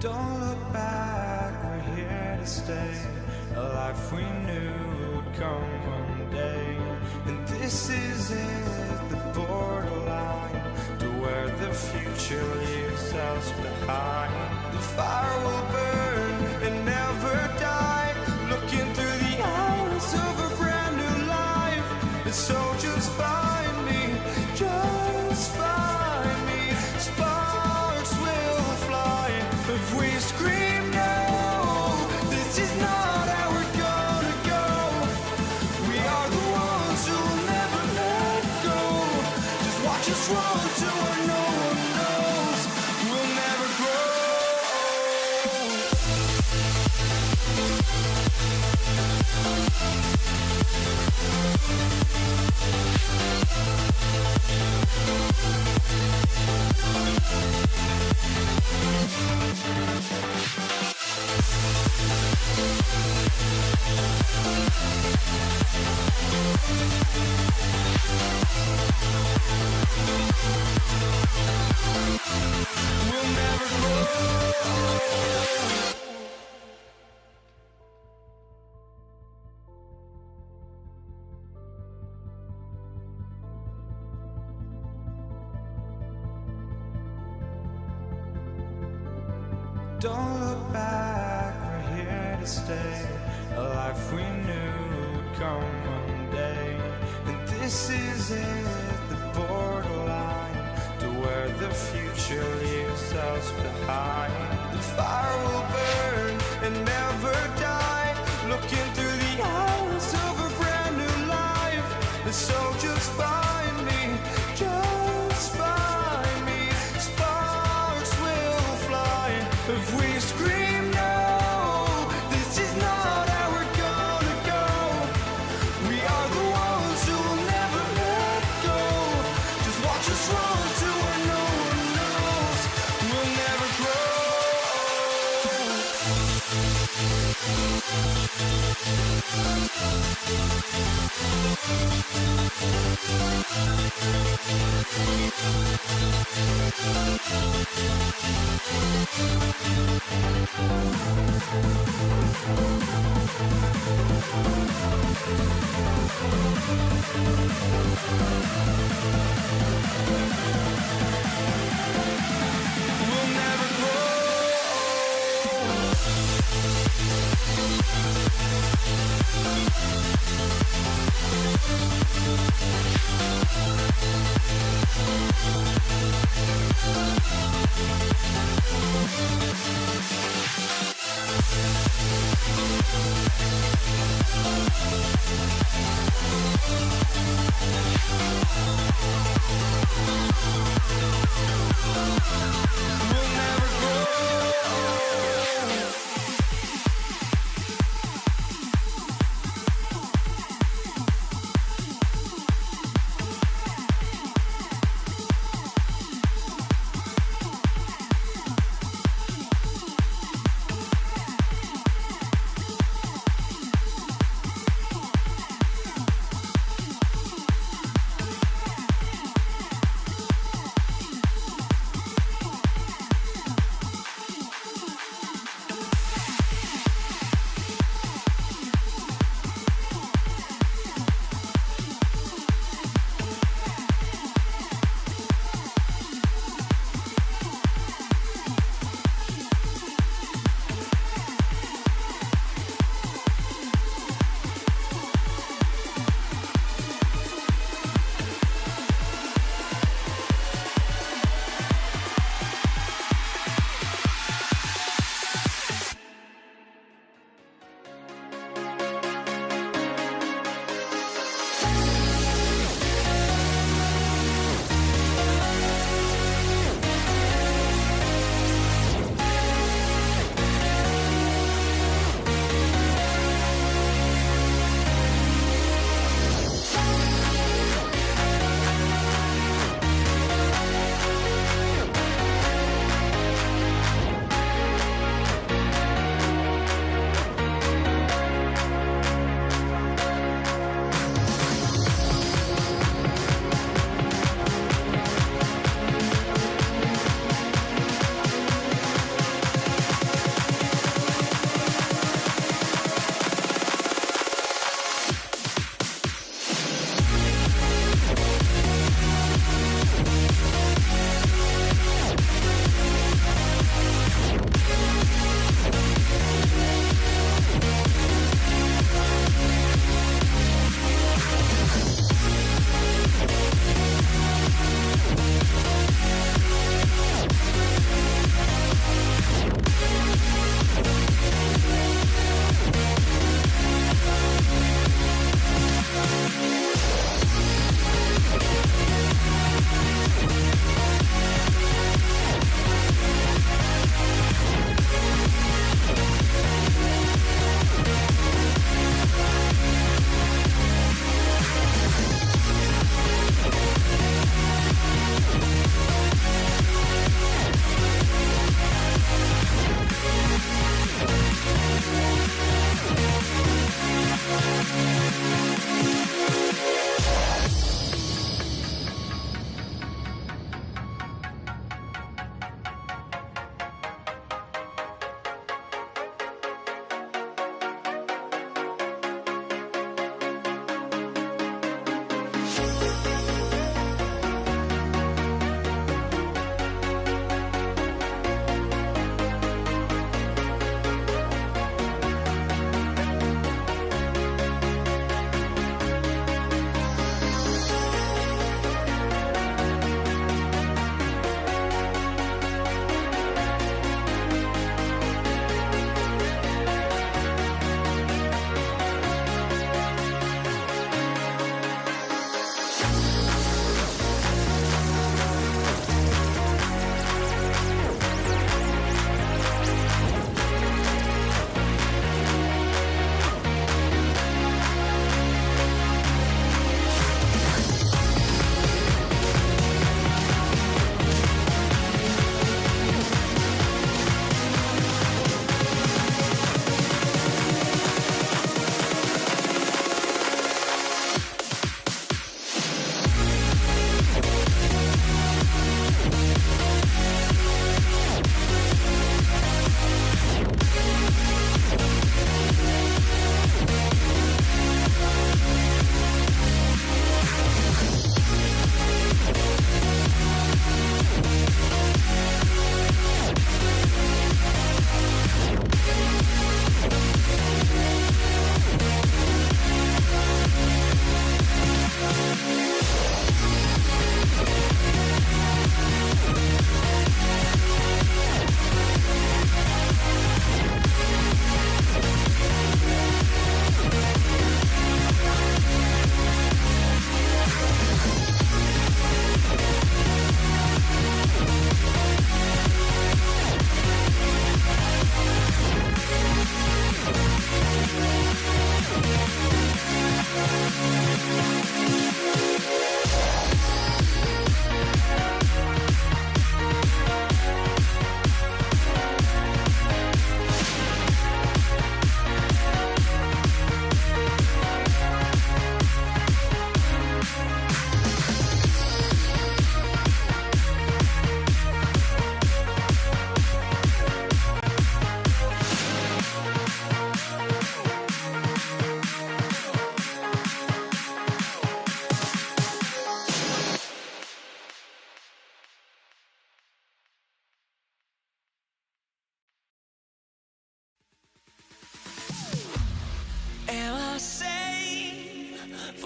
Don't look back, we're here to stay. A life we knew would come one day. And this is it, the borderline to where the future leaves us behind. The fire will burn and never die, looking through the eyes of a brand new life. And so just find me, just find me. Sparks will fly if we scream no. This is not how we're gonna go. We are the ones who will never let go. Just watch us run to where no one knows. We'll never grow. We'll never grow. Don't look back, we're here to stay. A life we knew would come one day. And this is it, the borderline to where the future leaves us behind. The fire will burn and never die, looking through the eyes of a brand new life. And so just find me, just find me. Sparks will fly if we scream no. This is not how we're gonna go. We are the ones who will never let go. Just watch us run to where no one knows. We'll never grow.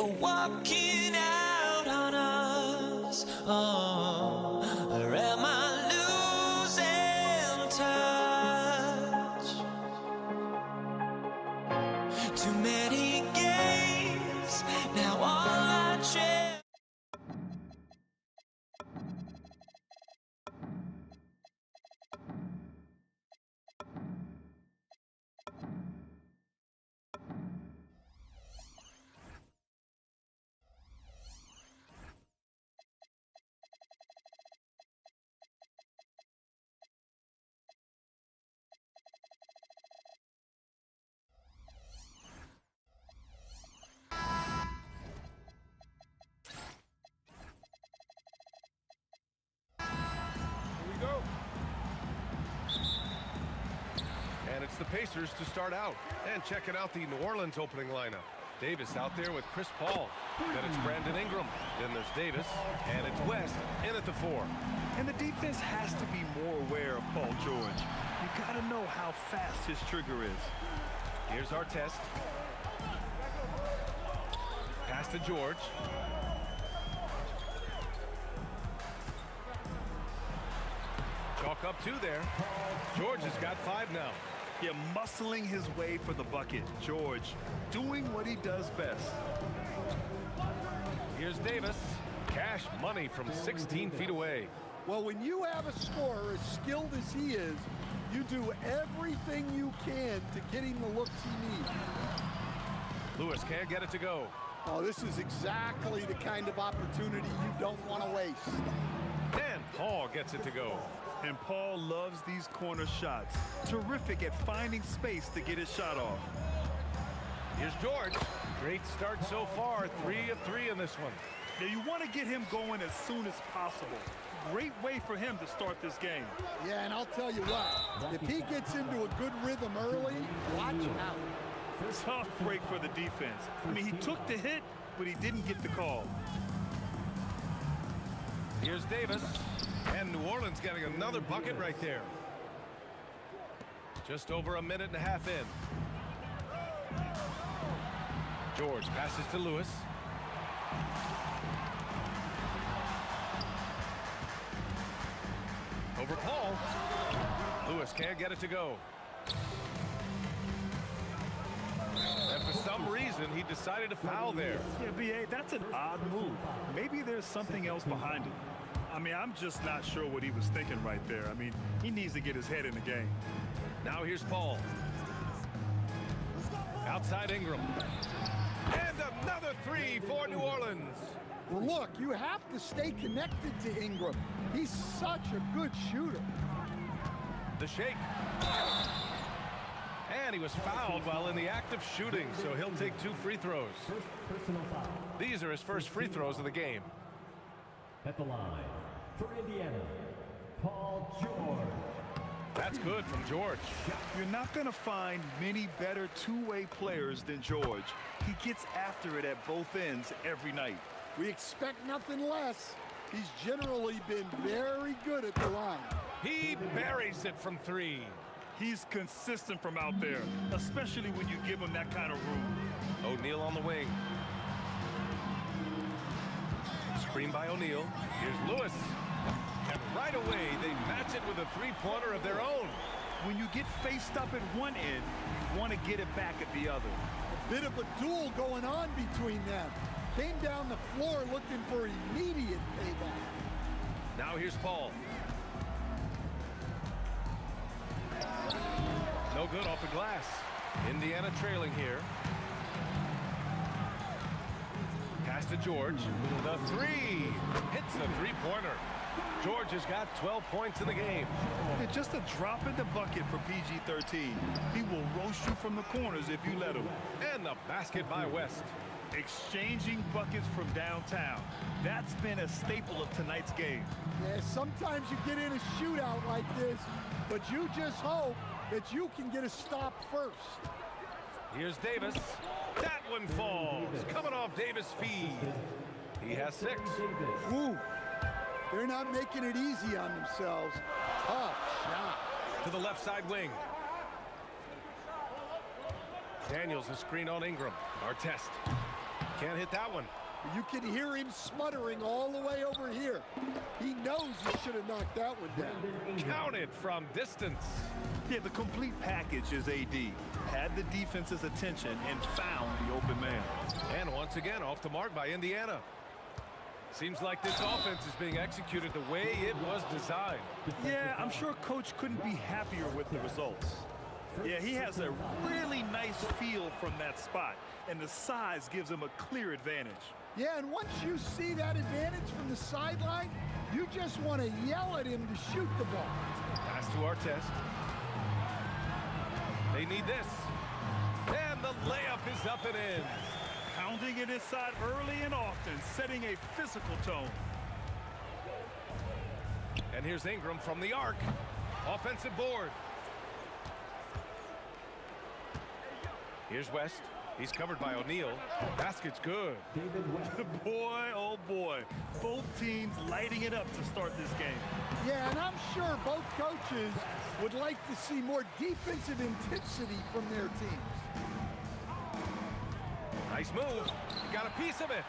for walking out on us? Oh, or am I losing touch? Too many games, now all I cherish. Go. And it's the Pacers to start out. And checking out the New Orleans opening lineup. Davis out there with Chris Paul. Then it's Brandon Ingram. Then there's Davis. And it's West in at the 4. And the defense has to be more aware of Paul George. You got to know how fast his trigger is. Here's our test. Pass to George. Chalk up 2 there. George has got 5 now. Yeah, muscling his way for the bucket. George doing what he does best. Here's Davis. Cash money from 16 feet away. Well, when you have a scorer as skilled as he is, you do everything you can to get him the looks he needs. Lewis can't get it to go. Oh, this is exactly the kind of opportunity you don't want to waste. And Paul gets it to go. And Paul loves these corner shots. Terrific at finding space to get his shot off. Here's George. Great start so far. 3 of 3 in this one. Now you want to get him going as soon as possible. Great way for him to start this game. Yeah, and I'll tell you what, if he gets into a good rhythm early, watch out. Tough break for the defense. I mean, he took the hit, but he didn't get the call. Here's Davis. And New Orleans getting another bucket right there. Just over a minute and a half in. George passes to Lewis. Over Paul. Lewis can't get it to go. And for some reason, he decided to foul there. Yeah, B.A., that's an odd move. Maybe there's something else behind it. I mean, I'm just not sure what he was thinking right there. I mean, he needs to get his head in the game. Now here's Paul. Outside Ingram. And another three for New Orleans. Well, look, you have to stay connected to Ingram. He's such a good shooter. The shake. And he was fouled while in the act of shooting, so he'll take 2 free throws. These are his first free throws of the game. At the line for Indiana, Paul George. That's good from George. You're not going to find many better two-way players than George. He gets after it at both ends every night. We expect nothing less. He's generally been very good at the line. He buries it from 3. He's consistent from out there, especially when you give him that kind of room. O'Neal on the wing. Screen by O'Neal. Here's Lewis. And right away, they match it with a three-pointer of their own. When you get faced up at one end, you want to get it back at the other. A bit of a duel going on between them. Came down the floor looking for immediate payback. Now here's Paul. No good off the glass. Indiana trailing here. Pass to George. The 3 hits the three-pointer. George has got 12 points in the game. It's just a drop in the bucket for PG-13. He will roast you from the corners if you let him. And the basket by West. Exchanging buckets from downtown. That's been a staple of tonight's game. Yeah, sometimes you get in a shootout like this, but you just hope that you can get a stop first. Here's Davis. That one falls. Coming off Davis' feed. He has 6. Ooh, they're not making it easy on themselves. Tough shot. To the left side wing. Daniels is screen on Ingram. Artest. Can't hit that one. You can hear him smuttering all the way over here. He knows he should have knocked that one down. Counted from distance. Yeah, the complete package is AD. Had the defense's attention and found the open man. And once again, off the mark by Indiana. Seems like this offense is being executed the way it was designed. Yeah, I'm sure Coach couldn't be happier with the results. Yeah, he has a really nice feel from that spot, and the size gives him a clear advantage. Yeah, and once you see that advantage from the sideline, you just want to yell at him to shoot the ball. Pass to Artest. They need this. And the layup is up and in. Pounding it inside early and often, setting a physical tone. And here's Ingram from the arc. Offensive board. Here's West. He's covered by O'Neal. Basket's good. Boy, oh boy. Both teams lighting it up to start this game. Yeah, and I'm sure both coaches would like to see more defensive intensity from their teams. Nice move. He got a piece of it.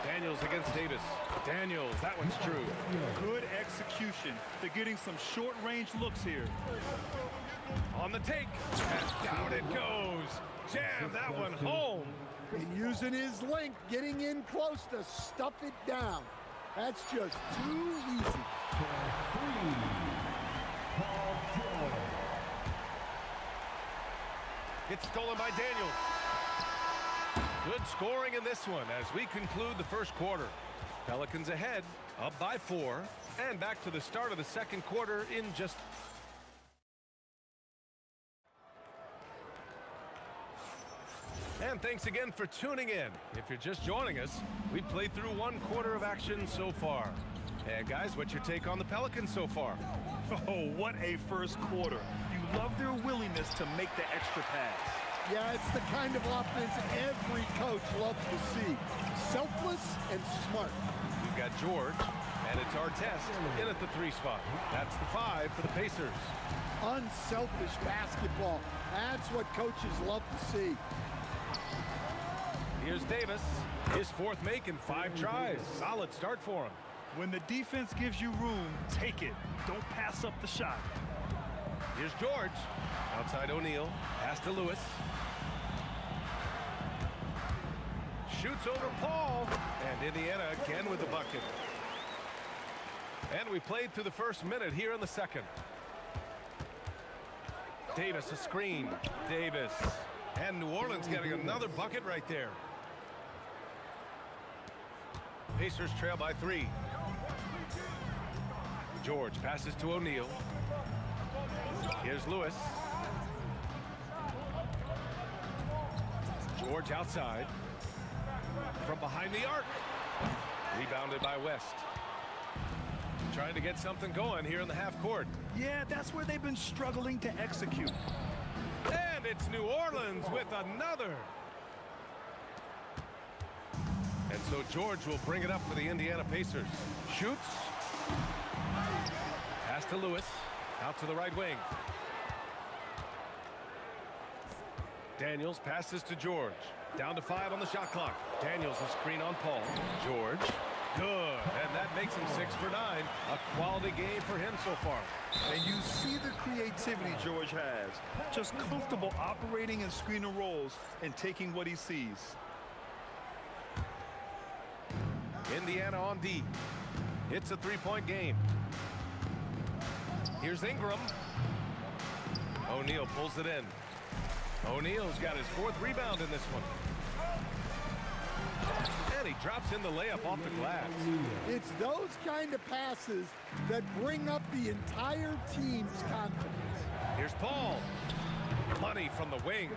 Daniels against Davis. Daniels, that one's true. Good execution. They're getting some short-range looks here. On the take, and down it goes. Jam that one home. And using his length, getting in close to stuff it down. That's just too easy. It's stolen by Daniels. Good scoring in this one as we conclude the first quarter. Pelicans ahead, up by 4, and back to the start of the second quarter in just... And thanks again for tuning in. If you're just joining us, we played through 1 quarter of action so far. And guys, what's your take on the Pelicans so far? Oh, what a first quarter. You love their willingness to make the extra pass. Yeah, it's the kind of offense every coach loves to see. selfless and smart. We've got George, and it's Artest in at the 3 spot. That's the 5 for the Pacers. Unselfish basketball. That's what coaches love to see. Here's Davis. His 4th make in 5 tries. Solid start for him. When the defense gives you room, take it. Don't pass up the shot. Here's George. Outside O'Neal. Pass to Lewis. Shoots over Paul. And Indiana again with the bucket. And we played through the first minute here in the second. Davis a screen. Davis. And New Orleans getting another bucket right there. Pacers trail by 3. George passes to O'Neal. Here's Lewis. George outside. From behind the arc. Rebounded by West. Trying to get something going here in the half court. Yeah, that's where they've been struggling to execute. And it's New Orleans with another. And so George will bring it up for the Indiana Pacers. Shoots. Pass to Lewis. Out to the right wing. Daniels passes to George. Down to 5 on the shot clock. Daniels a screen on Paul. George. Good. And that makes him 6 for 9. A quality game for him so far. And you see the creativity George has. Just comfortable operating in screen and rolls and taking what he sees. Indiana on D. It's a 3-point game. Here's Ingram. O'Neal pulls it in. O'Neal's got his 4th rebound in this one. And he drops in the layup off the glass. It's those kind of passes that bring up the entire team's confidence. Here's Paul. Money from the wing.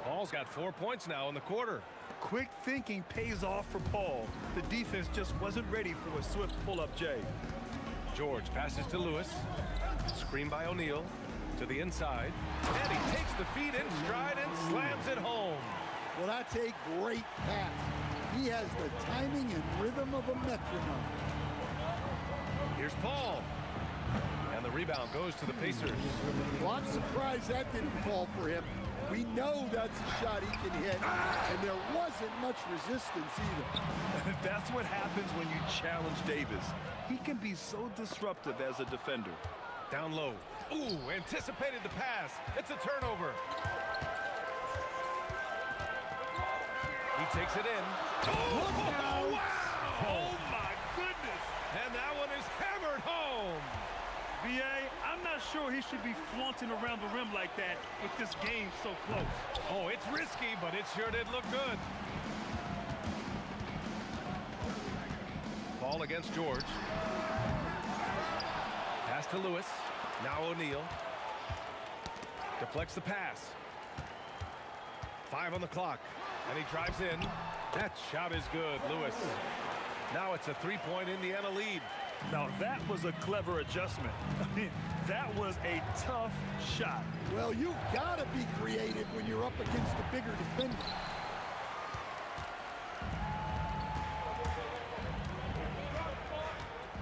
Paul's got 4 points now in the quarter. Quick thinking pays off for Paul. The defense just wasn't ready for a swift pull-up Jay. George passes to Lewis. Screen by O'Neal. To the inside. And he takes the feed in stride and slams it home. Well, that's a great pass. He has the timing and rhythm of a metronome. Here's Paul. And the rebound goes to the Pacers. Well, I'm surprised that didn't fall for him. We know that's a shot he can hit, and there wasn't much resistance either. That's what happens when you challenge Davis. He can be so disruptive as a defender. Down low. Ooh, anticipated the pass. It's a turnover. He takes it in. Oh, wow! Oh, my goodness. And that one is hammered home. B.A., I'm not sure he should be flaunting around the rim like that with this game so close. Oh, it's risky, but it sure did look good. Ball against George. Pass to Lewis. Now O'Neal. Deflects the pass. 5 on the clock. And he drives in. That shot is good, Lewis. Now it's a 3-point Indiana lead. Now that was a clever adjustment. I mean, that was a tough shot. Well, you've got to be creative when you're up against a bigger defender.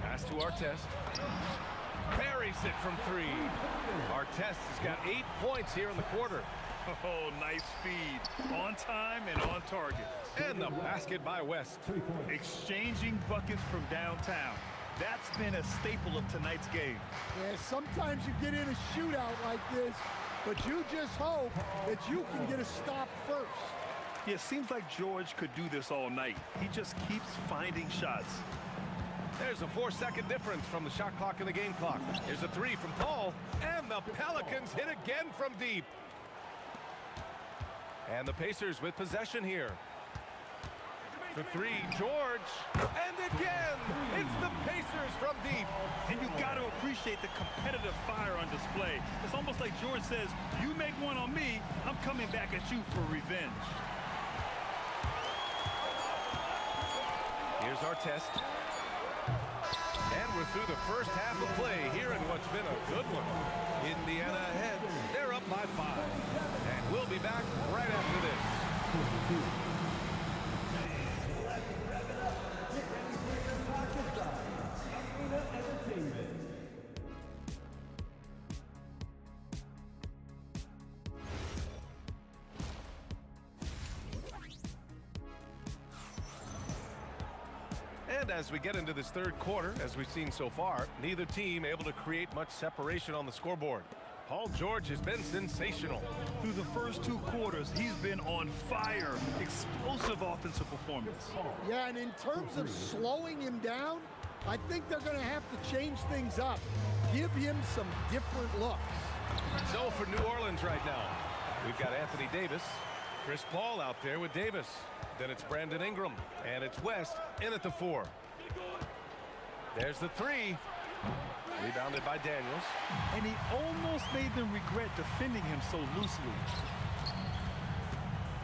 Pass to Artest. Buries it from 3. Artest has got 8 points here in the quarter. Oh, nice feed. On time and on target. And the basket by West. Exchanging buckets from downtown. That's been a staple of tonight's game. Yeah, sometimes you get in a shootout like this, but you just hope that you can get a stop first. Yeah, it seems like George could do this all night. He just keeps finding shots. There's a 4-second difference from the shot clock and the game clock. Here's a 3 from Paul. And the Pelicans hit again from deep. And the Pacers with possession here. For 3, George. And again, it's the Pacers from deep. And you got to appreciate the competitive fire on display. It's almost like George says, you make one on me, I'm coming back at you for revenge. Here's Artest. And we're through the first half of play here in what's been a good one. Indiana ahead. They're up by 5. And we'll be back right after this. And as we get into this third quarter, as we've seen so far, neither team able to create much separation on the scoreboard. Paul George has been sensational. Through the first 2 quarters, he's been on fire. Explosive offensive performance. Yeah, and in terms of slowing him down, I think they're going to have to change things up. Give him some different looks. So for New Orleans right now, we've got Anthony Davis, Chris Paul out there with Davis. Then it's Brandon Ingram, and it's West in at the 4. There's the 3. Rebounded by Daniels. And he almost made them regret defending him so loosely.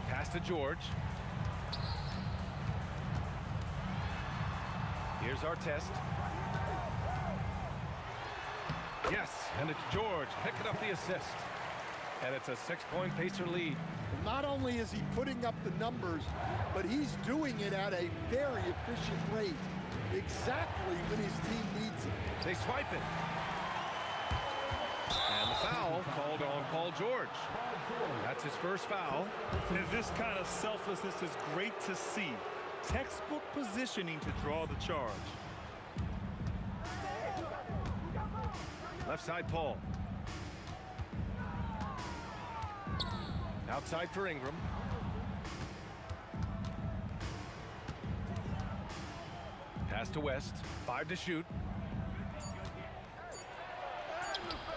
Pass to George. Here's our test. Yes, and it's George picking up the assist. And it's a 6-point Pacer lead. Not only is he putting up the numbers, but he's doing it at a very efficient rate. Exactly when his team needs it. They swipe it. And the foul called on Paul George. That's his first foul. And this kind of selflessness is great to see. Textbook positioning to draw the charge. Left side, Paul. Outside for Ingram. Pass to West. 5 to shoot.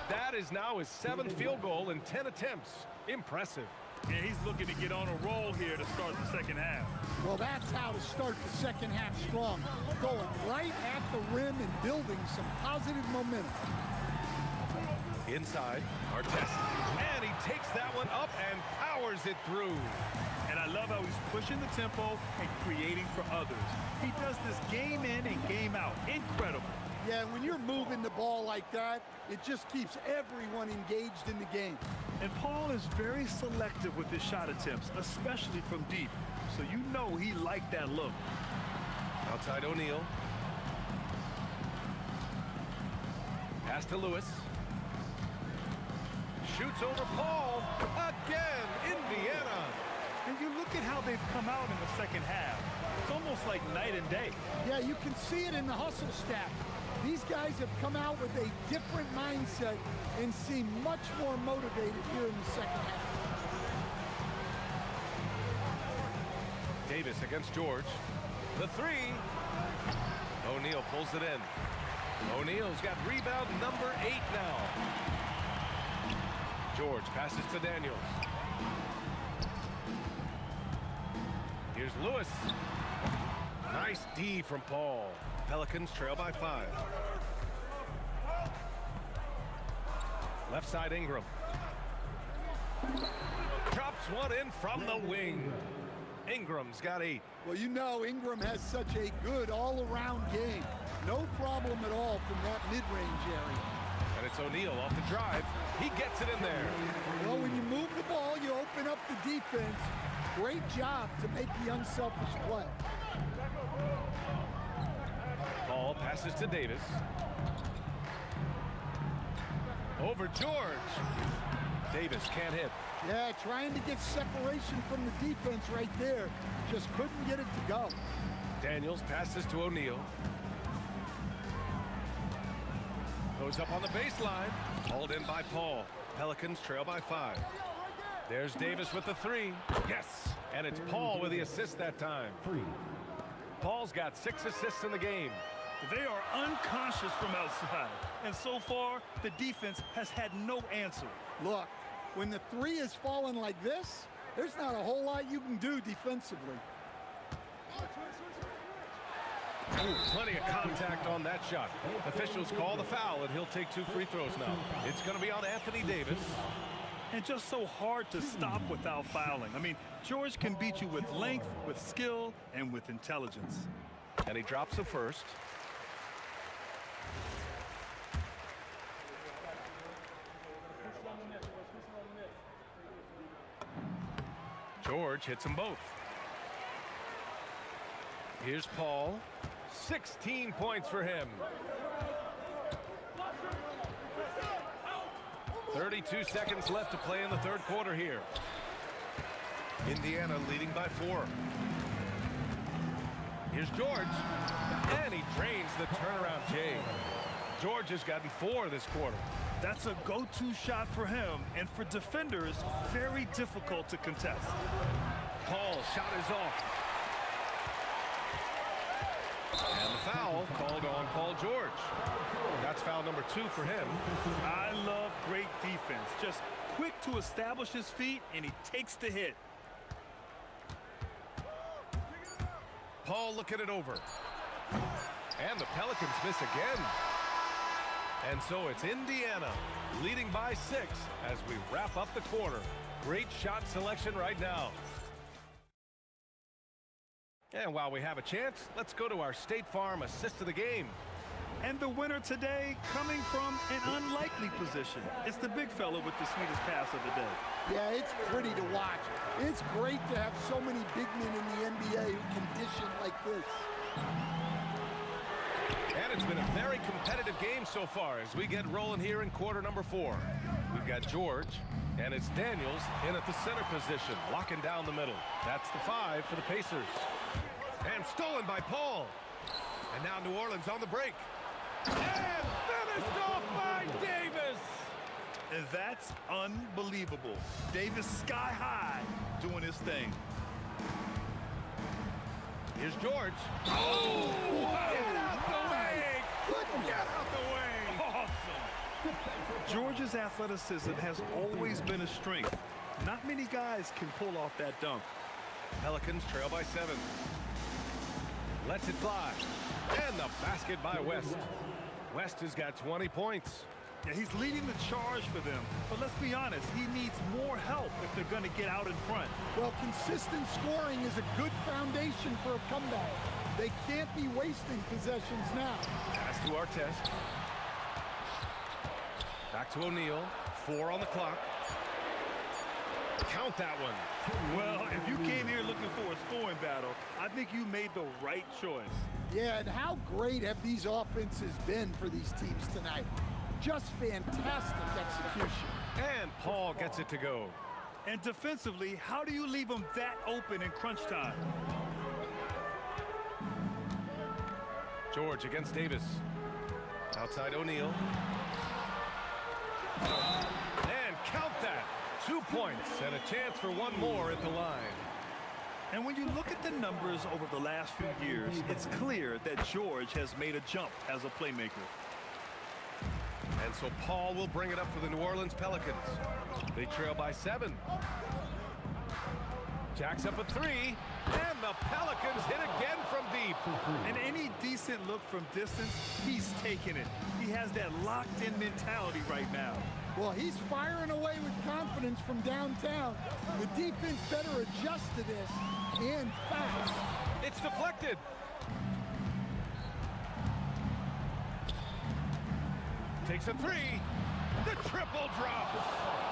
That is now his 7th field goal in 10 attempts. Impressive. Yeah, he's looking to get on a roll here to start the second half. Well, that's how to start the second half strong. Going right at the rim and building some positive momentum. Inside, Artest. And he takes that one up and powers it through. And I love how he's pushing the tempo and creating for others. He does this game in and game out. Incredible. Yeah, when you're moving the ball like that, it just keeps everyone engaged in the game. And Paul is very selective with his shot attempts, especially from deep. So you know he liked that look. Outside O'Neal. Pass to Lewis. Shoots over Paul. Again, Indiana. And you look at how they've come out in the second half. It's almost like night and day. Yeah, you can see it in the hustle stats. These guys have come out with a different mindset and seem much more motivated here in the second half. Davis against George. The 3. O'Neal pulls it in. O'Neal's got rebound number 8 now. George passes to Daniels. Here's Lewis. Nice D from Paul. Pelicans trail by 5. Left side Ingram. Drops one in from the wing. Ingram's got 8. Well, you know Ingram has such a good all-around game. No problem at all from that mid-range area. And it's O'Neal off the drive. He gets it in there. Well, when you move the ball, you open up the defense. Great job to make the unselfish play. Paul passes to Davis. Over George. Davis can't hit. Yeah, trying to get separation from the defense right there. Just couldn't get it to go. Daniels passes to O'Neal. Goes up on the baseline. Hauled in by Paul. Pelicans trail by 5. There's Davis with the 3. Yes! And it's Paul with the assist that time. 3. Paul's got 6 assists in the game. They are unconscious from outside. And so far, the defense has had no answer. Look, when the 3 is falling like this, there's not a whole lot you can do defensively. Ooh, plenty of contact on that shot. Officials call the foul, and he'll take 2 free throws now. It's going to be on Anthony Davis. And just so hard to stop without fouling. I mean, George can beat you with length, with skill, and with intelligence. And he drops the first. George hits them both. Here's Paul. 16 points for him. 32 seconds left to play in the third quarter here. Indiana leading by 4. Here's George. And he drains the turnaround J. George has gotten 4 this quarter. That's a go-to shot for him, and for defenders, very difficult to contest. Paul's shot is off. And the foul called on Paul George. That's foul number 2 for him. I love great defense. Just quick to establish his feet, and he takes the hit. Paul looking it over. And the Pelicans miss again. And so it's Indiana leading by 6 as we wrap up the quarter. Great shot selection right now. And while we have a chance, let's go to our State Farm assist of the game. And the winner today coming from an unlikely position. It's the big fella with the sweetest pass of the day. Yeah, it's pretty to watch. It's great to have so many big men in the NBA who condition like this. And it's been a very competitive game so far as we get rolling here in quarter number 4. We've got George, and it's Daniels in at the center position, locking down the middle. That's the 5 for the Pacers. And stolen by Paul. And now New Orleans on the break. And finished off by Davis. And that's unbelievable. Davis sky high doing his thing. Here's George. Oh! Get out the way! Get out the way! Awesome! George's athleticism has always been a strength. Not many guys can pull off that dunk. Pelicans trail by 7. Lets it fly. And the basket by West. West has got 20 points. Yeah, he's leading the charge for them. But let's be honest, he needs more help if they're going to get out in front. Well, consistent scoring is a good foundation for a comeback. They can't be wasting possessions now. Pass to Artest. Back to O'Neal. 4 on the clock. Count that one. Well, if you came here looking for a scoring battle, I think you made the right choice. Yeah, and how great have these offenses been for these teams tonight? Just fantastic execution. And Paul gets it to go. And defensively, how do you leave them that open in crunch time? George against Davis. Outside O'Neal. And count that. 2 points and a chance for one more at the line. And when you look at the numbers over the last few years, it's clear that George has made a jump as a playmaker. And so Paul will bring it up for the New Orleans Pelicans. They trail by 7. Jacks up a 3. And the Pelicans hit again from deep. And any decent look from distance, he's taking it. He has that locked-in mentality right now. Well, he's firing away with confidence from downtown. The defense better adjust to this, and fast. It's deflected. Takes a 3. The triple drops.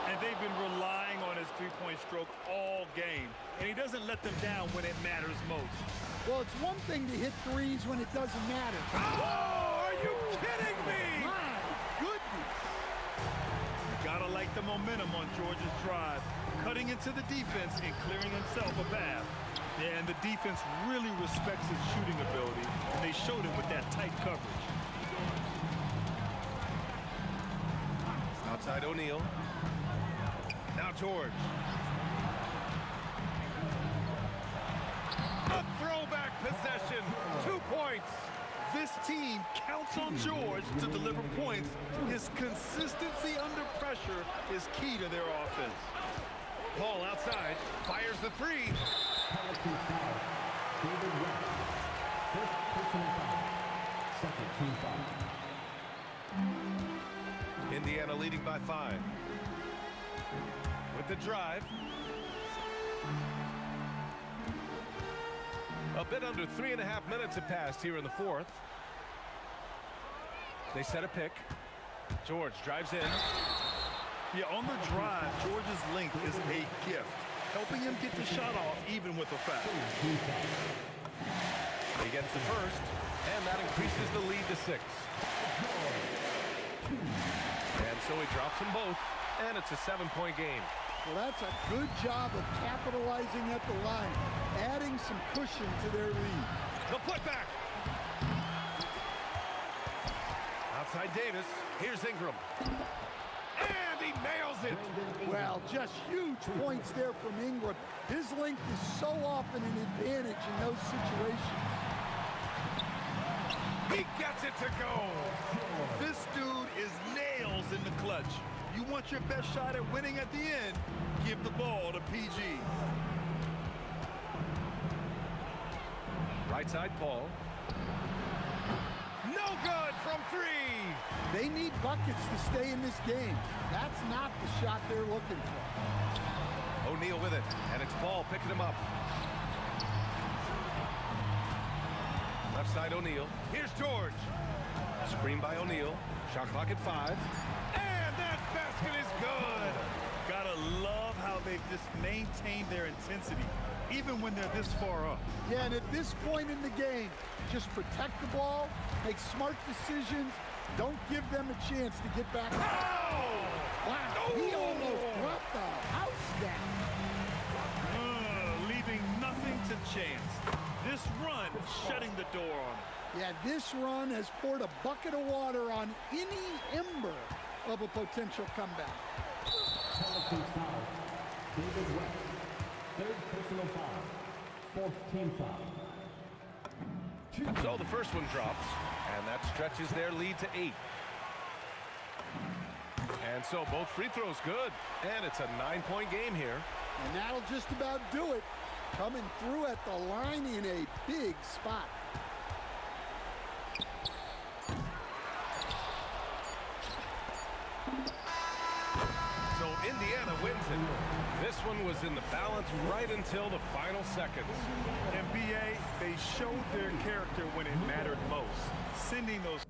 And they've been relying on his three-point stroke all game. And he doesn't let them down when it matters most. Well, it's one thing to hit threes when it doesn't matter. Oh, are you kidding me? My goodness. Gotta like the momentum on George's drive. Cutting into the defense and clearing himself a path. Yeah, and the defense really respects his shooting ability. And they showed it with that tight coverage. Outside O'Neal. Now George. A throwback possession. 2 points. This team counts on George to deliver points. His consistency under pressure is key to their offense. Paul outside. Fires the 3. David West. First personal foul. Second team foul. Indiana leading by 5. With the drive. A bit under 3.5 minutes have passed here in the 4th. They set a pick. George drives in. Yeah, on the drive, George's length is a gift, helping him get the shot off even with a foul. He gets the first, and that increases the lead to 6. And so he drops them both, and it's a 7-point game. Well, that's a good job of capitalizing at the line, adding some cushion to their lead. The putback. Outside Davis. Here's Ingram. And he nails it. Well, just huge points there from Ingram. His length is so often an advantage in those situations. He gets it to go. This dude is nails in the clutch. You want your best shot at winning at the end, give the ball to PG. Right side, Paul. No good from 3. They need buckets to stay in this game. That's not the shot they're looking for. O'Neal with it, and it's Paul picking him up. Left side, O'Neal. Here's George. Screen by O'Neal. Shot clock at 5. And that basket is good. Gotta love how they've just maintained their intensity, even when they're this far up. Yeah, and at this point in the game, just protect the ball, make smart decisions, don't give them a chance to get back. Oh! Wow, he almost dropped the house down. Leaving nothing to chance. This run shutting the door on him. Yeah, this run has poured a bucket of water on any ember of a potential comeback. Penalty foul. David West. Third personal foul. Fourth team foul. So the first one drops, and that stretches their lead to 8. And so both free throws good, and it's a 9-point game here. And that'll just about do it. Coming through at the line in a big spot. So Indiana wins it. This one was in the balance right until the final seconds. NBA, they showed their character when it mattered most, sending those.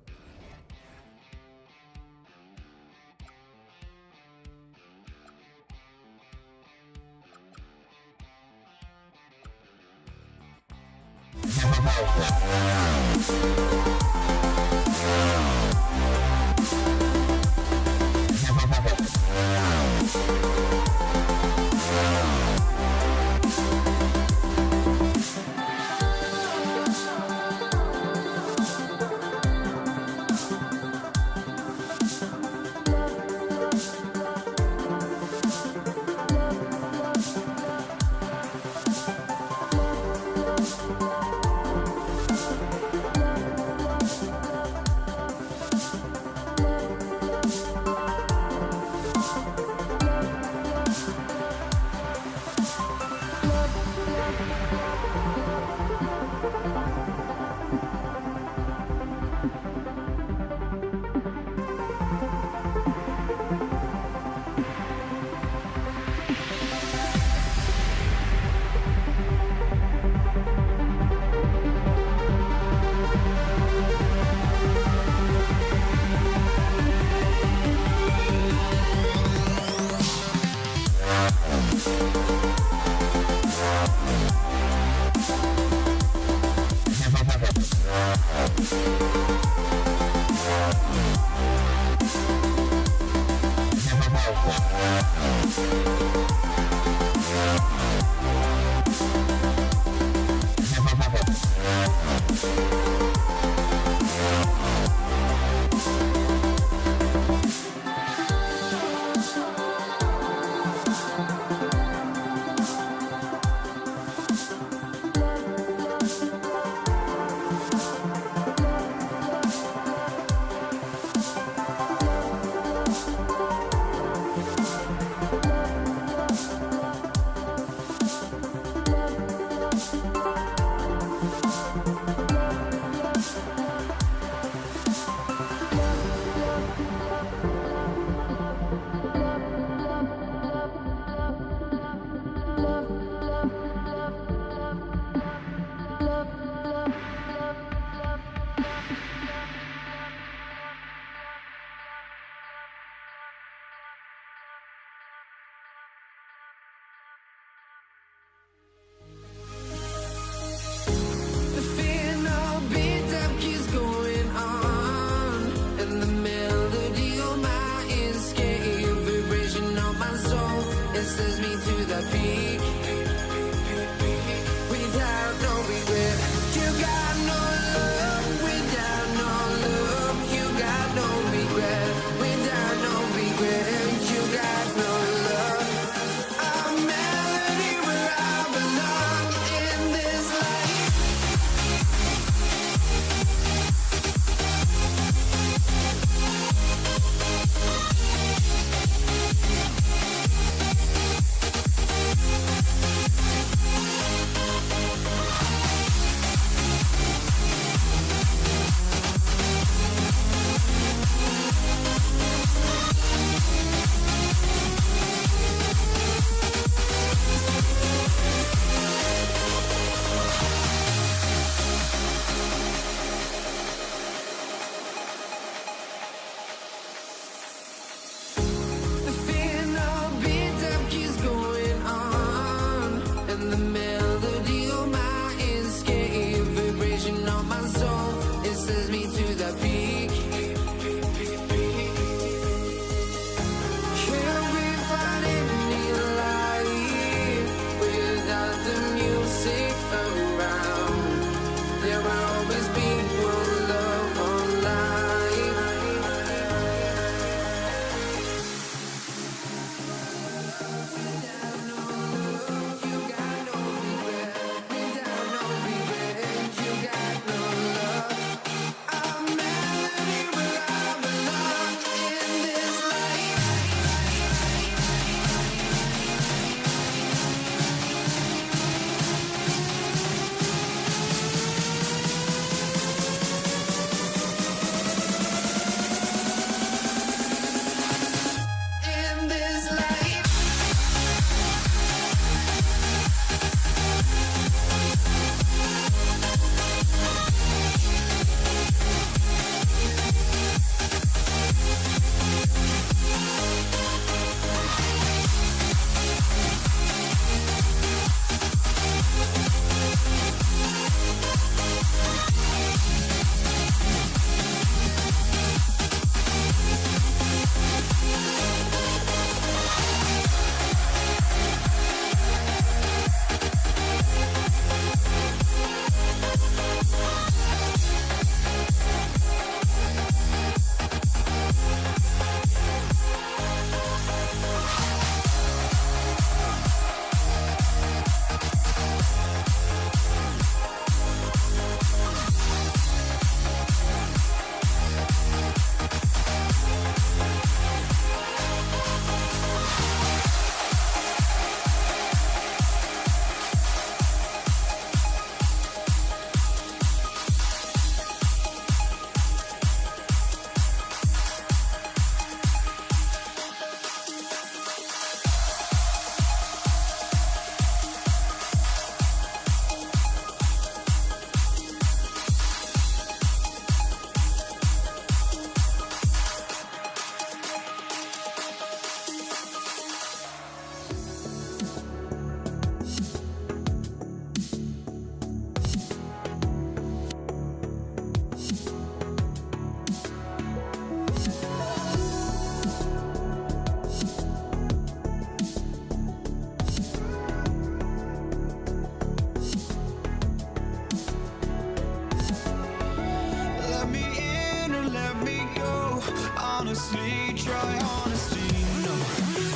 honestly, try honesty. No,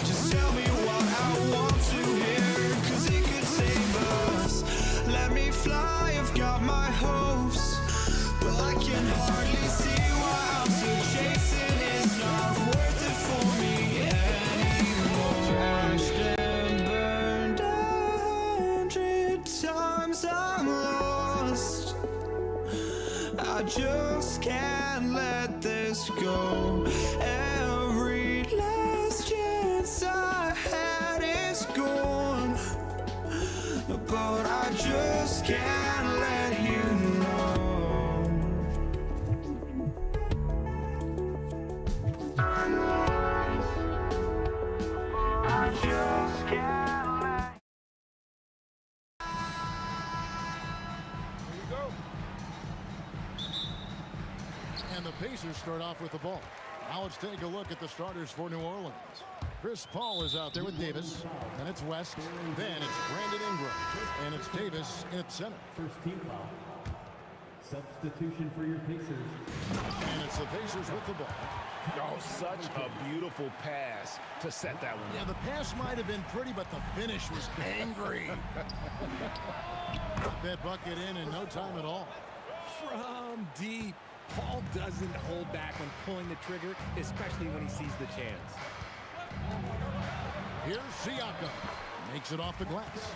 just tell me what I want to hear, 'cause it could save us. Let me fly, I've got my hopes, but I can hardly see why I'm still chasing. It's not worth it for me anymore. Crashed and burned 100 times, I'm lost. I just can't let this go. Every last chance I had is gone, but I just can't let you know. I just can't let. And the Pacers start off with the ball. Now let's take a look at the starters for New Orleans. Chris Paul is out there with Davis. Then it's West. Then it's Brandon Ingram. And it's Davis at center. First team foul. Substitution for your Pacers. And it's the Pacers with the ball. Oh, such a beautiful pass to set that one. Yeah, the pass might have been pretty, but the finish was angry. That bucket in no time at all. From deep. Paul doesn't hold back when pulling the trigger, especially when he sees the chance. Here's Siakam. Makes it off the glass.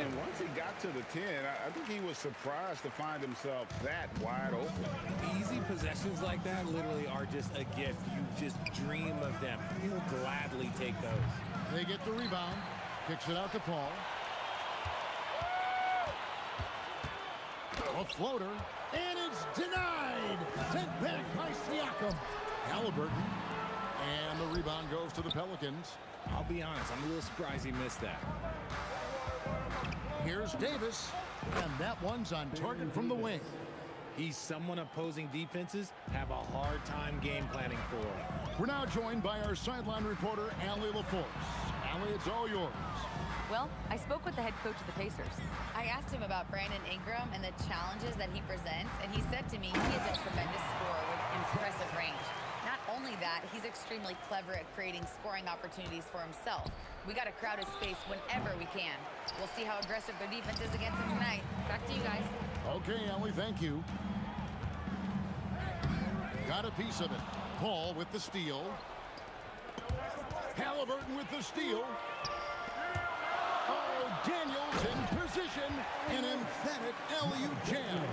And once he got to the 10, I think he was surprised to find himself that wide open. Easy possessions like that literally are just a gift. You just dream of them. He'll gladly take those. They get the rebound. Kicks it out to Paul. A floater. And it's denied. Sent back by Siakam. Halliburton. And the rebound goes to the Pelicans. I'll be honest, I'm a little surprised he missed that. Here's Davis. And that one's on target from the wing. He's someone opposing defenses have a hard time game planning for. We're now joined by our sideline reporter, Allie LaForce. Allie, it's all yours. Well, I spoke with the head coach of the Pacers. I asked him about Brandon Ingram and the challenges that he presents, and he said to me he is a tremendous scorer with impressive range. Not only that, he's extremely clever at creating scoring opportunities for himself. We got to crowd his space whenever we can. We'll see how aggressive their defense is against him tonight. Back to you guys. Okay, Allie, thank you. Got a piece of it. Paul with the steal. Halliburton with the steal. Oh, Daniels in position. An emphatic alley-oop jam.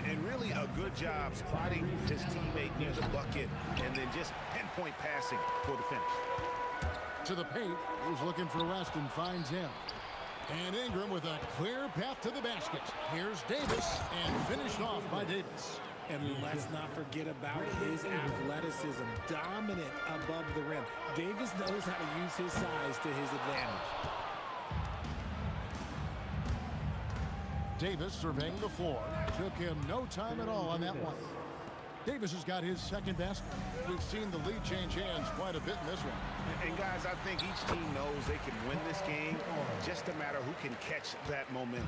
And really a good job spotting his teammate near the bucket and then just pinpoint passing for the finish. To the paint. He's looking for West and finds him. And Ingram with a clear path to the basket. Here's Davis and finished off by Davis. And let's not forget about his athleticism, dominant above the rim. Davis knows how to use his size to his advantage. Davis surveying the floor. Took him no time at all on that one. Davis has got his second basket. We've seen the lead change hands quite a bit in this one. And guys, I think each team knows they can win this game, just a matter who can catch that momentum.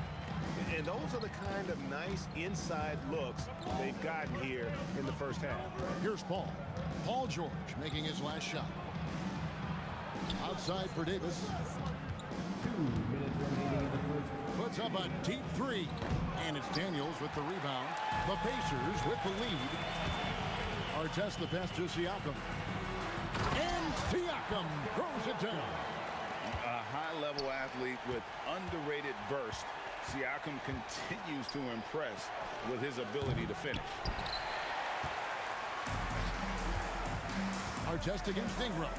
And those are the kind of nice inside looks they've gotten here in the first half. Here's Paul. Paul George making his last shot. Outside for Davis. 2 minutes remaining in the first. Puts up a deep three. And it's Daniels with the rebound. The Pacers with the lead. Artest the pass to Siakam. And Siakam throws it down. A high-level athlete with underrated burst. Siakam continues to impress with his ability to finish. Artest against Ingram.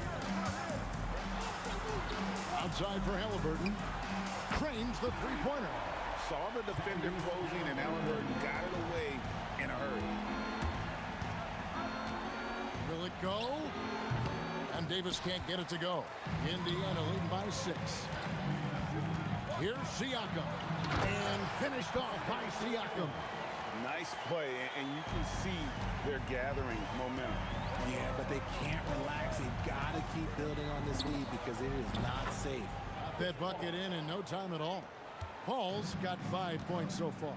Outside for Halliburton. Cranes the three-pointer. Saw the defender closing, and Halliburton got it away in a hurry. Will it go? And Davis can't get it to go. Indiana leading by 6. Here's Siakam. And finished off by Siakam. Nice play, and you can see they're gathering momentum. Yeah, but they can't relax. They've got to keep building on this lead because it is not safe. Got that bucket in no time at all. Paul's got 5 points so far.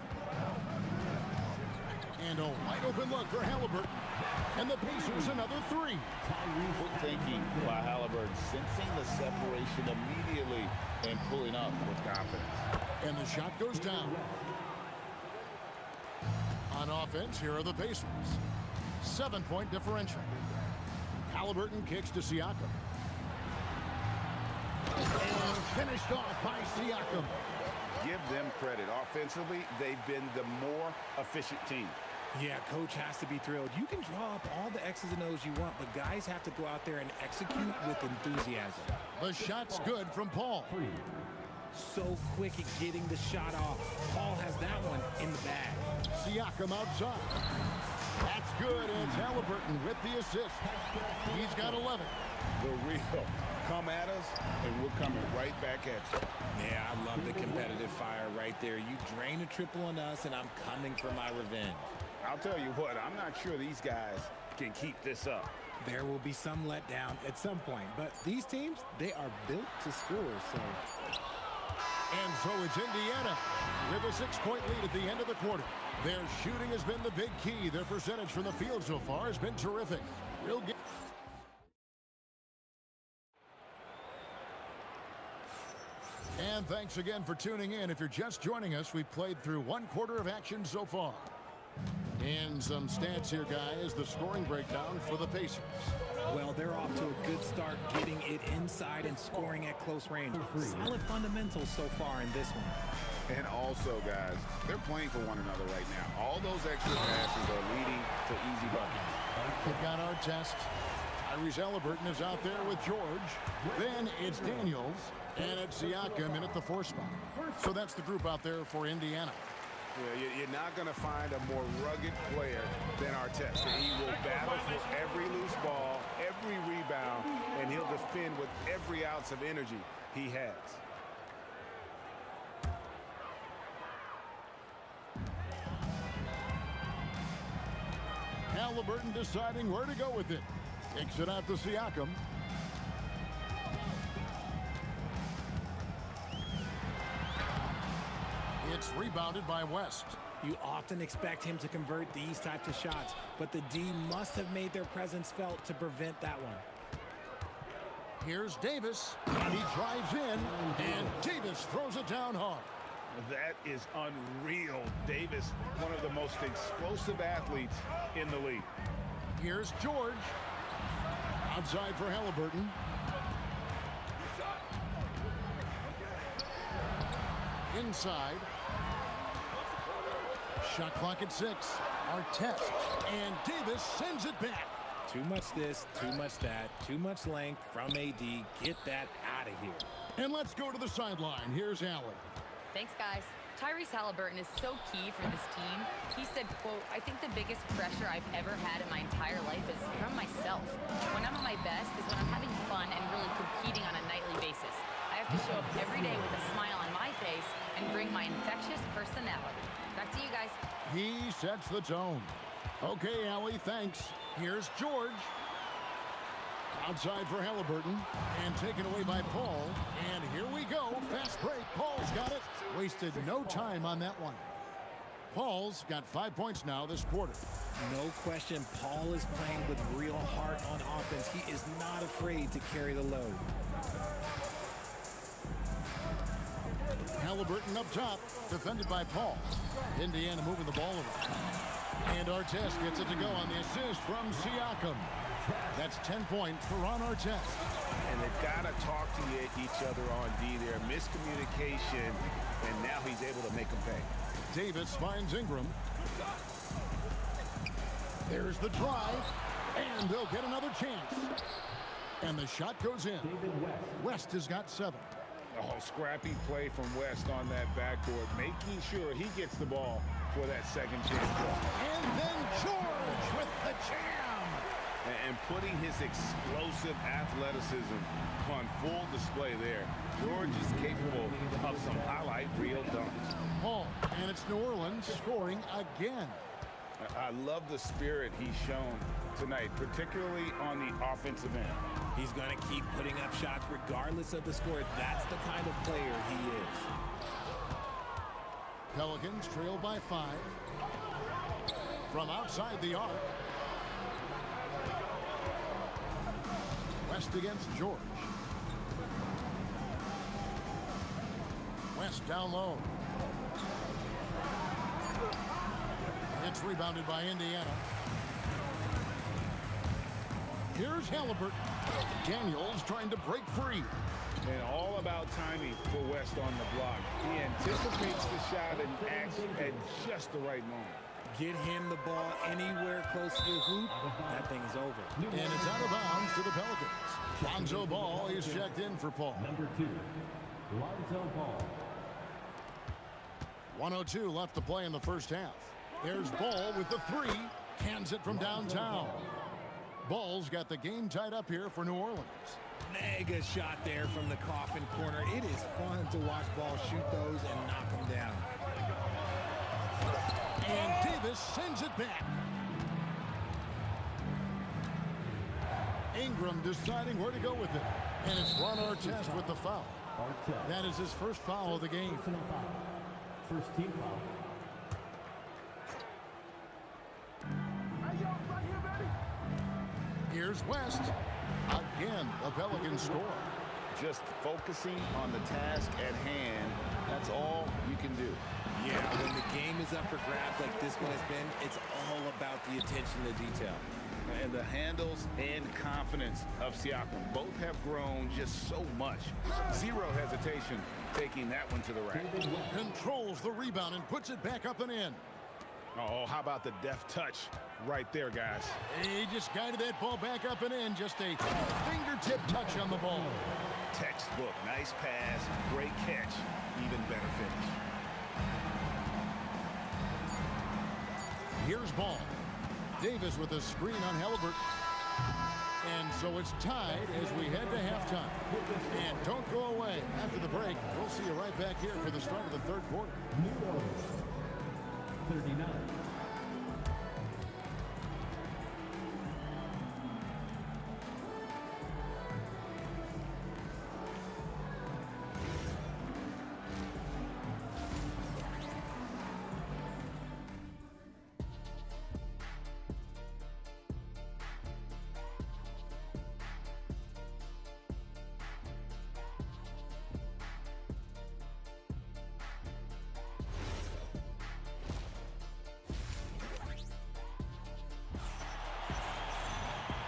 And a wide open look for Halliburton. And the Pacers another three. Quick thinking by Halliburton, sensing the separation immediately and pulling up with confidence. And the shot goes down. On offense, here are the Pacers. 7-point differential. Halliburton kicks to Siakam. And finished off by Siakam. Give them credit. Offensively, they've been the more efficient team. Yeah, coach has to be thrilled. You can draw up all the X's and O's you want, but guys have to go out there and execute with enthusiasm. The shot's good from Paul. So quick at getting the shot off. Paul has that one in the bag. Siakam outside. That's good, and it's Halliburton with the assist. He's got 11. The real come at us, and we're coming right back at you. Yeah, I love the competitive fire right there. You drain a triple on us, and I'm coming for my revenge. I'll tell you what, I'm not sure these guys can keep this up. There will be some letdown at some point, but these teams, they are built to score, so... And so it's Indiana with a 6-point lead at the end of the quarter. Their shooting has been the big key. Their percentage from the field so far has been terrific. Real game. And thanks again for tuning in. If you're just joining us, we've played through 1 quarter of action so far. And some stats here, guys. The scoring breakdown for the Pacers. Well, they're off to a good start getting it inside and scoring at close range. Solid fundamentals so far in this one. And also, guys, they're playing for one another right now. All those extra passes are leading to easy buckets. They've got our test. Tyrese Halliburton is out there with George. Then it's Daniels. And it's Siakam in at the 4 spot. So that's the group out there for Indiana. Yeah, you're not going to find a more rugged player than Artest. He will battle for every loose ball, every rebound, and he'll defend with every ounce of energy he has. Halliburton deciding where to go with it. Kicks it out to Siakam. It's rebounded by West. You often expect him to convert these types of shots, but the D must have made their presence felt to prevent that one. Here's Davis. He drives in, and Davis throws it down hard. That is unreal. Davis, one of the most explosive athletes in the league. Here's George. Outside for Halliburton. Inside. Shot clock at 6. Artest. And Davis sends it back. Too much this, too much that, too much length from AD. Get that out of here. And let's go to the sideline. Here's Allen. Thanks, guys. Tyrese Halliburton is so key for this team. He said, quote, "I think the biggest pressure I've ever had in my entire life is from myself. When I'm at my best is when I'm having fun and really competing on a nightly basis. I have to show up every day with a smile on my face and bring my infectious personality." Back to you guys. He sets the tone. Okay, Allie, thanks. Here's George. Outside for Halliburton. And taken away by Paul. And here we go. Fast break. Paul's got it. Wasted no time on that one. Paul's got 5 points now this quarter. No question, Paul is playing with real heart on offense. He is not afraid to carry the load. Halliburton up top, defended by Paul. Indiana moving the ball around. And Artest gets it to go on the assist from Siakam. That's 10 points for Ron Artest. And they've got to talk to each other on D there. Miscommunication, and now he's able to make them pay. Davis finds Ingram. There's the drive, and they'll get another chance. And the shot goes in. West has got 7. Oh, scrappy play from West on that backboard, making sure he gets the ball for that second chance. And then George with the jam. And putting his explosive athleticism on full display there. George is capable of some highlight reel dunks. Paul, and it's New Orleans scoring again. I love the spirit he's shown tonight, particularly on the offensive end. He's going to keep putting up shots regardless of the score. That's the kind of player he is. Pelicans trail by 5. from outside the arc. West against George. West down low. It's rebounded by Indiana. Here's Halliburton. Daniels trying to break free. And all about timing for West on the block. He anticipates the shot and acts at just the right moment. Get him the ball anywhere close to the hoop, that thing is over. And it's out of bounds to the Pelicans. Lonzo Ball is checked in for Paul. Number 2, Lonzo Ball. 1:02 left to play in the first half. There's Ball with the three. Cans it from downtown. Ball's got the game tied up here for New Orleans. Mega shot there from the coffin corner. It is fun to watch Ball shoot those and knock them down. And Davis sends it back. Ingram deciding where to go with it. And it's Ron Artest with the foul. That is his first foul of the game. Personal foul. First team foul. Here's West. Again, the Pelicans score. Just focusing on the task at hand, that's all you can do. Yeah, when the game is up for grabs like this one has been, it's all about the attention to detail. And the handles and confidence of Siakam both have grown just so much. Zero hesitation taking that one to the rack. Controls the rebound and puts it back up and in. Oh, how about the deft touch right there, guys? He just guided that ball back up and in. Just a fingertip touch on the ball. Textbook, nice pass, great catch, even better finish. Here's Ball. Davis with a screen on Halliburton. And so it's tied as we head to halftime. And don't go away. After the break, we'll see you right back here for the start of the third quarter. New Orleans, 39.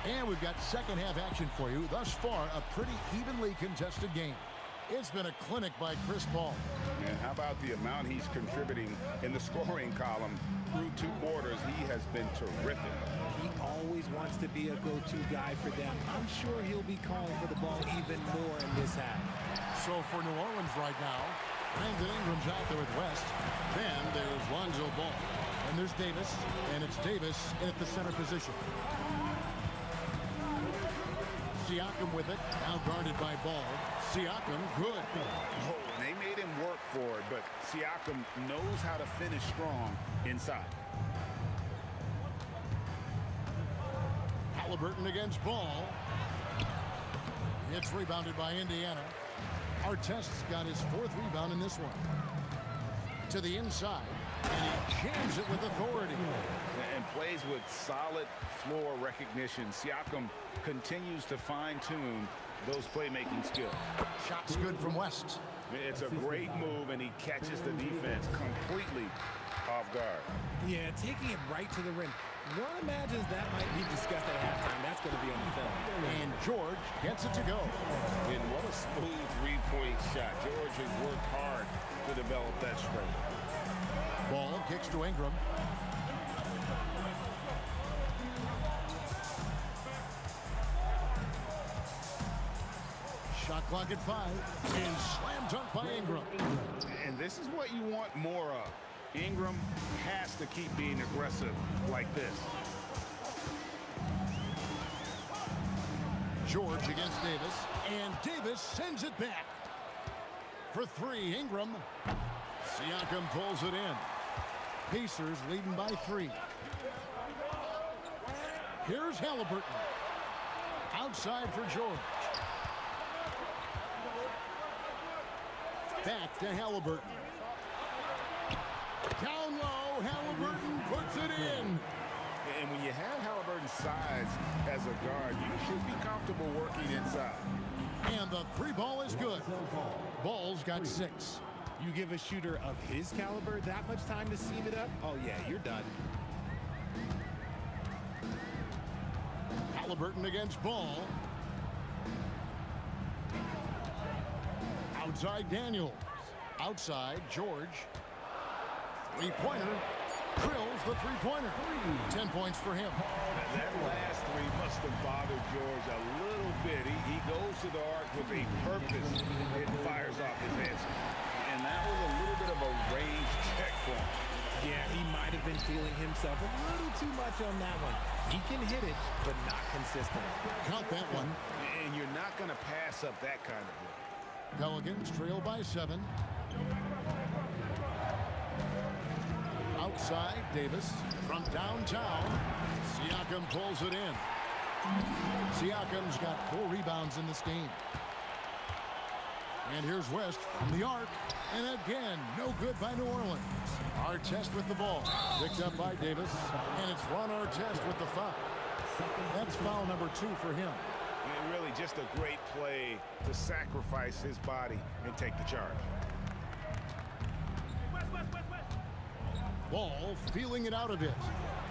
And we've got second half action for you. Thus far, a pretty evenly contested game. It's been a clinic by Chris Paul. And how about the amount he's contributing in the scoring column through 2 quarters? He has been terrific. He always wants to be a go-to guy for them. I'm sure he'll be calling for the ball even more in this half. So for New Orleans right now, Brandon Ingram's out there with West. Then there's Lonzo Ball. And there's Davis. And it's Davis in at the center position. Siakam with it, now guarded by Ball. Siakam, good. Oh, and they made him work for it, but Siakam knows how to finish strong inside. Halliburton against Ball. It's rebounded by Indiana. Artest's got his 4th rebound in this one. To the inside, and he jams it with authority. And plays with solid floor recognition. Siakam continues to fine-tune those playmaking skills. Shot's good from West. It's a great move, and he catches the defense completely off guard. Yeah, taking it right to the rim. One imagines that might be discussed at halftime. That's going to be on the film. And George gets it to go. And what a smooth three-point shot. George has worked hard to develop that strength. Ball kicks to Ingram. Shot clock at 5. And slam dunk by Ingram. And this is what you want more of. Ingram has to keep being aggressive like this. George against Davis. And Davis sends it back. For 3, Ingram. Siakam pulls it in. Pacers leading by 3. Here's Halliburton. Outside for George. Back to Halliburton. Down low, Halliburton puts it in. guard, you should be comfortable working inside. And the three ball is good. Ball's got 6. You give a shooter of his caliber that much time to seam it up, oh yeah, you're done. Halliburton against Ball. Outside Daniels. Outside George. Three-pointer. Drills the three-pointer. 10 points for him. That last three must have bothered George a little bit. He goes to the arc with a purpose and fires off his answer. And that was a little bit of a range check for him. Yeah, he might have been feeling himself a little too much on that one. He can hit it, but not consistent. Count that one. And you're not going to pass up that kind of look. Pelicans trail by 7. Outside Davis from downtown. Siakam pulls it in. Siakam's got 4 rebounds in this game. And here's West from the arc. And again, no good by New Orleans. Artest with the ball. Picked up by Davis. And it's Ron Artest with the foul. That's foul number 2 for him. And really just a great play to sacrifice his body and take the charge. Ball feeling it out a bit.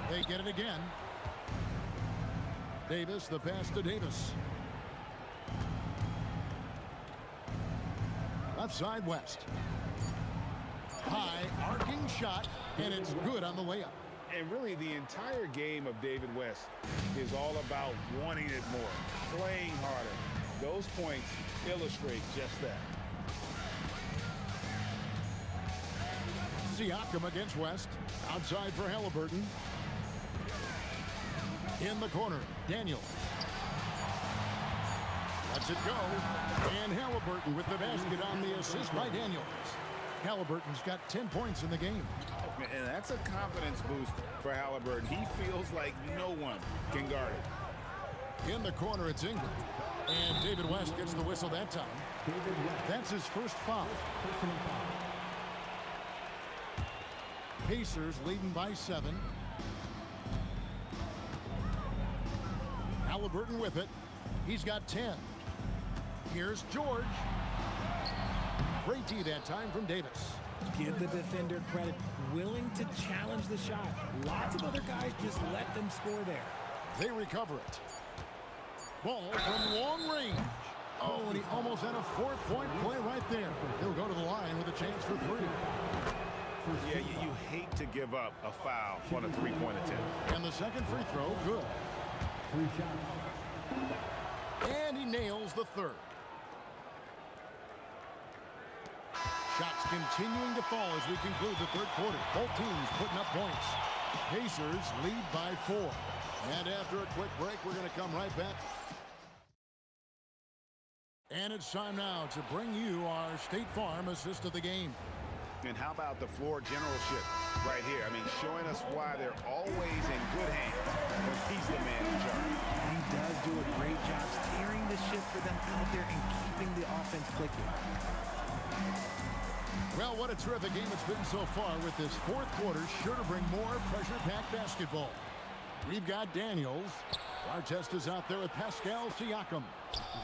They get it again. Davis, the pass to Davis. Left side West. High arcing shot, and it's good on the layup. And really the entire game of David West is all about wanting it more, playing harder. Those points illustrate just that. Siakam against West. Outside for Halliburton. In the corner, Daniels. Lets it go. And Halliburton with the basket on the assist by Daniels. Halliburton's got 10 points in the game. And that's a confidence boost for Halliburton. He feels like no one can guard it. In the corner, it's Ingram. And David West gets the whistle that time. That's his first foul. Pacers leading by 7. Halliburton with it. He's got 10. Here's George. Great D that time from Davis. Give the defender credit. Willing to challenge the shot. Lots of other guys just let them score there. They recover it. Ball from long range. Oh, and he almost had a 4-point play right there. He'll go to the line with a chance for 3. Yeah, you hate to give up a foul on a three-point attempt. And the second free throw, good. 3 shots. And he nails the third. Shots continuing to fall as we conclude the third quarter. Both teams putting up points. Pacers lead by 4. And after a quick break, we're going to come right back. And it's time now to bring you our State Farm assist of the game. And how about the floor generalship right here? I mean, showing us why they're always in good hands when he's the man in charge. He does do a great job steering the ship for them out there and keeping the offense clicking. Well, what a terrific game it's been so far with this fourth quarter. Sure to bring more pressure-packed basketball. We've got Daniels. Artest is out there with Pascal Siakam.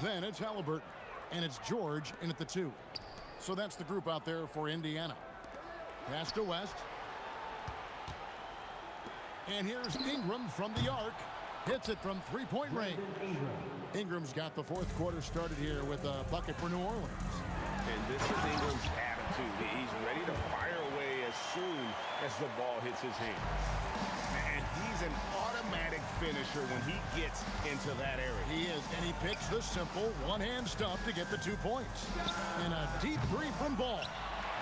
Then it's Halliburton. And it's George in at the 2. So that's the group out there for Indiana. Pass to West. And here's Ingram from the arc. Hits it from three-point range. Ingram's got the fourth quarter started here with a bucket for New Orleans. And this is Ingram's attitude. He's ready to fire away as soon as the ball hits his hand. And he's an automatic finisher when he gets into that area. He is, and he picks the simple one-hand stuff to get the 2 points. And a deep three from Ball.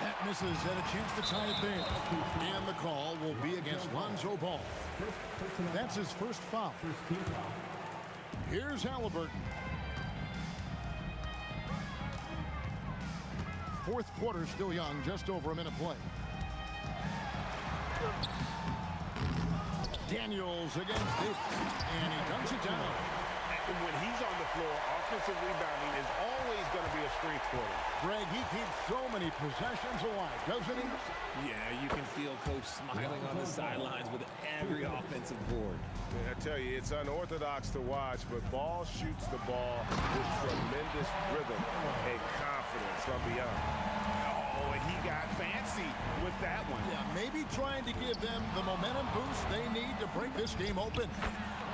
That misses, had a chance to tie it there. And the call will be against Lonzo Ball. That's his first foul. Here's Halliburton. Fourth quarter still young, just over a minute play. Daniels against Davis, and he dunks it down. And when he's on the floor, offensive rebounding is always going to be a strength for them. Greg, he keeps so many possessions alive, doesn't he? Yeah, you can feel Coach smiling on the sidelines with every offensive board. I tell you, it's unorthodox to watch, but Ball shoots the ball with tremendous rhythm and confidence from beyond. Oh, and he got fancy with that one. Yeah, maybe trying to give them the momentum boost they need to break this game open.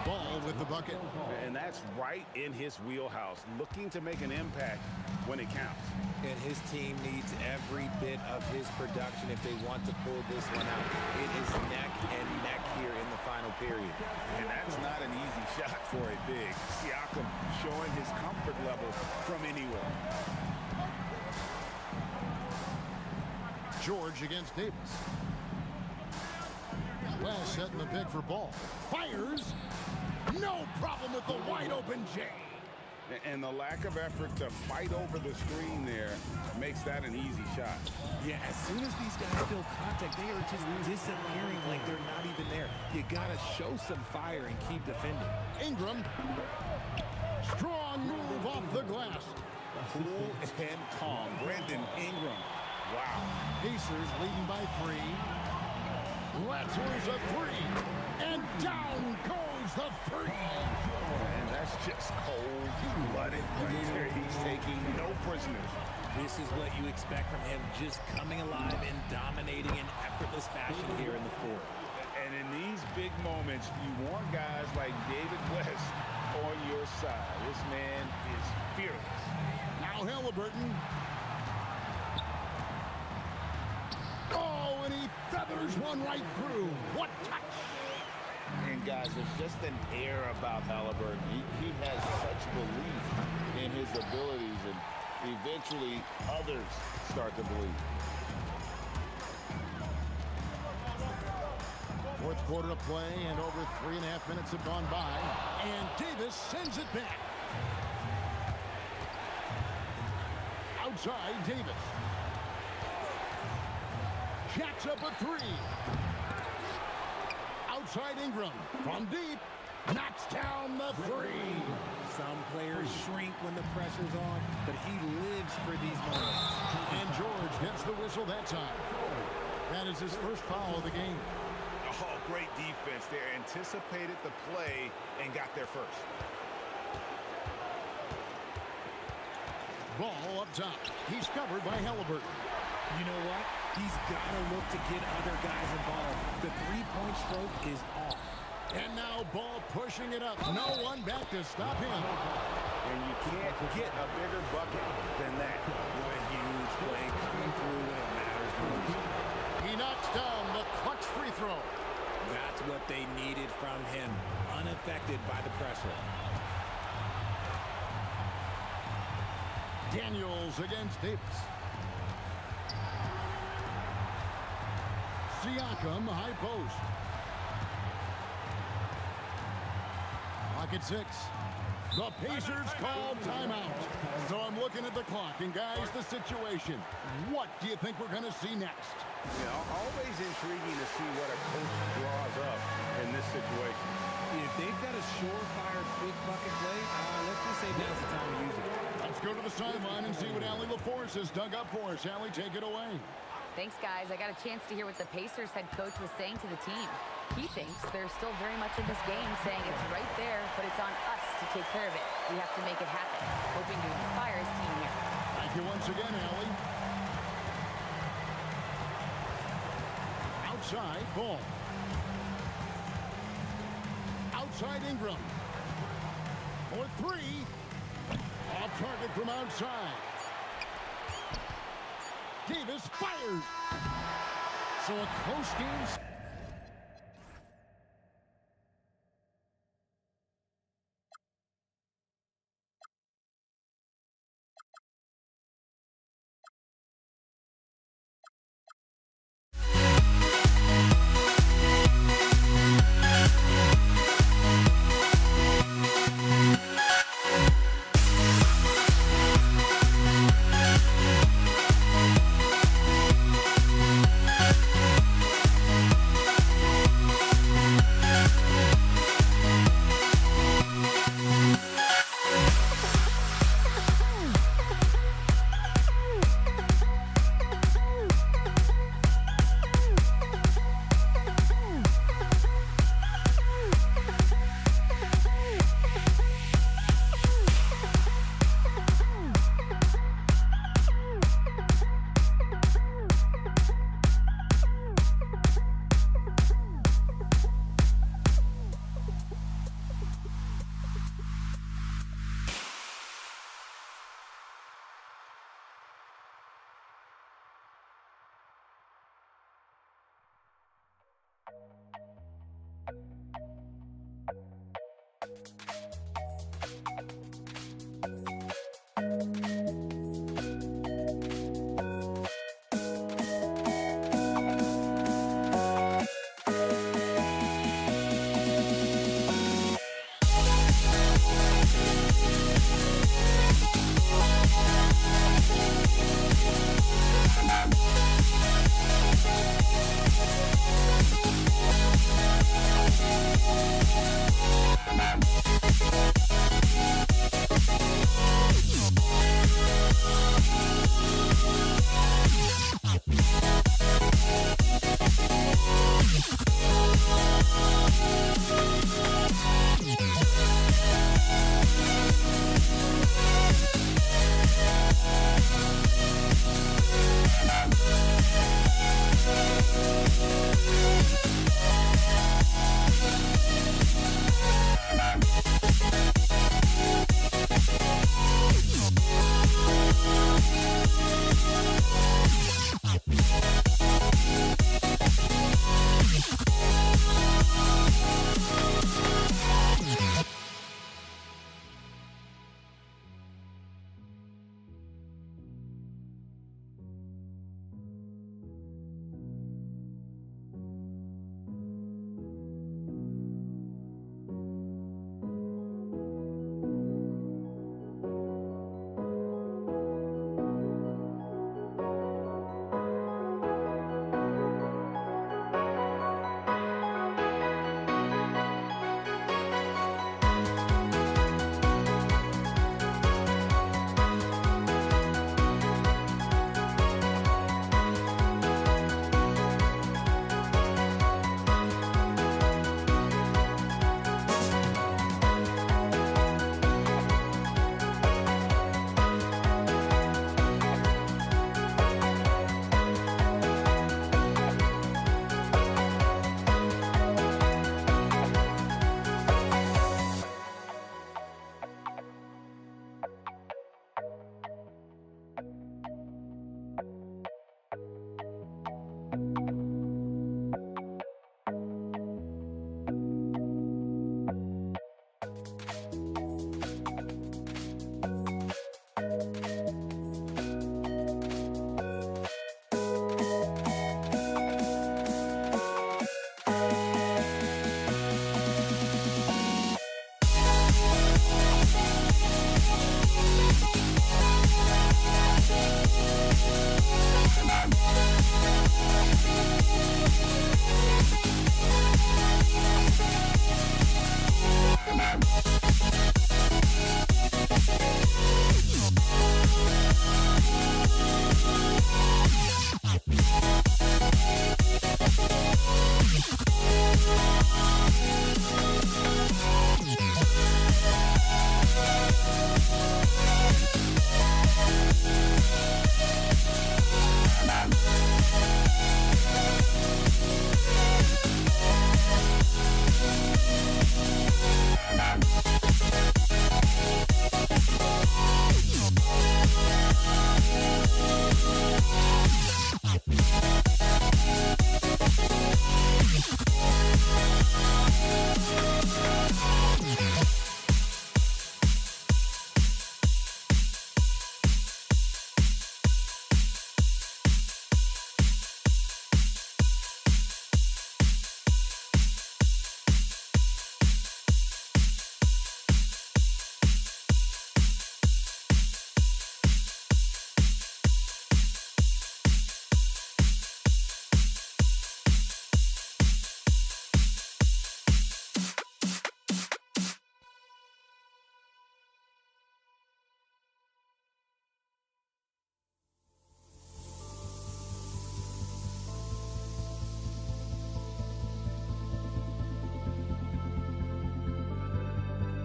Ball with the bucket. And that's right in his wheelhouse, looking to make an impact when it counts. And his team needs every bit of his production if they want to pull this one out. It is neck and neck here in the final period. And that's not an easy shot for a big. Siakam showing his comfort level from anywhere. George against Davis. West setting the pick for Ball. Fires. No problem with the wide open J. And the lack of effort to fight over the screen there makes that an easy shot. Yeah, as soon as these guys feel contact, they are just disappearing like they're not even there. You gotta show some fire and keep defending. Ingram. Strong move off the glass. Cool and calm. Brandon Ingram. Wow. Pacers leading by 3. Latzer's a 3. And down goes the 3. And that's just cold-blooded right there. He's taking no prisoners. This is what you expect from him, just coming alive and dominating in effortless fashion here in the fourth. And in these big moments, you want guys like David West on your side. This man is fearless. Now Halliburton. Oh, and he feathers one right through. What touch! And guys, there's just an air about Halliburton. He has such belief in his abilities, and eventually others start to believe. Fourth quarter of play, and over 3.5 minutes have gone by. And Davis sends it back. Outside, Davis. Jacks up a 3. Outside Ingram. From deep. Knocks down the 3. Some players shrink when the pressure's on, but he lives for these moments. And George gets the whistle that time. That is his first foul of the game. Oh, great defense there. Anticipated the play and got there first. Ball up top. He's covered by Halliburton. You know what? He's got to look to get other guys involved. The three-point stroke is off. And now Ball pushing it up. No one back to stop him. And you can't get a bigger bucket than that. What a huge play coming through when it matters most. He knocks down the clutch free throw. That's what they needed from him. Unaffected by the pressure. Daniels against Davis. Siakam, high post. Clock at 6. The Pacers call timeout. So I'm looking at the clock, and guys, the situation. What do you think we're going to see next? You know, always intriguing to see what a coach draws up in this situation. If they've got a surefire quick bucket play, let's just say now's the time to use it. Let's go to the sideline and see what Allie LaForce has dug up for us. Allie, take it away. Thanks, guys. I got a chance to hear what the Pacers head coach was saying to the team. He thinks they're still very much in this game, saying it's right there, but it's on us to take care of it. We have to make it happen. Hoping to inspire his team here. Thank you once again, Allie. Outside, Ball. Outside Ingram. For 3. Off target from outside. Davis fires. So a close game.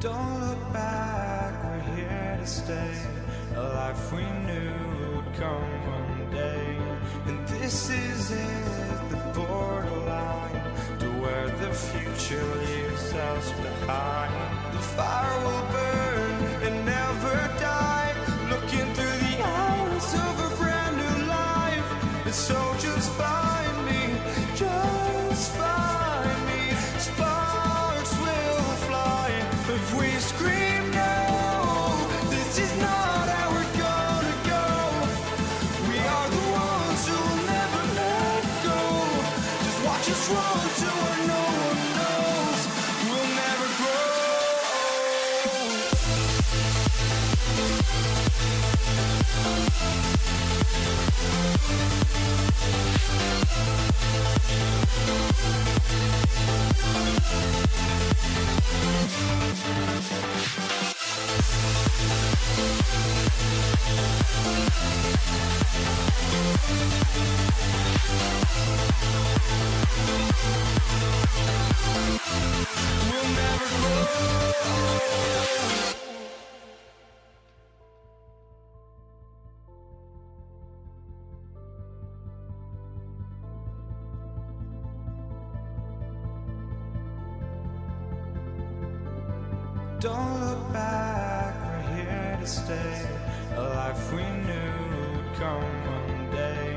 Don't look back, we're here to stay. A life we knew would come one day. And this is it, the borderline, to where the future leaves us behind. The fire will burn and never die, looking through the eyes of a brand new life. And so just find me, just find me. Sparks will fly if we scream no. This is not how we're gonna go. We are the ones who will never let go. Just watch us run to where no one knows. We'll never grow. We'll never grow. Don't look back, we're here to stay. A life we knew would come one day.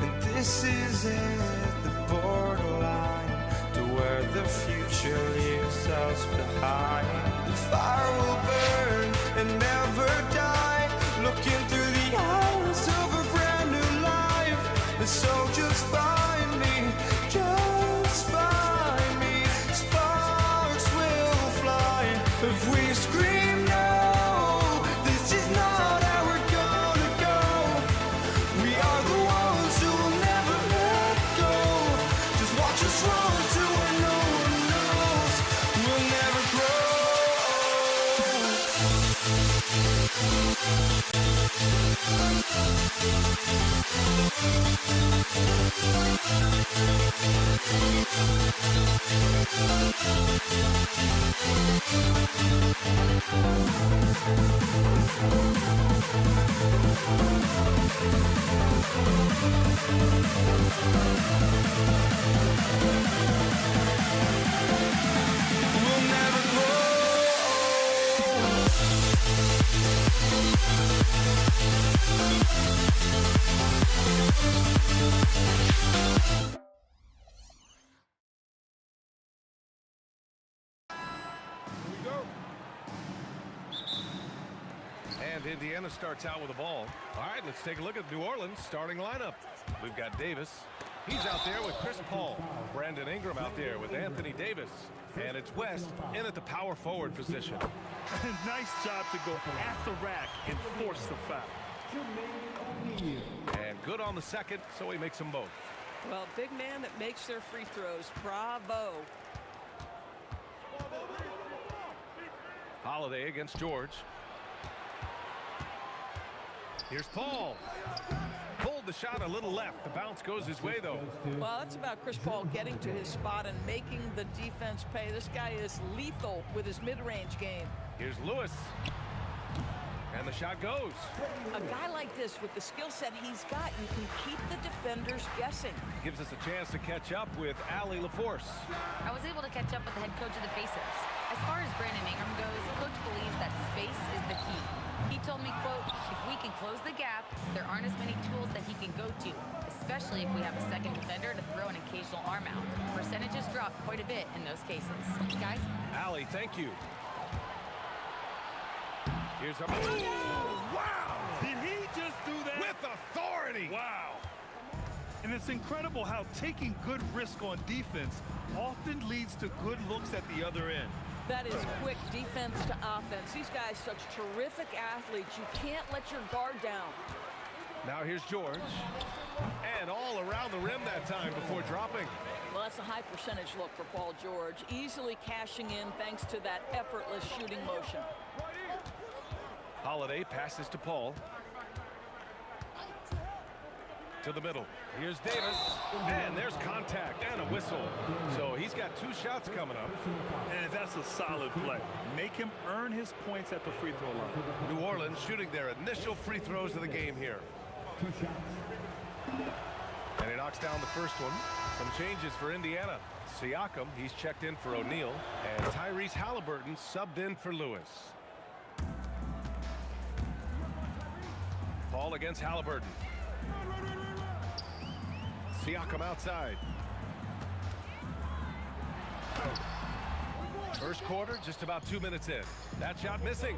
And this is it, the borderline, to where the future leaves us behind. The fire will burn and never die, looking through the eyes of a brand new life. And so just find me, just find me. Sparks will fly if we scream no. This is not how we're gonna go. We are the ones who will never let go. Just watch us run to where no one knows. We'll never grow. We'll never grow. And Indiana starts out with the ball. All right, let's take a look at New Orleans' starting lineup. We've got Davis. He's out there with Chris Paul. Brandon Ingram out there with Anthony Davis. And it's West in at the power forward position. Nice job to go at the rack and force the foul. And good on the second, so he makes them both. Well, big man that makes their free throws. Bravo. Holiday against George. Here's Paul. Pulled the shot a little left. The bounce goes his way, though. Well, that's about Chris Paul getting to his spot and making the defense pay. This guy is lethal with his mid-range game. Here's Lewis. And the shot goes. A guy like this, with the skill set he's got, you can keep the defenders guessing. Gives us a chance to catch up with Allie LaForce. I was able to catch up with the head coach of the Pacers. As far as Brandon Ingram goes, coach believes that space is the key. He told me, quote, if we can close the gap, there aren't as many tools that he can go to, especially if we have a second defender to throw an occasional arm out. Percentages drop quite a bit in those cases. Guys? Allie, thank you. Here's a... Oh, wow! Did he just do that? With authority! Wow. And it's incredible how taking good risk on defense often leads to good looks at the other end. That is quick defense to offense. These guys, such terrific athletes. You can't let your guard down. Now here's George. And all around the rim that time before dropping. Well, that's a high percentage look for Paul George. Easily cashing in thanks to that effortless shooting motion. Holiday passes to Paul. To the middle. Here's Davis. And there's contact and a whistle. So he's got 2 shots coming up. And that's a solid play. Make him earn his points at the free throw line. New Orleans shooting their initial free throws of the game here. 2 shots. And he knocks down the first one. Some changes for Indiana. Siakam, he's checked in for O'Neal. And Tyrese Halliburton subbed in for Lewis. Paul against Halliburton. Siakam outside. First quarter, just about 2 minutes in. That shot missing.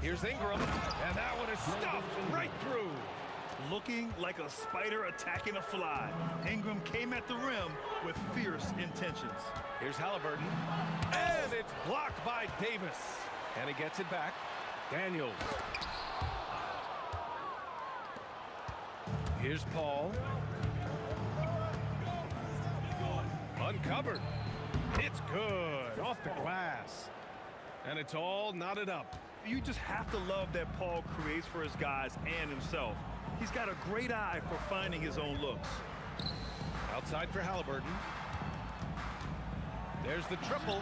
Here's Ingram, and that one is stuffed right through. Looking like a spider attacking a fly. Ingram came at the rim with fierce intentions. Here's Halliburton, and it's blocked by Davis. And he gets it back. Daniels. Here's Paul. Uncovered. It's good. Off the glass. And it's all knotted up. You just have to love that Paul creates for his guys and himself. He's got a great eye for finding his own looks. Outside for Halliburton. There's the triple.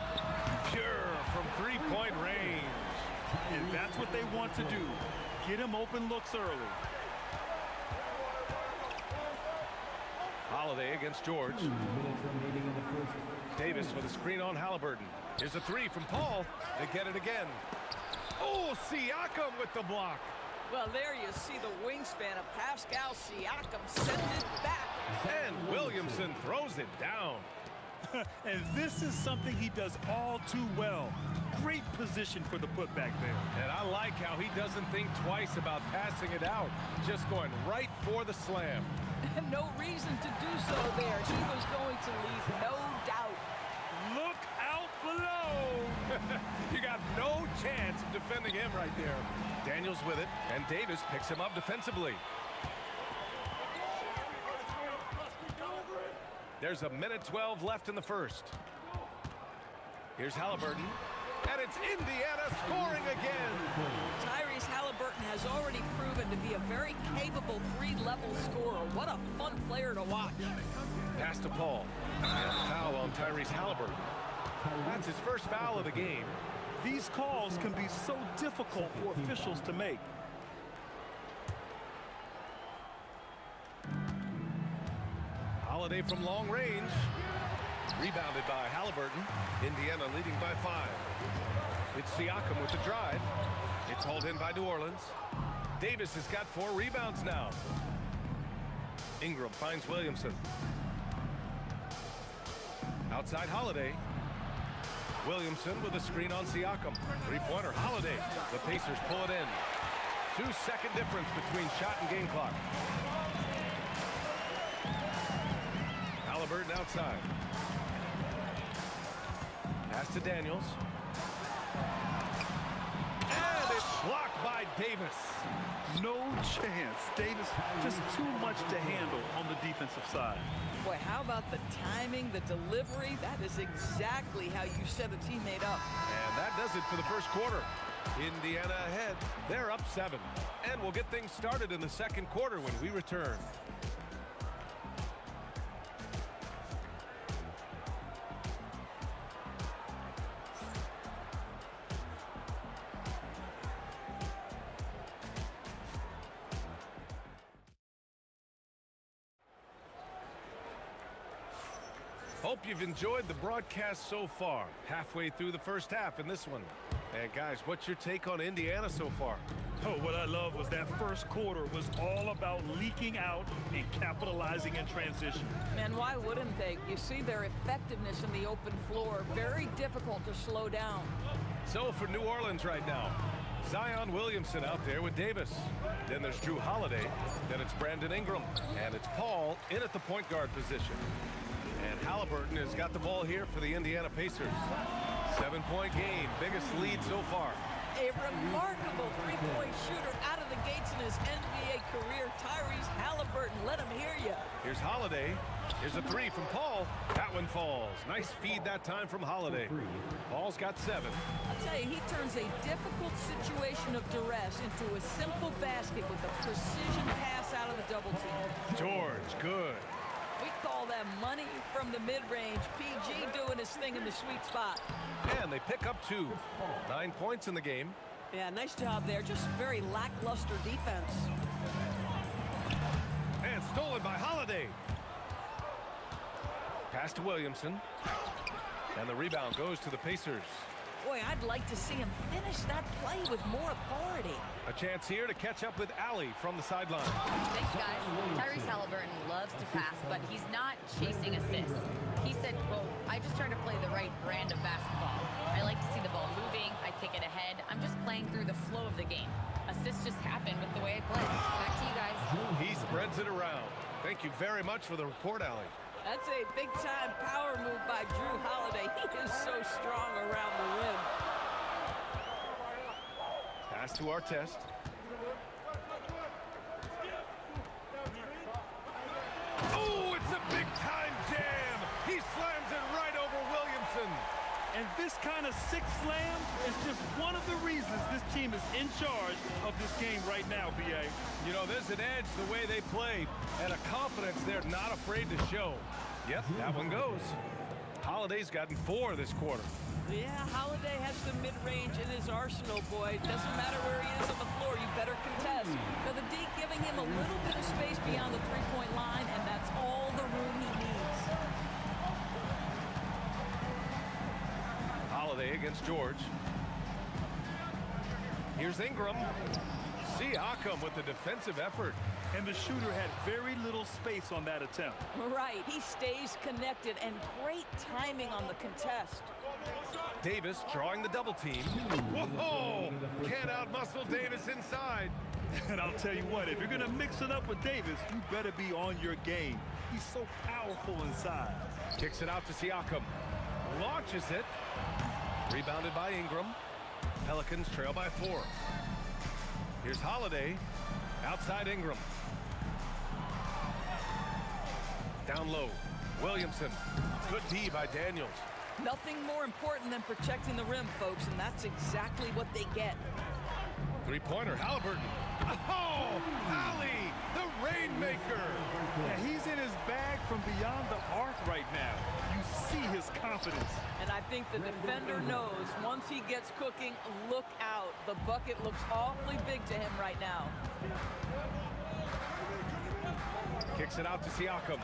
Pure from three-point range. And that's what they want to do. Get him open looks early. Holiday against George. 2 minutes remaining in the first. Davis with a screen on Halliburton. Here's a 3 from Paul. They get it again. Oh, Siakam with the block. Well, there you see the wingspan of Pascal Siakam sending it back. And Williamson throws it down. And this is something he does all too well. Great position for the putback there. And I like how he doesn't think twice about passing it out. Just going right for the slam. No reason to do so there. He was going to leave, no doubt. Look out below. You got no chance of defending him right there. Daniels with it, and Davis picks him up defensively. There's a minute 12 left in the first. Here's Halliburton, and it's Indiana scoring again. Tyrese Halliburton has already proven to be a very capable 3-level scorer. What a fun player to watch. Pass to Paul. And foul on Tyrese Halliburton. That's his first foul of the game. These calls can be so difficult for officials to make. Holiday from long range. Rebounded by Halliburton. Indiana leading by 5. It's Siakam with the drive. It's hauled in by New Orleans. Davis has got 4 rebounds now. Ingram finds Williamson. Outside Holiday. Williamson with a screen on Siakam. 3-pointer Holiday. The Pacers pull it in. 2-second difference between shot and game clock. Halliburton outside. Pass to Daniels. And it's blocked by Davis. No chance. Davis just too much to handle on the defensive side. Boy, how about the timing, the delivery? That is exactly how you set a teammate up. And that does it for the first quarter. Indiana ahead. They're up 7. And we'll get things started in the second quarter when we return. Hope you've enjoyed the broadcast so far. Halfway through the first half in this one. And guys, what's your take on Indiana so far? Oh, what I love was that first quarter was all about leaking out and capitalizing in transition. And why wouldn't they? You see their effectiveness in the open floor. Very difficult to slow down. So for New Orleans right now, Zion Williamson out there with Davis. Then there's Drew Holiday. Then it's Brandon Ingram. And it's Paul in at the point guard position. And Halliburton has got the ball here for the Indiana Pacers. 7-point game, biggest lead so far. A remarkable three-point shooter out of the gates in his NBA career, Tyrese Halliburton. Let him hear you. Here's Holiday. Here's a three from Paul. That one falls. Nice feed that time from Holiday. Paul's got 7. I'll tell you, he turns a difficult situation of duress into a simple basket with a precision pass out of the double team. George, good. We call that money from the mid-range. PG doing his thing in the sweet spot. And they pick up 2. 9 points in the game. Yeah, nice job there. Just very lackluster defense. And stolen by Holiday. Pass to Williamson. And the rebound goes to the Pacers. Boy, I'd like to see him finish that play with more authority. A chance here to catch up with Allie from the sideline. Thanks, guys. Tyrese Halliburton loves to pass, but he's not chasing assists. He said, quote, I just try to play the right brand of basketball. I like to see the ball moving. I kick it ahead. I'm just playing through the flow of the game. Assists just happen with the way I play. Back to you guys. He spreads it around. Thank you very much for the report, Allie. That's a big-time power move by Drew Holiday. He is so strong around the rim. Pass to Artest. Oh, it's a big-time jam. He slams it right over Williamson. And this kind of sick slam is just one of the reasons this team is in charge of this game right now, B.A. You know, there's an edge the way they play and a confidence they're not afraid to show. Yep, that one goes. Holiday's gotten 4 this quarter. Yeah, Holiday has the mid-range in his arsenal, boy. Doesn't matter where he is on the floor, you better contest. Now the D giving him a little bit of space beyond the three-point line, and that's all the room he needs. Holiday against George. Here's Ingram. Siakam with the defensive effort. And the shooter had very little space on that attempt. Right, he stays connected, and great timing on the contest. Davis drawing the double team. Whoa! Can't outmuscle Davis inside. And I'll tell you what, if you're going to mix it up with Davis, you better be on your game. He's so powerful inside. Kicks it out to Siakam. Launches it. Rebounded by Ingram. Pelicans trail by 4. Here's Holiday. Outside Ingram. Down low. Williamson. Good D by Daniels. Nothing more important than protecting the rim, folks, and that's exactly what they get. Three-pointer, Halliburton. Oh, Hallie, the Rainmaker. Yeah, he's in his bag from beyond the arc right now. You see his confidence. And I think the defender knows once he gets cooking, look out. The bucket looks awfully big to him right now. Kicks it out to Siakam.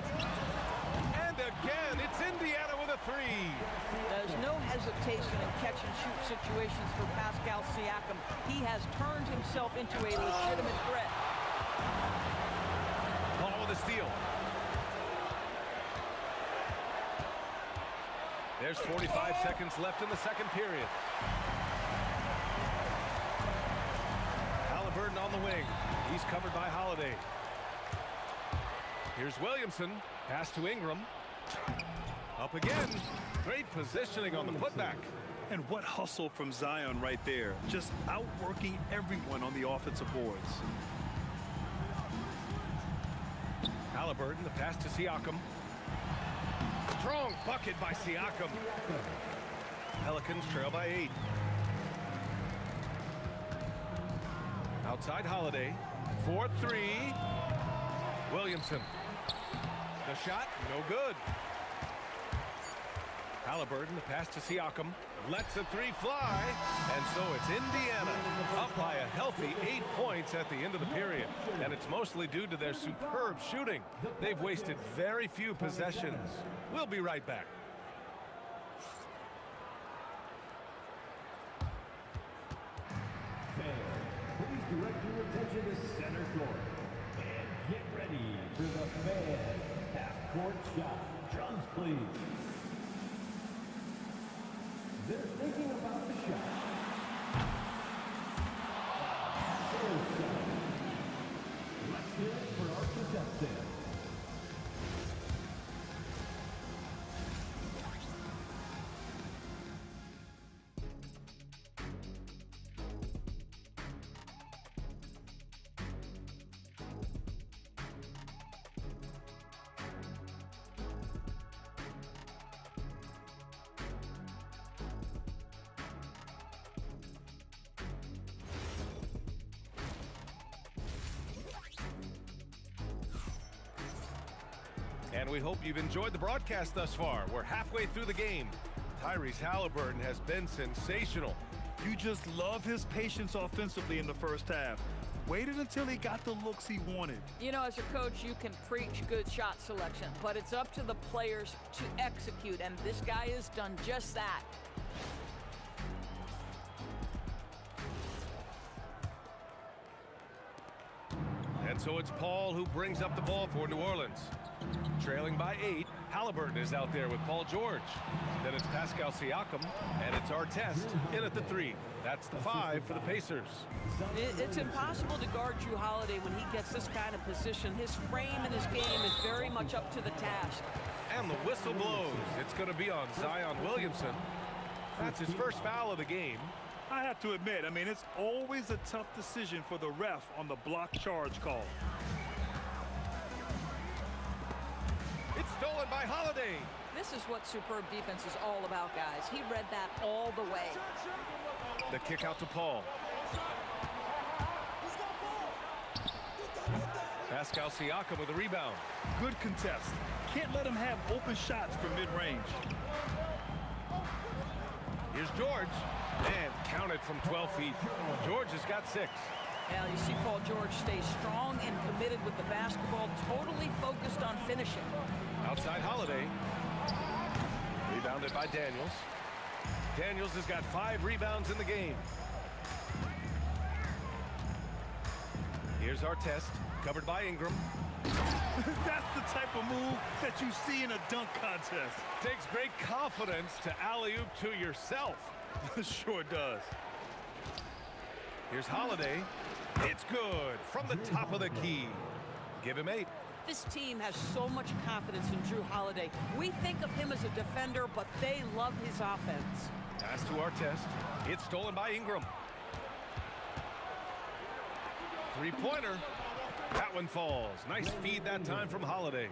And again, it's Indiana with a 3. There's no hesitation in catch-and-shoot situations for Pascal Siakam. He has turned himself into a legitimate threat. Paul with a steal. There's 45 seconds left in the second period. Halliburton on the wing. He's covered by Holiday. Here's Williamson. Pass to Ingram. Up again. Great positioning on the putback. And what hustle from Zion right there. Just outworking everyone on the offensive boards. Halliburton, the pass to Siakam. Strong bucket by Siakam. Pelicans trail by 8. Outside Holiday. 4-3. Williamson. The shot, no good. Halliburton, the pass to Siakam. Lets the 3 fly. And so it's Indiana up by a healthy 8 points at the end of the period. And it's mostly due to their superb shooting. They've wasted very few possessions. We'll be right back. Please direct your attention to center court. And get ready for the fan half-court shot. Drums, please. They're thinking about the shot. Let's hear it for our contestant. And we hope you've enjoyed the broadcast thus far. We're halfway through the game. Tyrese Halliburton has been sensational. You just love his patience offensively in the first half. Waited until he got the looks he wanted. You know, as a coach, you can preach good shot selection, but it's up to the players to execute, and this guy has done just that. And so it's Paul who brings up the ball for New Orleans. Trailing by 8, Halliburton is out there with Paul George. Then it's Pascal Siakam, and it's Artest in at the 3. That's the 5 for the Pacers. It's impossible to guard Drew Holiday when he gets this kind of position. His frame and his game is very much up to the task. And the whistle blows. It's going to be on Zion Williamson. That's his first foul of the game. I have to admit, I mean, it's always a tough decision for the ref on the block charge call. It's stolen by Holiday. This is what superb defense is all about, guys. He read that all the way. The kick out to Paul. Pascal Siakam with a rebound. Good contest. Can't let him have open shots from mid-range. Here's George. And counted from 12 feet. George has got 6. Now you see Paul George stay strong and committed with the basketball, totally focused on finishing. Outside Holiday. Rebounded by Daniels. Daniels has got 5 rebounds in the game. Here's Artest, covered by Ingram. That's the type of move that you see in a dunk contest. Takes great confidence to alley-oop to yourself. Sure does. Here's Holiday. It's good from the top of the key. Give him 8. This team has so much confidence in Drew Holiday. We think of him as a defender, but they love his offense. Pass to Artest. It's stolen by Ingram. Three-pointer. That one falls. Nice feed that time from Holiday.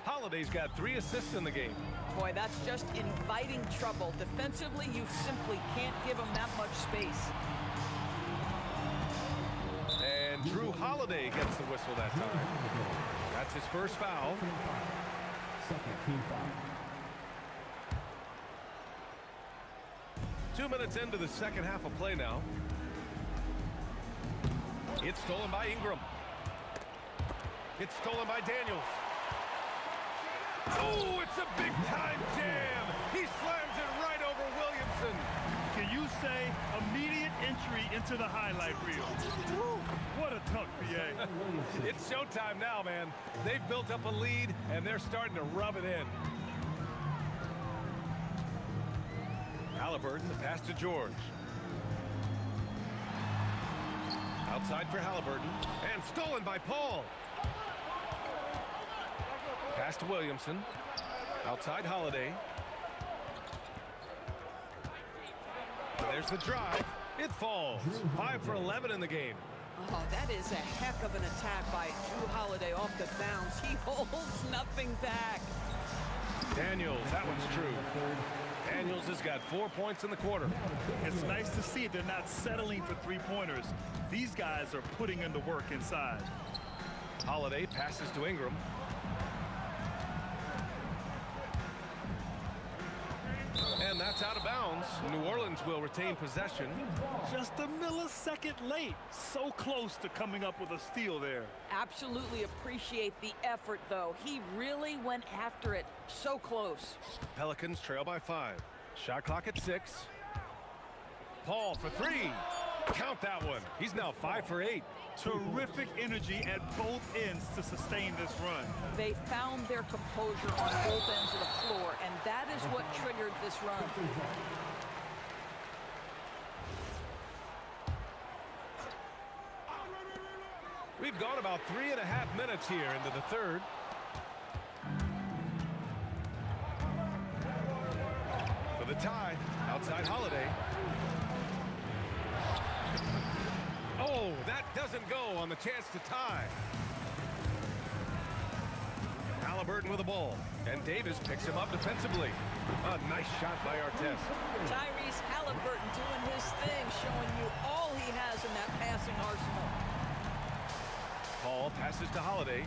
Holiday's got 3 assists in the game. Boy, that's just inviting trouble. Defensively, you simply can't give him that much space. And Drew Holiday gets the whistle that time. That's his first foul. Second team foul. 2 minutes into the second half of play now. It's stolen by Ingram. It's stolen by Daniels. Oh, it's a big-time jam. He slams it right over Williamson. Can you say immediate entry into the highlight reel? Woo, what a dunk, PA. It's showtime now, man. They've built up a lead, and they're starting to rub it in. Halliburton, the pass to George. Outside for Halliburton, and stolen by Paul. Pass to Williamson. Outside Holiday. There's the drive. It falls. 5 for 11 in the game. Oh, that is a heck of an attack by Drew Holiday off the bounce. He holds nothing back. Daniels, that one's true. Daniels has got 4 points in the quarter. It's nice to see they're not settling for three-pointers. These guys are putting in the work inside. Holiday passes to Ingram. And that's out of bounds. New Orleans will retain possession. Just a millisecond late. So close to coming up with a steal there. Absolutely appreciate the effort, though. He really went after it. So close. Pelicans trail by 5. Shot clock at 6. Paul for 3. Count that one. He's now 5 for 8. Terrific energy at both ends to sustain this run. They found their composure on both ends of the floor, and that is what triggered this run. We've gone about 3.5 minutes here into the third. For the tie, outside Holiday. Oh, that doesn't go on the chance to tie. Halliburton with the ball, and Davis picks him up defensively. A nice shot by Artest. Tyrese Halliburton doing his thing, showing you all he has in that passing arsenal. Paul passes to Holiday.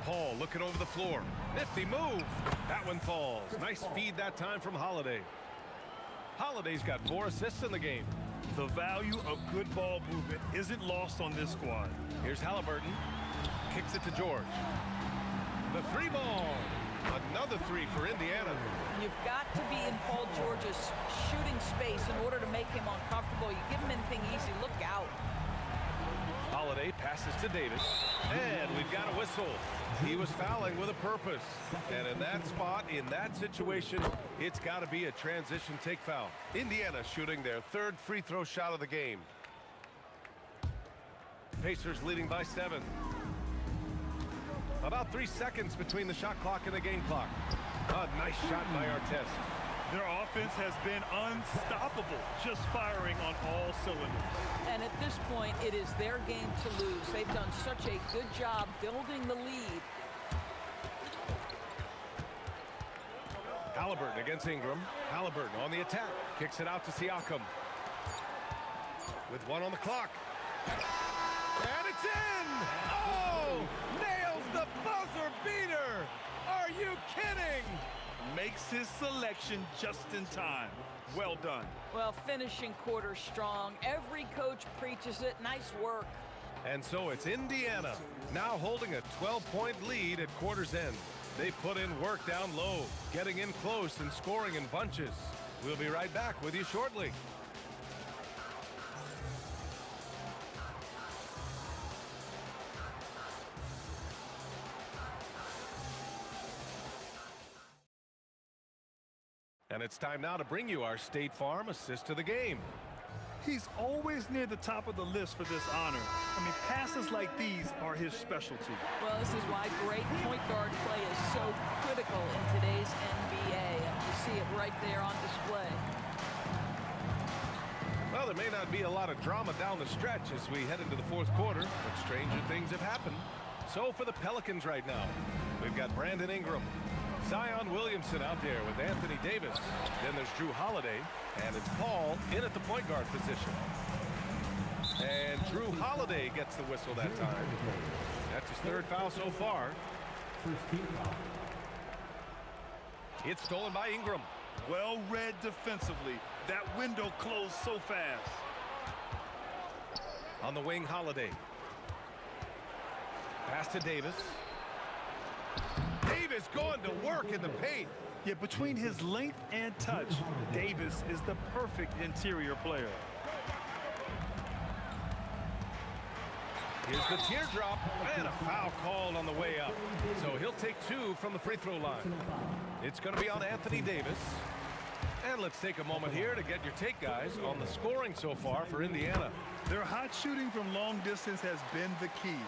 Paul looking over the floor. Nifty move. That one falls. Nice feed that time from Holiday. Holiday's got 4 assists in the game. The value of good ball movement isn't lost on this squad. Here's Halliburton. Kicks it to George. The 3 ball. Another 3 for Indiana. You've got to be in Paul George's shooting space in order to make him uncomfortable. You give him anything easy, look out. Holiday passes to Davis, and we've got a whistle. He was fouling with a purpose, and in that spot, in that situation, it's got to be a transition take foul. Indiana shooting their 3rd free throw shot of the game. Pacers leading by 7. About 3 seconds between the shot clock and the game clock. A nice shot by Artest. Their offense has been unstoppable, just firing on all cylinders. And at this point, it is their game to lose. They've done such a good job building the lead. Halliburton against Ingram. Halliburton on the attack. Kicks it out to Siakam. With 1 on the clock. And it's in! Oh! Nails the buzzer beater! Are you kidding? Makes his selection just in time. Well done. Well, finishing quarter strong. Every coach preaches it. Nice work. And so it's Indiana now holding a 12-point lead at quarter's end. They put in work down low, getting in close and scoring in bunches. We'll be right back with you shortly. And it's time now to bring you our State Farm assist to the game. He's always near the top of the list for this honor. I mean, passes like these are his specialty. Well, this is why great point guard play is so critical in today's NBA, and you see it right there on display. Well, there may not be a lot of drama down the stretch as we head into the 4th quarter, but stranger things have happened. So for the Pelicans right now, we've got Brandon Ingram, Zion Williamson out there with Anthony Davis. Then there's Drew Holiday, and it's Paul in at the point guard position. And Drew Holiday gets the whistle that time. That's his 3rd foul so far. It's stolen by Ingram. Well read defensively. That window closed so fast. On the wing, Holiday. Pass to Davis. Davis going to work in the paint. Yeah, between his length and touch, Davis is the perfect interior player. Here's the teardrop, and a foul called on the way up. So he'll take 2 from the free throw line. It's going to be on Anthony Davis. And let's take a moment here to get your take, guys, on the scoring so far for Indiana. Their hot shooting from long distance has been the key.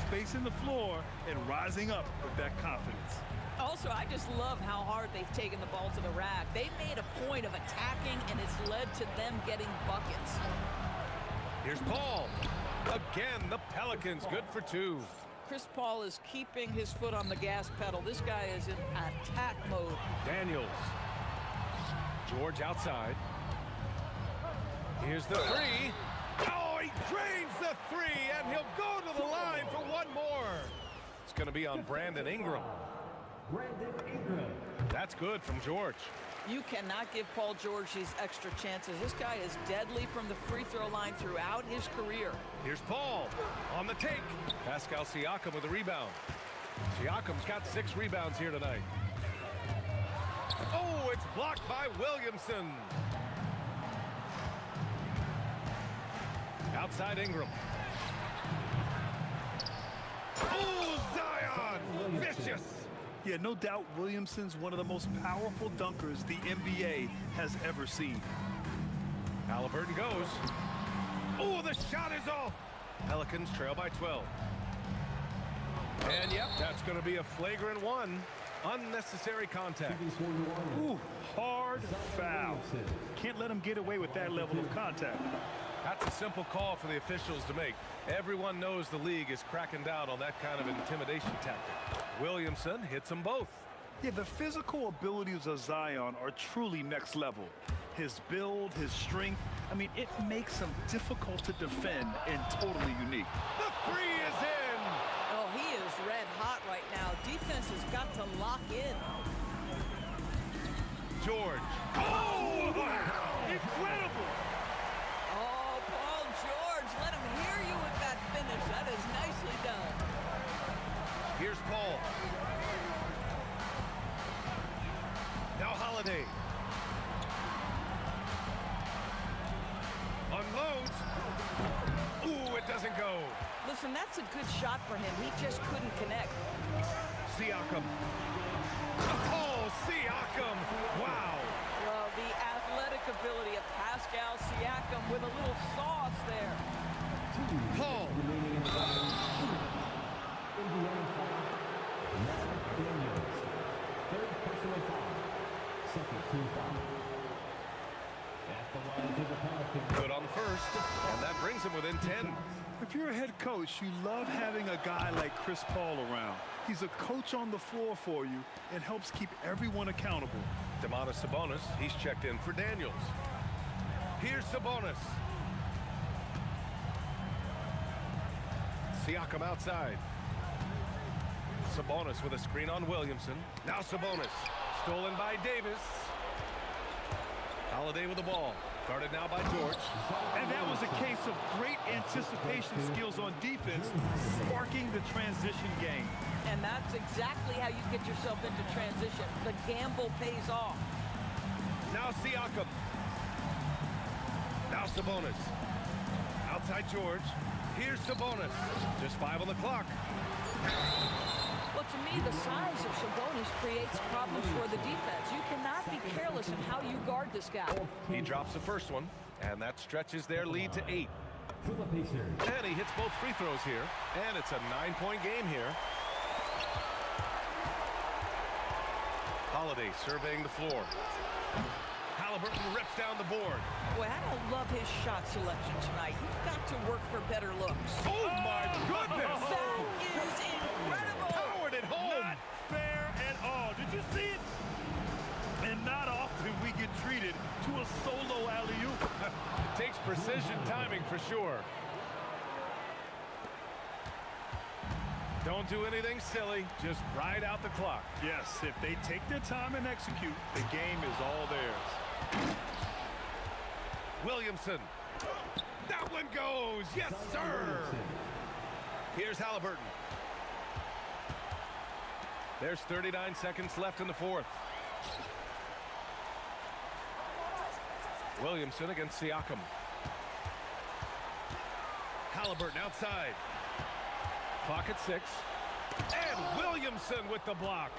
Spacing the floor and rising up with that confidence. Also, I just love how hard they've taken the ball to the rack. They made a point of attacking, and it's led to them getting buckets. Here's Paul. Again, the Pelicans good for 2. Chris Paul is keeping his foot on the gas pedal. This guy is in attack mode. Daniels. George outside. Here's the 3. Oh, he drains the 3, and he'll go to the line for 1 more. It's going to be on Brandon Ingram. That's good from George. You cannot give Paul George these extra chances. This guy is deadly from the free throw line throughout his career. Here's Paul on the take. Pascal Siakam with a rebound. Siakam's got 6 rebounds here tonight. Oh, it's blocked by Williamson. Outside Ingram. Oh, Zion! Vicious! Yeah, no doubt Williamson's one of the most powerful dunkers the NBA has ever seen. Halliburton goes. Oh, the shot is off. Pelicans trail by 12. And, yep, that's going to be a flagrant 1. Unnecessary contact. Ooh, hard foul. Can't let him get away with that level of contact. That's a simple call for the officials to make. Everyone knows the league is cracking down on that kind of intimidation tactic. Williamson hits them both. Yeah, the physical abilities of Zion are truly next level. His build, his strength, I mean, it makes him difficult to defend and totally unique. The 3 is in! Oh, he is red hot right now. has got to lock in. George. Oh, incredible. Oh, Paul George, let him hear you with that finish. That is nicely done. Here's Paul. Now Holiday. Unloads. Ooh, it doesn't go. Listen, that's a good shot for him. He just couldn't connect. Siakam. Oh, Siakam. Wow. Well, the athletic ability of Pascal Siakam with a little sauce there. Paul. Indiana foul. Daniels. Third personal foul. Second team foul. At the line to the Pelicans. Good on the first, and that brings him within 10. If you're a head coach, you love having a guy like Chris Paul around. He's a coach on the floor for you and helps keep everyone accountable. Domantas Sabonis, he's checked in for Daniels. Here's Sabonis. Siakam outside. Sabonis with a screen on Williamson. Now Sabonis. Stolen by Davis. Holiday with the ball. Guarded now by George. And that was a case of great anticipation skills on defense, sparking the transition game. And that's exactly how you get yourself into transition. The gamble pays off. Now Siakam. Now Sabonis. Outside George. Here's Sabonis. Just 5 on the clock. Well, to me, the size of Sabonis creates problems for the defense. You cannot be careless in how you guard this guy. He drops the first one, and that stretches their lead to 8. And he hits both free throws here, and it's a 9-point game here. Holiday surveying the floor. Halliburton rips down the board. Boy, I don't love his shot selection tonight. You've got to work for better looks. Oh, my goodness! That is incredible! Powered it home! Not fair at all. Did you see it? And not often we get treated to a solo alley-oop. Takes precision timing for sure. Don't do anything silly. Just ride out the clock. Yes, if they take their time and execute, the game is all theirs. Williamson. That one goes. Yes, sir. Here's Halliburton. There's 39 seconds left in the fourth. Williamson against Siakam. Halliburton outside. Clock at 6. And Williamson with the block.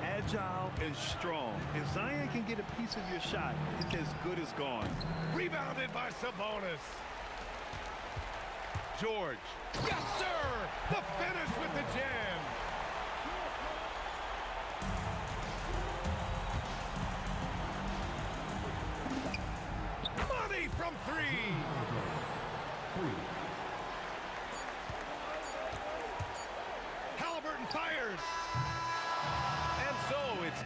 Agile and strong. If Zion can get a piece of your shot, it's as good as gone. Rebounded by Sabonis. George. Yes, sir! The finish with the jam. Money from 3. Halliburton fires. And so it's...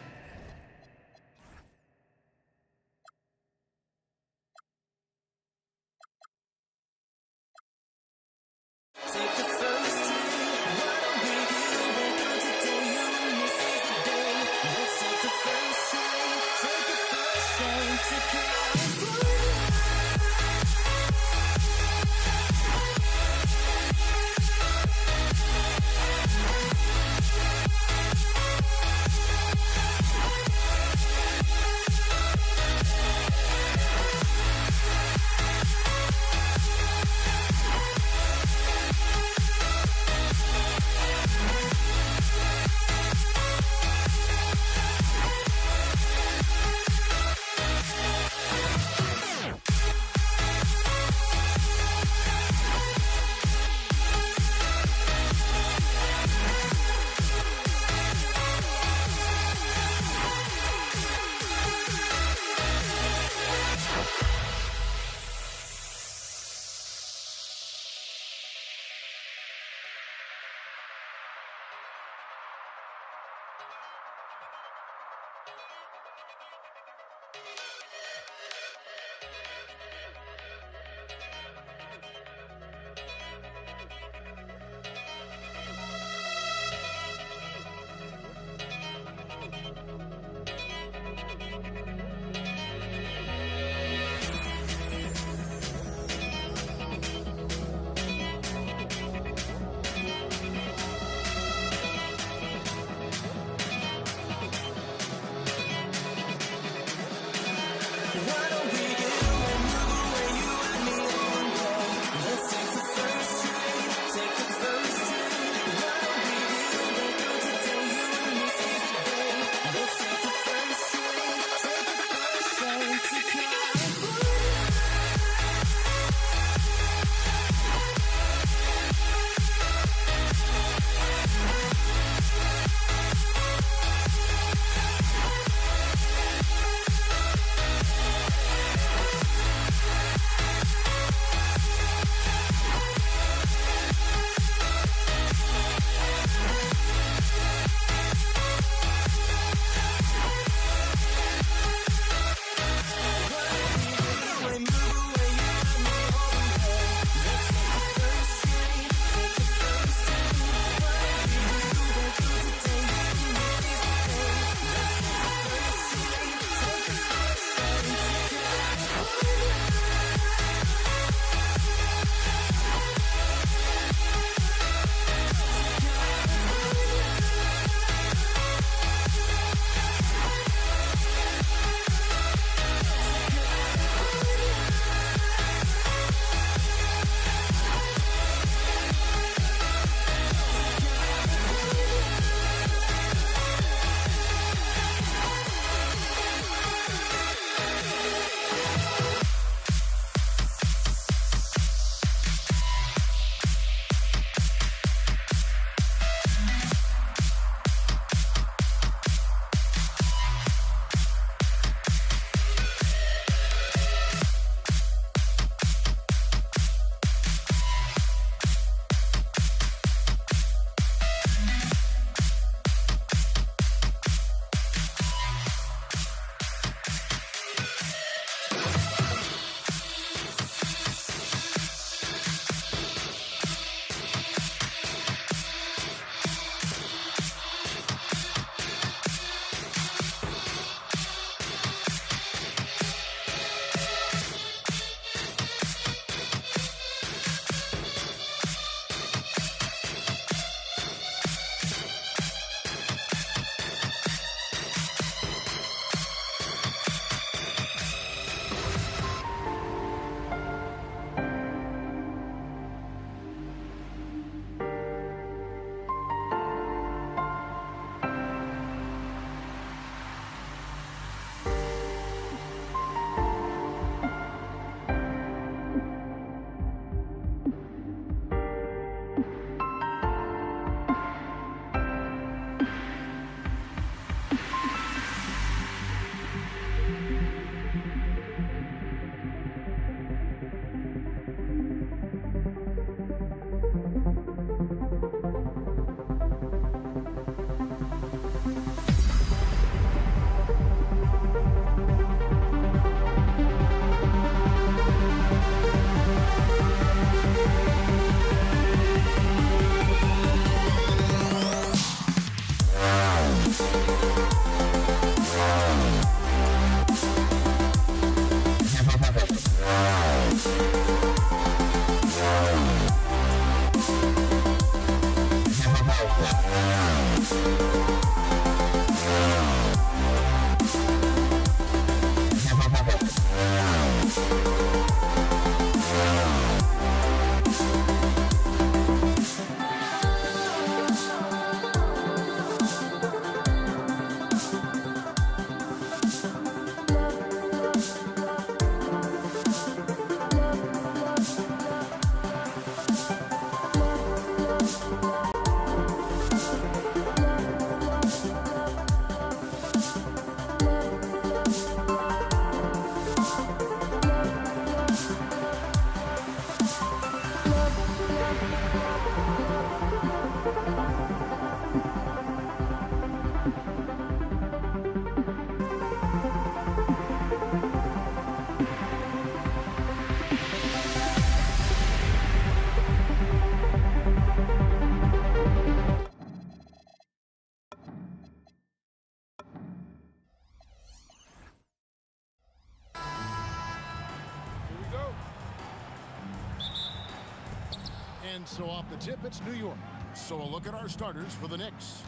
And so off the tip, it's New York. So a look at our starters for the Knicks.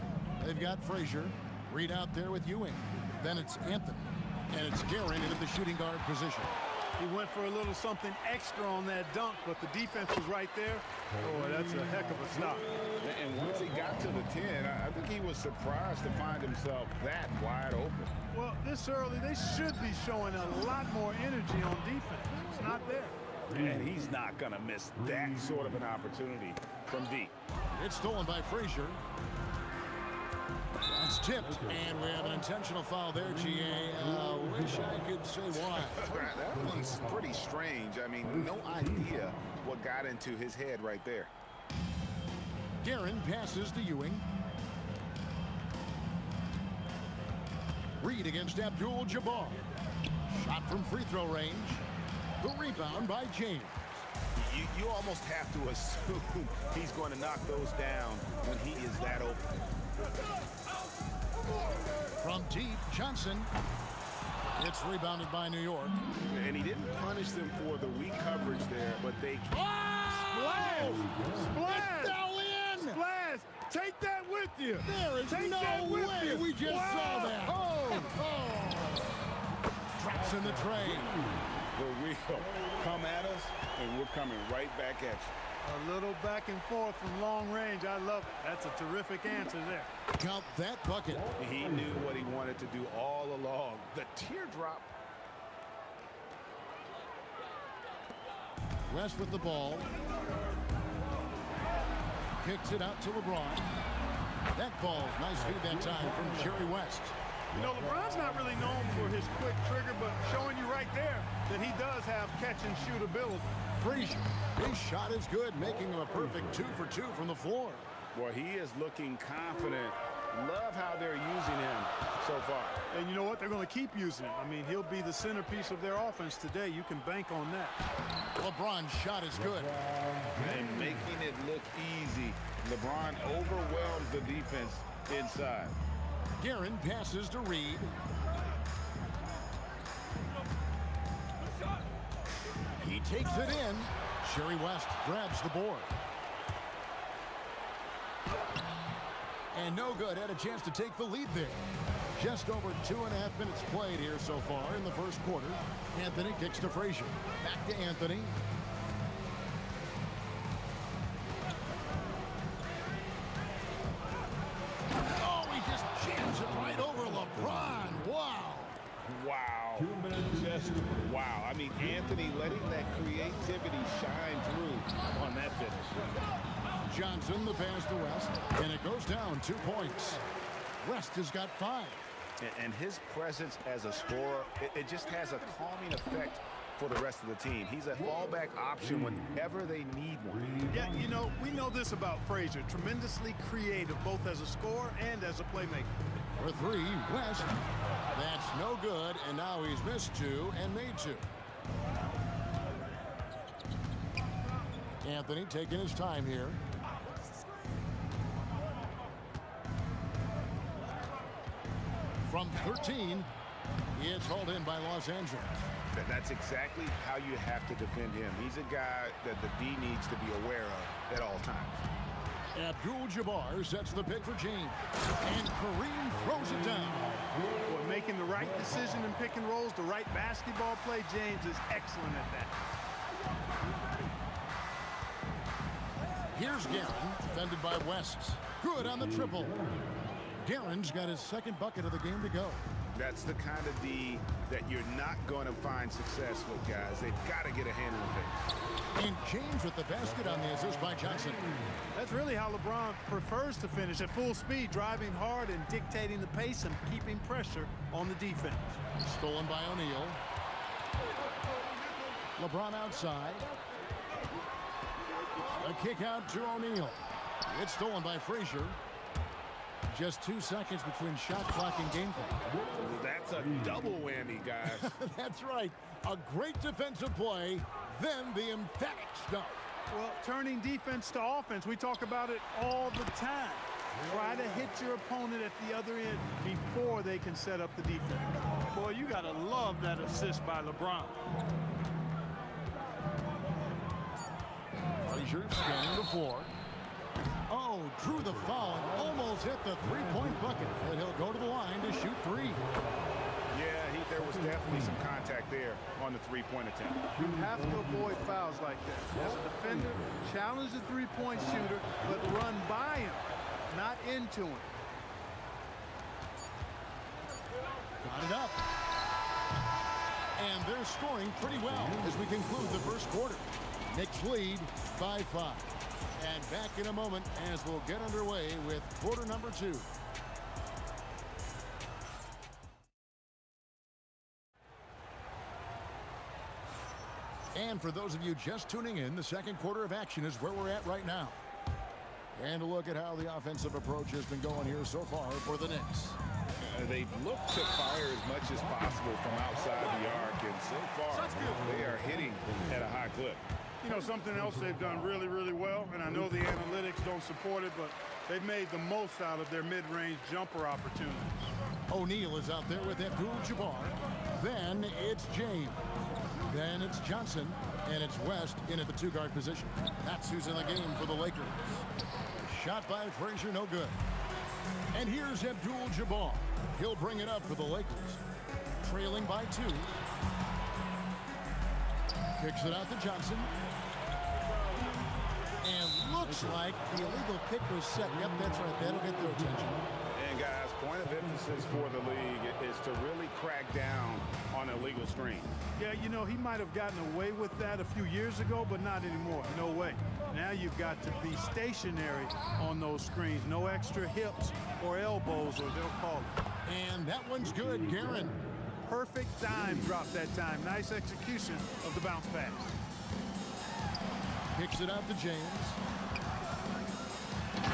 They've got Frazier, Reed out there with Ewing. Then it's Anthony, and it's Guerin into the shooting guard position. He went for a little something extra on that dunk, but the defense was right there. Boy, that's a heck of a stop. And once he got to the 10, I think he was surprised to find himself that wide open. Well, this early, they should be showing a lot more energy on defense. It's not there. And he's not going to miss that sort of an opportunity from deep. It's stolen by Frazier. That's tipped, and we have an intentional foul there, GA. Wish I could say why. That one's pretty strange. I mean, no idea what got into his head right there. Guerin passes to Ewing. Reed against Abdul-Jabbar. Shot from free throw range. The rebound by James. You almost have to assume he's going to knock those down when he is that open. From deep, Johnson. It's rebounded by New York. And he didn't punish them for the weak coverage there, but they... Splash! Splash! It fell in! Splash! Take that with you! There is no way we just saw that! Oh! Drops in the tray. The wheel come at us, and we're coming right back at you. A little back and forth from long range. I love it. That's a terrific answer there. Count that bucket. He knew what he wanted to do all along. The teardrop. West with the ball. Kicks it out to LeBron. That falls. Nice feed that time from Jerry West. You know, LeBron's not really known for his quick trigger, but showing you right there that he does have catch-and-shoot ability. Frazier, his shot is good, making him a perfect 2 for 2 from the floor. Well, he is looking confident. Love how they're using him so far. And you know what? They're going to keep using him. I mean, he'll be the centerpiece of their offense today. You can bank on that. LeBron's shot is good. And making it look easy. LeBron overwhelms the defense inside. Guerin passes to Reed. He takes it in. Jerry West grabs the board. And no good. Had a chance to take the lead there. Just over 2.5 minutes played here so far in the first quarter. Anthony kicks to Frazier. Back to Anthony. Oh, he just jams it right over LeBron. Wow. Wow. Just wow. I mean, Anthony letting that creativity shine through on that finish. Johnson, the pass to West, and it goes down 2 points. West has got 5. And his presence as a scorer, it just has a calming effect for the rest of the team. He's a fallback option whenever they need one. Yeah, you know, we know this about Frazier. Tremendously creative, both as a scorer and as a playmaker. For 3, West. That's no good, and now he's missed 2 and made 2. Anthony taking his time here. From 13, it's hauled in by Los Angeles. That's exactly how you have to defend him. He's a guy that the D needs to be aware of at all times. Abdul-Jabbar sets the pick for James. And Kareem throws it down. Boy, making the right decision in pick and rolls, the right basketball play, James is excellent at that. Here's Guerin, defended by West. Good on the triple. Guerin's got his second bucket of the game to go. That's the kind of D that you're not going to find success with, guys. They've got to get a hand in the face. And James with the basket on the assist by Johnson. That's really how LeBron prefers to finish, at full speed, driving hard and dictating the pace and keeping pressure on the defense. Stolen by O'Neal. LeBron outside. A kick out to O'Neal. It's stolen by Frazier. Just 2 seconds between shot clock and game clock. That's a double whammy, guys. That's right. A great defensive play, then the emphatic stuff. Well, turning defense to offense, we talk about it all the time. Try to hit your opponent at the other end before they can set up the defense. Boy, you got to love that assist by LeBron. Frazier scanning the floor. Oh, drew the foul and almost hit the three-point bucket. And he'll go to the line to shoot three. Yeah, there was definitely some contact there on the three-point attempt. You have to avoid fouls like that. As a defender, challenge the three-point shooter, but run by him, not into him. Got it up. And they're scoring pretty well as we conclude the first quarter. Knicks lead by 5. And back in a moment as we'll get underway with quarter number 2. And for those of you just tuning in, the second quarter of action is where we're at right now. And a look at how the offensive approach has been going here so far for the Knicks. They've looked to fire as much as possible from outside the arc, and so far they are hitting at a high clip. You know, something else they've done really, really well, and I know the analytics don't support it, but they've made the most out of their mid-range jumper opportunities. O'Neal is out there with Abdul-Jabbar. Then it's James. Then it's Johnson, and it's West in at the two-guard position. That's who's in the game for the Lakers. A shot by Frazier, no good. And here's Abdul-Jabbar. He'll bring it up for the Lakers. Trailing by 2. Kicks it out to Johnson. And looks like the illegal pick was set. Yep, that's right. That'll get their attention. And guys, point of emphasis for the league is to really crack down on illegal screens. Yeah, you know, he might have gotten away with that a few years ago, but not anymore. No way. Now you've got to be stationary on those screens. No extra hips or elbows, or they'll call it. And that one's good, Guerin. Perfect dime drop that time. Nice execution of the bounce pass. Kicks it out to James.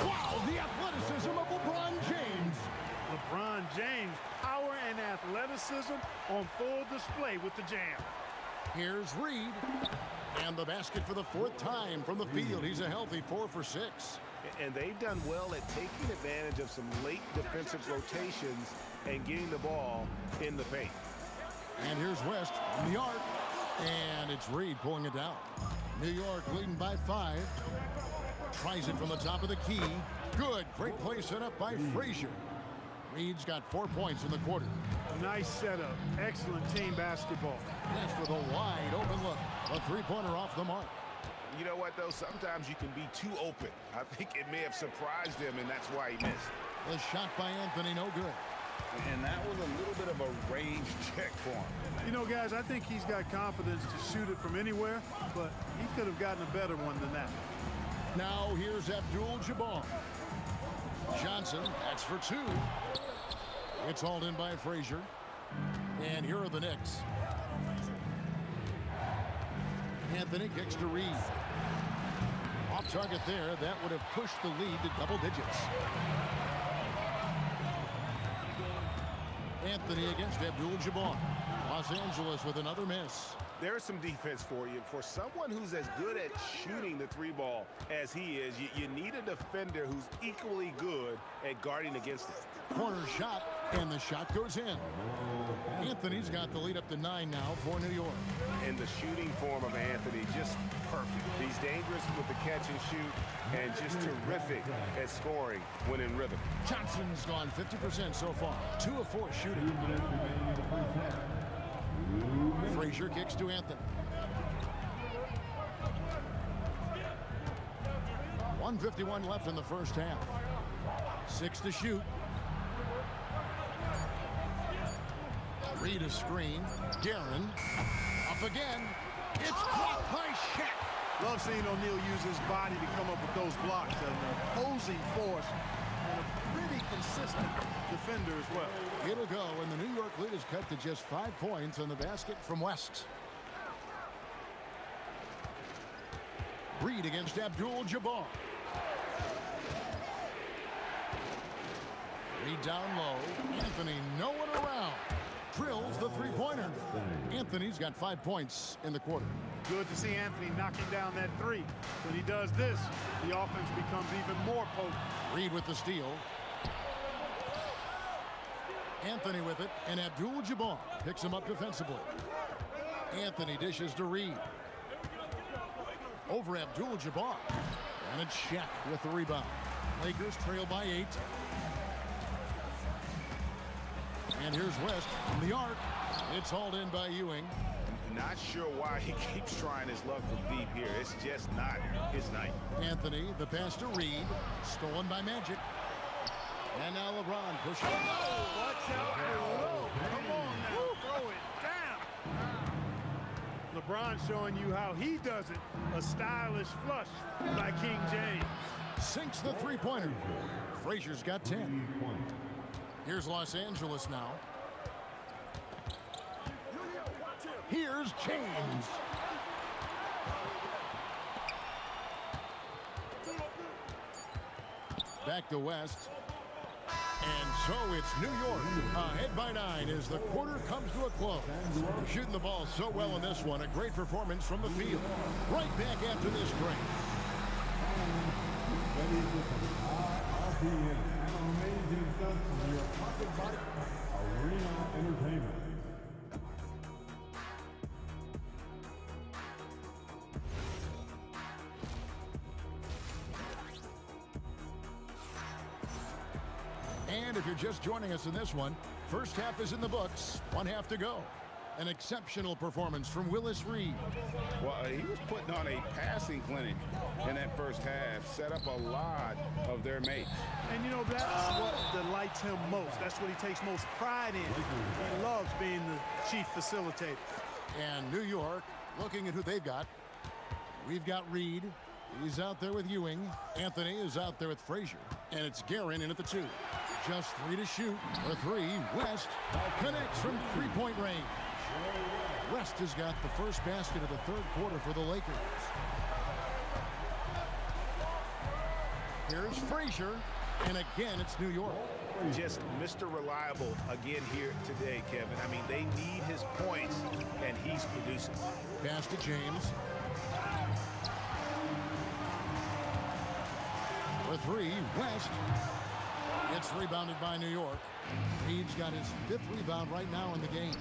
Wow, the athleticism of LeBron James. LeBron James, power and athleticism on full display with the jam. Here's Reed. And the basket for the 4th time from the field. He's a healthy 4 for 6. And they've done well at taking advantage of some late defensive rotations and getting the ball in the paint. And here's West from the arc. And it's Reed pulling it down. New York leading by 5. Tries it from the top of the key. Good. Great play set up by Frazier. Reed's got 4 points in the quarter. Nice setup. Excellent team basketball. West with a wide open look. A three-pointer off the mark. You know what, though? Sometimes you can be too open. I think it may have surprised him, and that's why he missed. The shot by Anthony, no good. And that was a little bit of a range check for him. You know, guys, I think he's got confidence to shoot it from anywhere, but he could have gotten a better one than that. Now here's Abdul-Jabbar. Johnson, that's for 2. It's hauled in by Frazier. And here are the Knicks. Anthony kicks to Reed. Off target there. That would have pushed the lead to double digits. Anthony against Abdul-Jabbar. Los Angeles with another miss. There's some defense for you. For someone who's as good at shooting the 3 ball as he is, you need a defender who's equally good at guarding against it. Corner shot, and the shot goes in. Anthony's got the lead up to 9 now for New York. And the shooting form of Anthony, just perfect. He's dangerous with the catch and shoot, and just terrific at scoring when in rhythm. Johnson's gone 50% so far. 2 of 4 shooting. Frazier kicks to Anthony. 1:51 left in the first half. 6 to shoot. Reed a screen. Guerin up again. It's blocked by Shaq. Love seeing O'Neal use his body to come up with those blocks. An imposing force and a pretty consistent defender as well. It'll go, and the New York lead is cut to just 5 points on the basket from West. Reed against Abdul-Jabbar. Reed down low. Anthony, no one around. Drills the three-pointer. Anthony's got 5 points in the quarter. Good to see Anthony knocking down that 3. When he does this, the offense becomes even more potent. Reed with the steal. Anthony with it, and Abdul-Jabbar picks him up defensively. Anthony dishes to Reed. Over Abdul-Jabbar. And it's Shaq with the rebound. Lakers trail by 8. And here's West from the arc. It's hauled in by Ewing. Not sure why he keeps trying his luck from deep here. It's just not his night. Anthony, the pass to Reed. Stolen by Magic. And now LeBron pushing. Oh, watch out. Oh, come on now. Throw it down. LeBron showing you how he does it. A stylish flush by King James. Sinks the three-pointer. Frazier's got 10. Here's Los Angeles now. Here's James. Back to West. And so it's New York ahead by 9 as the quarter comes to a close. Shooting the ball so well in this one. A great performance from the field. Right back after this break. An amazing stunt from your pocket bike, Arena Entertainment. And if you're just joining us in this one, first half is in the books, 1 half to go. An exceptional performance from Willis Reed. Well, he was putting on a passing clinic in that first half, set up a lot of their mates. And you know, that's what delights him most. That's what he takes most pride in. He loves being the chief facilitator. And New York, looking at who they've got. We've got Reed. He's out there with Ewing. Anthony is out there with Frazier. And it's Guerin in at the 2. Just 3 to shoot. For 3, West connects from three-point range. West has got the first basket of the third quarter for the Lakers. Here's Frazier, and again it's New York. Just Mr. Reliable again here today, Kevin. I mean, they need his points, and he's producing. Pass to James. For 3, West. It's rebounded by New York. Reed's got his 5th rebound right now in the game.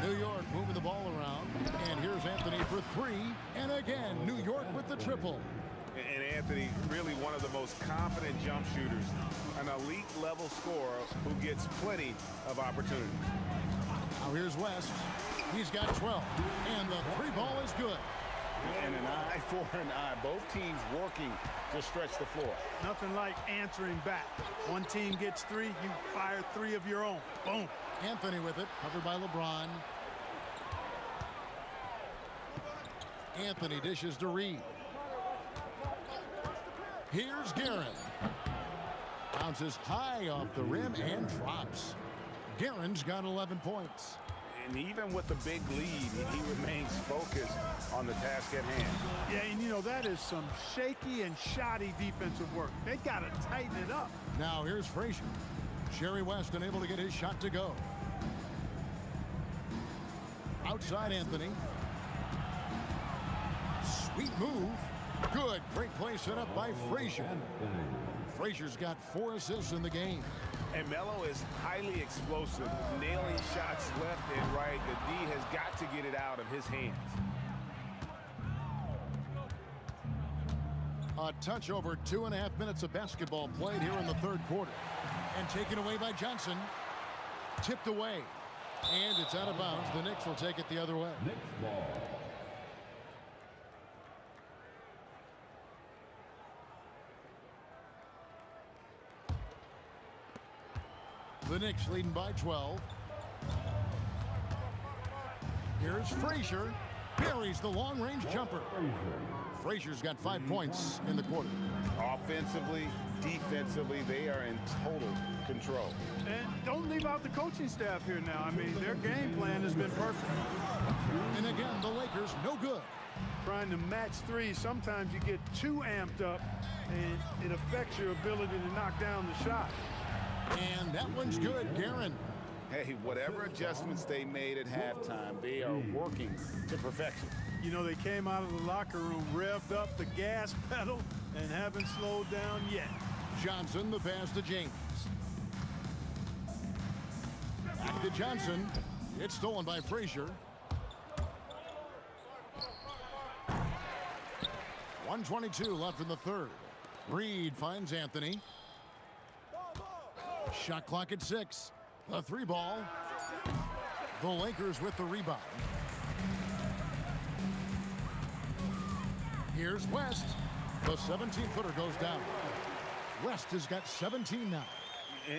New York moving the ball around. And here's Anthony for 3. And again, New York with the triple. And Anthony, really one of the most confident jump shooters. An elite level scorer who gets plenty of opportunity. Now here's West. He's got 12. And the 3 ball is good. And an eye for an eye. Both teams working to stretch the floor. Nothing like answering back. One team gets 3, you fire 3 of your own. Boom. Anthony with it, covered by LeBron. Anthony dishes to Reed. Here's Guerin. Bounces high off the rim and drops. Guerin's got 11 points. And even with the big lead, he remains focused on the task at hand. Yeah, and you know, that is some shaky and shoddy defensive work. They got to tighten it up. Now here's Frazier. Jerry West unable to get his shot to go. Outside Anthony. Sweet move. Good. Great play set up by Frazier. Frazier's got 4 assists in the game. And Melo is highly explosive, nailing shots left and right. The D has got to get it out of his hands. A touch over 2.5 minutes of basketball played here in the third quarter. And taken away by Johnson. Tipped away. And it's out of bounds. The Knicks will take it the other way. Knicks ball. The Knicks leading by 12. Here's Frazier. Buries the long-range jumper. Frazier's got 5 points in the quarter. Offensively, defensively, they are in total control. And don't leave out the coaching staff here now. I mean, their game plan has been perfect. And again, the Lakers no good. Trying to match 3, sometimes you get too amped up, and it affects your ability to knock down the shot. And that one's good, Guerin. Hey, whatever adjustments they made at halftime, they are working to perfection. You know, they came out of the locker room, revved up the gas pedal, and haven't slowed down yet. Johnson, the pass to James. Back to Johnson. It's stolen by Frazier. 1:22 left in the third. Reed finds Anthony. Shot clock at 6. The 3 ball. The Lakers with the rebound. Here's West. The 17-footer goes down. West has got 17 now.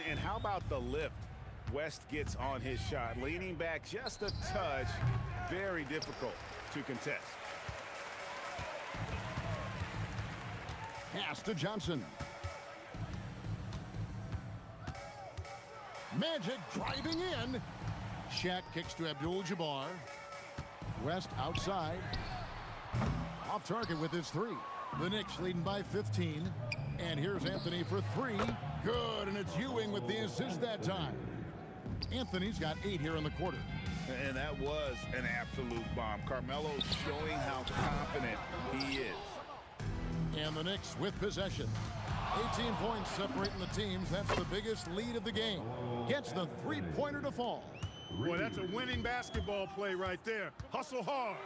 And how about the lift West gets on his shot? Leaning back just a touch. Very difficult to contest. Pass to Johnson. Magic driving in. Shaq kicks to Abdul-Jabbar. West outside. Off target with his 3. The Knicks leading by 15. And here's Anthony for 3. Good, and it's Ewing with the assist that time. Anthony's got 8 here in the quarter. And that was an absolute bomb. Carmelo's showing how confident he is. And the Knicks with possession. 18 points separating the teams. That's the biggest lead of the game. Gets the 3-pointer to fall. Boy, that's a winning basketball play right there. Hustle hard.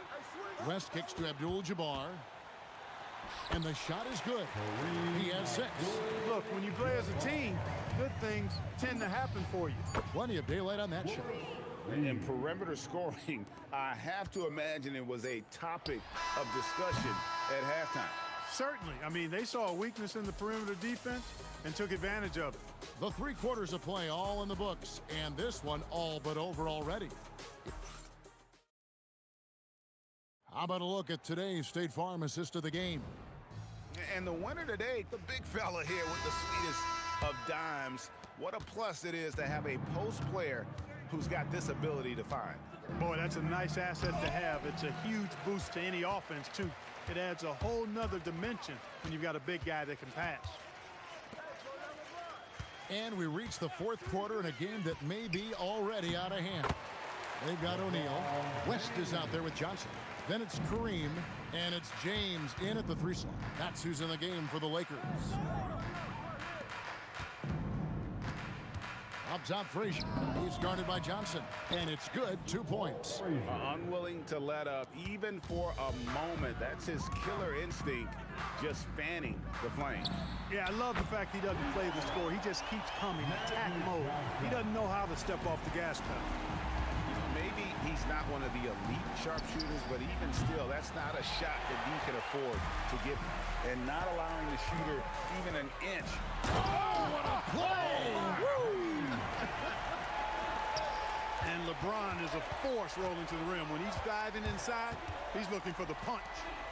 West kicks to Abdul-Jabbar. And the shot is good. He has 6. Look, when you play as a team, good things tend to happen for you. Plenty of daylight on that shot. And perimeter scoring, I have to imagine it was a topic of discussion at halftime. Certainly. I mean, they saw a weakness in the perimeter defense and took advantage of it. The 3 quarters of play all in the books, and this one all but over already. How about a look at today's State Farm assist of the game? And the winner today, the big fella here with the sweetest of dimes. What a plus it is to have a post player who's got this ability to find. Boy, that's a nice asset to have. It's a huge boost to any offense, too. It adds a whole nother dimension when you've got a big guy that can pass. And we reach the 4th quarter in a game that may be already out of hand. They've got O'Neal. West is out there with Johnson. Then it's Kareem, and it's James in at the 3 slot. That's who's in the game for the Lakers. Up top, Frazier. He's guarded by Johnson, and it's good. 2 points. Unwilling to let up, even for a moment. That's his killer instinct, just fanning the flame. Yeah, I love the fact he doesn't play the score. He just keeps coming, attack mode. He doesn't know how to step off the gas pedal. Maybe he's not one of the elite sharpshooters, but even still, that's not a shot that he can afford to give him. And not allowing the shooter even an inch. Oh, what a play! Woo! And LeBron is a force rolling to the rim. When he's diving inside, he's looking for the punch.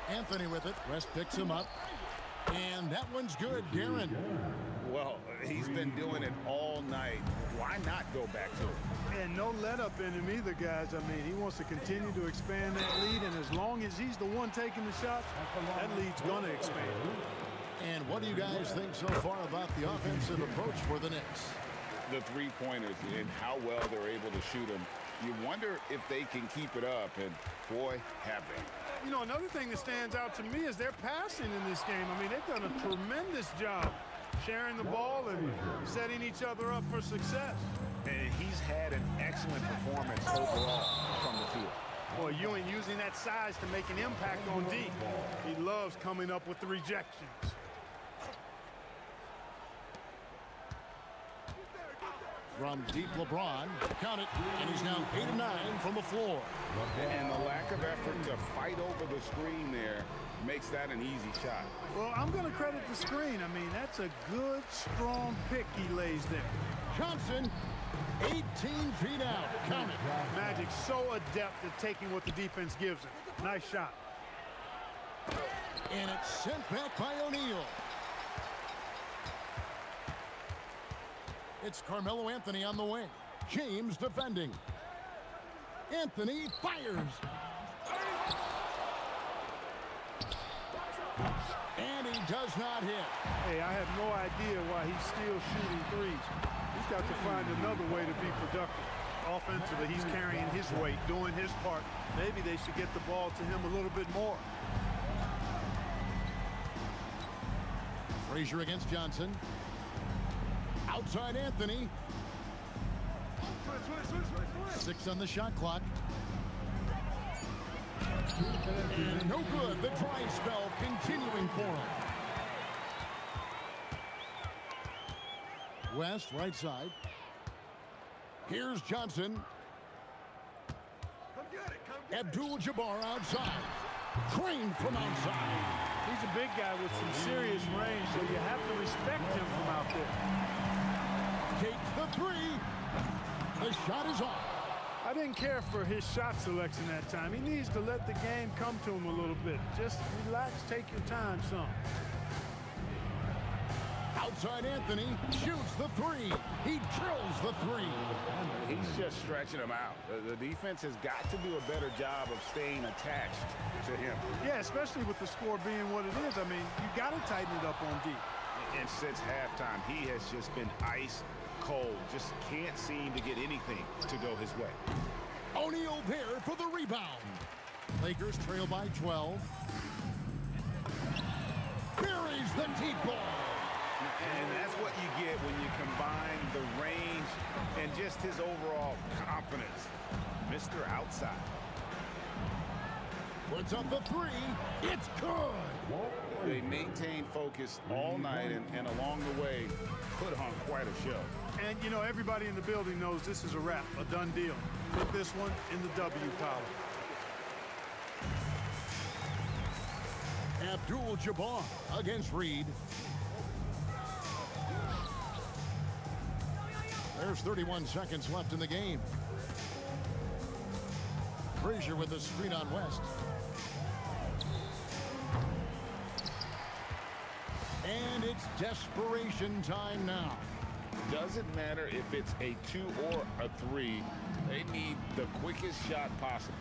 Anthony with it. West picks him up. And that one's good, Darren. Well, he's been doing it all night. Why not go back to it? And no let up in him either, guys. I mean, he wants to continue to expand that lead, and as long as he's the one taking the shots, that lead's going to expand. And what do you guys think so far about the offensive approach for the Knicks? The 3-pointers and how well they're able to shoot them. You wonder if they can keep it up, and boy, have they. You know, another thing that stands out to me is their passing in this game. I mean, they've done a tremendous job sharing the ball and setting each other up for success. And he's had an excellent performance overall from the field. Boy, Ewing using that size to make an impact on D. He loves coming up with the rejections. From deep, LeBron, count it, and he's now 8 of 9 from the floor. And the lack of effort to fight over the screen there makes that an easy shot. Well, I'm going to credit the screen. I mean, that's a good, strong pick he lays there. Johnson, 18 feet out. Count it. Magic's so adept at taking what the defense gives him. Nice shot. And it's sent back by O'Neal. It's Carmelo Anthony on the wing. James defending. Anthony fires. And he does not hit. Hey, I have no idea why he's still shooting threes. He's got to find another way to be productive. Offensively, he's carrying his weight, doing his part. Maybe they should get the ball to him a little bit more. Frazier against Johnson. Outside Anthony. 6 on the shot clock. And no good. The dry spell continuing for him. West, right side. Here's Johnson. Abdul-Jabbar outside. Crane from outside. He's a big guy with some serious range, so you have to respect him from out there. Takes the three. The shot is off. I didn't care for his shot selection that time. He needs to let the game come to him a little bit. Just relax, take your time some. Outside Anthony shoots the three. He drills the three. He's just stretching him out. The defense has got to do a better job of staying attached to him. Yeah, especially with the score being what it is. I mean, you got to tighten it up on D. And since halftime, he has just been ice cold. Just can't seem to get anything to go his way. O'Neal there for the rebound. Lakers trail by 12. Buries the deep ball. And that's what you get when you combine the range and just his overall confidence. Mr. Outside. Puts up the three. It's good. They maintained focus all night and along the way put on quite a show. And, you know, everybody in the building knows this is a wrap, a done deal. Put this one in the W column. Abdul-Jabbar against Reed. There's 31 seconds left in the game. Frazier with the screen on West. And it's desperation time now. Doesn't matter if it's a 2 or a 3. They need the quickest shot possible.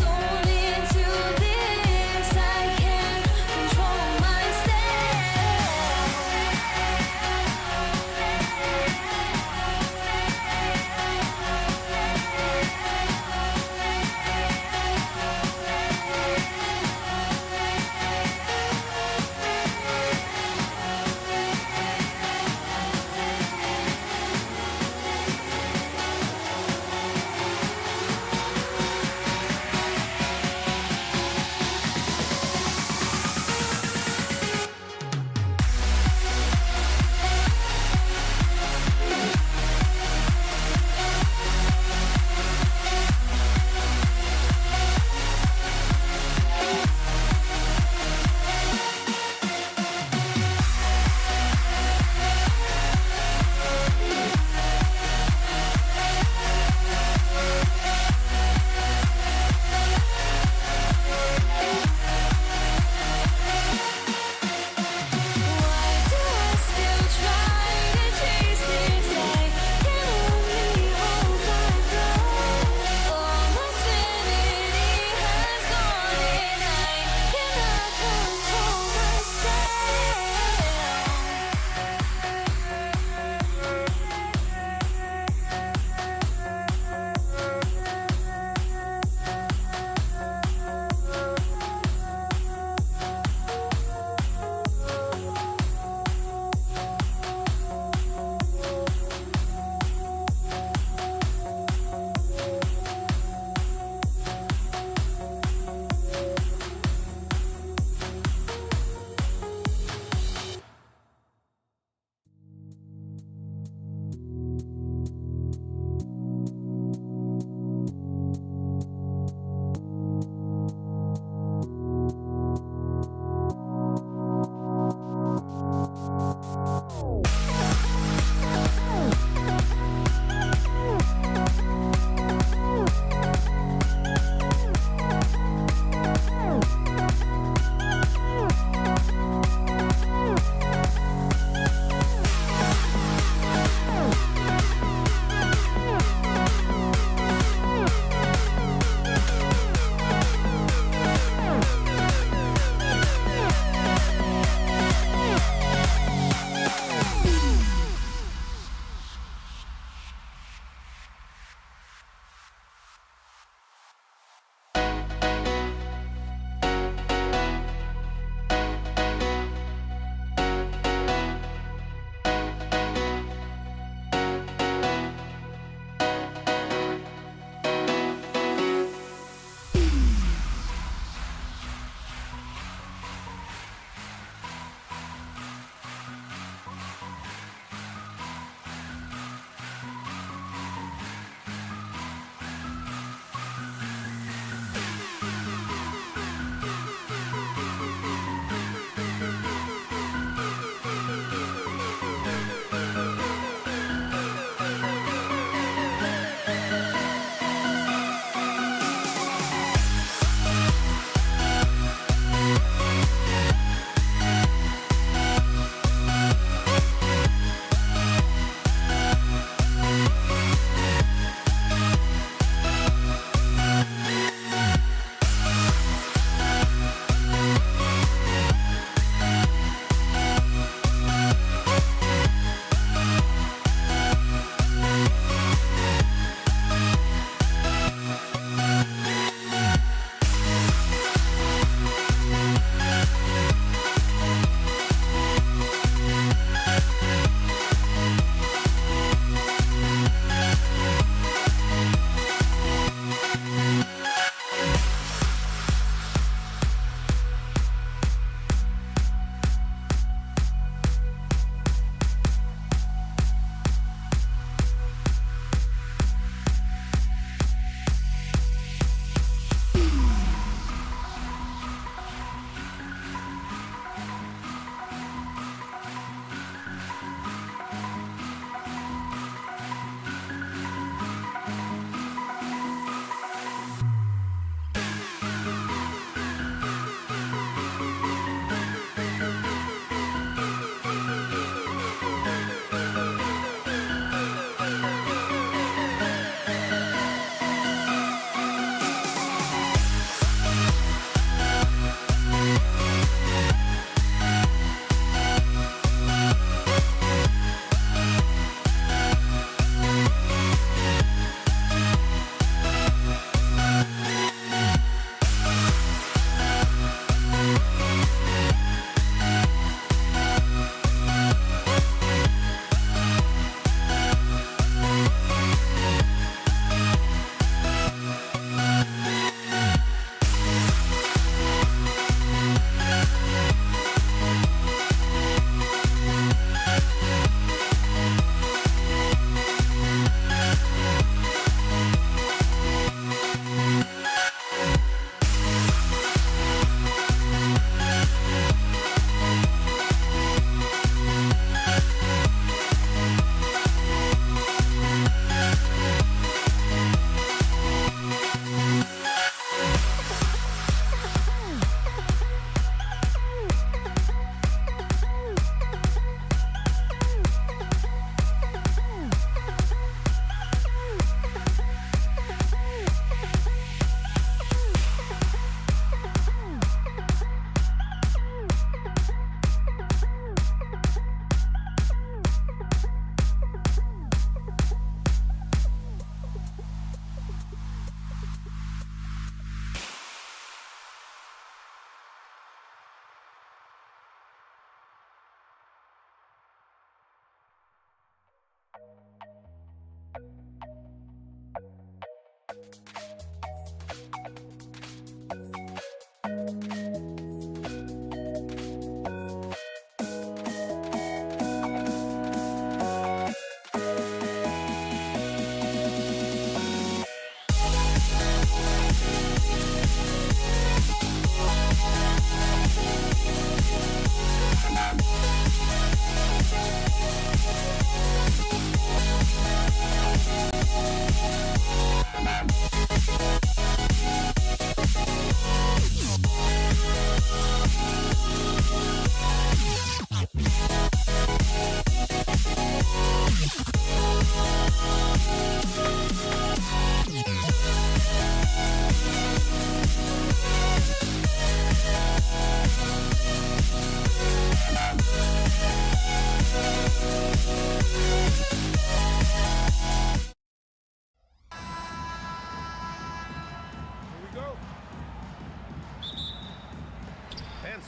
Soul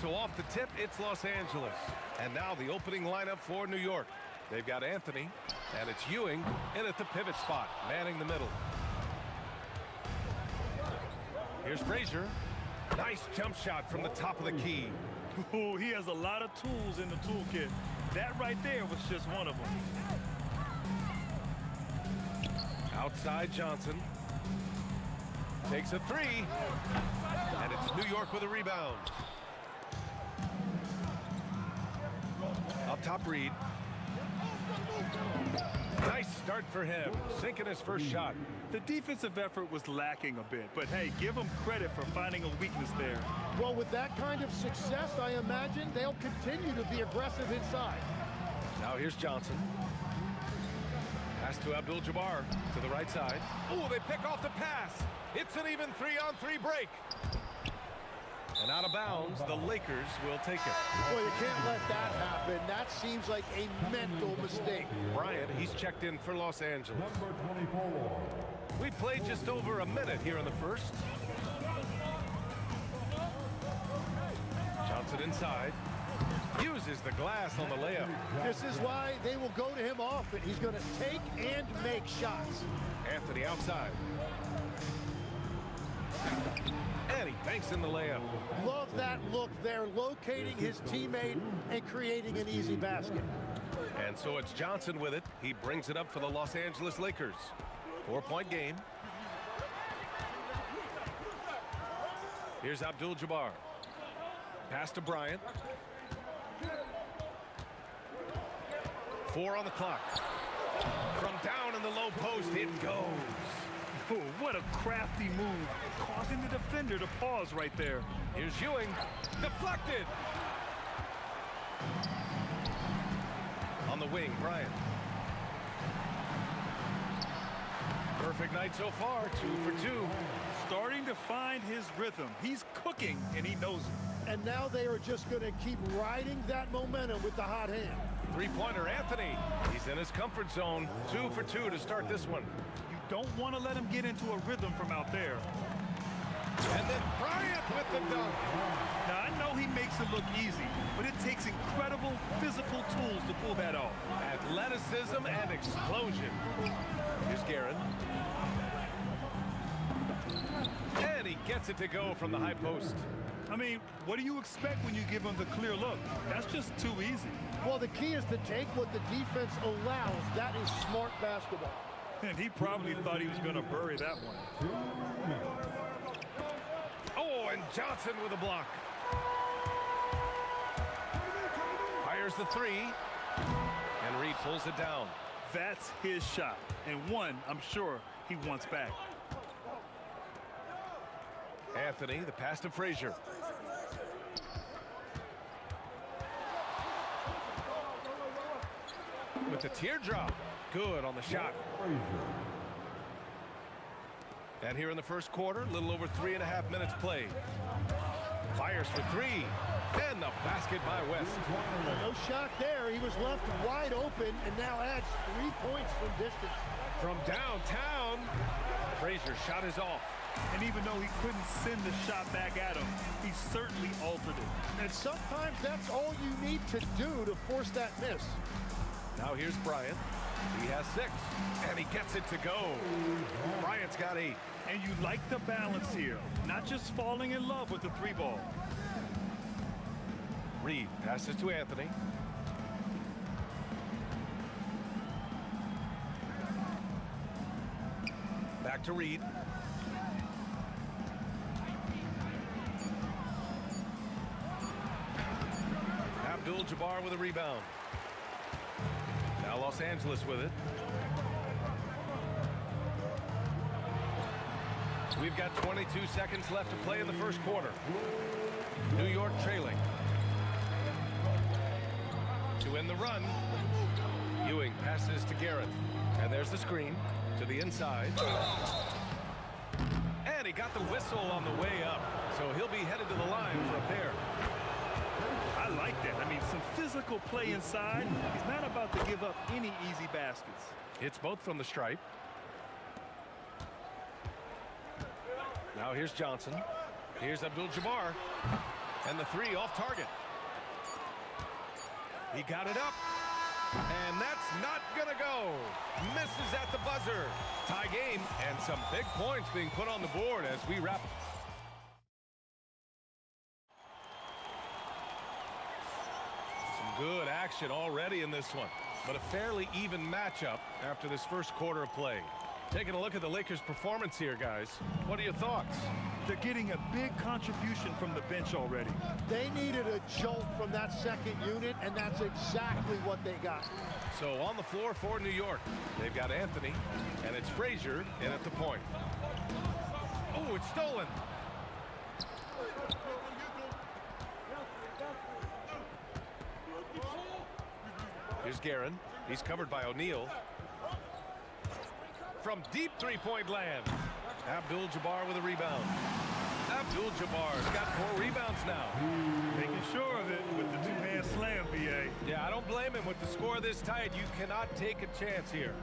So off the tip, it's Los Angeles. And now the opening lineup for New York. They've got Anthony, and it's Ewing in at the pivot spot, manning the middle. Here's Frazier. Nice jump shot from the top of the key. Oh, he has a lot of tools in the toolkit. That right there was just one of them. Outside Johnson. Takes a three. And it's New York with a rebound. Up top, Reed. Nice start for him, sinking his first shot. The defensive effort was lacking a bit, but hey, give them credit for finding a weakness there. Well, with that kind of success, I imagine they'll continue to be aggressive inside. Now here's Johnson. Pass to Abdul-Jabbar to the right side. Oh, they pick off the pass. It's an even 3-on-3 break. And out of bounds, the Lakers will take it. Well, you can't let that happen. That seems like a mental mistake. Bryant, he's checked in for Los Angeles. We played just over a minute here in the first. Johnson inside. Uses the glass on the layup. This is why they will go to him often. He's going to take and make shots. Anthony outside. And he banks in the layup. Love that look there, locating his teammate and creating an easy basket. And so it's Johnson with it. He brings it up for the Los Angeles Lakers. 4-point game. Here's Abdul-Jabbar. Pass to Bryant. 4 on the clock. From down in the low post, it goes. Oh, what a crafty move, causing the defender to pause right there. Here's Ewing. Deflected. On the wing, Bryant. Perfect night so far, 2 for 2. Starting to find his rhythm. He's cooking, and he knows it. And now they are just going to keep riding that momentum with the hot hand. Three-pointer, Anthony. He's in his comfort zone. 2 for 2 to start this one. You don't want to let him get into a rhythm from out there. And then Bryant with the dunk. Now, I know he makes it look easy, but it takes incredible physical tools to pull that off. Athleticism and explosion. Here's Guerin. And he gets it to go from the high post. I mean, what do you expect when you give him the clear look? That's just too easy. Well, the key is to take what the defense allows. That is smart basketball. And he probably thought he was going to bury that one. Oh, and Johnson with a block. Fires the three. And Reed pulls it down. That's his shot. And one, I'm sure, he wants back. Anthony, the pass to Frazier. With the teardrop. Good on the shot. And here in the first quarter, a little over 3.5 minutes played. Fires for three. And the basket by West. No shot there. He was left wide open and now adds 3 points from distance. From downtown, Frazier's shot is off. And even though he couldn't send the shot back at him, he certainly altered it. And sometimes that's all you need to do to force that miss. Now here's Bryant. He has 6, and he gets it to go. Bryant's got 8. And you like the balance here, not just falling in love with the 3-ball. Reed passes to Anthony. Back to Reed. Abdul-Jabbar with a rebound. Now Los Angeles with it. We've got 22 seconds left to play in the first quarter. New York trailing. To win the run, Ewing passes to Guerin. And there's the screen to the inside. And he got the whistle on the way up. So he'll be headed to the line for a pair. I like that. I mean, some physical play inside. He's not about to give up any easy baskets. It's both from the stripe. Now here's Johnson. Here's Abdul-Jabbar. And the three off target. He got it up. And that's not going to go. Misses at the buzzer. Tie game and some big points being put on the board as we wrap. Some good action already in this one, but a fairly even matchup after this first quarter of play. Taking a look at the Lakers' performance here, guys. What are your thoughts? They're getting a big contribution from the bench already. They needed a jolt from that second unit, and that's exactly what they got. So on the floor for New York, they've got Anthony, and it's Frazier in at the point. Oh, it's stolen. Here's Guerin. He's covered by O'Neal. From deep three-point land. Abdul-Jabbar with a rebound. Abdul-Jabbar's got 4 rebounds now. Making sure of it with the two-hand slam, B.A. Yeah, I don't blame him. With the score this tight, you cannot take a chance here.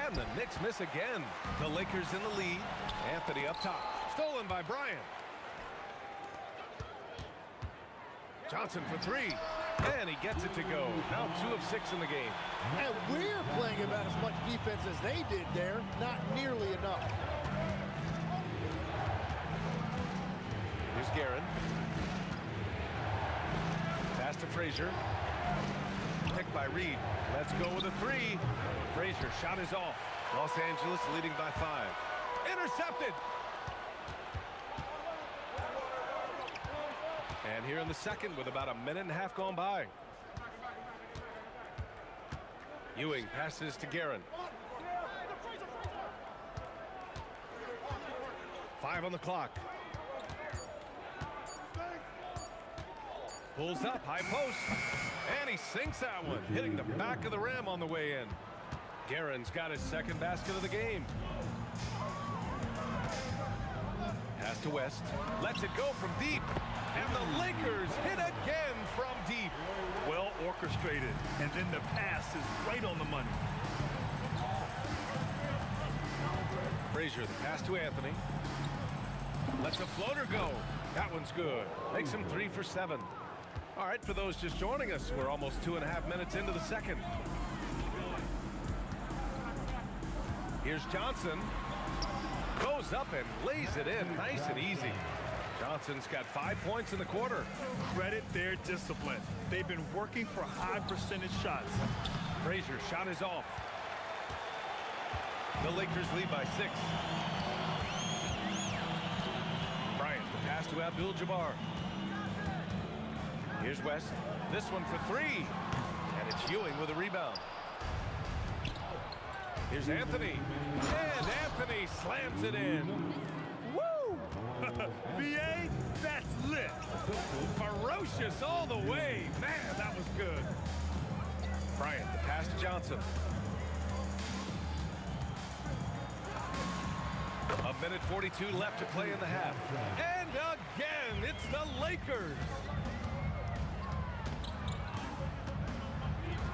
And the Knicks miss again. The Lakers in the lead. Anthony up top. Stolen by Bryant. Johnson for 3. And he gets it to go. Now 2 of 6 in the game. And we're playing about as much defense as they did there. Not nearly enough. Here's Guerin. Pass to Frazier. Picked by Reed. Let's go with a 3. Frazier shot is off. Los Angeles leading by 5. Intercepted. And here in the second with about a minute and a half gone by. Ewing passes to Guerin. 5 on the clock. Pulls up, high post. And he sinks that one, hitting the back of the rim on the way in. Guerin's got his second basket of the game. Pass to West. Lets it go from deep. And the Lakers hit again from deep. Well orchestrated. And then the pass is right on the money. Frazier, the pass to Anthony. Lets a floater go. That one's good. Makes him 3 for 7. All right, for those just joining us, we're almost 2.5 minutes into the second. Here's Johnson. Goes up and lays it in nice and easy. Johnson's got 5 points in the quarter. Credit their discipline. They've been working for high percentage shots. Frazier's shot is off. The Lakers lead by 6. Bryant, the pass to Abdul-Jabbar. Here's West. This one for 3. And it's Ewing with a rebound. Here's Anthony. And Anthony slams it in. Woo! B.A., that's lit. Ferocious all the way. Man, that was good. Bryant, the pass to Johnson. A minute 42 left to play in the half. And again, it's the Lakers.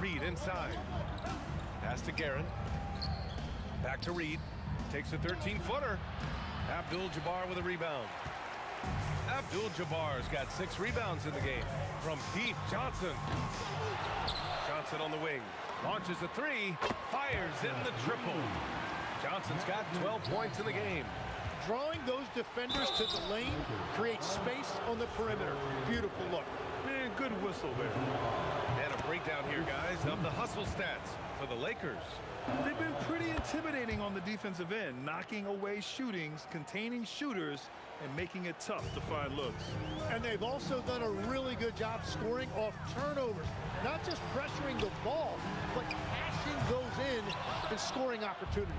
Reed inside. Pass to Guerin. Back to Reed. Takes a 13-footer. Abdul-Jabbar with a rebound. Abdul-Jabbar's got 6 rebounds in the game. From deep, Johnson. Johnson on the wing. Launches a 3. Fires in the triple. Johnson's got 12 points in the game. Drawing those defenders to the lane creates space on the perimeter. Beautiful look. Man, good whistle there. And a breakdown here, guys, of the hustle stats for the Lakers. They've been pretty intimidating on the defensive end, knocking away shootings, containing shooters, and making it tough to find looks. And they've also done a really good job scoring off turnovers. Not just pressuring the ball, but cashing those in and scoring opportunities.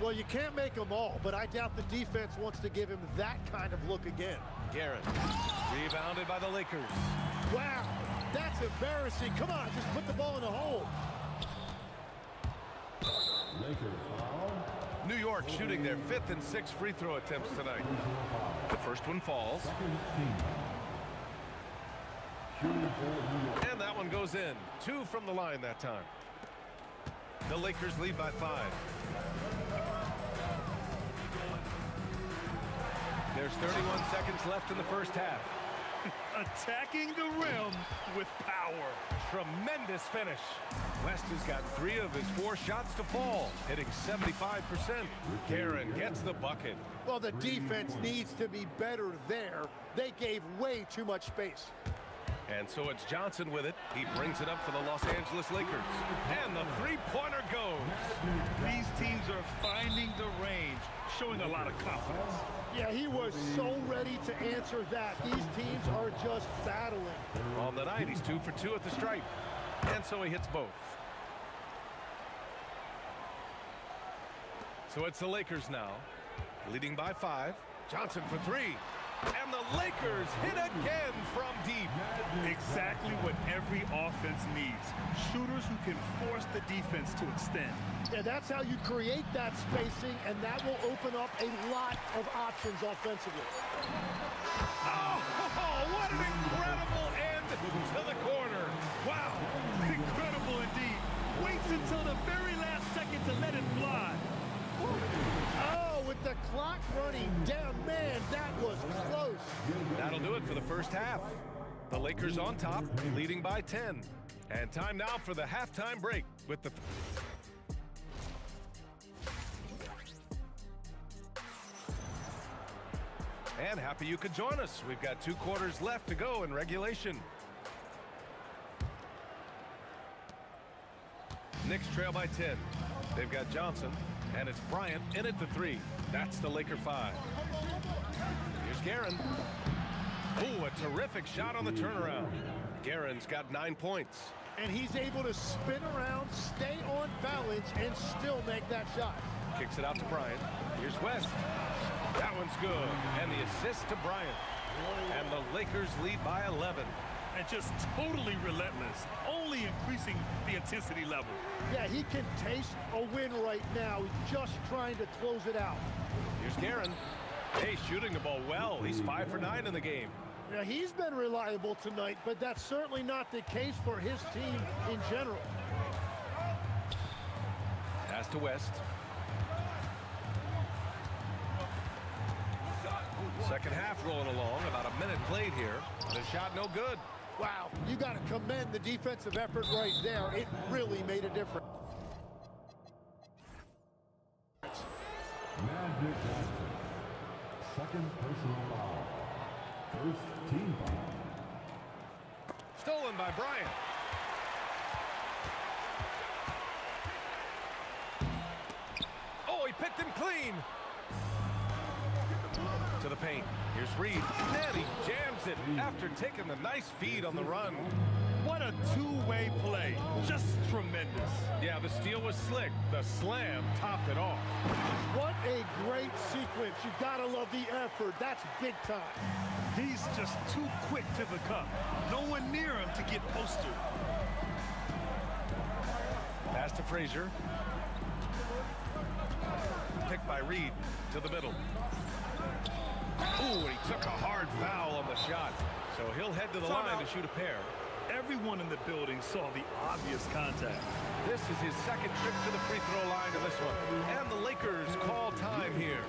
Well, you can't make them all, but I doubt the defense wants to give him that kind of look again. Guerin, rebounded by the Lakers. Wow, that's embarrassing. Come on, just put the ball in the hole. New York shooting their 5th and 6th free throw attempts tonight. The first one falls. And that one goes in. 2 from the line that time. The Lakers lead by 5. Their There's 31 seconds left in the first half. Attacking the rim with power. Tremendous finish. West has got 3 of his 4 shots to fall, hitting 75%. Guerin gets the bucket. Well, the defense needs to be better there. They gave way too much space. And so it's Johnson with it. He brings it up for the Los Angeles Lakers. And the three-pointer goes. These teams are finding the range, showing a lot of confidence. Yeah, he was so ready to answer that. These teams are just battling. On the night, he's 2 for 2 at the stripe. And so he hits both. So it's the Lakers now, leading by 5. Johnson for 3. And the Lakers hit again from deep. Exactly what every offense needs. Shooters who can force the defense to extend. Yeah, that's how you create that spacing, and that will open up a lot of options offensively. Oh, what an incredible end to the corner. Wow, incredible indeed. Waits until the very last second to let it fly. Oh, with the clock running down, man, that was close. That'll do it for the first half. The Lakers on top, leading by 10. And time now for the halftime break with the... And happy you could join us. We've got 2 quarters left to go in regulation. Knicks trail by 10. They've got Johnson, and it's Bryant in at the 3. That's the Laker 5. Here's Guerin. Oh, a terrific shot on the turnaround. Guerin's got 9 points. And he's able to spin around, stay on balance, and still make that shot. Kicks it out to Bryant. Here's West. That one's good. And the assist to Bryant. And the Lakers lead by 11. And just totally relentless, only increasing the intensity level. Yeah, he can taste a win right now. He's just trying to close it out. Here's Guerin. Hey, shooting the ball well. He's 5 for 9 in the game. Yeah, he's been reliable tonight, but that's certainly not the case for his team in general. Pass to West. Second half rolling along. About a minute played here. The shot no good. Wow, you got to commend the defensive effort right there. It really made a difference. Magic Johnson. Second personal foul. First team foul. Stolen by Bryant. Oh, he picked him clean. To the paint. Here's Reed. And he jams it after taking the nice feed on the run. What a two-way play. Just tremendous. Yeah, the steal was slick. The slam topped it off. What a great sequence. You gotta love the effort. That's big time. He's just too quick to the cup. No one near him to get posted. Pass to Frazier. Picked by Reed to the middle. Ooh, and he took a hard foul on the shot. So he'll head to the line to shoot a pair. Everyone in the building saw the obvious contact. This is his second trip to the free throw line in this one. And the Lakers call time here.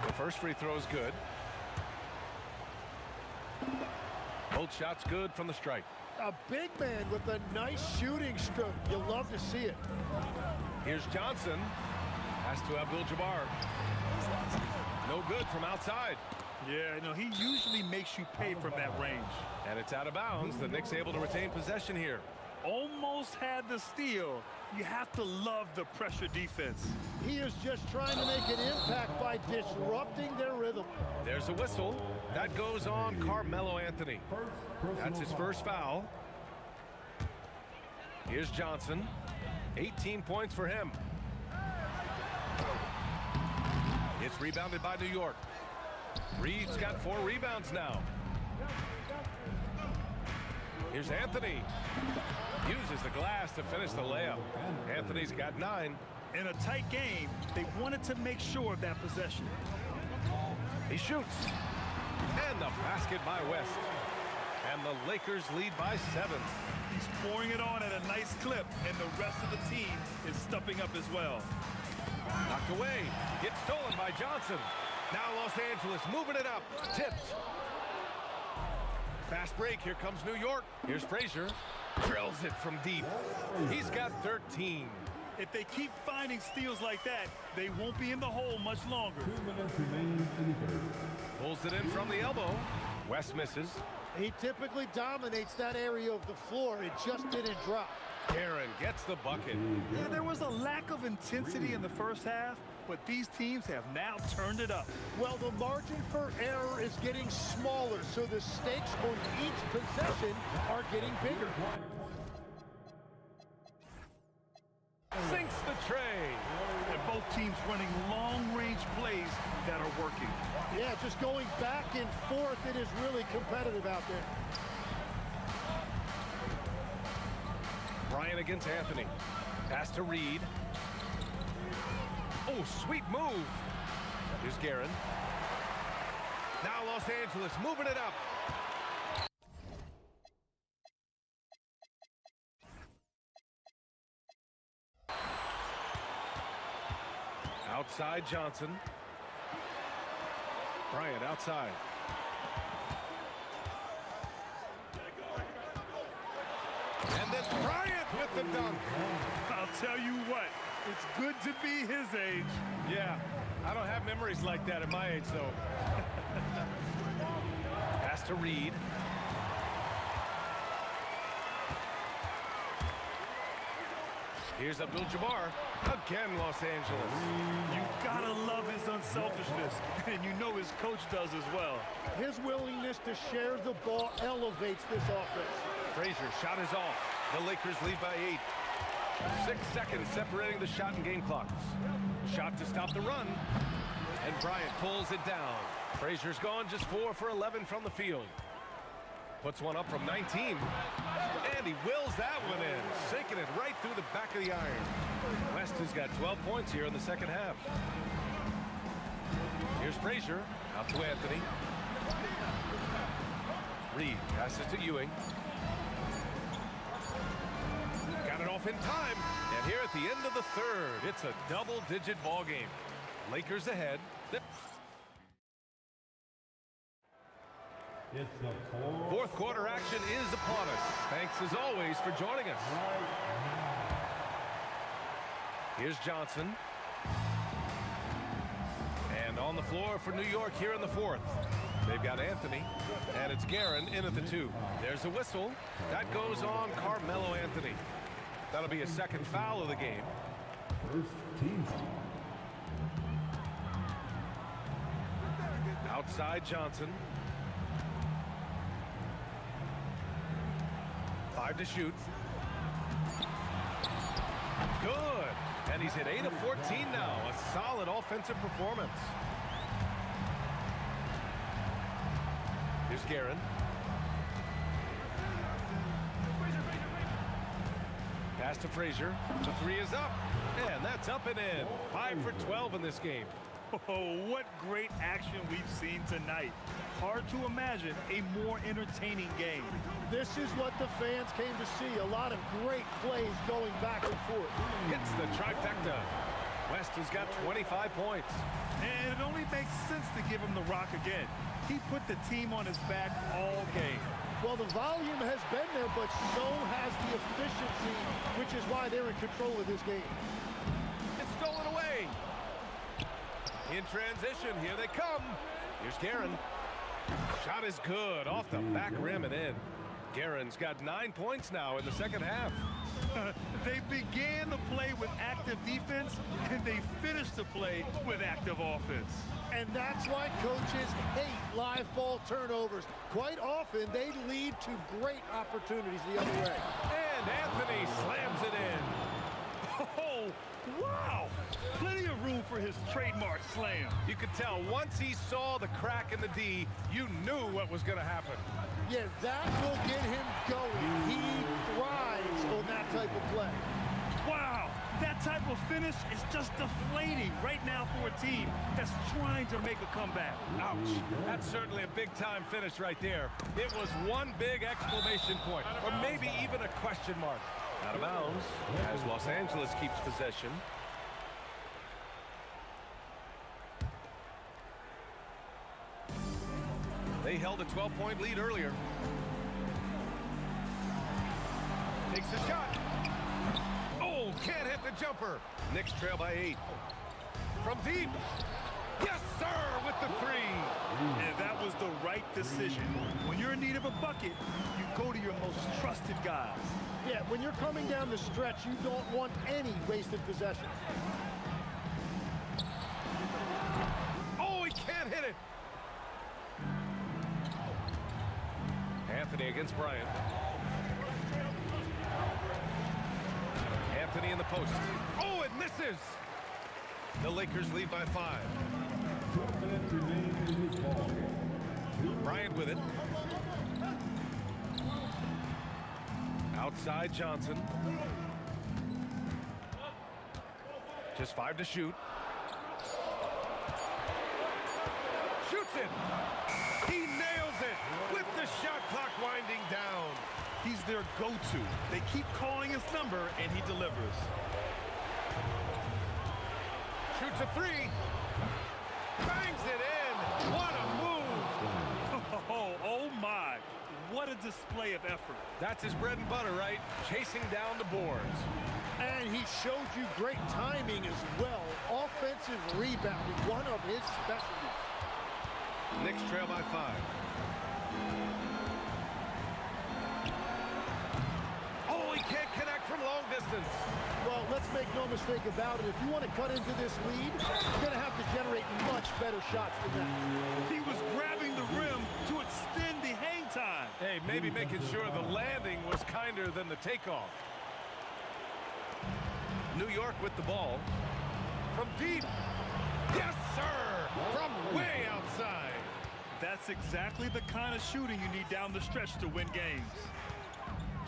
The first free throw is good. Both shots good from the strike. A big man with a nice shooting stroke. You'll love to see it. Here's Johnson. Pass to Abdul-Jabbar. No good from outside. Yeah, no, he usually makes you pay from that range. And it's out of bounds. The Knicks able to retain possession here. Almost had the steal. You have to love the pressure defense. He is just trying to make an impact by disrupting their rhythm. There's a whistle. That goes on Carmelo Anthony. That's his first foul. Here's Johnson. 18 points for him. It's rebounded by New York. Reed's got 4 rebounds now. Here's Anthony. Uses the glass to finish the layup. Anthony's got 9. In a tight game, they wanted to make sure of that possession. He shoots. And the basket by West. And the Lakers lead by 7. He's pouring it on at a nice clip, and the rest of the team is stepping up as well. Knocked away. Gets stolen by Johnson. Now Los Angeles moving it up. Tipped. Fast break. Here comes New York. Here's Frazier. Drills it from deep. He's got 13. If they keep finding steals like that, they won't be in the hole much longer. 2 minutes remaining in the third. Pulls it in from the elbow. West misses. He typically dominates that area of the floor. It just didn't drop. Aaron gets the bucket. Yeah, there was a lack of intensity in the first half, but these teams have now turned it up. Well, the margin for error is getting smaller, so the stakes on each possession are getting bigger. Sinks the tray. And both teams running long-range plays that are working. Yeah, just going back and forth, it is really competitive out there. Bryant against Anthony. Pass to Reed. Oh, sweet move. Here's Guerin. Now Los Angeles moving it up. Outside Johnson. Bryant outside. And then Bryant with the dunk. I'll tell you what, it's good to be his age. Yeah, I don't have memories like that at my age, though. Pass to Reed. Here's Abdul-Jabbar. Again, Los Angeles. You gotta love his unselfishness, and you know his coach does as well. His willingness to share the ball elevates this offense. Frazier shot is off. The Lakers lead by 8. 6 seconds separating the shot and game clocks. Shot to stop the run. And Bryant pulls it down. Frazier's gone just 4 for 11 from the field. Puts one up from 19. And he wills that one in, sinking it right through the back of the iron. West has got 12 points here in the second half. Here's Frazier, out to Anthony. Reed passes to Ewing. Got it off in time. And here at the end of the third, it's a double-digit ball game. Lakers ahead. It's the Fourth quarter action is upon us. Thanks as always for joining us. Here's Johnson. And on the floor for New York here in the fourth. They've got Anthony, and it's Guerin in at the 2. There's a whistle. That goes on Carmelo Anthony. That'll be a second foul of the game. first team foul. Outside Johnson. 5 to shoot. Good. And he's hit 8 of 14 now. A solid offensive performance. Here's Guerin. Pass to Frazier. The 3 is up. And that's up and in. 5 for 12 in this game. Oh, what great action we've seen tonight. Hard to imagine a more entertaining game. This is what the fans came to see. A lot of great plays going back and forth. Hits the trifecta. West has got 25 points. And it only makes sense to give him the rock again. He put the team on his back all game. Well, the volume has been there, but so has the efficiency, which is why they're in control of this game. It's stolen away. In transition, here they come. Here's Guerin. Shot is good, off the back rim and in. Guerin's got 9 points now in the second half. They began the play with active defense, and they finished the play with active offense. And that's why coaches hate live ball turnovers. Quite often, they lead to great opportunities the other way. And Anthony slams it in. Oh, wow! Plenty of room for his trademark slam. You could tell once he saw the crack in the D, you knew what was going to happen. Yeah, that will get him going. He thrives on that type of play. Wow! That type of finish is just deflating right now for a team that's trying to make a comeback. Ouch. That's certainly a big-time finish right there. It was one big exclamation point, or maybe even a question mark. Out of bounds as Los Angeles keeps possession. They held a 12-point lead earlier. Takes a shot. Oh, can't hit the jumper. Knicks trail by 8. From deep. Yes, sir, with the 3. And that was the right decision. When you're in need of a bucket, you go to your most trusted guys. Yeah, when you're coming down the stretch, you don't want any wasted possession. Oh, he can't hit it. Anthony against Bryant. Anthony in the post. Oh, it misses. The Lakers lead by 5. Bryant with it. Outside Johnson. Just 5 to shoot. Shoots it. He nails it with the shot clock winding down. He's their go-to. They keep calling his number, and he delivers. Shoots a 3. Bangs it in. What a move. Oh my. What a display of effort. That's his bread and butter, right? Chasing down the boards. And he showed you great timing as well. Offensive rebounding, one of his specialties. Knicks trail by 5. Oh, he can't connect from long distance. Well, let's make no mistake about it. If you want to cut into this lead, you're going to have to generate much better shots than that. He was grabbing the rim to extend the hang time. Hey, maybe making sure the landing was kinder than the takeoff. New York with the ball. From deep. Yes, sir! From way outside. That's exactly the kind of shooting you need down the stretch to win games.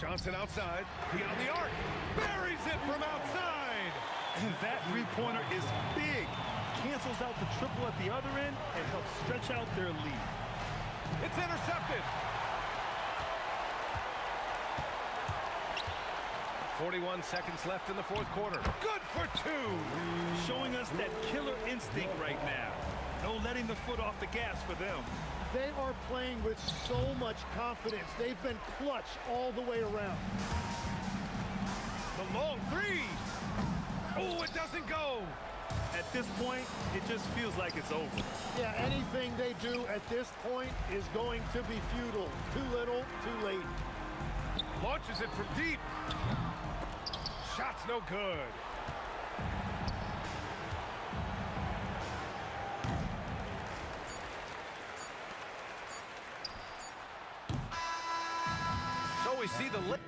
Johnson outside, beyond the arc, buries it from outside. And that three-pointer is big. Cancels out the triple at the other end and helps stretch out their lead. It's intercepted. 41 seconds left in the fourth quarter. Good for 2. Showing us that killer instinct right now. No letting the foot off the gas for them. They are playing with so much confidence. They've been clutch all the way around. The long 3. Oh, it doesn't go. At this point, it just feels like it's over. Yeah, anything they do at this point is going to be futile. Too little, too late. Launches it from deep. Shot's no good. So we see the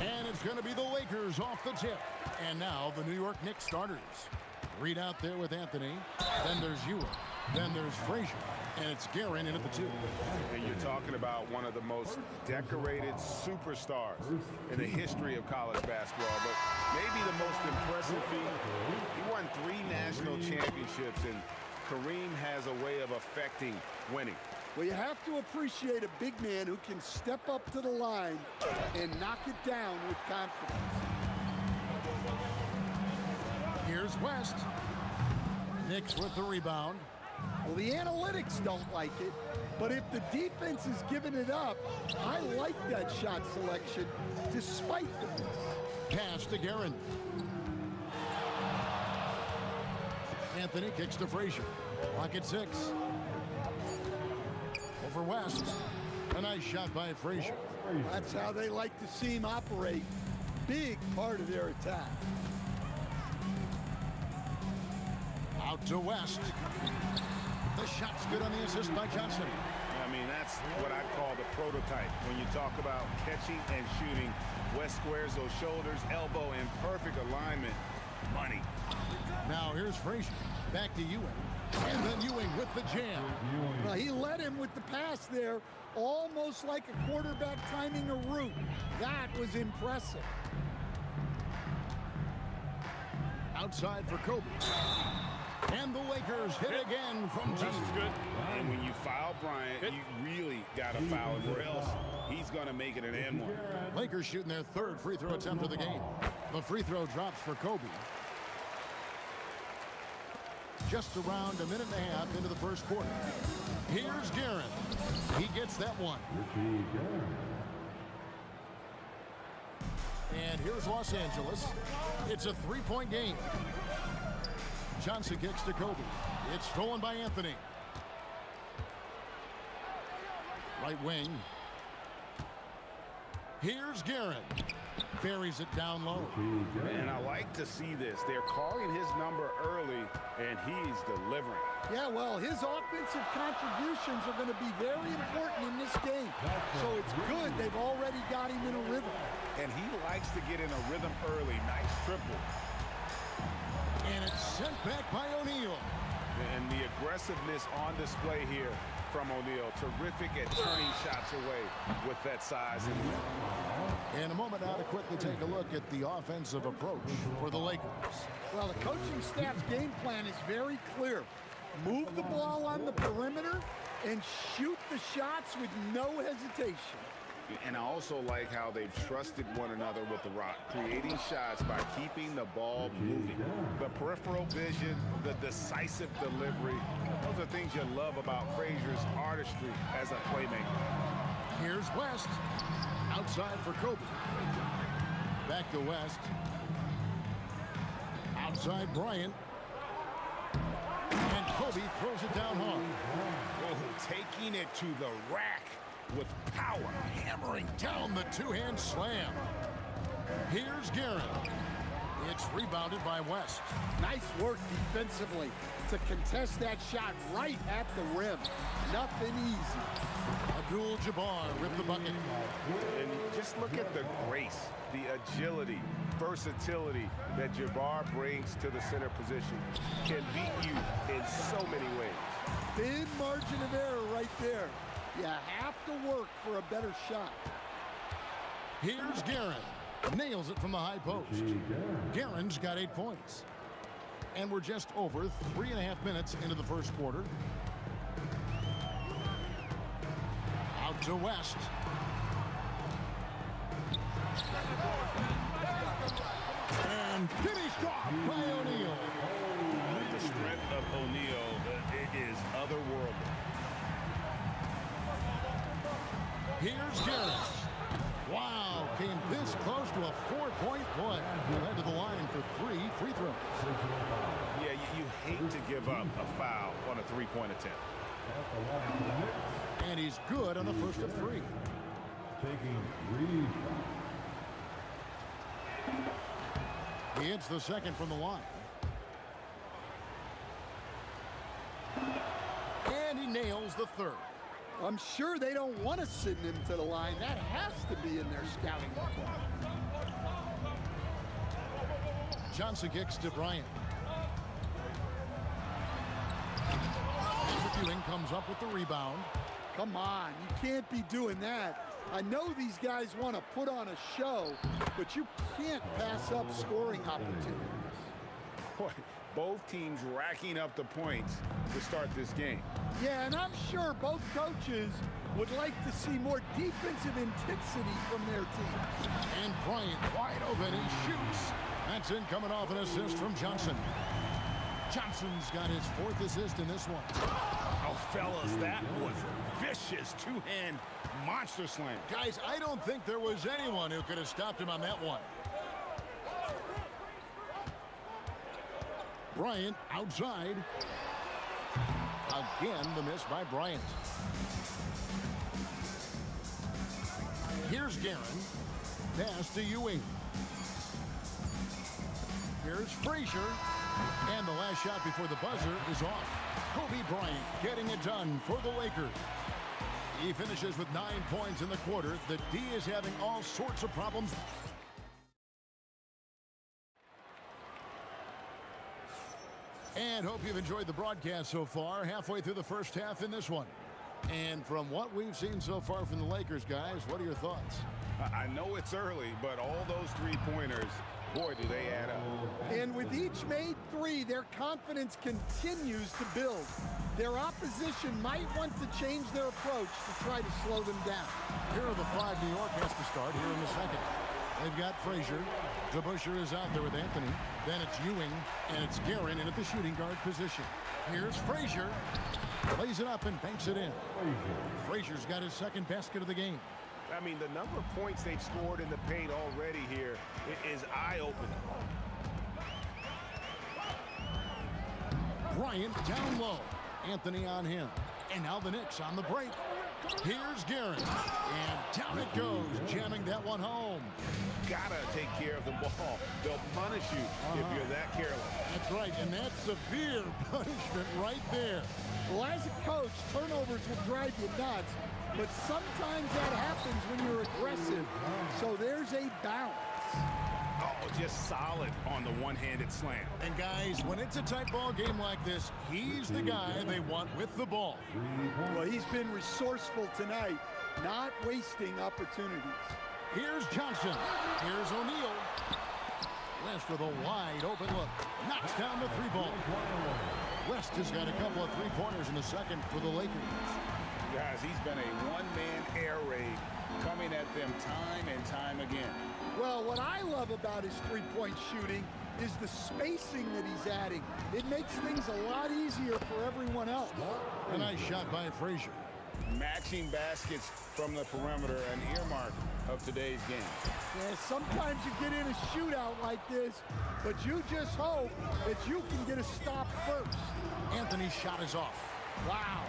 And it's going to be the Lakers off the tip. And now the New York Knicks starters. Reed out there with Anthony. Then there's Ewing. Then there's Frazier. And it's Guerin in at the 2. And you're talking about one of the most decorated superstars in the history of college basketball. But maybe the most impressive feat, he won 3 national championships, and Kareem has a way of affecting winning. Well, you have to appreciate a big man who can step up to the line and knock it down with confidence. Here's West. Knicks with the rebound. Well, the analytics don't like it, but if the defense is giving it up, I like that shot selection despite the miss. Pass to Guerin. Anthony kicks to Frazier. Clock at 6. Over West. A nice shot by Frazier. That's how they like to see him operate. Big part of their attack. Out to West. The shot's good on the assist by Johnson. I mean, that's what I call the prototype. When you talk about catching and shooting, West squares those shoulders, elbow in perfect alignment. Money. Now here's Frazier. Back to Ewing. And then Ewing with the jam. Well, he led him with the pass there, almost like a quarterback timing a route. That was impressive. Outside for Kobe. And the Lakers hit again from deep. Good. And when you foul Bryant, you really got to foul him, or else he's going to make it an and 1. Lakers shooting their 3rd free throw attempt of the game. The free throw drops for Kobe. Just around a minute and a half into the first quarter. Here's Guerin. He gets that one. And here's Los Angeles. It's a 3-point game. Johnson kicks to Kobe. It's stolen by Anthony. Right wing. Here's Guerin. Buries it down low. And I like to see this. They're calling his number early, and he's delivering. Yeah, well, his offensive contributions are going to be very important in this game. So it's good they've already got him in a rhythm. And he likes to get in a rhythm early. Nice triple. And it's sent back by O'Neal. And the aggressiveness on display here from O'Neal. Terrific at turning shots away with that size and length. In a moment now to quickly take a look at the offensive approach for the Lakers. Well, the coaching staff's game plan is very clear. Move the ball on the perimeter and shoot the shots with no hesitation. And I also like how they've trusted one another with the rock, creating shots by keeping the ball moving. The peripheral vision, the decisive delivery, those are things you love about Frazier's artistry as a playmaker. Here's West. Outside for Kobe. Back to West. Outside Bryant. And Kobe throws it down hard. Oh, taking taking it to the rack with power. Hammering down the two-hand slam. Here's Guerin. It's rebounded by West. Nice work defensively to contest that shot right at the rim. Nothing easy. Abdul-Jabbar ripped the bucket. And just look at the grace, the agility, versatility that Jabbar brings to the center position. Can beat you in so many ways. Thin margin of error right there. You have to work for a better shot. Here's Guerin. Nails it from the high post. Guerin's got 8 points. And we're just over 3.5 minutes into the first quarter. Out to West. And finished off by O'Neal. The strength of O'Neal, it is otherworldly. Here's Guerin. Wow, came this close to a 4-point play. Led to the line for 3 free throws. Yeah, you hate to give up a foul on a three-point attempt. And he's good on the first of 3. Taking 3 shots. He hits the second from the line. And he nails the third. I'm sure they don't want to send him to the line. That has to be in their scouting report. Johnson kicks to Bryant. Andrew Ewing comes up with the rebound. Come on, you can't be doing that. I know these guys want to put on a show, but you can't pass up scoring opportunities. Boy, both teams racking up the points to start this game. Yeah, and I'm sure both coaches would like to see more defensive intensity from their team. And Bryant wide open, he shoots. That's in coming off an assist from Johnson. Johnson's got his 4th assist in this one. Oh, fellas, that was vicious two-hand monster slam. Guys, I don't think there was anyone who could have stopped him on that one. Bryant outside. Again, the miss by Bryant. Here's Guerin. Pass to Ewing. Here's Frazier. And the last shot before the buzzer is off. Kobe Bryant getting it done for the Lakers. He finishes with 9 points in the quarter. The D is having all sorts of problems. And hope you've enjoyed the broadcast so far. Halfway through the first half in this one. And from what we've seen so far from the Lakers, guys, what are your thoughts? I know it's early, but all those three-pointers, boy, do they add up. And with each made 3, their confidence continues to build. Their opposition might want to change their approach to try to slow them down. Here are the 5 New York has to start here in the second. They've got Frazier. DeBusschere is out there with Anthony. Then it's Ewing, and it's Guerin in at the shooting guard position. Here's Frazier. Lays it up and banks it in. Frazier's got his 2nd basket of the game. I mean, the number of points they've scored in the paint already here is eye-opening. Bryant down low. Anthony on him. And now the Knicks on the break. Here's Guerin. And down it goes, jamming that one home. Gotta take care of the ball. They'll punish you if you're that careless. That's right, and that's severe punishment right there. Well, as a coach, turnovers will drive you nuts, but sometimes that happens when you're aggressive. So there's a balance. Oh, just solid on the one-handed slam. And guys, when it's a tight ball game like this, he's the guy they want with the ball. Well, he's been resourceful tonight, not wasting opportunities. Here's Johnson. Here's O'Neal. West with a wide open look. Knocks down the 3-ball. West has got a couple of 3-pointers in the second for the Lakers. Guys, he's been a one-man air raid coming at them time and time again. Well, what I love about his three-point shooting is the spacing that he's adding. It makes things a lot easier for everyone else. A nice shot by Frazier. Matching baskets from the perimeter, an earmark of today's game. Yeah, sometimes you get in a shootout like this, but you just hope that you can get a stop first. Anthony's shot is off. Wow.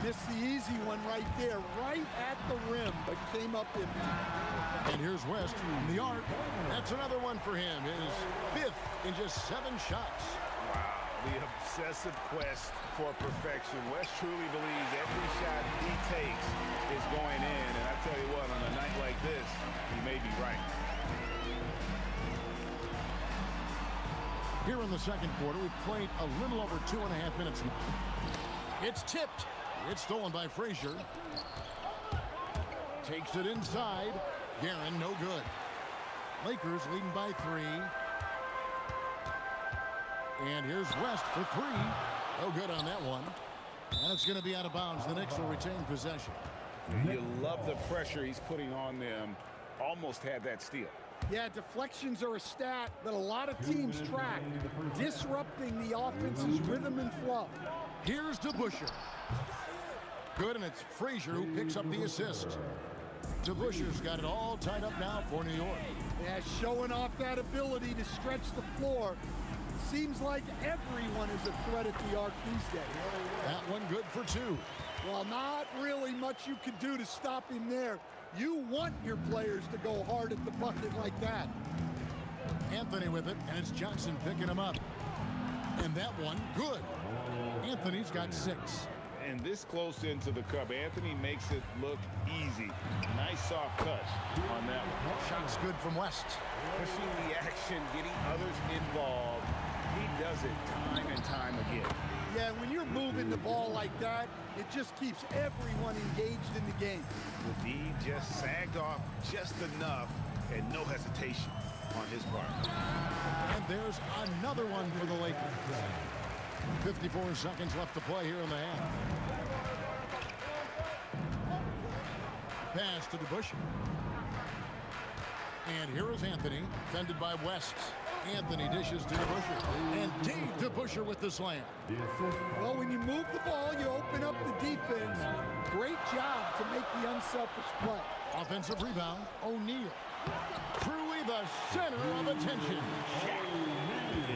Missed the easy one right there, right at the rim, but came up empty. And here's West from the arc. That's another one for him. His 5th in just 7 shots. Wow, the obsessive quest for perfection. West truly believes every shot he takes is going in. And I tell you what, on a night like this, he may be right. Here in the second quarter, we've played a little over 2.5 minutes now. It's tipped. It's stolen by Frazier. Takes it inside. Guerin, no good. Lakers leading by 3. And here's West for 3. No good on that one. And it's going to be out of bounds. The Knicks will retain possession. You love the pressure he's putting on them. Almost had that steal. Yeah, deflections are a stat that a lot of teams track, disrupting the offense's rhythm and flow. Here's DeBusschere. Good, and it's Frazier who picks up the assist. DeBusschere's got it all tied up now for New York. Yeah, showing off that ability to stretch the floor. Seems like everyone is a threat at the arc these days. That one good for 2. Well, not really much you can do to stop him there. You want your players to go hard at the bucket like that. Anthony with it, and it's Johnson picking him up. And that one, good. Anthony's got 6. And this close into the cup, Anthony makes it look easy. Nice soft touch on that one. Shot's good from West. Pushing the action, getting others involved. He does it time and time again. Yeah, when you're moving the ball like that, it just keeps everyone engaged in the game. The D just sagged off just enough and no hesitation on his part. And there's another one for the Lakers. 54 seconds left to play here in the half. Pass to DeBusschere. And here is Anthony, defended by West. Anthony dishes to DeBusschere. And Dave DeBusschere with the slam. Well, when you move the ball, you open up the defense. Great job to make the unselfish play. Offensive rebound, O'Neal. Truly the center of attention.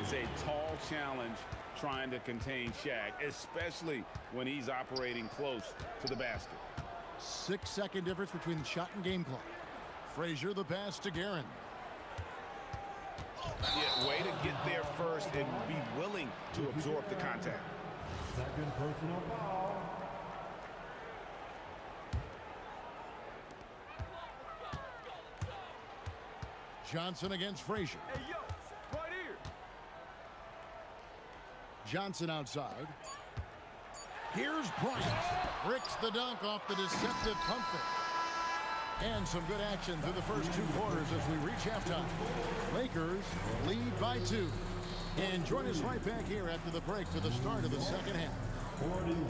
It's a tall challenge trying to contain Shaq, especially when he's operating close to the basket. 6-second difference between the shot and game clock. Frazier the pass to Guerin. Yeah, way to get there first and be willing to absorb the contact. Second personal foul. Johnson against Frazier. Hey, yo, right here. Johnson outside. Here's Bryant. Bricks the dunk off the deceptive pump fake. And some good action through the first 2 quarters as we reach halftime. Lakers lead by 2. And join us right back here after the break for the start of the second half. 41.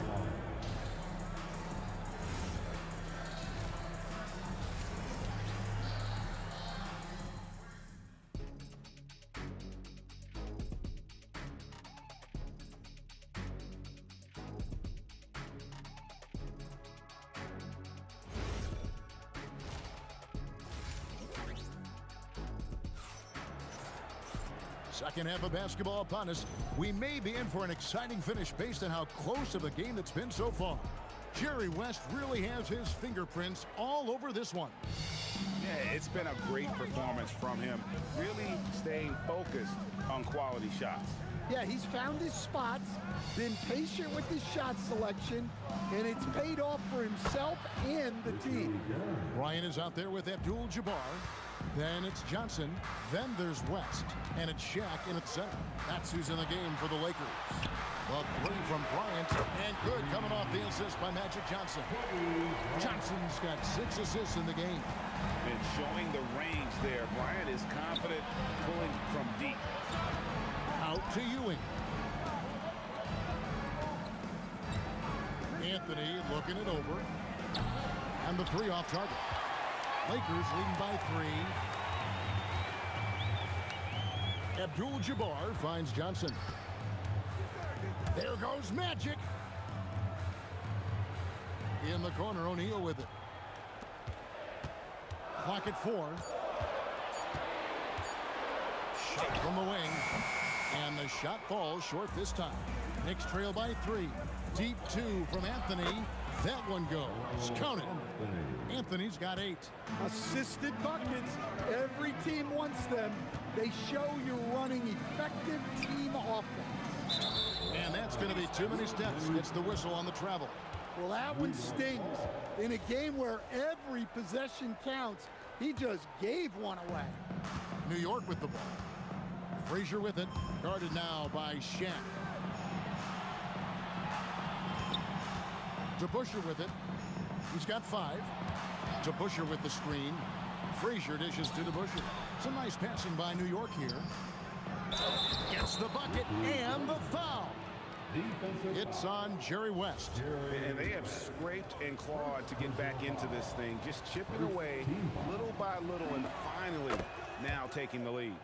Second half of basketball upon us. We may be in for an exciting finish based on how close of a game it's been so far. Jerry West really has his fingerprints all over this one. Yeah, it's been a great performance from him, really staying focused on quality shots. Yeah, he's found his spots, been patient with his shot selection, and it's paid off for himself and the team. Bryant is out there with Abdul-Jabbar. Then it's Johnson. Then there's West. And it's Shaq in its center. That's who's in the game for the Lakers. The 3 from Bryant. And good coming off the assist by Magic Johnson. Johnson's got 6 assists in the game. And showing the range there. Bryant is confident pulling from deep. Out to Ewing. Anthony looking it over. And the 3 off target. Lakers leading by 3. Abdul-Jabbar finds Johnson. There goes Magic. In the corner, O'Neal with it. Clock at 4. Shot from the wing. And the shot falls short this time. Knicks trail by 3. Deep 2 from Anthony. That one goes. Count it. Anthony's got 8. Assisted buckets. Every team wants them. They show you're running effective team offense. And that's going to be too many steps. Gets the whistle on the travel. Well, that one stings. In a game where every possession counts, he just gave one away. New York with the ball. Frazier with it. Guarded now by Shaq. DeBusschere with it. He's got 5. DeBusschere with the screen. Frazier dishes to DeBusschere. Some nice passing by New York here. Gets the bucket and the foul. It's on Jerry West. And they have scraped and clawed to get back into this thing, just chipping away little by little and finally now taking the lead.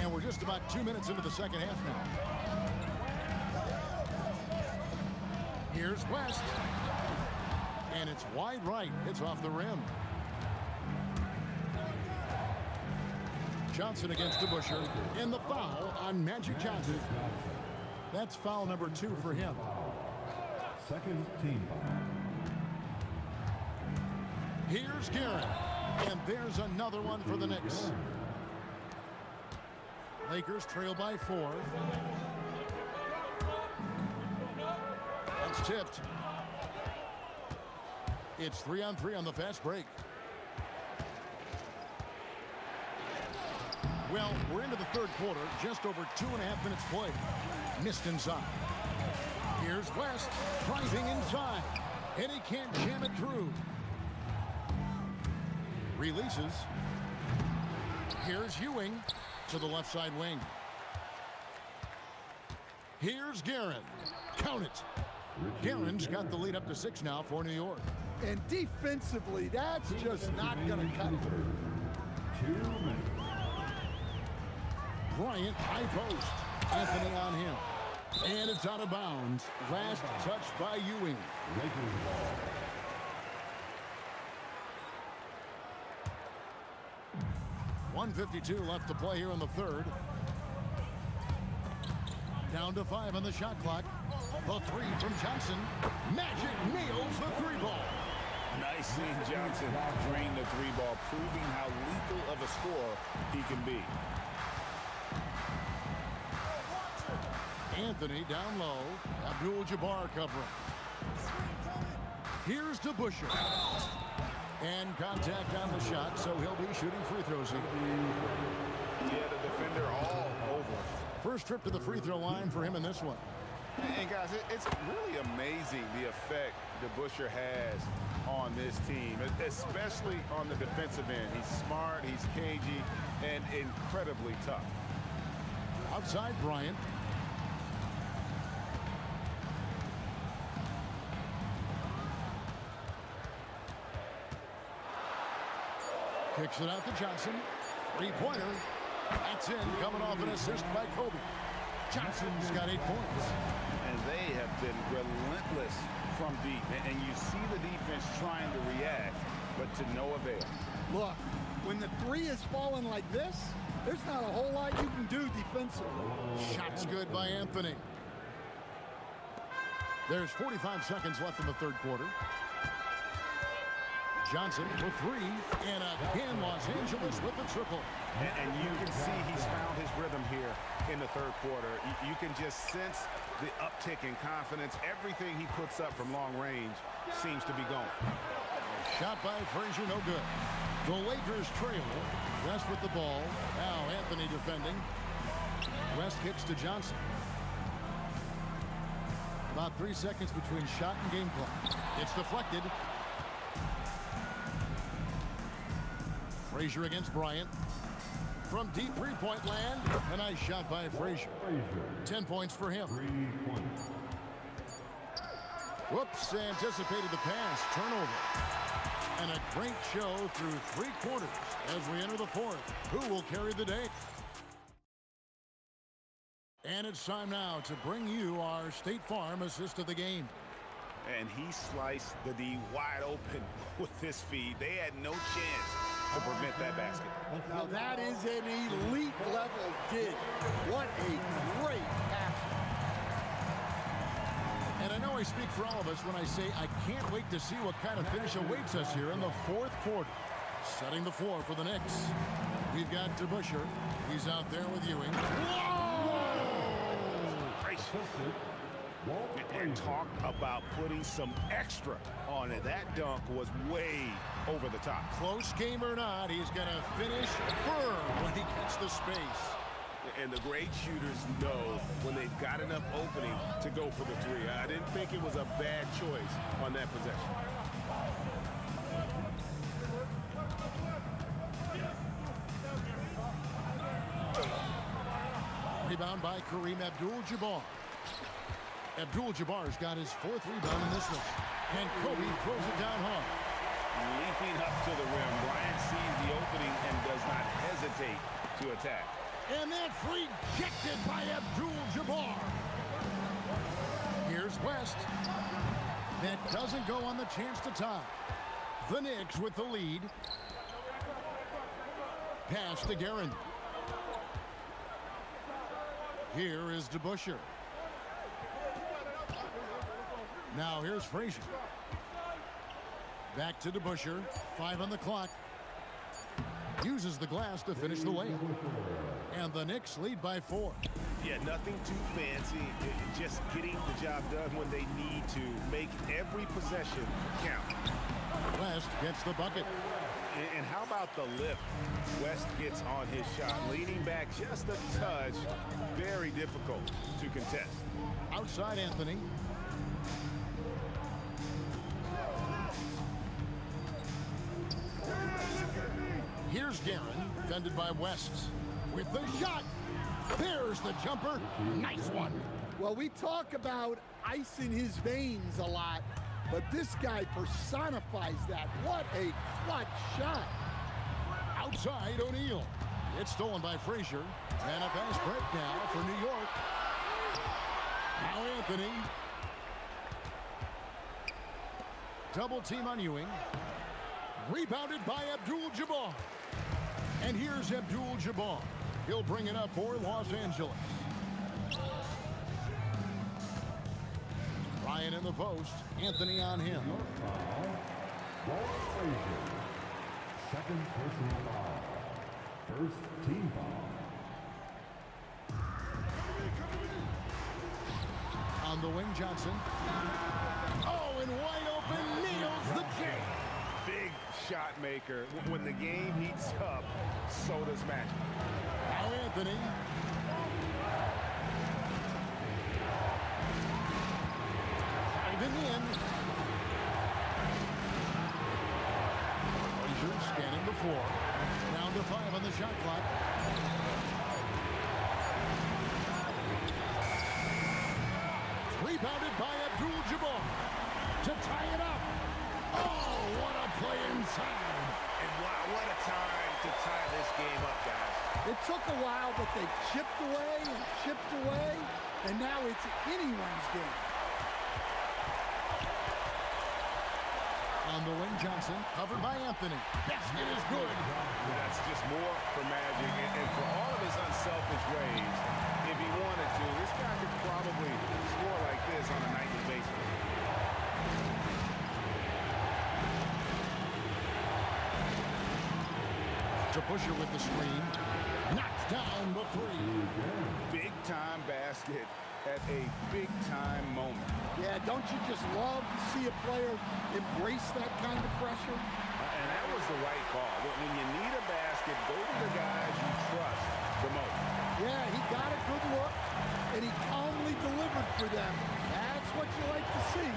And we're just about 2 minutes into the second half now. Here's West. And it's wide right. It's off the rim. Johnson against DeBusschere. And the foul on Magic Johnson. That's foul number 2 for him. Second team foul. Here's Garrett. And there's another one for the Knicks. Lakers trail by 4. That's tipped. It's 3-on-3 on the fast break. Well, we're into the third quarter. Just over 2.5 minutes played. Missed inside. Here's West driving inside. And he can't jam it through. Releases. Here's Ewing to the left side wing. Here's Guerin. Count it. Guerin's got the lead up to 6 now for New York. And defensively, that's just not going to cut it. 2 minutes. Bryant, high post. Anthony on him. And it's out of bounds. Last touch by Ewing. Lakers ball. .152 left to play here in the third. Down to 5 on the shot clock. The 3 from Johnson. Magic nails the 3-ball. Nice seeing Johnson drain the 3-ball, proving how lethal of a scorer he can be. Anthony down low. Abdul-Jabbar covering. Here's DeBusschere. And contact on the shot, so he'll be shooting free throws here. Yeah, the defender all over. First trip to the free throw line for him in this one. And guys, it's really amazing the effect DeBusschere has on this team, especially on the defensive end. He's smart, he's cagey, and incredibly tough. Outside Bryant. Kicks it out to Johnson. 3-pointer. That's in, coming off an assist by Kobe. Johnson's got 8 points. And they have been relentless from deep. And you see the defense trying to react, but to no avail. Look, when the 3 is falling like this, there's not a whole lot you can do defensively. Shot's good by Anthony. There's 45 seconds left in the third quarter. Johnson for 3, and again Los Angeles with the triple. And you can see he's found his rhythm here in the third quarter. You can just sense the uptick in confidence. Everything he puts up from long range seems to be going. Shot by Frazier, no good. The Lakers trail. West with the ball. Now Anthony defending. West kicks to Johnson. About 3 seconds between shot and game clock. It's deflected. Frazier against Bryant. From deep 3-point land, a nice shot by Frazier. 10 points for him. 3 points. Whoops, anticipated the pass. Turnover. And a great show through 3 quarters as we enter the fourth. Who will carry the day? And it's time now to bring you our State Farm assist of the game. And he sliced the D wide open with this feed. They had no chance to prevent that basket. Now that is an elite level dig. What a great pass. And I know I speak for all of us when I say I can't wait to see what kind of finish awaits us here in the fourth quarter. Setting the floor for the Knicks. We've got DeBusschere. He's out there with Ewing. And talk about putting some extra on it. That dunk was way over the top. Close game or not, he's going to finish firm when he gets the space. And the great shooters know when they've got enough opening to go for the three. I didn't think it was a bad choice on that possession. Rebound by Kareem Abdul-Jabbar. Abdul-Jabbar's got his fourth rebound in this one. And Kobe throws it down hard. Leaping up to the rim, Bryant sees the opening and does not hesitate to attack. And that's rejected by Abdul-Jabbar. Here's West. That doesn't go on the chance to tie. The Knicks with the lead. Pass to Guerin. Here is DeBusschere. Now here's Frazier. Back to DeBusschere. 5 on the clock. Uses the glass to finish the layup. And the Knicks lead by 4. Yeah, nothing too fancy. Just getting the job done when they need to. Make every possession count. West gets the bucket. And how about the lift? West gets on his shot, leaning back just a touch. Very difficult to contest. Outside Anthony. Here's Guerin, defended by West. With the shot. There's the jumper. Nice one. Well, we talk about ice in his veins a lot, but this guy personifies that. What a clutch shot. Outside O'Neal. It's stolen by Frazier. And a fast break now for New York. Now Anthony. Double team on Ewing. Rebounded by Abdul-Jabbar. And here's Abdul-Jabbar. He'll bring it up for Los Angeles. Ryan in the post. Anthony on him. Second personal foul. First team foul. On the wing, Johnson. Oh, and wide open, nails the jam. Big shot maker. When the game heats up, so does Magic. Now Anthony. Driving in. Frazier scanning the floor. Down to 5 on the shot clock. Rebounded by Abdul-Jabbar to tie it up. Oh, what a play inside. And wow, what a time to tie this game up, guys. It took a while, but they chipped away, and now it's anyone's game. On the wing, Johnson, covered by Anthony. Basket is good. That's just more for Magic, and for all of his unselfish ways, if he wanted to, this guy could probably score like this on a nightly basis. DeBusschere with the screen. Knocks down the 3. Big time basket at a big time moment. Yeah, don't you just love to see a player embrace that kind of pressure? And that was the right call. When you need a basket, go to the guys you trust the most. Yeah, he got a good look, and he calmly delivered for them. That's what you like to see.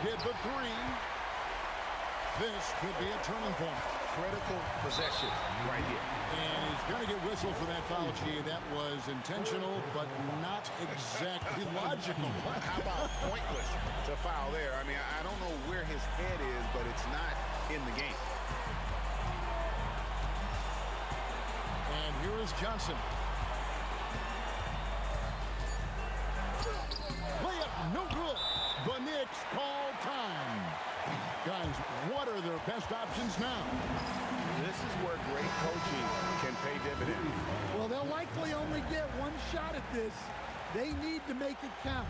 Get the 3. This could be a turning point. Critical possession right here. And he's going to get whistled for that foul, G. That was intentional, but not exactly logical. How about pointless to foul there? I mean, I don't know where his head is, but it's not in the game. And here is Johnson. Layup, no good. The Knicks call time. Guys, what are their best options now? This is where great coaching can pay dividends. Well, they'll likely only get one this. They need to make it count.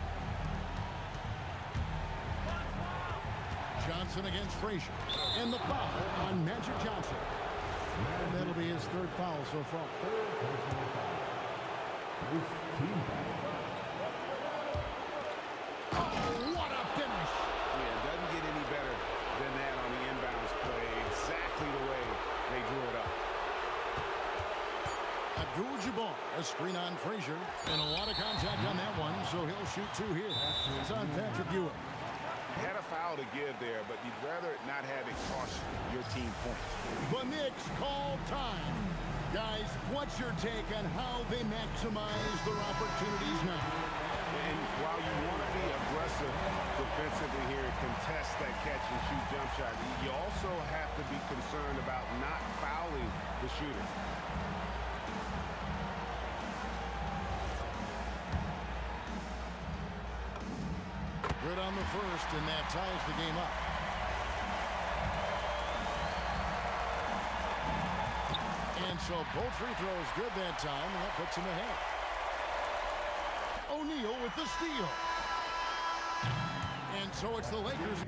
Johnson against Frazier. And the foul on Magic Johnson. And that'll be his third foul so far. Oh, what a finish. Yeah, it doesn't get any better than that on the inbounds play. Exactly the way they drew it up. Abdul-Jabbar, a screen on Frazier. And a lot of contact on that one, so he'll shoot two here. It's on Patrick Ewing. Had a foul to give there, but you'd rather not have it cost your team points. The Knicks call time. Guys, what's your take on how they maximize their opportunities now? And while you want to be aggressive defensively here, contest that catch-and-shoot jump shot, you also have to be concerned about not fouling the shooter. Good on the first, and that ties the game up. And so both free throws good that time, and that puts him ahead. O'Neal with the steal. And so it's the Lakers.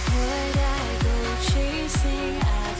Would I go chasing after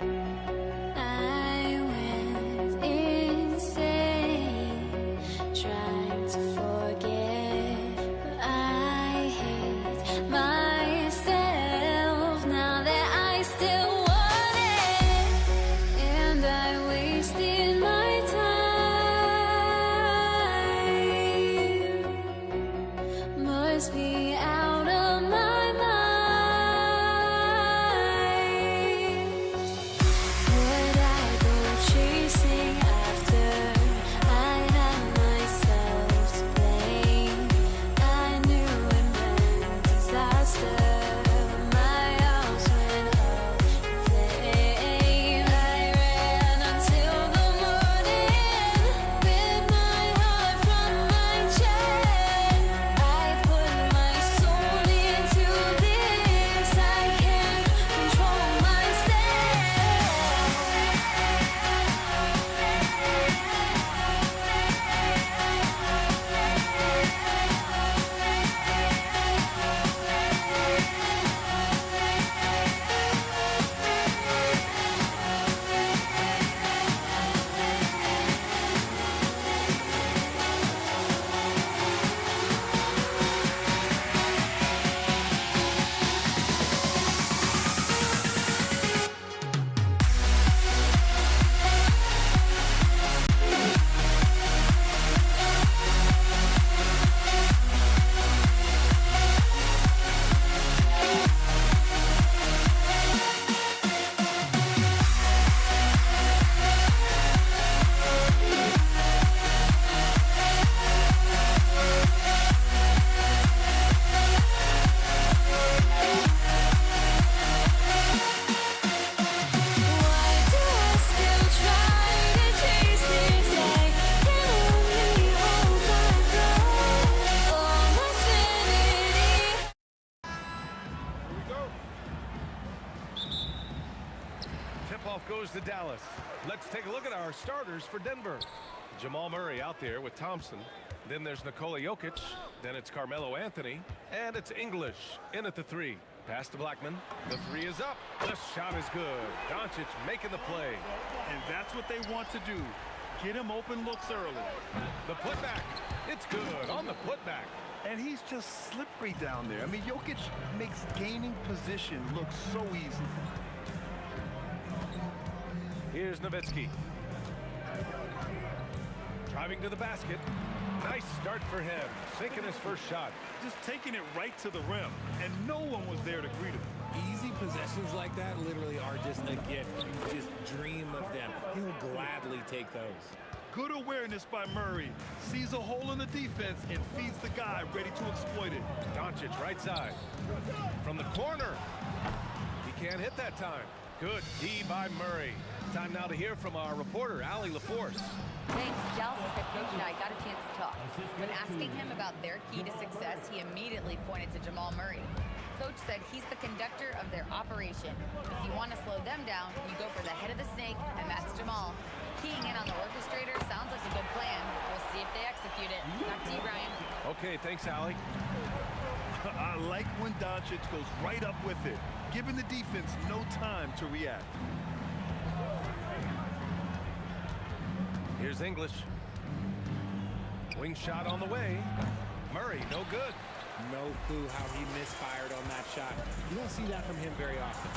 I went insane trying to forget, but I hate myself now that I still want it, and I wasted my time. Must be out of my mind. Would I go chasing after? I had myself to blame. I knew it meant disaster. My house went up in flames. I ran until the morning with my heart from my chest. I put my soul into this. I can't control Tip-off goes to Dallas. Let's take a look at our starters for Denver. Jamal Murray out there with Thompson. Then there's Nikola Jokic. Then it's Carmelo Anthony. And it's English in at the 3. Pass to Blackman. The 3 is up. The shot is good. Doncic making the play. And that's what they want to do. Get him open looks early. The putback. It's good on the putback. And he's just slippery down there. I mean, Jokic makes gaining position look so easy. Here's Nowitzki. Driving to the basket. Nice start for him. Sinking his first shot. Just taking it right to the rim. And no one was there to greet him. Easy possessions like that literally are just a gift. You just dream of them. He'll gladly take those. Good awareness by Murray. Sees a hole in the defense and feeds the guy ready to exploit it. Doncic right side. From the corner. He can't hit that time. Good D by Murray. Time now to hear from our reporter, Allie LaForce. Thanks. Dallas' head coach and I got a chance to talk. When asking him about their key to success, he immediately pointed to Jamal Murray. Coach said he's the conductor of their operation. If you want to slow them down, you go for the head of the snake, and that's Jamal. Keying in on the orchestrator sounds like a good plan. We'll see if they execute it. Back to you, Brian. Okay, thanks, Allie. I like when Doncic goes right up with it, giving the defense no time to react. Here's English. Wing shot on the way. Murray, no good. No clue how he misfired on that shot. You don't see that from him very often.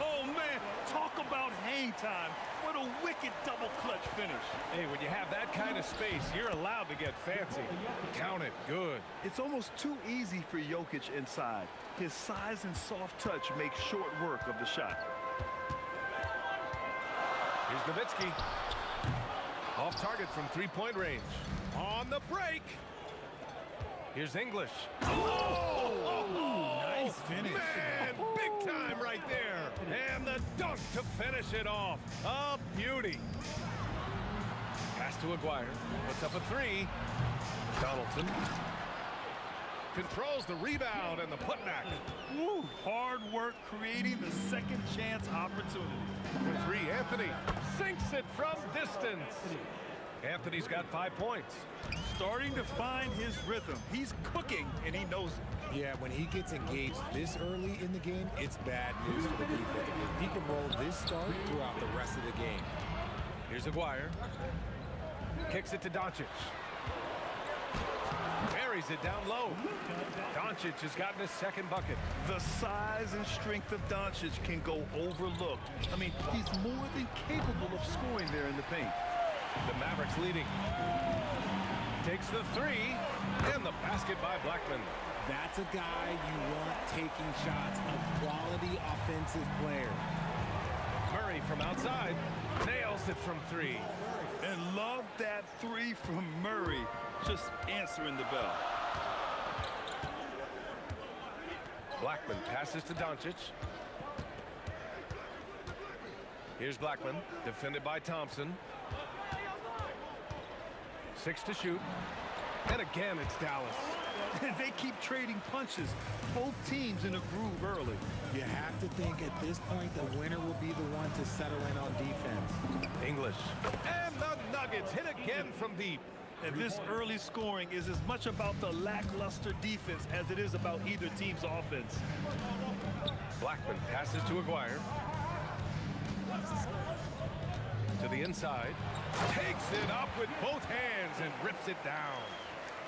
Oh, man, talk about hang time. What a wicked double clutch finish. Hey, when you have that kind of space, you're allowed to get fancy. Count it. Good. It's almost too easy for Jokic inside. His size and soft touch make short work of the shot. Here's Nowitzki. Off target from three-point range. On the break. Here's English. Oh, nice finish. Man, big time right there. And the dunk to finish it off. A beauty. Pass to Aguirre. Puts up a 3. Donaldson controls the rebound and the putback. Woo, hard work creating the second chance opportunity. For 3, Anthony sinks it from distance. Anthony's got 5 points. Starting to find his rhythm. He's cooking, and he knows it. Yeah, when he gets engaged this early in the game, it's bad news for the defense. He he can roll this start throughout the rest of the game. Here's Aguirre. Kicks it to Doncic. Buries it down low. Doncic has gotten his second bucket. The size and strength of Doncic can go overlooked. I mean, he's more than capable of scoring there in the paint. The Mavericks leading. Takes the three, and the basket by Blackman. That's a guy you want taking shots, a quality offensive player. Murray from outside, nails it from three. And love that three from Murray, just answering the bell. Blackman passes to Doncic. Here's Blackman, defended by Thompson. 6 to shoot. And again, it's Dallas. And they keep trading punches. Both teams in a groove early. You have to think at this point the winner will be the one to settle in on defense. English. And the Nuggets hit again from deep. And this early scoring is as much about the lackluster defense as it is about either team's offense. Blackman passes to Aguirre. To the inside. Takes it up with both hands and rips it down.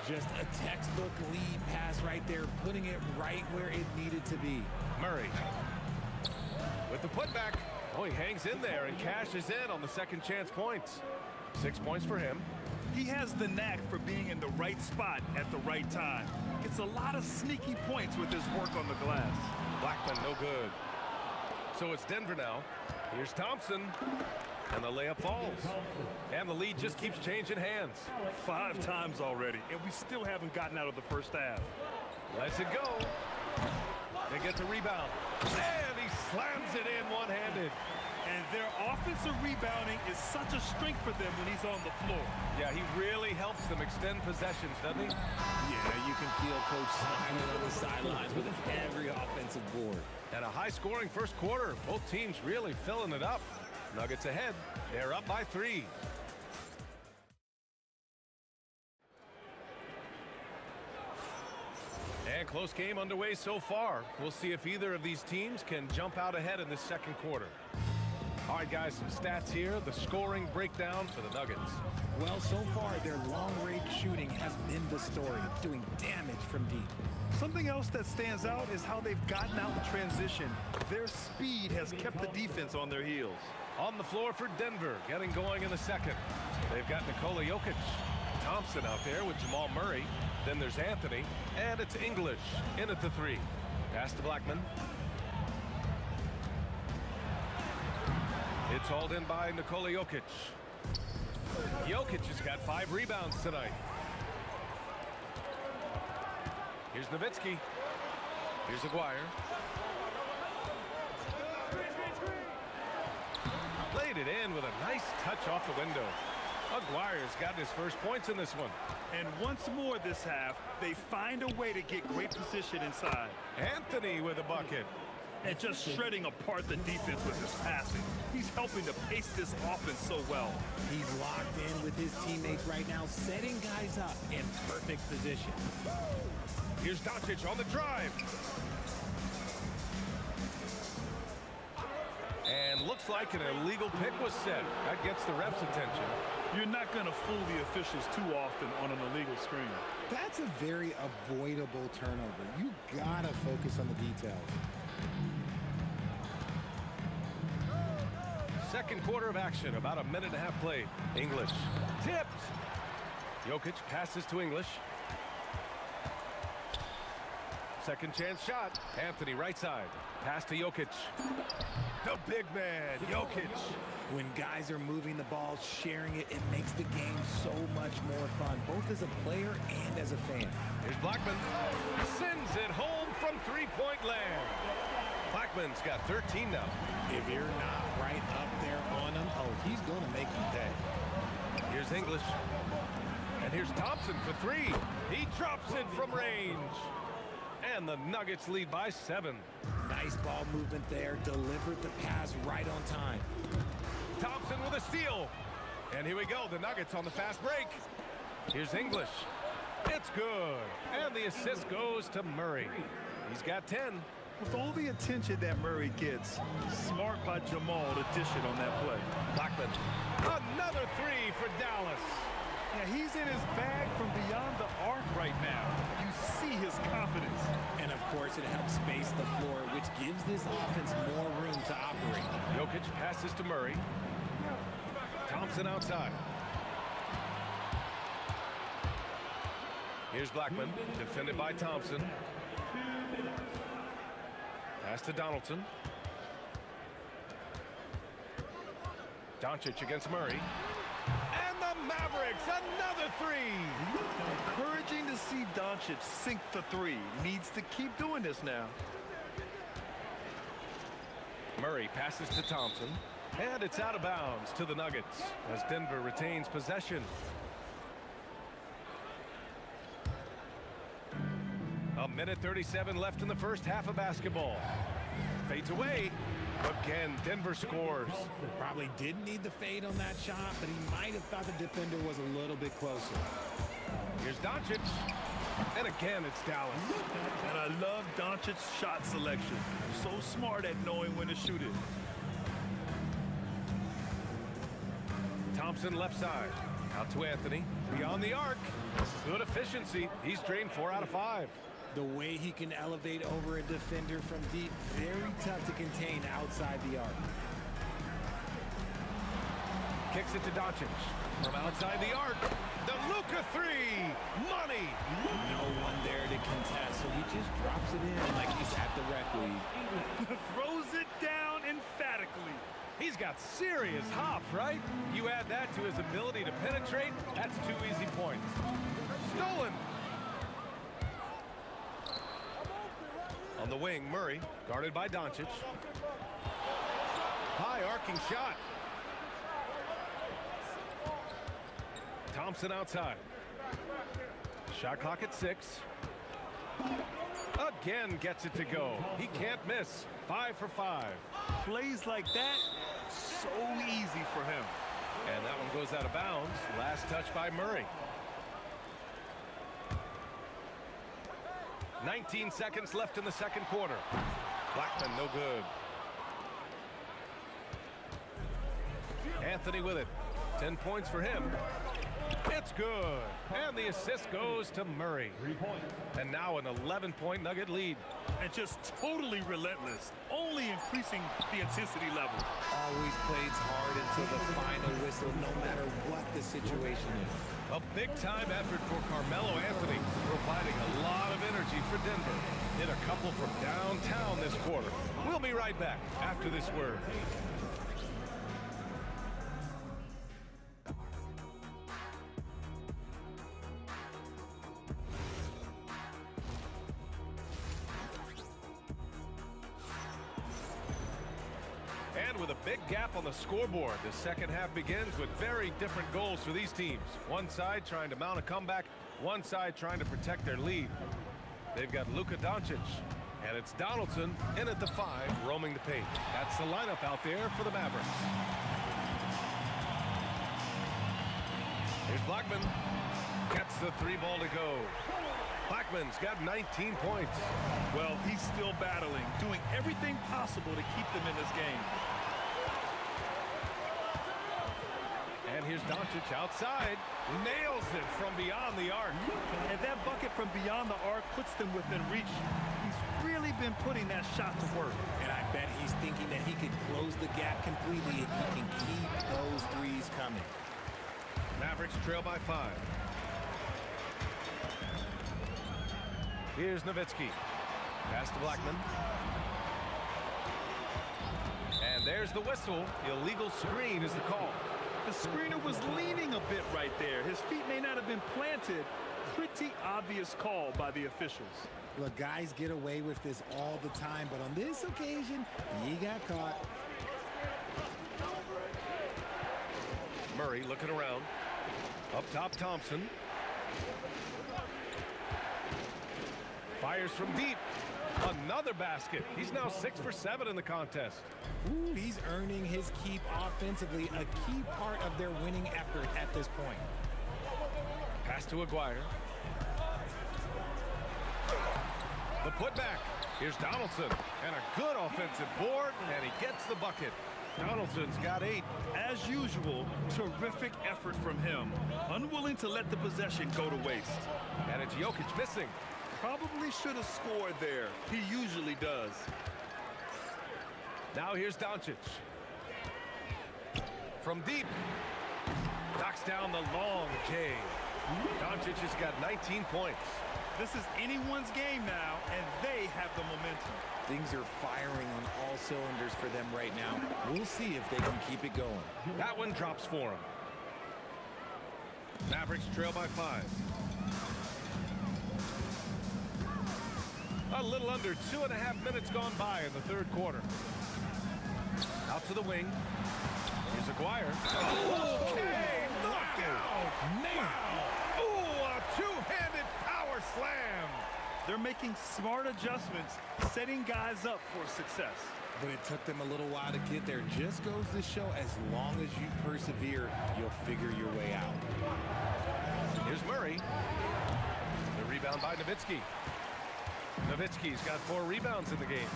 Just a textbook lead pass right there, putting it right where it needed to be. Murray with the putback. Oh, he hangs in there and cashes in on the second chance points. 6 points for him. He has the knack for being in the right spot at the right time. Gets a lot of sneaky points with his work on the glass. Blackman no good. So it's Denver now. Here's Thompson. And the layup falls. And the lead just keeps changing hands. 5 times already, and we still haven't gotten out of the first half. Lets it go. They get the rebound. And he slams it in one-handed. And their offensive rebounding is such a strength for them when he's on the floor. Yeah, he really helps them extend possessions, doesn't he? Yeah, you can feel Coach smiling on the sidelines with every offensive board. And a high-scoring first quarter. Both teams really filling it up. Nuggets ahead. They're up by 3. And close game underway so far. We'll see if either of these teams can jump out ahead in the second quarter. All right, guys, some stats here. The scoring breakdown for the Nuggets. Well, so far, their long-range shooting has been the story, doing damage from deep. Something else that stands out is how they've gotten out in transition. Their speed has kept the defense on their heels. On the floor for Denver, getting going in the second. They've got Nikola Jokic. Thompson out there with Jamal Murray. Then there's Anthony, and it's English in at the 3. Pass to Blackman. It's hauled in by Nikola Jokic. Jokic has got 5 rebounds tonight. Here's Nowitzki. Here's Aguirre. Laid it in with a nice touch off the window. Aguirre's got his first points in this one. And once more this half, they find a way to get great position inside. Anthony with a bucket. And just shredding apart the defense with his passing. He's helping to pace this offense so well. He's locked in with his teammates right now, setting guys up in perfect position. Here's Doncic on the drive. And looks like an illegal pick was set. That gets the ref's attention. You're not going to fool the officials too often on an illegal screen. That's a very avoidable turnover. You got to focus on the details. Second quarter of action, about a minute and a half played. English tipped. Jokic passes to English. Second chance shot. Anthony right side. Pass to Jokic. The big man, Jokic. When guys are moving the ball, sharing it, it makes the game so much more fun, both as a player and as a fan. Here's Blackman. Sends it home from three-point land. Blackman's got 13 now. If you're not right up there on him, oh, he's going to make you pay. Here's English. And here's Thompson for 3. He drops it from range. And the Nuggets lead by 7. Nice ball movement there. Delivered the pass right on time. Thompson with a steal. And here we go. The Nuggets on the fast break. Here's English. It's good. And the assist goes to Murray. He's got 10. With all the attention that Murray gets, smart by Jamal to dish it on that play. Blackman, another three for Dallas. Yeah, he's in his bag from beyond the arc right now. You see his confidence. And, of course, it helps space the floor, which gives this offense more room to operate. Jokic passes to Murray. Thompson outside. Here's Blackman, defended by Thompson. Pass to Donaldson. Doncic against Murray. And the Mavericks, another three. Encouraging to see Doncic sink the three. Needs to keep doing this now. Murray passes to Thompson. And it's out of bounds to the Nuggets as Denver retains possession. A minute 37 left in the first half of basketball. Fades away. Again, Denver scores. Probably didn't need the fade on that shot, but he might have thought the defender was a little bit closer. Here's Doncic. And again, it's Dallas. And I love Doncic's shot selection. So smart at knowing when to shoot it. Thompson left side. Out to Anthony. Beyond the arc. Good efficiency. He's drained 4 out of 5. The way he can elevate over a defender from deep, very tough to contain outside the arc. Kicks it to Doncic. From outside the arc. The Luka three. Money. No one there to contest, so he just drops it in like he's at the rec league. Throws it down emphatically. He's got serious hop, right? You add that to his ability to penetrate, that's 2 easy points. Stolen. On the wing, Murray, guarded by Doncic. High arcing shot. Thompson outside. Shot clock at 6. Again gets it to go. He can't miss. 5 for 5. Plays like that, so easy for him. And that one goes out of bounds. Last touch by Murray. 19 seconds left in the second quarter. Blackman, no good. Anthony with it. 10 points for him. It's good. And the assist goes to Murray. 3 points. And now an 11-point Nugget lead. And just totally relentless, only increasing the intensity level. Always plays hard until the final whistle, no matter what the situation is. A big-time effort for Carmelo Anthony, providing a lot of energy for Denver. Hit a couple from downtown this quarter. We'll be right back after this word. And with a big gap on the scoreboard, the second half begins with very different goals for these teams. One side trying to mount a comeback, one side trying to protect their lead. They've got Luka Doncic, and it's Donaldson in at the 5, roaming the paint. That's the lineup out there for the Mavericks. Here's Blackman. Gets the 3 ball to go. Blackman's got 19 points. Well, he's still battling, doing everything possible to keep them in this game. And here's Doncic outside. Nails it from beyond the arc. And that bucket from beyond the arc puts them within reach. He's really been putting that shot to work. And I bet he's thinking that he could close the gap completely if he can keep those threes coming. Mavericks trail by 5. Here's Nowitzki. Pass to Blackman. And there's the whistle. Illegal screen is the call. The screener was leaning a bit right there. His feet may not have been planted. Pretty obvious call by the officials. Look, guys get away with this all the time, but on this occasion, he got caught. Murray looking around. Up top, Thompson. Fires from deep. Another basket. He's now 6 for 7 in the contest. Ooh, he's earning his keep offensively, a key part of their winning effort at this point. Pass to Aguirre. The putback. Here's Donaldson, and a good offensive board, and he gets the bucket. Donaldson's got 8. As usual, terrific effort from him. Unwilling to let the possession go to waste. And it's Jokic missing. Probably should have scored there. He usually does. Now here's Doncic. From deep. Knocks down the long J. Doncic has got 19 points. This is anyone's game now, and they have the momentum. Things are firing on all cylinders for them right now. We'll see if they can keep it going. That one drops for him. Mavericks trail by 5. A little under 2.5 minutes gone by in the third quarter. Out to the wing. Here's Aguirre. Okay, knockout! Wow! Ooh, a two-handed power slam! They're making smart adjustments, setting guys up for success. But it took them a little while to get there. Just goes to show, as long as you persevere, you'll figure your way out. Here's Murray. The rebound by Nowitzki. Nowitzki's got 4 rebounds in the game.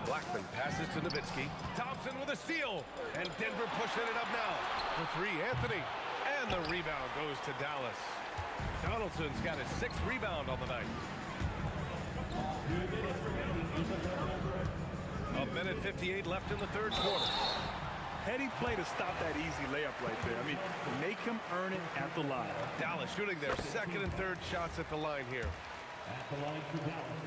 Blackman passes to Nowitzki. Thompson with a steal. And Denver pushing it up now. For 3, Anthony. And the rebound goes to Dallas. Donaldson's got his 6th rebound on the night. 1:58 left in the third quarter. Heady play to stop that easy layup right there. I mean, make him earn it at the line. Dallas shooting their 2nd and 3rd shots at the line here. At the line for Dallas.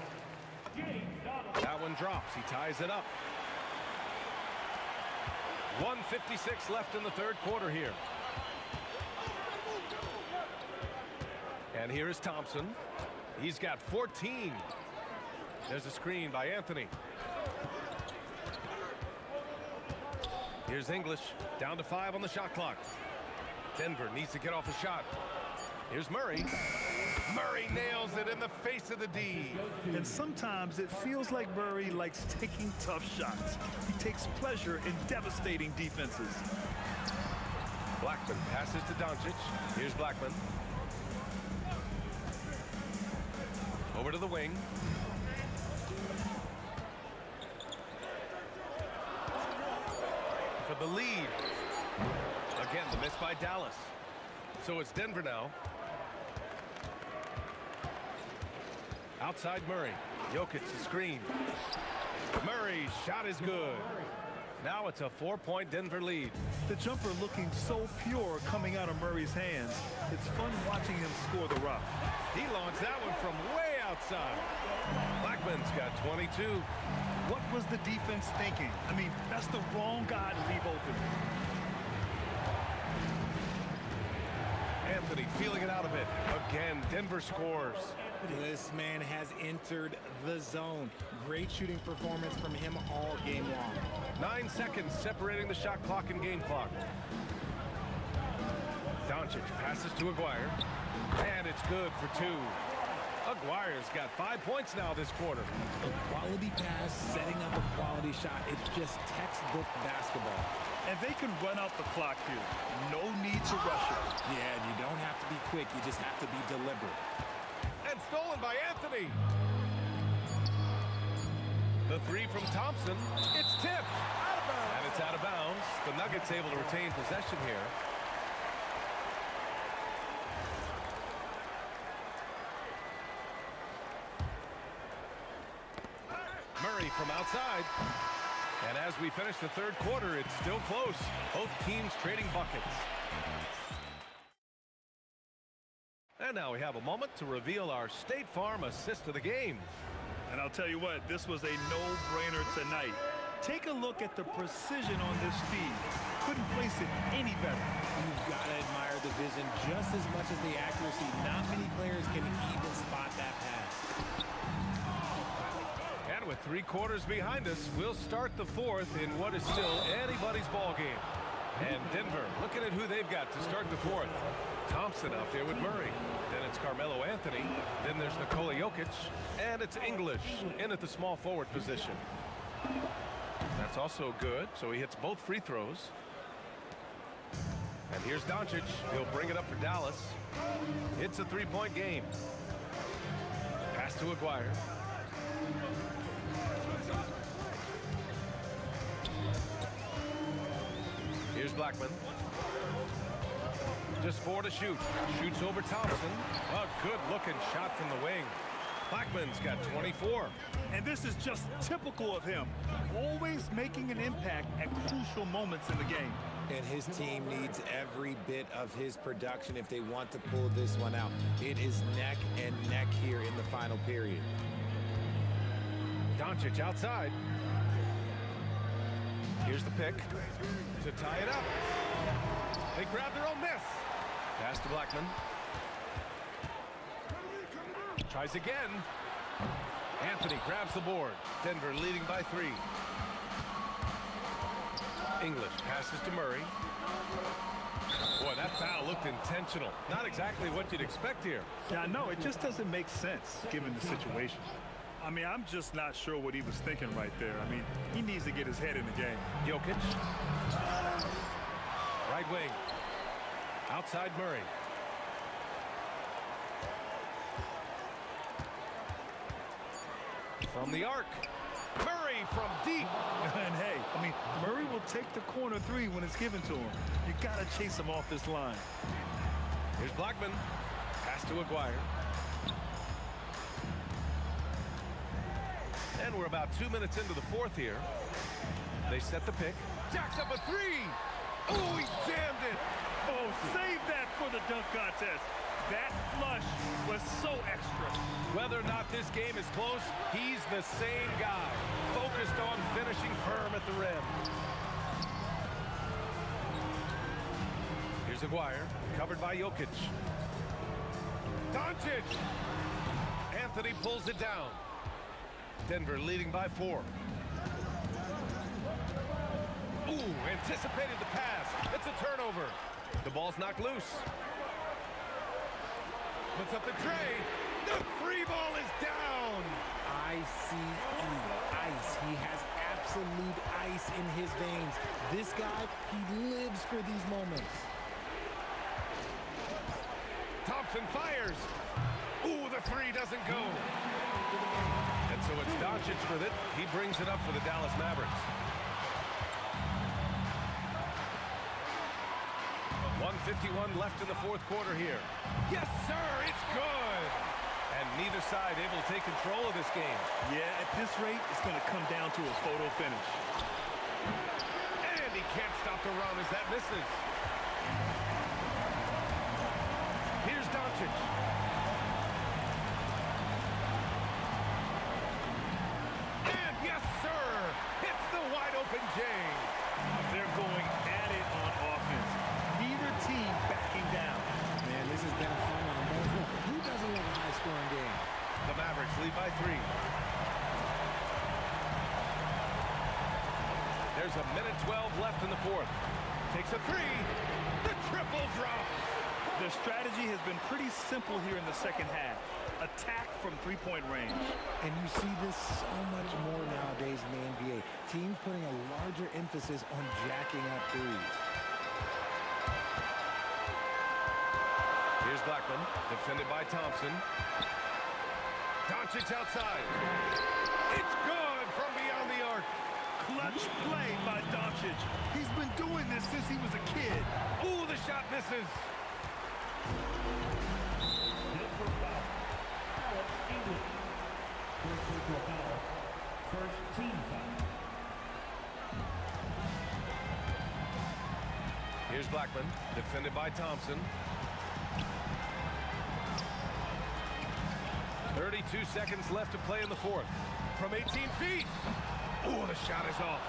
That one drops. He ties it up. 1:56 left in the third quarter here. And here is Thompson. He's got 14. There's a screen by Anthony. Here's English, down to 5 on the shot clock. Denver needs to get off a shot. Here's Murray. Murray nails it in the face of the D. And sometimes it feels like Murray likes taking tough shots. He takes pleasure in devastating defenses. Blackman passes to Doncic. Here's Blackman. Over to the wing. For the lead. Again, the miss by Dallas. So it's Denver now. Outside Murray. Jokic the screen. Murray's shot is good. Now it's a 4-point Denver lead. The jumper looking so pure coming out of Murray's hands. It's fun watching him score the rock. He launched that one from way outside. Blackman's got 22. What was the defense thinking? I mean, that's the wrong guy to leave open. Anthony feeling it out a bit. Again, Denver scores. This man has entered the zone. Great shooting performance from him all game long. 9 seconds separating the shot clock and game clock. Doncic passes to Aguirre. And it's good for 2. Aguirre's got 5 points now this quarter. A quality pass, setting up a quality shot. It's just textbook basketball. And they can run out the clock here. No need to rush it. Yeah, you don't have to be quick. You just have to be deliberate. And stolen by Anthony. The 3 from Thompson. It's tipped. And it's out of bounds. The Nuggets able to retain possession here. Murray from outside. And as we finish the third quarter, it's still close. Both teams trading buckets. And now we have a moment to reveal our State Farm assist of the game. And I'll tell you what, this was a no-brainer tonight. Take a look at the precision on this feed. Couldn't place it any better. You've got to admire the vision just as much as the accuracy. Not many players can even spot that pass. And with 3 quarters behind us, we'll start the fourth in what is still anybody's ball game. And Denver looking at who they've got to start the fourth. Thompson out there with Murray. Then it's Carmelo Anthony. Then there's Nikola Jokic. And it's English in at the small forward position. That's also good, so he hits both free throws. And here's Doncic. He'll bring it up for Dallas. It's a 3-point game. to Aguirre. Here's Blackman. Just 4 to shoot. Shoots over Thompson. A good-looking shot from the wing. Blackman's got 24. And this is just typical of him. Always making an impact at crucial moments in the game. And his team needs every bit of his production if they want to pull this one out. It is neck and neck here in the final period. Doncic outside. Here's the pick to tie it up. They grab their own miss. Pass to Blackman. Tries again. Anthony grabs the board. Denver leading by 3. English passes to Murray. Boy, that foul looked intentional. Not exactly what you'd expect here. Yeah, I know. It just doesn't make sense given the situation. I mean, I'm just not sure what he was thinking right there. I mean, he needs to get his head in the game. Jokic. Right wing. Outside Murray. From the arc. Murray from deep. And hey, I mean, Murray will take the corner 3 when it's given to him. You got to chase him off this line. Here's Blackman. Pass to Aguirre. And we're about 2 minutes into the 4th here. They set the pick. Jacks up a 3. Oh, he jammed it. Oh, save that for the dunk contest. That flush was so extra. Whether or not this game is close, he's the same guy, focused on finishing firm at the rim. Here's Aguirre, covered by Jokic. Doncic! Anthony pulls it down. Denver leading by 4. Ooh, anticipated the pass. It's a turnover. The ball's knocked loose. Puts up the tray. The free ball is down. ICE, ice. He has absolute ice in his veins. This guy, he lives for these moments. Thompson fires. Ooh, the 3 doesn't go. And so it's Doncic with it. He brings it up for the Dallas Mavericks. 1:51 left in the 4th quarter here. Yes, sir, it's good. And neither side able to take control of this game. Yeah, at this rate, it's going to come down to a photo finish. And he can't stop the run as that misses. Here's Doncic. And yes, sir, hits the wide open J. They're going at it on offense. Neither team backing down. Man, this has been a fun one. Who doesn't love a high-scoring game? The Mavericks lead by 3. There's a minute 12 left in the 4th. Takes a 3. The triple drops. The strategy has been pretty simple here in the second half. Attack from 3-point range. And you see this so much more nowadays in the NBA. Teams putting a larger emphasis on jacking up threes. Here's Blackman, defended by Thompson. Doncic outside. It's good from beyond the arc. Clutch play by Doncic. He's been doing this since he was a kid. Ooh, the shot misses. First team foul. Here's Blackman, defended by Thompson. 32 seconds left to play in the 4th. From 18 feet. Ooh, the shot is off.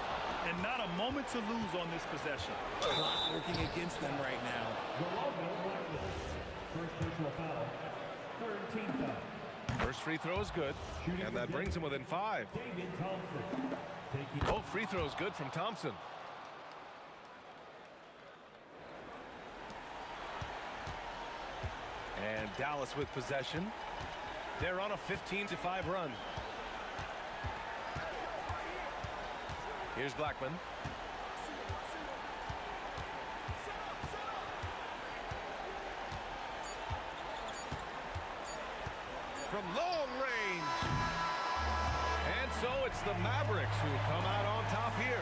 And not a moment to lose on this possession. Clock working against them right now. First personal foul. Third team foul. First free throw is good, and that brings him within 5. David Thompson. Both free throws good from Thompson. And Dallas with possession. They're on a 15-5 run. Here's Blackman. From long range. So it's the Mavericks who come out on top here.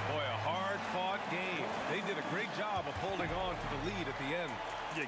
Boy, a hard-fought game. They did a great job of holding on to the lead at the end. Yeah.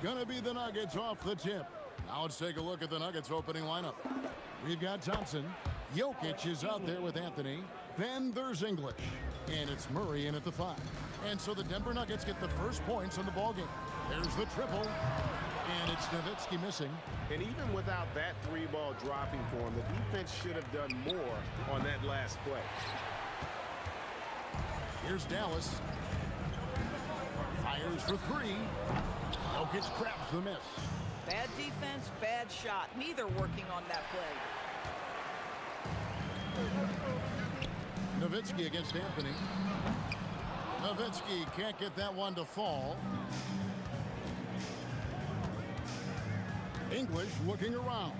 Gonna be the Nuggets off the tip. Now let's take a look at the Nuggets opening lineup. We've got Thompson. Jokic is out there with Anthony. Then there's English. And it's Murray in at the 5. And so the Denver Nuggets get the first points in the ballgame. There's the triple. And it's Nowitzki missing. And even without that 3-ball dropping for him, the defense should have done more on that last play. Here's Dallas. Fires for 3. Jokic grabs the miss. Bad defense, bad shot. Neither working on that play. Nowitzki against Anthony. Nowitzki can't get that one to fall. English looking around.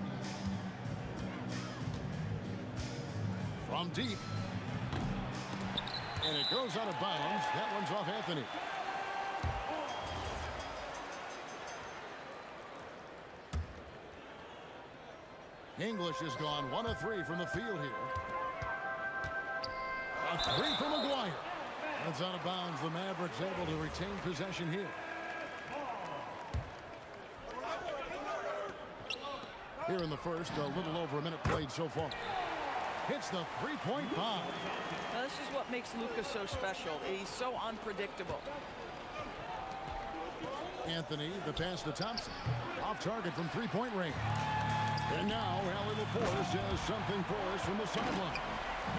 From deep. And it goes out of bounds. That one's off Anthony. English has gone 1 of 3 from the field here. A 3 from McGuire. That's out of bounds. The Mavericks able to retain possession here. Here in the first, a little over a minute played so far. Hits the 3-point bomb. Now, this is what makes Luka so special. He's so unpredictable. Anthony, the pass to Thompson. Off target from 3-point range. And now, Allie LaForce has something for us from the sideline.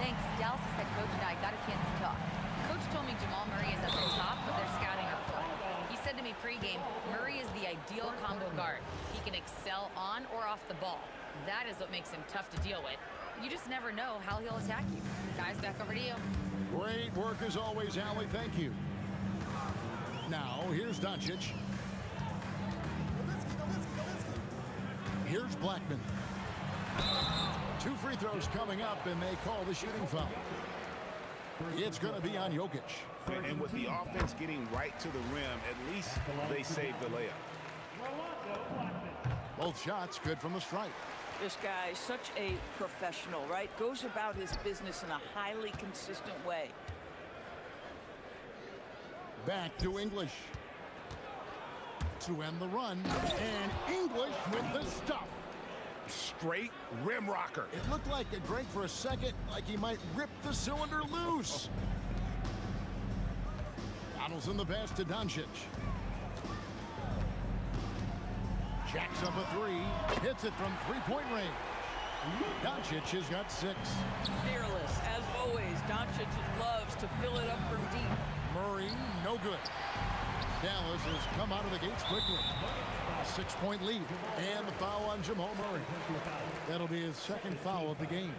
Thanks. Dallas' head coach and I got a chance to talk. Coach told me Jamal Murray is at the top of their scouting report. He said to me pregame, Murray is the ideal combo guard. He can excel on or off the ball. That is what makes him tough to deal with. You just never know how he'll attack you. Guys, back over to you. Great work as always, Allie. Thank you. Now, here's Doncic. Here's Blackman. 2 free throws coming up, and they call the shooting foul. It's going to be on Jokic. And with the offense getting right to the rim, at least they saved the layup. Both shots good from the stripe. This guy, such a professional, right? Goes about his business in a highly consistent way. Back to English. To end the run, and English with the stuff. Straight rim rocker. It looked like it drank for a second, like he might rip the cylinder loose. Donaldson the pass to Doncic. Jacks up a 3, hits it from 3-point range. Doncic has got 6. Fearless, as always. Doncic loves to fill it up from deep. Murray, no good. Dallas has come out of the gates quickly. A 6-point lead. And the foul on Jamal Murray. That'll be his second foul of the game.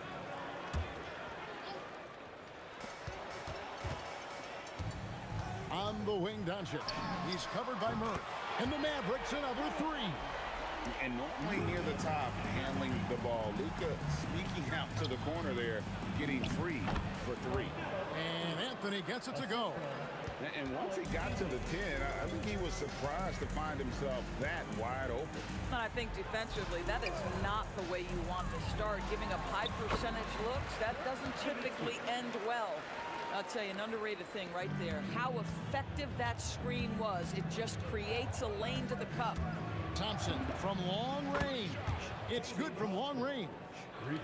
On the wing, Doncic. He's covered by Murray. And the Mavericks another 3. And normally near the top, handling the ball. Luka sneaking out to the corner there, getting free for 3. And Anthony gets it to go. And once he got to the 10, I think he was surprised to find himself that wide open. And I think defensively, that is not the way you want to start. Giving up high percentage looks, that doesn't typically end well. I'll tell you, an underrated thing right there. How effective that screen was. It just creates a lane to the cup. Thompson from long range. It's good from long range.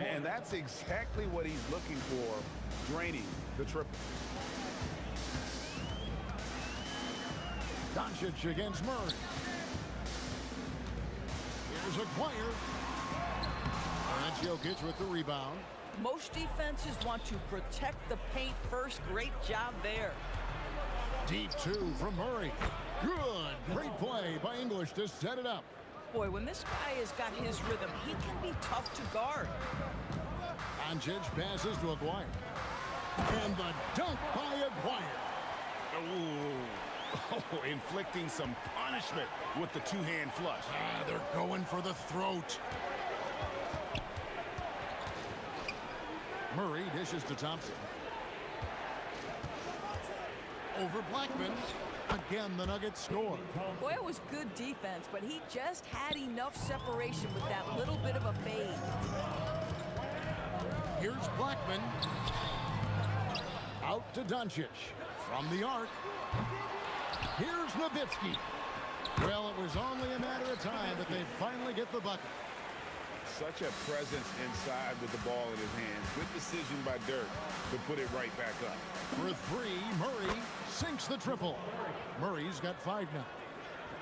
And that's exactly what he's looking for, draining the triple. Doncic against Murray. Here's Aguirre. And that's Jokic with the rebound. Most defenses want to protect the paint first. Great job there. Deep two from Murray. Good. Great play by English to set it up. Boy, when this guy has got his rhythm, he can be tough to guard. Doncic passes to Aguirre. And the dunk by Aguirre. Oh, inflicting some punishment with the two-hand flush. They're going for the throat. Murray dishes to Thompson. Over Blackman. Again, the Nuggets score. Boy, it was good defense, but he just had enough separation with that little bit of a fade. Here's Blackman. Out to Doncic. From the arc. Here's Nowitzki. Well, it was only a matter of time that they finally get the bucket. Such a presence inside with the ball in his hands. Good decision by Dirk to put it right back up. For three, Murray sinks the triple. Murray's got 5 now.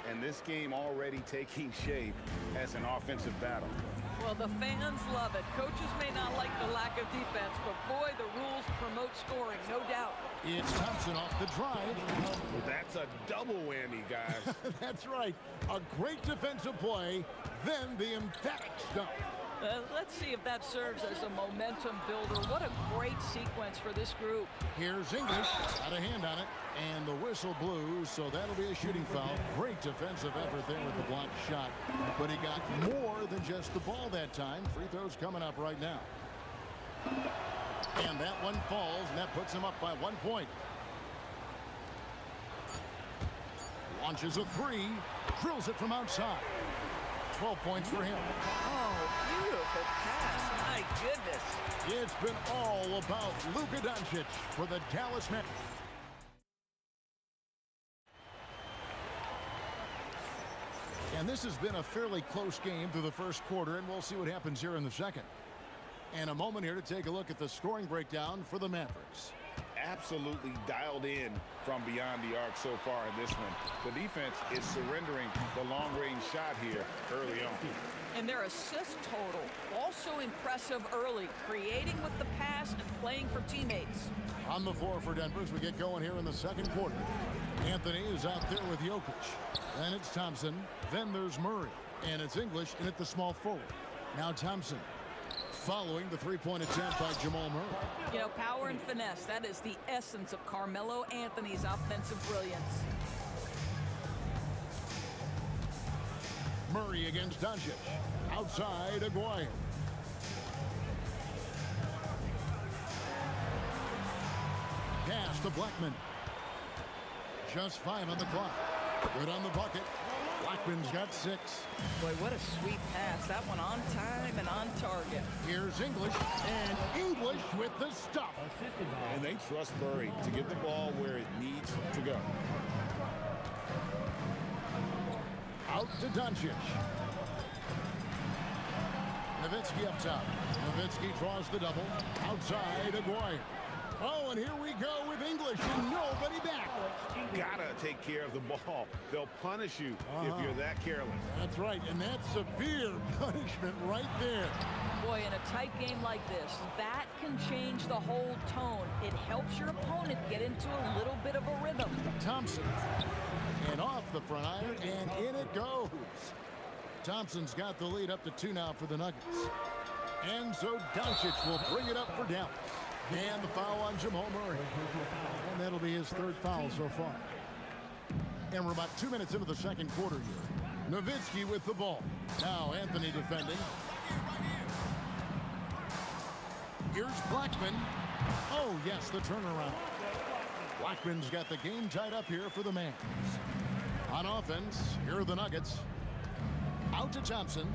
And this game already taking shape as an offensive battle. Well, the fans love it. Coaches may not like the lack of defense, but boy, the rules promote scoring, no doubt. It's Thompson off the drive. That's a double whammy, guys. That's right. A great defensive play, then the emphatic stuff. Let's see if that serves as a momentum builder. What a great sequence for this group. Here's English. Got a hand on it. And the whistle blew, so that'll be a shooting foul. Great defensive effort there with the blocked shot. But he got more than just the ball that time. Free throws coming up right now. And that one falls, and that puts him up by 1 point. Launches a three. Drills it from outside. 12 points for him. Oh, beautiful pass. My goodness. It's been all about Luka Doncic for the Dallas Mavericks. And this has been a fairly close game through the first quarter, and we'll see what happens here in the second. And a moment here to take a look at the scoring breakdown for the Mavericks. Absolutely dialed in from beyond the arc so far in this one. The defense is surrendering the long-range shot here early on. And their assist total, also impressive early, creating with the pass and playing for teammates. On the floor for Denver as we get going here in the second quarter. Anthony is out there with Jokic. Then it's Thompson. Then there's Murray. And it's English in at the small forward. Now Thompson. Following the three-point attempt by Jamal Murray. You know, power and finesse, that is the essence of Carmelo Anthony's offensive brilliance. Murray against Doncic. Outside, Aguirre. Pass to Blackman. Just 5 on the clock. Good on the bucket. Blackman's got 6. Boy, what a sweet pass. That one on time and on target. Here's English, and English with the stuff. And they trust Murray to get the ball where it needs to go. Out to Doncic. Nowitzki up top. Nowitzki draws the double. Outside, Aguirre. Oh, and here we go with English and nobody back. Gotta take care of the ball. They'll punish you if you're that careless. That's right, and that's severe punishment right there. Boy, in a tight game like this, that can change the whole tone. It helps your opponent get into a little bit of a rhythm. Thompson, and off the front iron, and in it goes. Thompson's got the lead up to 2 now for the Nuggets. And so Doncic will bring it up for Dallas. And the foul on Jamal Murray. And that'll be his 3rd foul so far. And we're about 2 minutes into the second quarter here. Nowitzki with the ball. Now Anthony defending. Here's Blackman. Oh, yes, the turnaround. Blackman's got the game tied up here for the Mans. On offense, here are the Nuggets. Out to Thompson.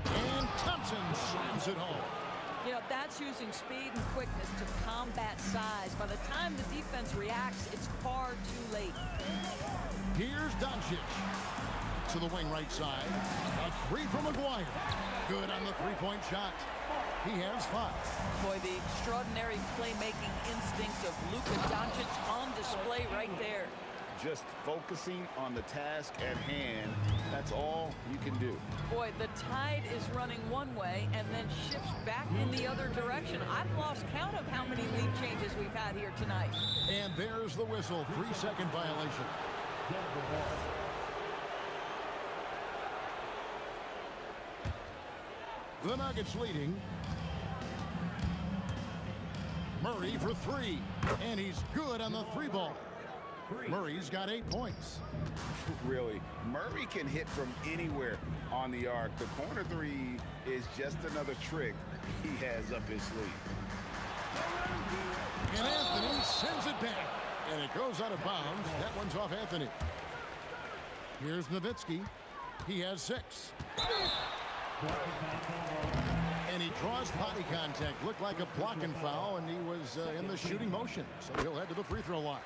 And Thompson slams it home. You know, that's using speed and quickness to combat size. By the time the defense reacts, it's far too late. Here's Doncic to the wing right side. A three from McGuire. Good on the three-point shot. He has 5. Boy, the extraordinary playmaking instincts of Luka Doncic on display right there. Just focusing on the task at hand, that's all you can do. Boy, the tide is running one way and then shifts back in the other direction. I've lost count of how many lead changes we've had here tonight. And there's the whistle. 3-second violation. The Nuggets leading. Murray for 3. And he's good on the 3-ball. Murray's got 8 points. Really, Murray can hit from anywhere on the arc. The corner 3 is just another trick he has up his sleeve. And Anthony sends it back. And it goes out of bounds. That one's off Anthony. Here's Nowitzki. He has 6. And he draws body contact. Looked like a blocking foul, and he was in the shooting motion. So he'll head to the free throw line.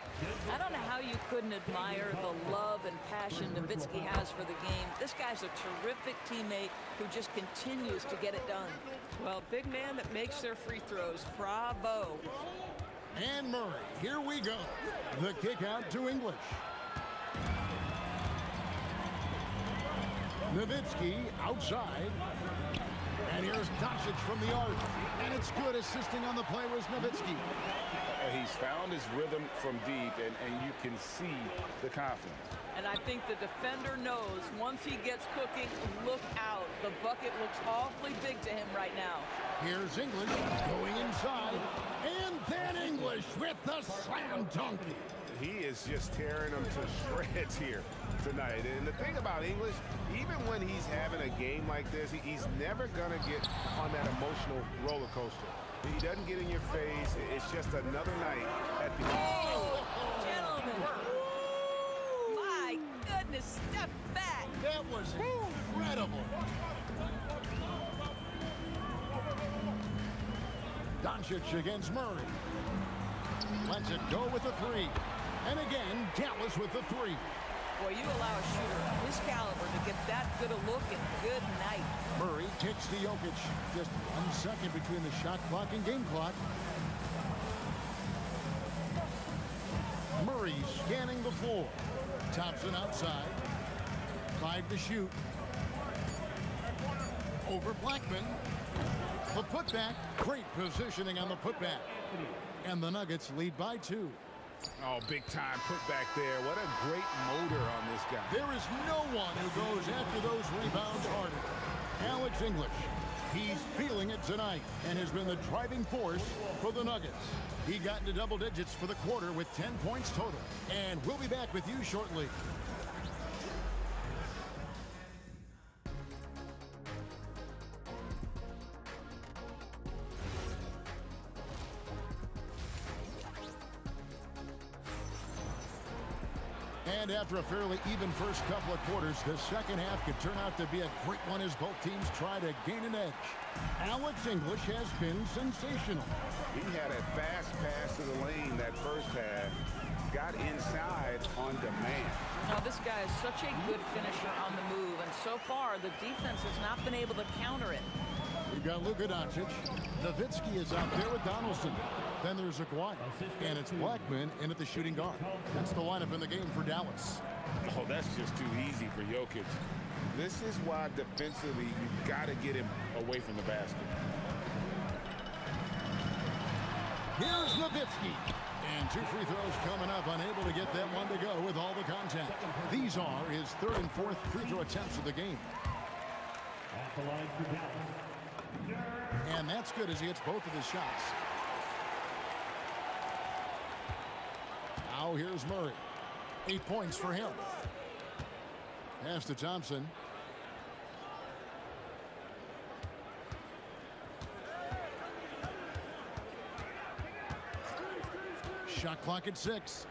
I don't know how you couldn't admire the love and passion Nowitzki has for the game. This guy's a terrific teammate who just continues to get it done. Well, big man that makes their free throws. Bravo. And Murray, here we go. The kick out to English. Nowitzki outside. And here's Doncic from the arc. And it's good. Assisting on the play was Nowitzki. He's found his rhythm from deep, and you can see the confidence. And I think the defender knows once he gets cooking, look out. The bucket looks awfully big to him right now. Here's English going inside. And then English with the slam dunk. He is just tearing them to shreds here tonight. And the thing about English, even when he's having a game like this, he's never going to get on that emotional roller coaster. He doesn't get in your face. It's just another night at the... Oh, gentlemen. My goodness, step back. That was incredible. Doncic against Murray. Lets it go with the 3. And again, Dallas with the 3. Boy, you allow a shooter of his caliber to get that good a look, and good night. Murray takes to Jokic. Just 1 second between the shot clock and game clock. Murray scanning the floor. Thompson outside. 5 to shoot. Over Blackman. The putback. Great positioning on the putback. And the Nuggets lead by 2. Oh, big time putback there. What a great motor on this guy. There is no one who goes after those rebounds harder. Alex English. He's feeling it tonight and has been the driving force for the Nuggets. He got into double digits for the quarter with 10 points total. And we'll be back with you shortly. And after a fairly even first couple of quarters, the second half could turn out to be a great one as both teams try to gain an edge. Alex English has been sensational. He had a fast pass to the lane that first half. Got inside on demand. Now, this guy is such a good finisher on the move, and so far, the defense has not been able to counter it. We've got Luka Doncic. Nowitzki is out there with Donaldson. Then there's Aguayo. And it's Blackman in at the shooting guard. That's the lineup in the game for Dallas. Oh, that's just too easy for Jokic. This is why defensively you've got to get him away from the basket. Here's Nowitzki. And 2 free throws coming up, unable to get that one to go with all the contact. These are his 3rd and 4th free throw attempts of the game. At the line for Dallas. And that's good as he hits both of his shots. Now here's Murray. 8 points for him. Pass to Thompson. Shot clock at 6.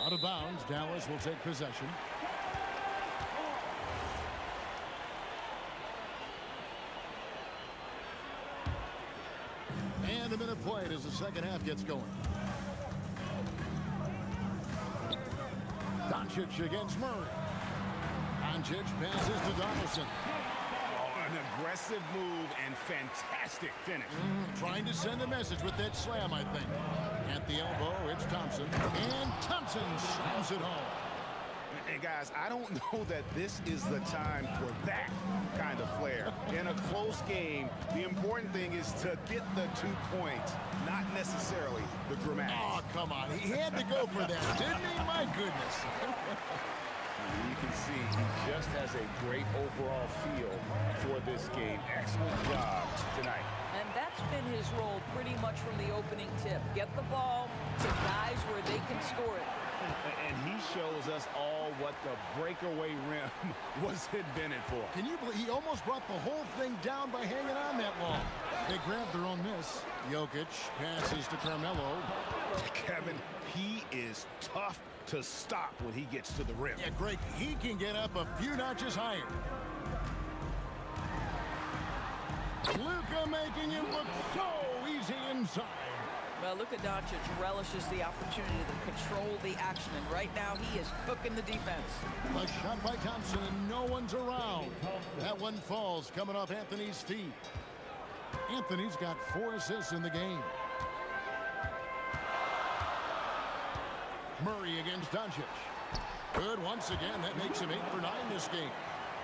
Out of bounds, Dallas will take possession. And a minute played as the second half gets going. Doncic against Murray. Doncic passes to Donaldson. Oh, an aggressive move and fantastic finish. Trying to send a message with that slam, I think. At the elbow, it's Thompson. And Thompson slams it home. And guys, I don't know that this is the time for that kind of flair. In a close game, the important thing is to get the 2 points, not necessarily the dramatics. Oh, come on. He had to go for that, didn't he? My goodness. You can see he just has a great overall feel for this game. Excellent job tonight. And that's been his role pretty much from the opening tip. Get the ball to guys where they can score it. And he shows us all what the breakaway rim was invented for. Can you believe he almost brought the whole thing down by hanging on that long? They grabbed their own miss. Jokic passes to Carmelo. Kevin, he is tough to stop when he gets to the rim. Yeah, Greg, he can get up a few notches higher. Luka making him look so easy inside. Well, Luka Doncic relishes the opportunity to control the action, and right now he is cooking the defense. A shot by Thompson, and no one's around. That one falls, coming off Anthony's feet. Anthony's got 4 assists in the game. Murray against Doncic. Good once again. That makes him 8 for 9 this game.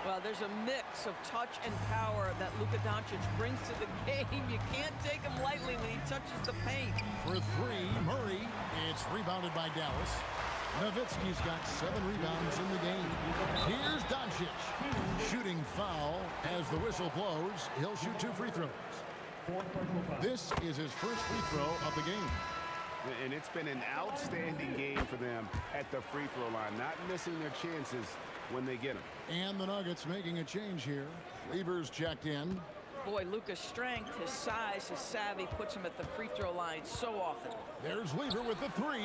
Well, there's a mix of touch and power that Luka Doncic brings to the game. You can't take him lightly when he touches the paint. For 3, Murray. It's rebounded by Dallas. Nowitzki's got 7 rebounds in the game. Here's Doncic. Shooting foul as the whistle blows. He'll shoot 2 free throws. This is his first free throw of the game. And it's been an outstanding game for them at the free throw line, not missing their chances when they get them. And the Nuggets making a change here. Lever's checked in. Boy, Luka's strength, his size, his savvy puts him at the free throw line so often. There's Lever with the 3.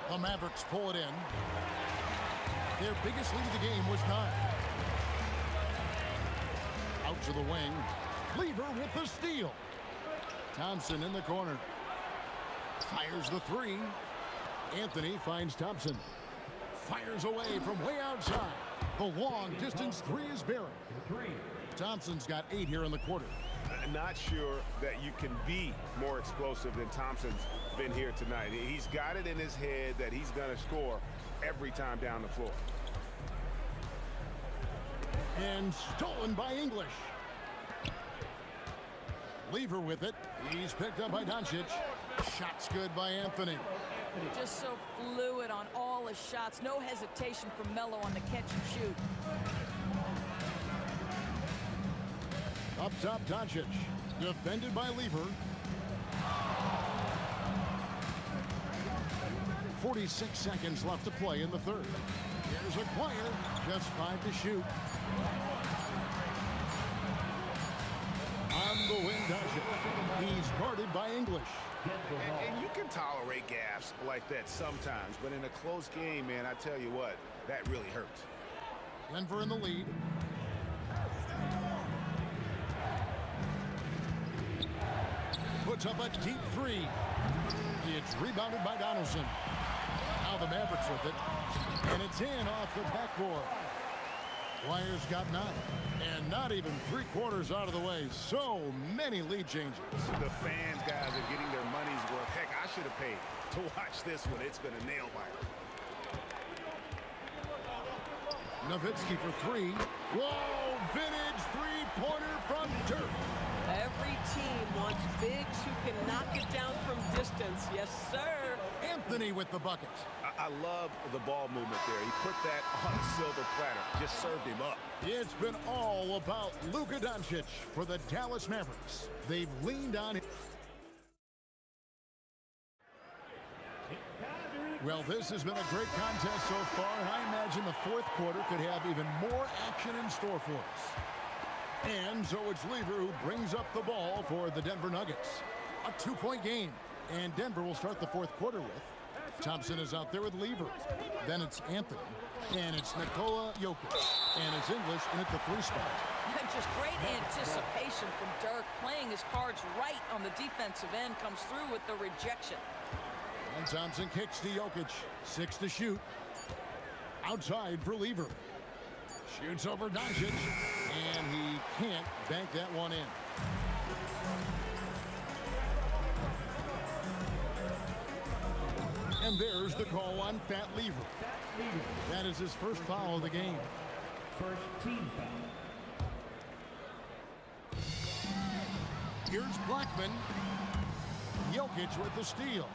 The Mavericks pull it in. Their biggest lead of the game was 9. Out to the wing. Lever with the steal. Thompson in the corner. Fires the 3. Anthony finds Thompson. Fires away from way outside. The long distance 3 is buried. Thompson's got 8 here in the quarter. Not sure that you can be more explosive than Thompson's been here tonight. He's got it in his head that he's going to score every time down the floor. And stolen by English. Lever with it. He's picked up by Doncic. Shots good by Anthony. Just so fluid on all his shots. No hesitation from Melo on the catch and shoot. Up top, Doncic. Defended by Lever. 46 seconds left to play in the third. Here's a Acquire. Just 5 to shoot. On the wing, Doncic. He's guarded by English. And you can tolerate gaffes like that sometimes, but in a close game, man, I tell you what, that really hurts. Denver in the lead. Puts up a deep 3. It's rebounded by Donaldson. Now the Mavericks with it. And it's in off the backboard. Wires got 9. And not even 3/4 out of the way. So many lead changes. The fans, guys, are getting their money's worth. Heck, I should have paid to watch this one. It's been a nail biter. Nowitzki for 3. Whoa, vintage 3-pointer from Dirk. Every team wants bigs who can knock it down from distance. Yes, sir. Anthony with the bucket. I love the ball movement there. He put that on a silver platter. Just served him up. It's been all about Luka Doncic for the Dallas Mavericks. They've leaned on him. Well, this has been a great contest so far, and I imagine the fourth quarter could have even more action in store for us. And so it's Lever who brings up the ball for the Denver Nuggets. A 2-point game. And Denver will start the fourth quarter with. Thompson is out there with Lever. Then it's Anthony. And it's Nikola Jokic. And it's English in at the 3 spot. Just great anticipation from Dirk, playing his cards right on the defensive end, comes through with the rejection. And Thompson kicks to Jokic. 6 to shoot. Outside for Lever. Shoots over Doncic. And he can't bank that one in. And there's the call on Fat Lever. That is his first foul of the game. First team foul. Here's Blackman. Jokic with the steal.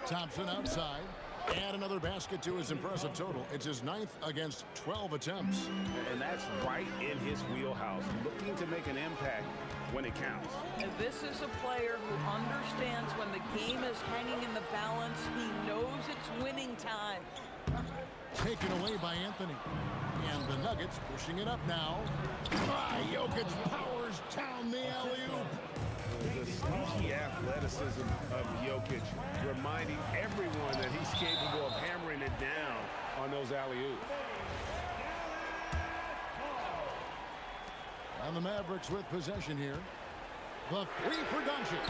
Thompson outside. And another basket to his impressive total. It's his 9th against 12 attempts. And that's right in his wheelhouse, looking to make an impact when it counts. And this is a player who understands when the game is hanging in the balance. He knows it's winning time. Taken away by Anthony. And the Nuggets pushing it up now. Jokic powers down the alley-oop. The sneaky athleticism of Jokic, reminding everyone that he's capable of hammering it down on those alley-oops. And the Mavericks with possession here. The 3 for Doncic.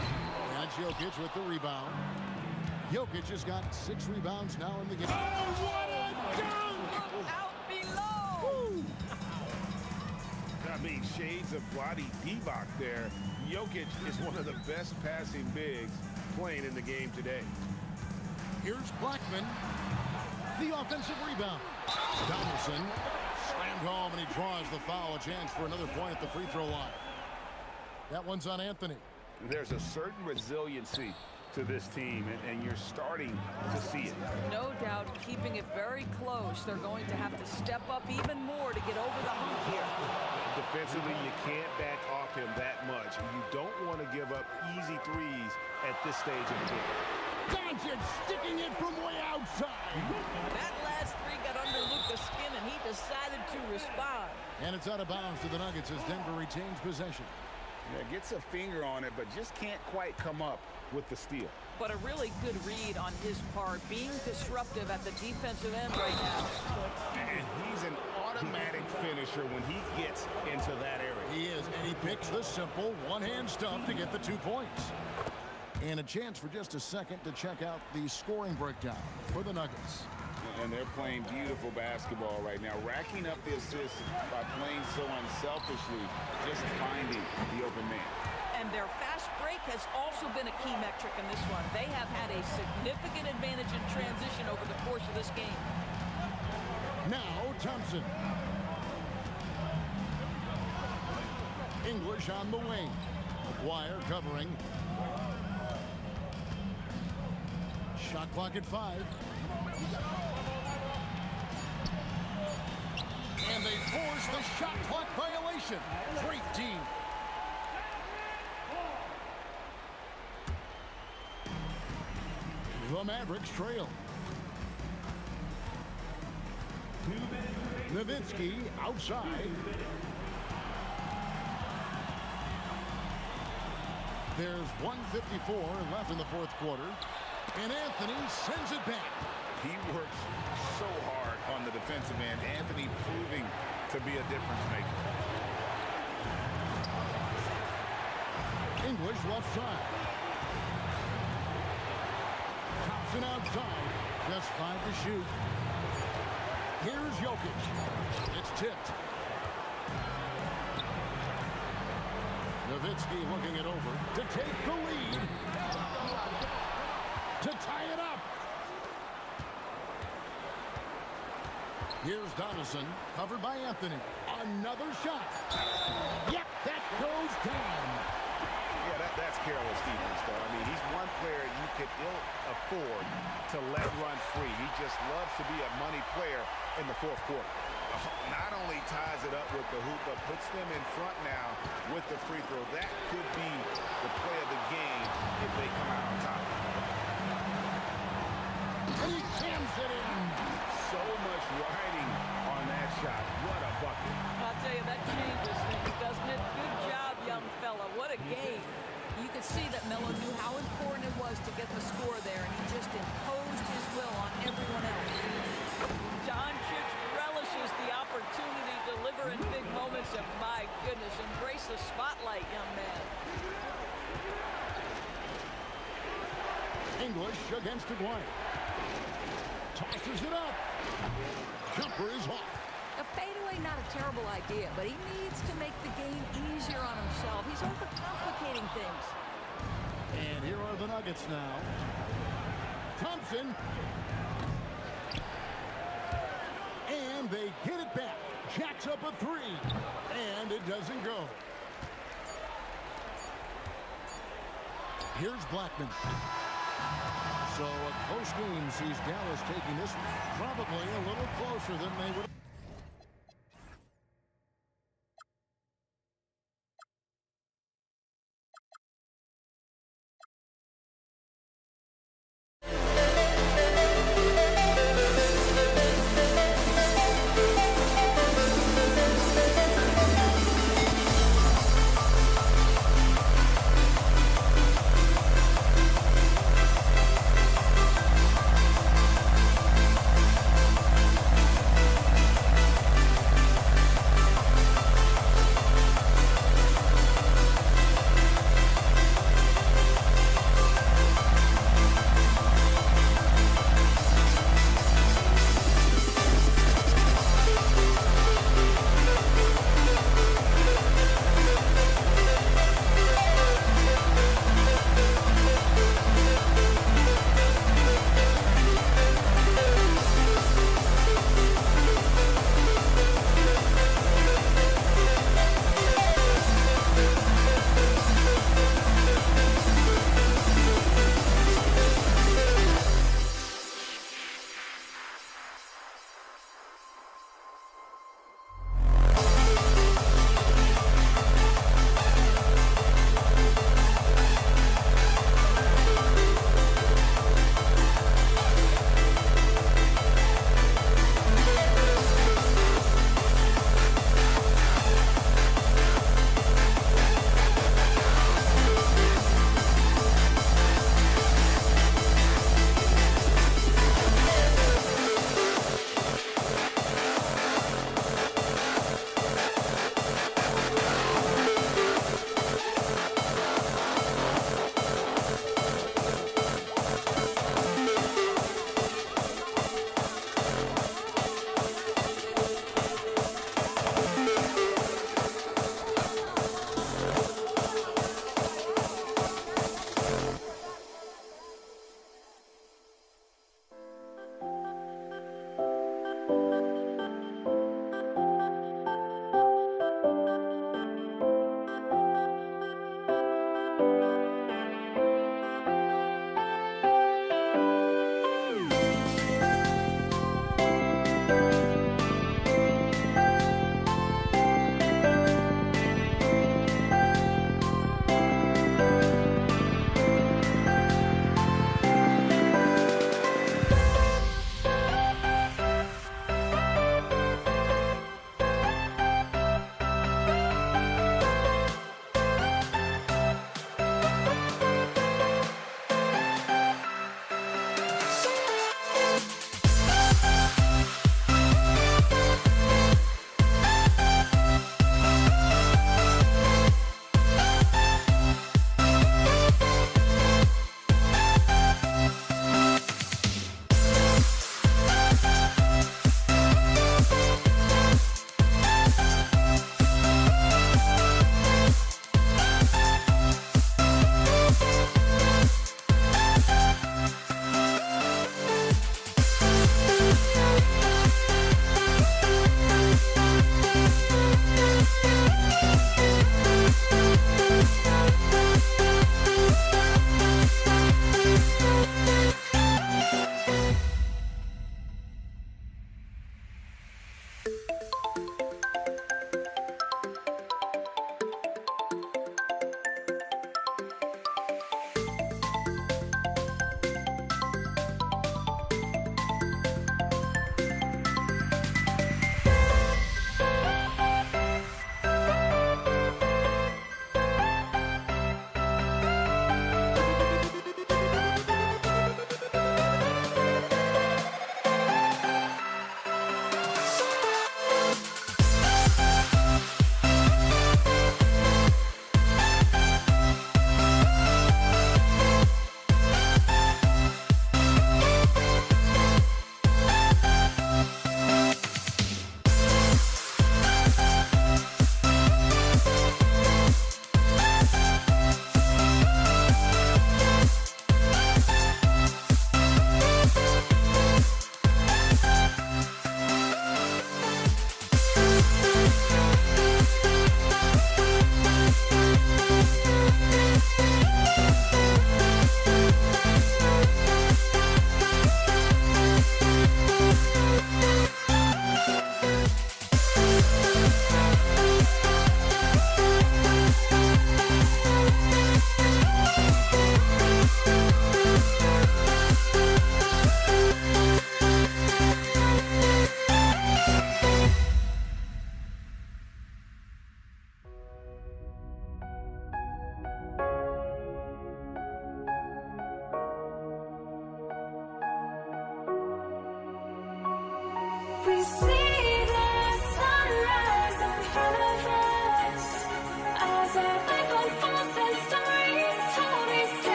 That's Jokic with the rebound. Jokic has got 6 rebounds now in the game. Oh, what a dunk! Look out below! Woo! I mean, shades of Vlade Divac there. Jokic is one of the best passing bigs playing in the game today. Here's Blackman. The offensive rebound. Donaldson slammed home, and he draws the foul. A chance for another point at the free throw line. That one's on Anthony. There's a certain resiliency to this team, and you're starting to see it. No doubt, keeping it very close. They're going to have to step up even more to get over the hump here. Defensively, you can't back off him that much. You don't want to give up easy threes at this stage of the game. Doncic sticking it from way outside. That last 3 got under Luka's skin, and he decided to respond. And it's out of bounds to the Nuggets as Denver retains possession. Yeah, gets a finger on it, but just can't quite come up with the steal. But a really good read on his part, being disruptive at the defensive end right now. And he's an automatic finisher when he gets into that area. He is, and he picks the simple one-hand stuff to get the 2 points. And a chance for just a second to check out the scoring breakdown for the Nuggets. And they're playing beautiful basketball right now, racking up the assists by playing so unselfishly, just finding the open man. And their fast break has also been a key metric in this one. They have had a significant advantage in transition over the course of this game. Now Thompson. English on the wing. McGuire covering. Shot clock at 5. And they force the shot clock violation. Great team. The Mavericks trail. Nowitzki outside. There's 1:54 left in the fourth quarter. And Anthony sends it back. He works so hard on the defensive end. Anthony proving to be a difference maker. English left side. Thompson outside. Just 5 to shoot. Here's Jokic. It's tipped. Nowitzki looking it over to take the lead. To tie it up. Here's Donaldson, covered by Anthony. Another shot. Yep, that goes down. Yeah, that's careless defense, though. I mean, he's one player you could ill afford to let run free. He just loves to be a money player in the fourth quarter. Not only ties it up with the hoop, but puts them in front now with the free throw. That could be the play of the game if they come out on top. And he jams it in. So much riding on that shot. What a bucket. I'll tell you, that changes things, doesn't it? Good job, young fella. What a game. could see that Melo knew how important it was to get the score there, and he just imposed his will on everyone else. Doncic relishes the opportunity to deliver in big moments, and my goodness, embrace the spotlight, young man. English against Aguirre. Tosses it up. Jumper is off. A fadeaway, not a terrible idea, but he needs to make the game easier on himself. He's overcomplicating things. And here are the Nuggets now. Thompson. And they get it back. Jacks up a three. And it doesn't go. Here's Blackman. So a close game sees Dallas taking this probably a little closer than they would.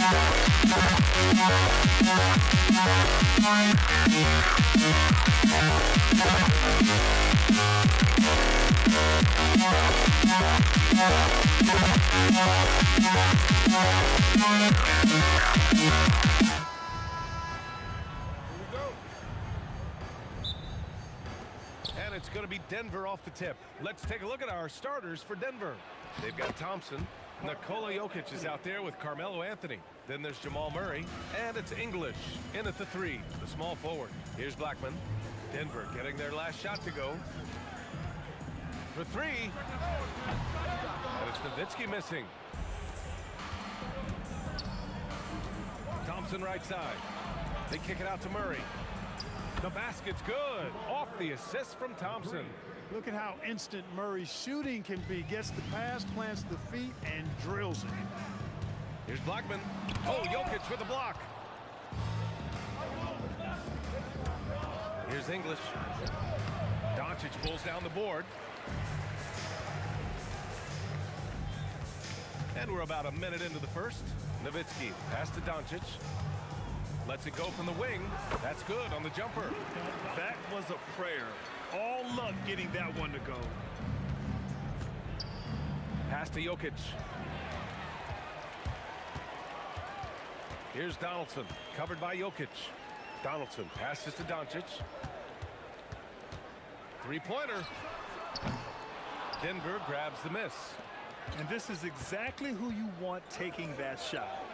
And it's going to be Denver off the tip. Let's take a look at our starters for Denver. They've got Thompson. Nikola Jokic is out there with Carmelo Anthony. Then there's Jamal Murray. And it's English in at the 3, the small forward. Here's Blackman. Denver getting their last shot to go. For 3. And it's Nowitzki missing. Thompson right side. They kick it out to Murray. The basket's good. Off the assist from Thompson. Look at how instant Murray's shooting can be. Gets the pass, plants the feet, and drills it. Here's Blackman. Oh, Jokic with the block. Here's English. Doncic pulls down the board. And we're about a minute into the first. Nowitzki pass to Doncic. Lets it go from the wing. That's good on the jumper. That was a prayer. All luck getting that one to go. Pass to Jokic. Here's Donaldson, covered by Jokic. Donaldson passes to Doncic. Three-pointer. Denver grabs the miss. And this is exactly who you want taking that shot.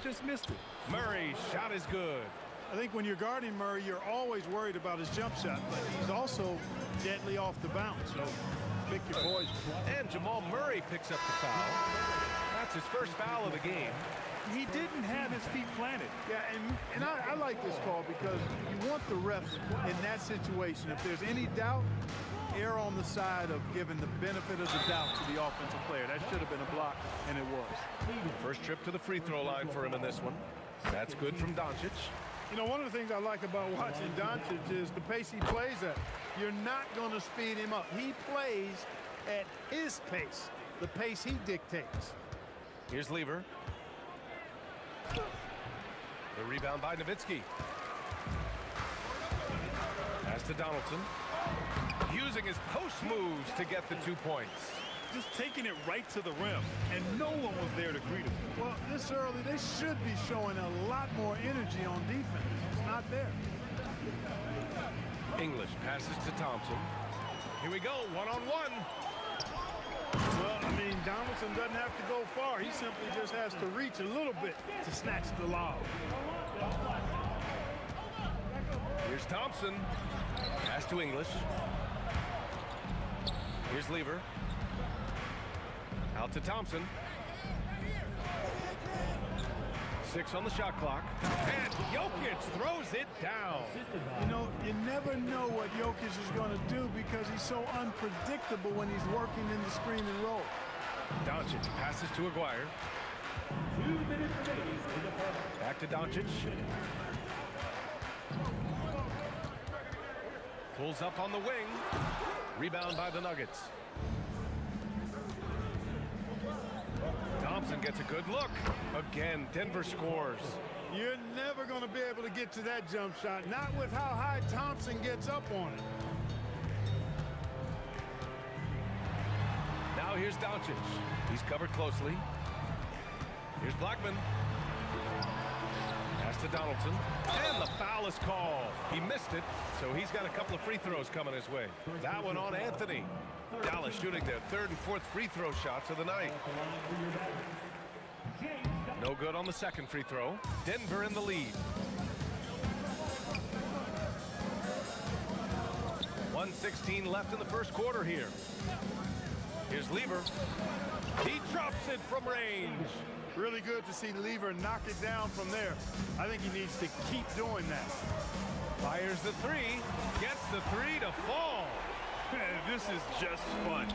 Just missed it. Murray's shot is good. I think when you're guarding Murray, you're always worried about his jump shot, but he's also deadly off the bounce, so pick your poison. And Jamal Murray picks up the foul. That's his first foul of the game. He didn't have his feet planted. Yeah, and I like this call because you want the refs in that situation. If there's any doubt, err on the side of giving the benefit of the doubt to the offensive player. That should have been a block, and it was. First trip to the free throw line for him in this one. That's good from Doncic. You know, one of the things I like about watching Doncic is the pace he plays at. You're not going to speed him up. He plays at his pace, the pace he dictates. Here's Lever. The rebound by Nowitzki. Pass to Donaldson. Using his post moves to get the 2 points. Just taking it right to the rim, and no one was there to greet him. Well, this early, they should be showing a lot more energy on defense. It's not there. English passes to Thompson. Here we go, one-on-one. Well, I mean, Donaldson doesn't have to go far. He simply just has to reach a little bit to snatch the lob. Here's Thompson. Pass to English. Here's Lever. Out to Thompson. 6 on the shot clock. And Jokic throws it down. You know, you never know what Jokic is going to do because he's so unpredictable when he's working in the screen and roll. Doncic passes to Aguirre. Back to Doncic. Pulls up on the wing. Rebound by the Nuggets. Thompson gets a good look. Again, Denver scores. You're never going to be able to get to that jump shot, not with how high Thompson gets up on it. Now here's Doncic. He's covered closely. Here's Blackman. Pass to Donaldson. And the foul is called. He missed it, so he's got a couple of free throws coming his way. That one on Anthony. Dallas shooting their 3rd and 4th free throw shots of the night. No good on the 2nd free throw. Denver in the lead. 1:16 left in the first quarter here. Here's Lever. He drops it from range. Really good to see Lever knock it down from there. I think he needs to keep doing that. Fires the 3. Gets the 3 to fall. This is just fun.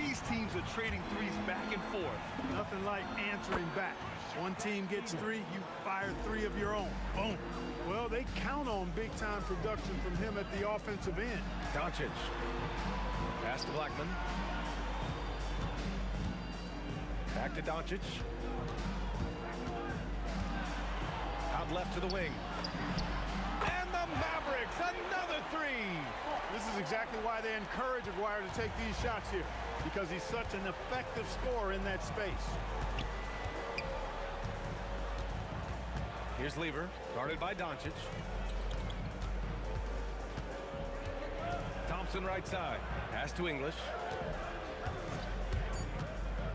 These teams are trading threes back and forth. Nothing like answering back. One team gets 3, you fire 3 of your own. Boom. Well, they count on big-time production from him at the offensive end. Doncic. Pass to Blackman. Back to Doncic. Out left to the wing. And the Mavericks, another three. This is exactly why they encourage Aguirre to take these shots here, because he's such an effective scorer in that space. Here's Lever, guarded by Doncic. Thompson right side. Pass to English.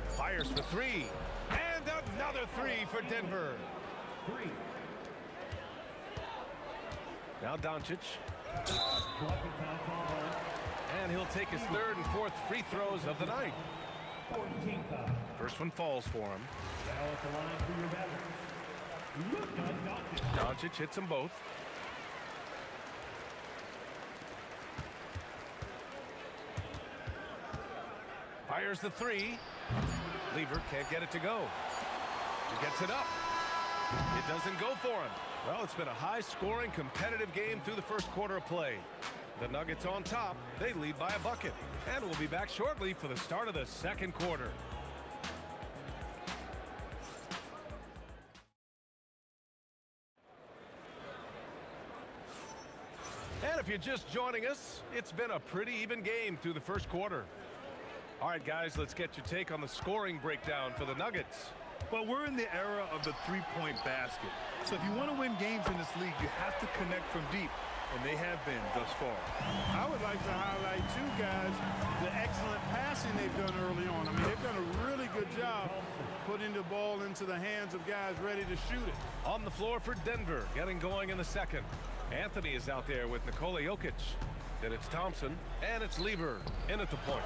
Fires for three. And another three for Denver. Now Doncic. And he'll take his third and fourth free throws of the night. First one falls for him. Doncic hits them both. Fires the three. Lever can't get it to go. He gets it up. It doesn't go for him. Well, it's been a high-scoring, competitive game through the first quarter of play. The Nuggets on top. They lead by a bucket. And we'll be back shortly for the start of the second quarter. And if you're just joining us, it's been a pretty even game through the first quarter. All right, guys, let's get your take on the scoring breakdown for the Nuggets. Well, we're in the era of the three-point basket. So if you want to win games in this league, you have to connect from deep, and they have been thus far. I would like to highlight, too, guys, the excellent passing they've done early on. I mean, they've done a really good job putting the ball into the hands of guys ready to shoot it. On the floor for Denver, getting going in the second. Anthony is out there with Nikola Jokic. Then it's Thompson, and it's Lever in at the point.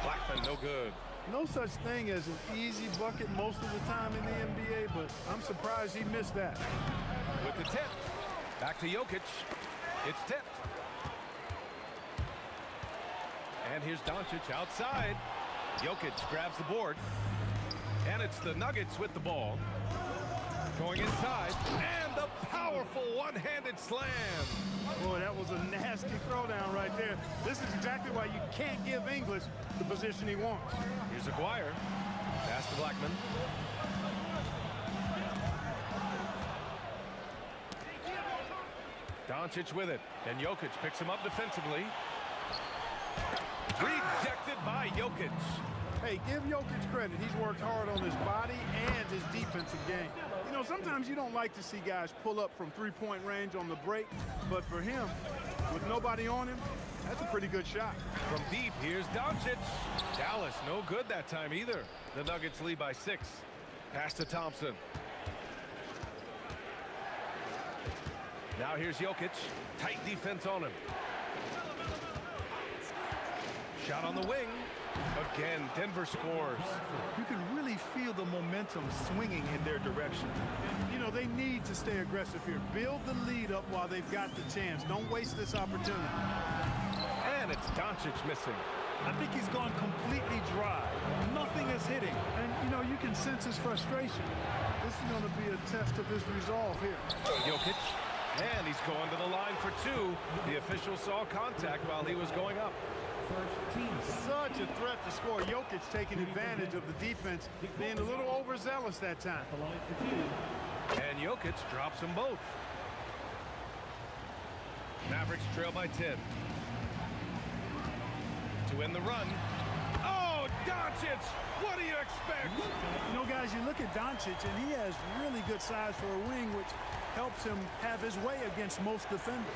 Blackman, no good. No such thing as an easy bucket most of the time in the NBA, but I'm surprised he missed that. With the tip. Back to Jokic. It's tipped. And here's Doncic outside. Jokic grabs the board. And it's the Nuggets with the ball. Going inside. And the powerful one-handed slam. Boy, that was a nasty throwdown right there. This is exactly why you can't give English the position he wants. Here's Aguirre. Pass to Blackman. Doncic with it. And Jokic picks him up defensively. Rejected by Jokic. Hey, give Jokic credit. He's worked hard on his body and his defensive game. You know, sometimes you don't like to see guys pull up from three-point range on the break, but for him, with nobody on him, that's a pretty good shot. From deep, here's Doncic. Dallas, no good that time either. The Nuggets lead by 6. Pass to Thompson. Now here's Jokic. Tight defense on him. Shot on the wing. Again, Denver scores. You can really feel the momentum swinging in their direction. You know, they need to stay aggressive here. Build the lead up while they've got the chance. Don't waste this opportunity. And it's Doncic missing. I think he's gone completely dry. Nothing is hitting. And, you know, you can sense his frustration. This is going to be a test of his resolve here. Jokic. And he's going to the line for 2. The official saw contact while he was going up. Such a threat to score. Jokic taking advantage of the defense, being a little overzealous that time. And Jokic drops them both. Mavericks trail by 10. To end the run. Oh, Doncic! What do you expect? You know, guys, you look at Doncic, and he has really good size for a wing, which helps him have his way against most defenders.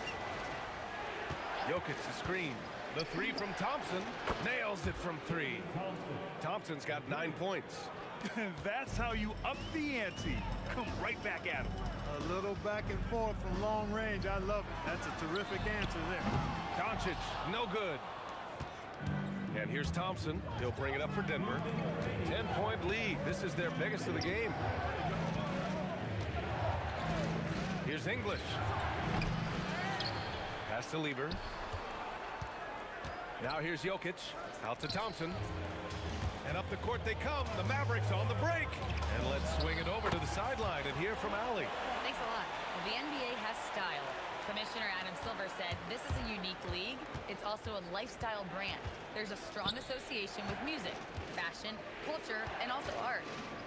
Jokic the screen. The 3 from Thompson. Nails it from 3. Thompson's got 9 points. That's how you up the ante. Come right back at him. A little back and forth from long range. I love it. That's a terrific answer there. Doncic, no good. And here's Thompson. He'll bring it up for Denver. 10-point lead. This is their biggest of the game. Here's English. Pass to Lever. Now here's Jokic. Out to Thompson. And up the court they come. The Mavericks on the break. And let's swing it over to the sideline and hear from Allie. Thanks a lot. The NBA has style. Commissioner Adam Silver said this is a unique league. It's also a lifestyle brand. There's a strong association with music, fashion, culture, and also art.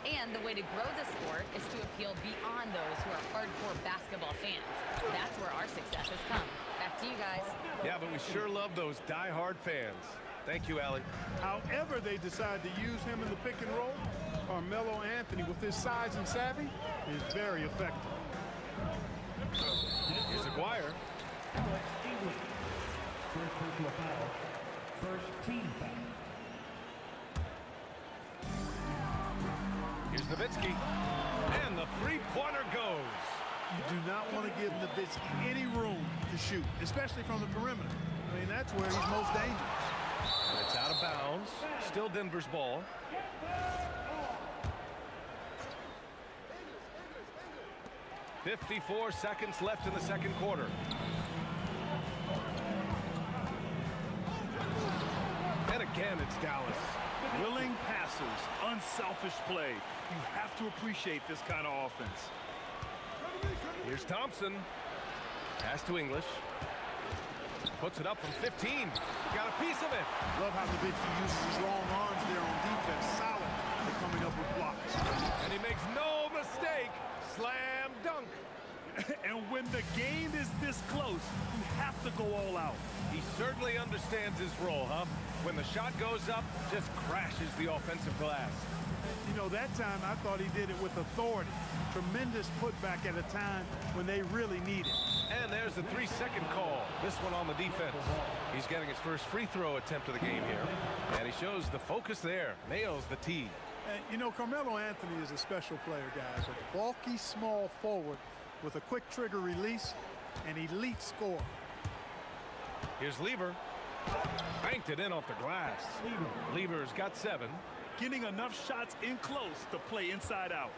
And the way to grow the sport is to appeal beyond those who are hardcore basketball fans. That's where our success has come. Back to you guys. Yeah, but we sure love those die-hard fans. Thank you, Allie. However they decide to use him in the pick and roll, Carmelo Anthony, with his size and savvy, is very effective. Here's Aguirre. English. First personal foul. First team foul. Here's Nowitzki. And the three-pointer goes. You do not want to give Nowitzki any room to shoot, especially from the perimeter. I mean, that's where he's most dangerous. And it's out of bounds. Still Denver's ball. "54 seconds left in the second quarter. And again, it's Dallas. Willing passes, unselfish play. You have to appreciate this kind of offense. Here's Thompson. Pass to English. Puts it up from 15. Got a piece of it. Love how Nowitzki uses his long arms there on defense. Solid for coming up with blocks. And he makes no mistake. Slam dunk. And when the game is this close, you have to go all out. He certainly understands his role, huh? When the shot goes up, just crashes the offensive glass. You know, that time I thought he did it with authority. Tremendous putback at a time when they really need it. And there's the 3-second call. This one on the defense. He's getting his first free throw attempt of the game here. And he shows the focus there. Nails the tee. And, you know, Carmelo Anthony is a special player, guys. A bulky, small forward with a quick trigger release, an elite scorer. Here's Lever. Banked it in off the glass. Lever's got 7. Getting enough shots in close to play inside out.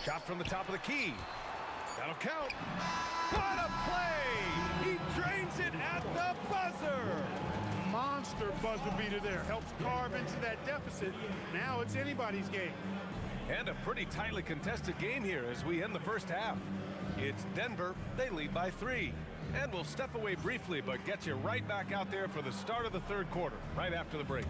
Shot from the top of the key. That'll count. What a play! He drains it at the buzzer. Monster buzzer beater there. Helps carve into that deficit. Now it's anybody's game. And a pretty tightly contested game here as we end the first half. It's Denver. They lead by 3. And we'll step away briefly, but get you right back out there for the start of the third quarter, right after the break.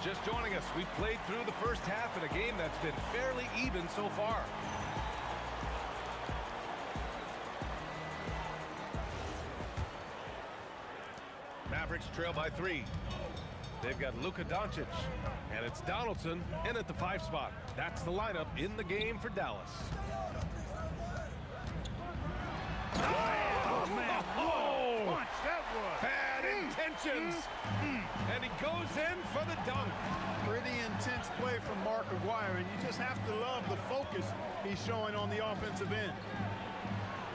Just joining us, we played through the first half in a game that's been fairly even so far. Mavericks trail by 3. They've got Luka Doncic, and it's Donaldson in at the 5 spot. That's the lineup in the game for Dallas. Oh, man. Oh! Punch that was. Bad intentions. And he goes in for the dunk. Pretty intense play from Mark Aguirre, and you just have to love the focus he's showing on the offensive end.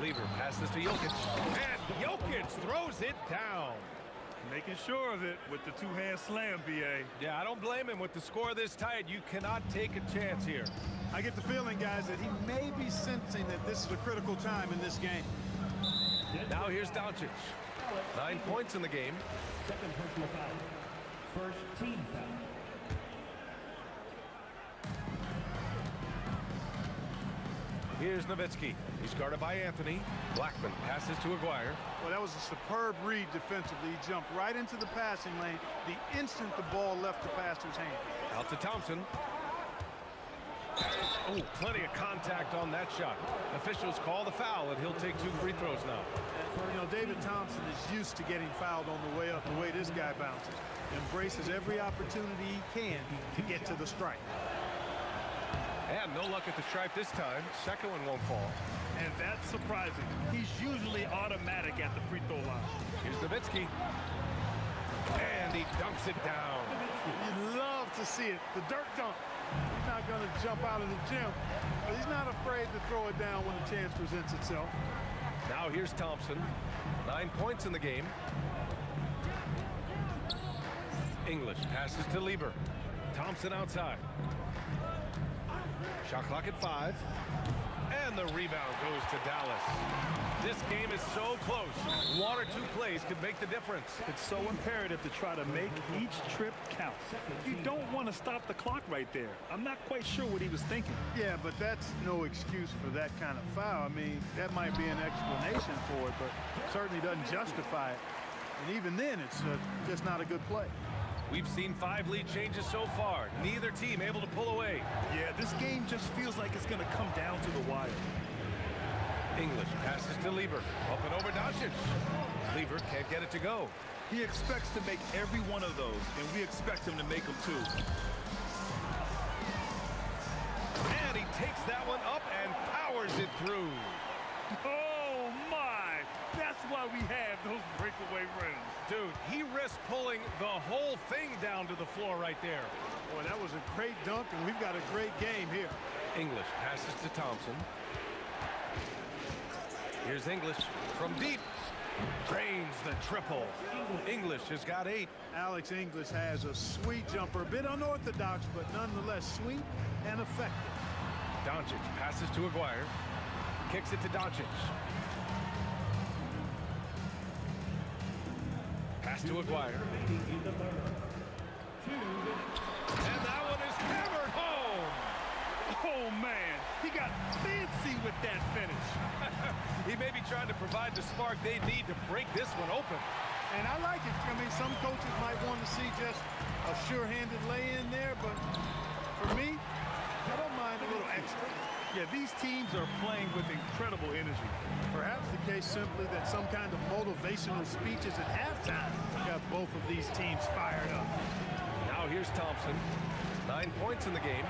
Lever passes to Jokic, and Jokic throws it down. Making sure of it with the two-hand slam, B.A. Yeah, I don't blame him. With the score this tight, you cannot take a chance here. I get the feeling, guys, that he may be sensing that this is a critical time in this game. Now here's Doncic. 9 points in the game. Second personal foul. First team foul. Here's Nowitzki. He's guarded by Anthony. Blackman passes to Aguirre. Well, that was a superb read defensively. He jumped right into the passing lane the instant the ball left the passer's hand. Out to Thompson. Oh, plenty of contact on that shot. Officials call the foul, and he'll take 2 free throws now. You know, David Thompson is used to getting fouled on the way up the way this guy bounces. Embraces every opportunity he can to get to the strike. And no luck at the stripe this time. Second one won't fall. And that's surprising. He's usually automatic at the free throw line. Here's Nowitzki. And he dunks it down. You'd love to see it. The dirt dunk. He's not going to jump out of the gym, but he's not afraid to throw it down when the chance presents itself. Now here's Thompson. 9 points in the game. English passes to Lever. Thompson outside. Shot clock at 5. And the rebound goes to Dallas. This game is so close. 1 or 2 plays could make the difference. It's so imperative to try to make each trip count. You don't want to stop the clock right there. I'm not quite sure what he was thinking. Yeah, but that's no excuse for that kind of foul. I mean, that might be an explanation for it, but certainly doesn't justify it. And even then, it's just not a good play. We've seen 5 lead changes so far. Neither team able to pull away. Yeah, this game just feels like it's going to come down to the wire. English passes to Lever. Up and over Doncic. Lever can't get it to go. He expects to make every one of those, and we expect him to make them too. And he takes that one up and powers it through. Oh, my! That's why we have those breakaway rims. Dude, he risked pulling the whole thing down to the floor right there. Boy, that was a great dunk, and we've got a great game here. English passes to Thompson. Here's English from deep. Drains the triple. English has got 8. Alex English has a sweet jumper. A bit unorthodox, but nonetheless sweet and effective. Doncic passes to Aguirre. Kicks it to Doncic. Pass to Aguirre. And that one is hammered home. Oh, man. He got fancy with that finish. He may be trying to provide the spark they need to break this one open. And I like it. I mean, some coaches might want to see just a sure-handed lay-in there, but for me, I don't mind a little extra. Yeah, these teams are playing with incredible energy. Perhaps the case simply that some kind of motivational speeches at halftime got both of these teams fired up. Now here's Thompson. 9 points in the game.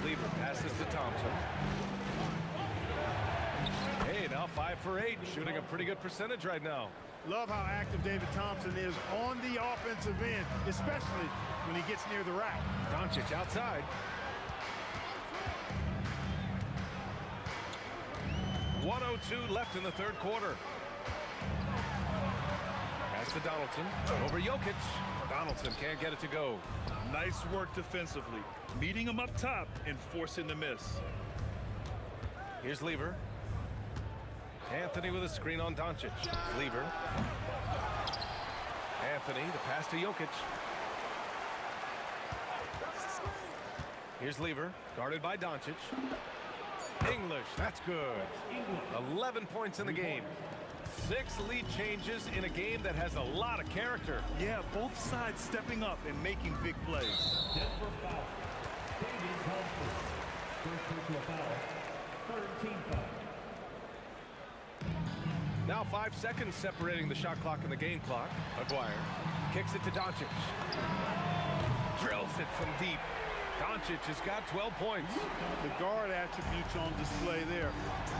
Lever passes to Thompson. Hey, now 5 for 8, shooting a pretty good percentage right now. Love how active David Thompson is on the offensive end, especially when he gets near the rack. Doncic outside. .102 left in the third quarter. Pass to Donaldson. Over Jokic. Donaldson can't get it to go. Nice work defensively. Meeting him up top and forcing the miss. Here's Lever. Anthony with a screen on Doncic. Lever. Anthony, the pass to Jokic. Here's Lever, guarded by Doncic. English, that's good. 11 points in the game. 6 lead changes in a game that has a lot of character. Yeah, both sides stepping up and making big plays. Denver foul. David Thompson. First personal foul. Third team foul. Now 5 seconds separating the shot clock and the game clock. Aguirre kicks it to Doncic. Drills it from deep. Doncic has got 12 points. The guard attributes on display there.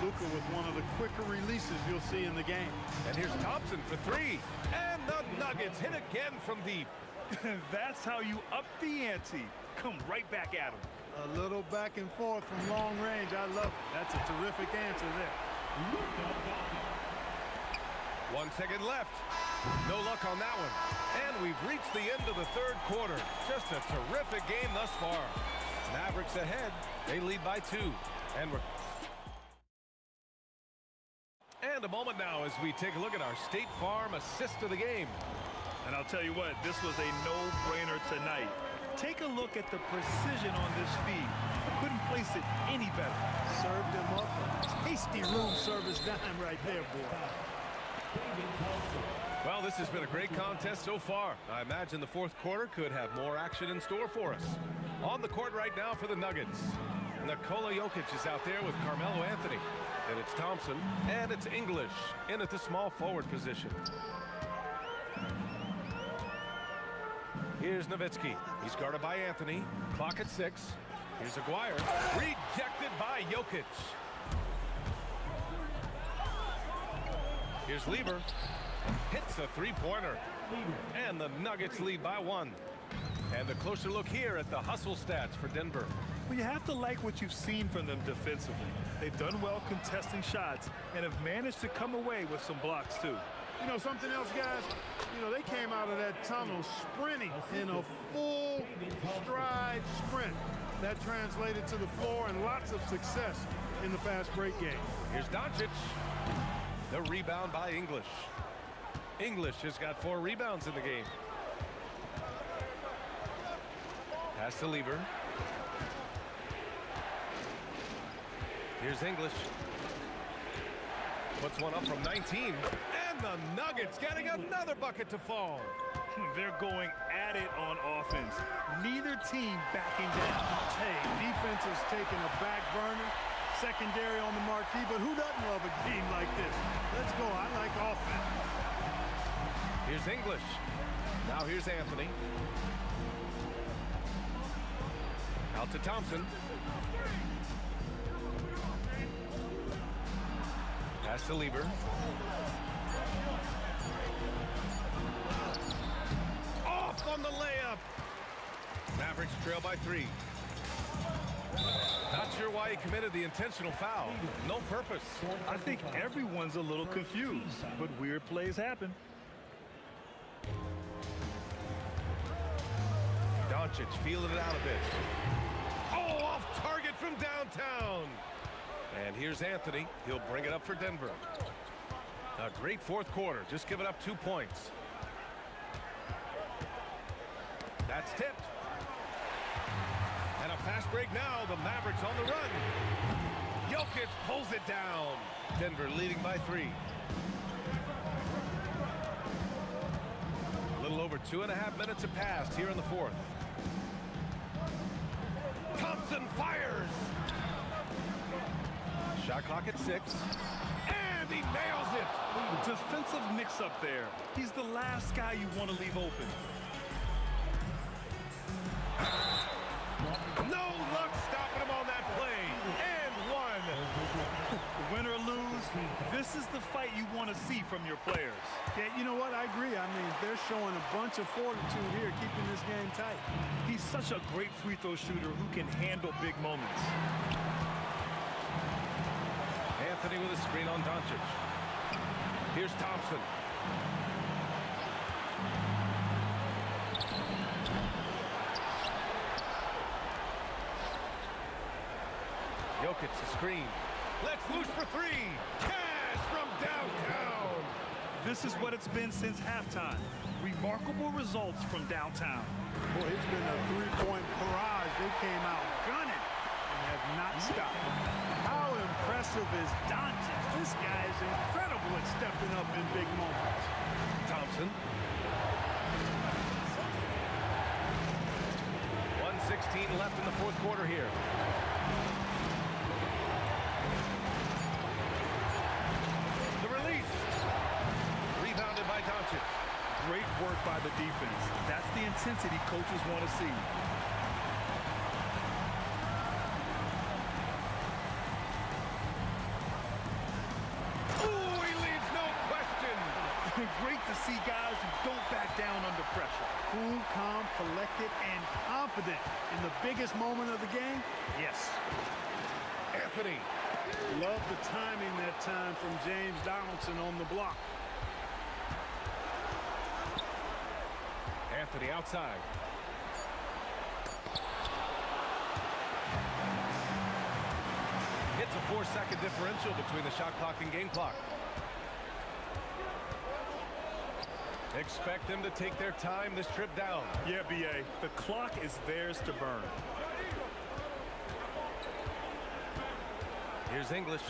Luka with one of the quicker releases you'll see in the game. And here's Thompson for 3. And the Nuggets hit again from deep. That's how you up the ante. Come right back at him. A little back and forth from long range. I love it. That's a terrific answer there. 1 second left. No luck on that one. And we've reached the end of the third quarter. Just a terrific game thus far. Mavericks ahead. They lead by 2. And a moment now as we take a look at our State Farm assist of the game. And I'll tell you what, this was a no-brainer tonight. Take a look at the precision on this feed. Couldn't place it any better. Served him up a tasty room service dime right there, boy. Well, this has been a great contest so far. I imagine the fourth quarter could have more action in store for us. On the court right now for the Nuggets. Nikola Jokic is out there with Carmelo Anthony. And it's Thompson, and it's English in at the small forward position. Here's Nowitzki. He's guarded by Anthony. Clock at 6. Here's Aguirre. Rejected by Jokic. Here's Lever. Hits a three-pointer. And the Nuggets lead by 1. And a closer look here at the hustle stats for Denver. Well, you have to like what you've seen from them defensively. They've done well contesting shots and have managed to come away with some blocks, too. You know, something else, guys, you know, they came out of that tunnel sprinting in a full stride sprint. That translated to the floor and lots of success in the fast break game. Here's Doncic. The rebound by English. English has got 4 rebounds in the game. Pass to Lever. Here's English. Puts one up from 19. And the Nuggets getting another bucket to fall. They're going at it on offense. Neither team backing down. Hey, defense is taking a back burner. Secondary on the marquee, but who doesn't love a game like this? Let's go. I like offense. Here's English. Now here's Anthony. Out to Thompson. Pass to Lever. Off on the layup. Mavericks trail by 3. Not sure why he committed the intentional foul. No purpose. I think everyone's a little confused, but weird plays happen. Doncic feeling it out a bit. Oh, off target from downtown. And here's Anthony. He'll bring it up for Denver. A great fourth quarter. Just giving up 2 points. That's tipped. And a fast break now. The Mavericks on the run. Jokic pulls it down. Denver leading by 3. A little over 2.5 minutes have passed here in the fourth. Thompson fires. Shot clock at 6. And he nails it. Defensive mix-up there. He's the last guy you want to leave open. No luck stopping him on that play. And 1. Win or lose, this is the fight you want to see from your players. Yeah, you know what? I agree. I mean, they're showing a bunch of fortitude here, keeping this game tight. He's such a great free throw shooter who can handle big moments. Anthony with a screen on Doncic. Here's Thompson. Jokic the screen. Let's loose for 3. Cash from downtown. This is what it's been since halftime. Remarkable results from downtown. Boy, it's been a 3-point barrage. They came out gunning and have not stopped. How impressive is Doncic? This guy is incredible at stepping up in big moments. Thompson. 1:16 left in the fourth quarter here. The release. Rebounded by Doncic. Great work by the defense. That's the intensity coaches want to see. Ooh, he leaves no question. Great to see guys who don't back down under pressure. Cool, calm, collected, and confident in the biggest moment of the game? Yes. Anthony. Love the timing that time from James Donaldson on the block. Anthony outside. It's a 4-second differential between the shot clock and game clock. Expect them to take their time this trip down. Yeah, B.A. The clock is theirs to burn. Here's English.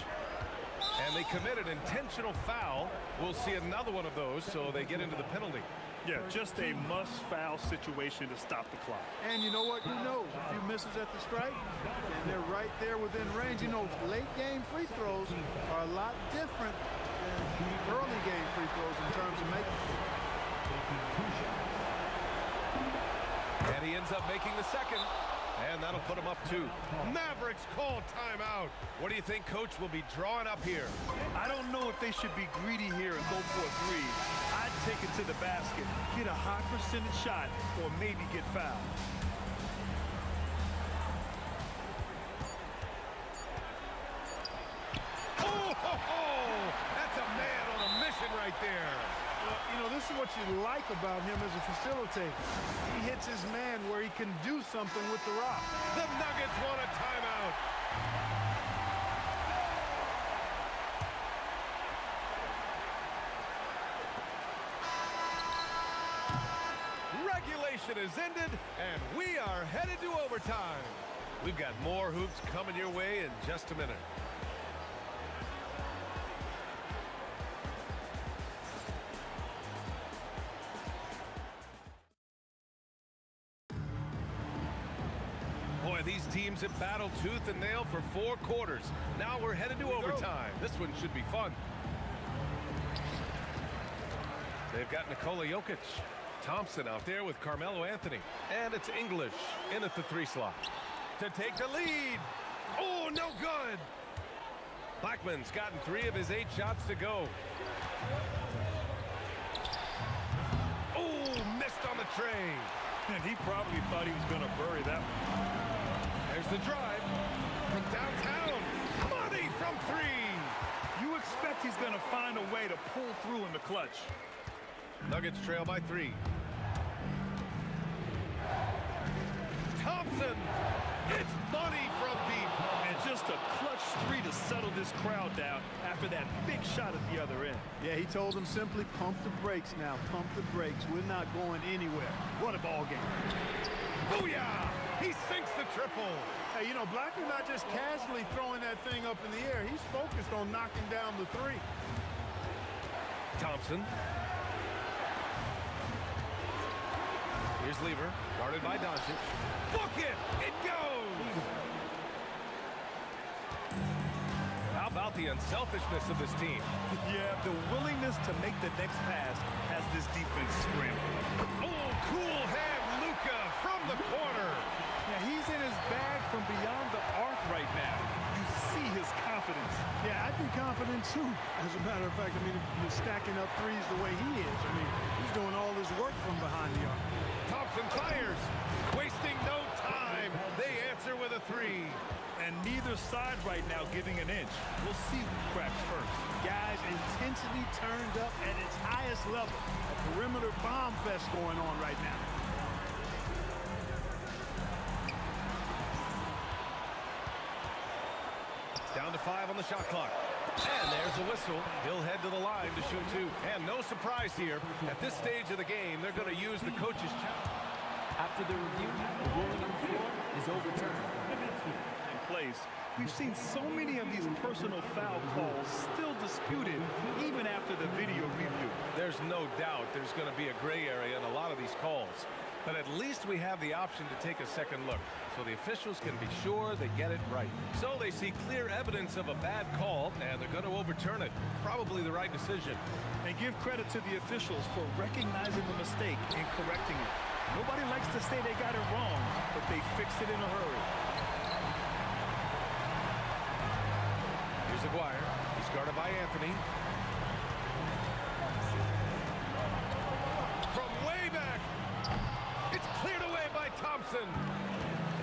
And they commit an intentional foul. We'll see another one of those, so they get into the penalty. Yeah, just a must-foul situation to stop the clock. And you know what? Who knows? A few misses at the stripe, and they're right there within range. You know, late-game free throws are a lot different than early-game free throws in terms of making them. And he ends up making the second. And that'll put him up 2. Mavericks call timeout. What do you think Coach will be drawing up here? I don't know if they should be greedy here and go for a 3. I'd take it to the basket, get a high percentage shot, or maybe get fouled. Oh, ho, ho! That's a man on a mission right there. like about him as a facilitator. He hits his man where he can do something with the rock. The Nuggets want a timeout. Regulation is ended, and we are headed to overtime. We've got more hoops coming your way in just a minute. Boy, these teams have battled tooth and nail for 4 quarters. Now we're headed to overtime. This one should be fun. They've got Nikola Jokic. Thompson out there with Carmelo Anthony. And it's English in at the 3 slot to take the lead. Oh, no good. Blackman's gotten 3 of his 8 shots to go. Oh, missed on the tray. And he probably thought he was going to bury that one. There's the drive from downtown. Money from 3. You expect he's going to find a way to pull through in the clutch. Nuggets trail by 3. Thompson. It's money from deep. And just a clutch 3 to settle this crowd down after that big shot at the other end. Yeah, he told them simply pump the brakes now. Pump the brakes. We're not going anywhere. What a ball game. Booyah! He sinks the triple. Hey, you know, Blackman's not just casually throwing that thing up in the air. He's focused on knocking down the 3. Thompson. Here's Lever, guarded by Doncic. Book it! It goes! How about the unselfishness of this team? Yeah, the willingness to make the next pass has this defense scrambling. Oh, cool hand, Luka from the corner. Yeah, he's in his bag from beyond the arc right now. You see his confidence. Yeah, I'd be confident too. As a matter of fact, I mean, he's stacking up 3s the way he is. I mean, he's doing all his work from behind the arc. Thompson fires, wasting no time. They answer with a 3. And neither side right now giving an inch. We'll see who cracks first. Guys, intensity turned up at its highest level. A perimeter bomb fest going on right now. Down to 5 on the shot clock. And there's the whistle. He'll head to the line to shoot 2. And no surprise here. At this stage of the game, they're going to use the coach's challenge. After the review, the ruling on the floor is overturned. In place, we've seen so many of these personal foul calls still disputed even after the video review. There's no doubt there's going to be a gray area in a lot of these calls. But at least we have the option to take a second look, so the officials can be sure they get it right. So they see clear evidence of a bad call, and they're going to overturn it. Probably the right decision. And give credit to the officials for recognizing the mistake and correcting it. Nobody likes to say they got it wrong, but they fixed it in a hurry. Here's Aguirre. He's guarded by Anthony. From way back. It's cleared away by Thompson.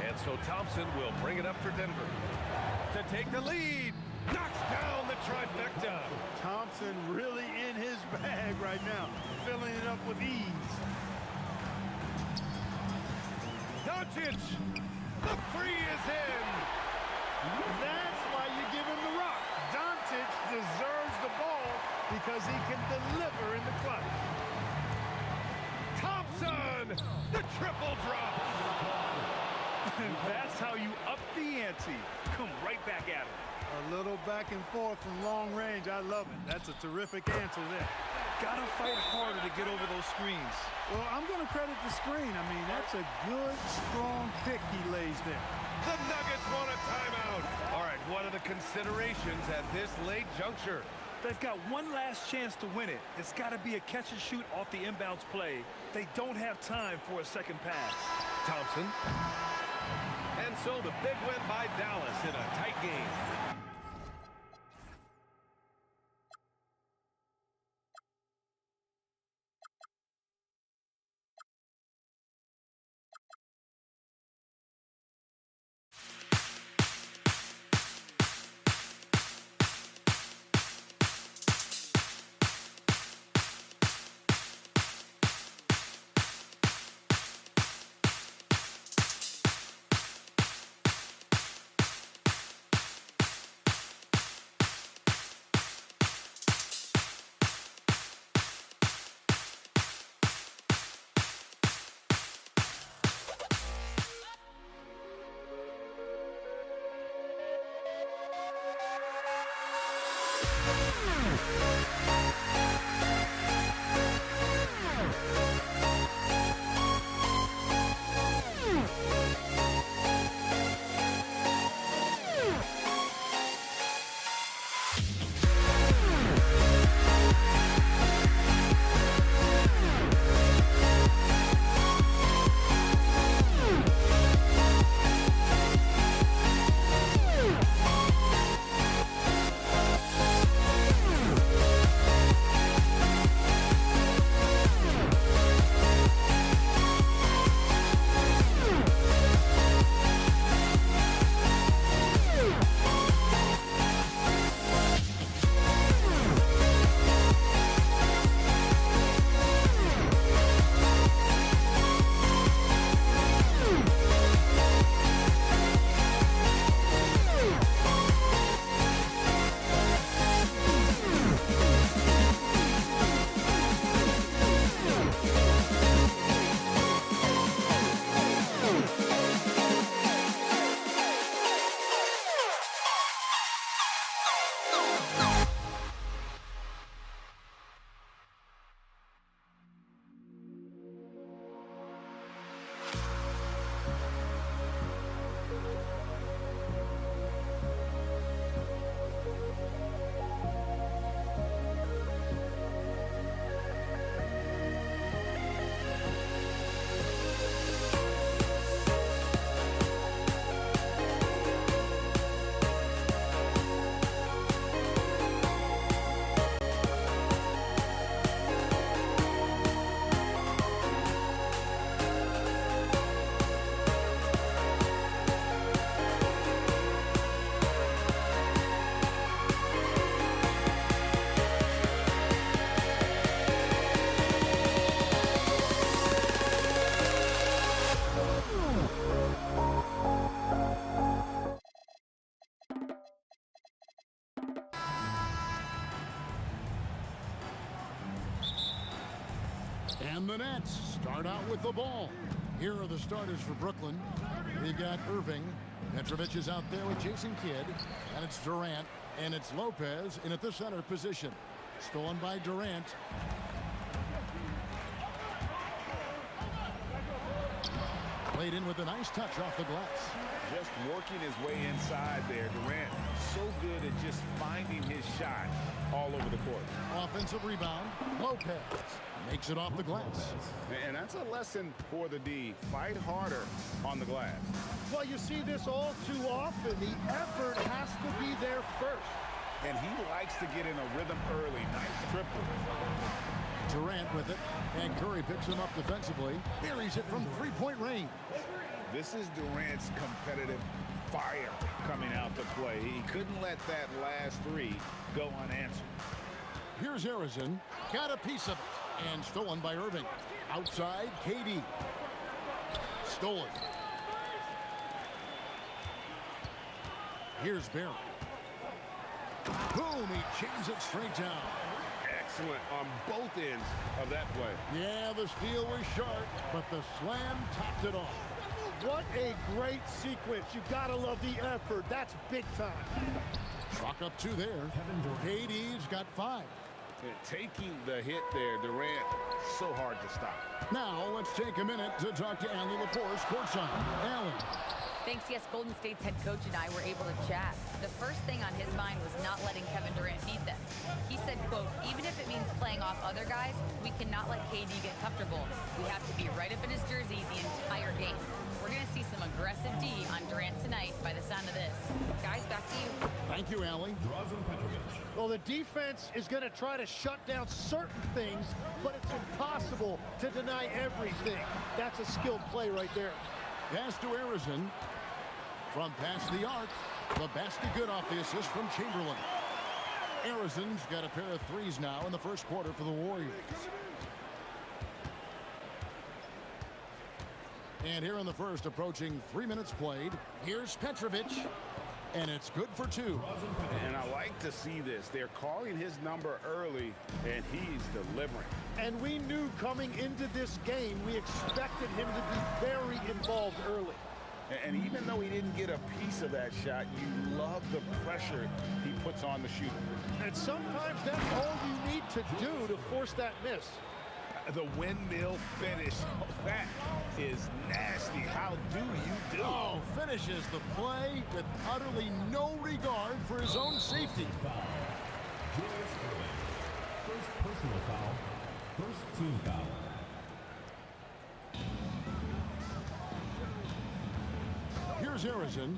And so Thompson will bring it up for Denver. To take the lead. Knocks down the trifecta. Thompson really in his bag right now, filling it up with ease. Doncic. The 3 is in. That's why you give him the rock. Doncic deserves the ball because he can deliver in the clutch. Thompson. The triple drops. And that's how you up the ante. Come right back at him. A little back and forth from long range. I love it. That's a terrific answer there. Gotta fight harder to get over those screens. Well, I'm going to credit the screen. I mean, that's a good, strong pick he lays there. The Nuggets want a timeout. All right, what are the considerations at this late juncture? They've got one last chance to win it. It's got to be a catch and shoot off the inbounds play. They don't have time for a second pass. Thompson. And so the big win by Dallas in a tight game. And the Nets start out with the ball. Here are the starters for Brooklyn. We've got Irving. Petrovic is out there with Jason Kidd. And it's Durant. And it's Lopez in at the center position. Stolen by Durant. Played in with a nice touch off the glass. Just working his way inside there. Durant so good at just finding his shot all over the court. Offensive rebound. Lopez makes it off the glass. And that's a lesson for the D. Fight harder on the glass. Well, you see this all too often. The effort has to be there first. And he likes to get in a rhythm early. Nice triple. Durant with it. And Curry picks him up defensively. Buries it from three-point range. This is Durant's competitive fire coming out to play. He couldn't let that last three go unanswered. Here's Harrison. Got a piece of it. And stolen by Irving. Outside, KD. Stolen. Here's Barry. Boom, he jams it straight down. Excellent on both ends of that play. Yeah, the steal was sharp, but the slam topped it off. What a great sequence. You gotta love the effort. That's big time. Chalk up two there. KD's got 5. And taking the hit there, Durant, so hard to stop. Now let's take a minute to talk to Allie LaForce courtside. Allie. Thanks, yes, Golden State's head coach and I were able to chat. The first thing on his mind was not letting Kevin Durant beat them. He said, quote, even if it means playing off other guys, we cannot let KD get comfortable. We have to be right up in his jersey the entire game. We're going to see some aggressive D on Durant tonight by the sound of this. Guys, back to you. Thank you, Allie. Well, the defense is going to try to shut down certain things, but it's impossible to deny everything. That's a skilled play right there. Pass to Harrison. From past the arc, the basket good off the assist from Chamberlain. Harrison's got a pair of threes now in the first quarter for the Warriors. And here in the first, approaching 3 minutes played, here's Petrovic. And it's good for 2. And I like to see this. They're calling his number early, and he's delivering. And we knew coming into this game, we expected him to be very involved early. And even though he didn't get a piece of that shot, you love the pressure he puts on the shooter. And sometimes that's all you need to do to force that miss. The windmill finish. Oh, that is nasty. How do you do? Oh, finishes the play with utterly no regard for his own safety. First personal foul. First team foul. Here's Harrison.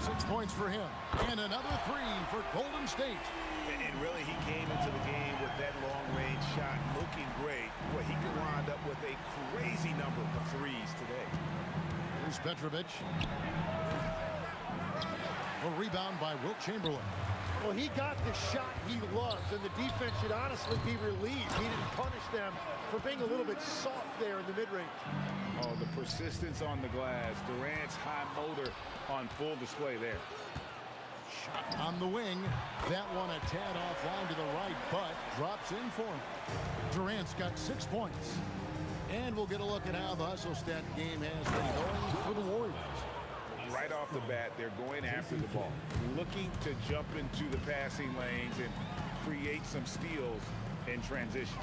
6 points for him. And another 3 for Golden State. And really, he came into the game with that long-range shot looking great. Well, he could wind up with a crazy number of threes today. Here's Petrovic. A rebound by Wilt Chamberlain. Well, he got the shot he loves, and the defense should honestly be relieved. He didn't punish them for being a little bit soft there in the mid-range. Oh, the persistence on the glass. Durant's high motor on full display there. Shot on the wing. That one a tad offline to the right, but drops in for him. Durant's got 6 points. And we'll get a look at how the hustle stat game has been going for the Warriors. Right off the bat, they're going after the ball, looking to jump into the passing lanes and create some steals in transition.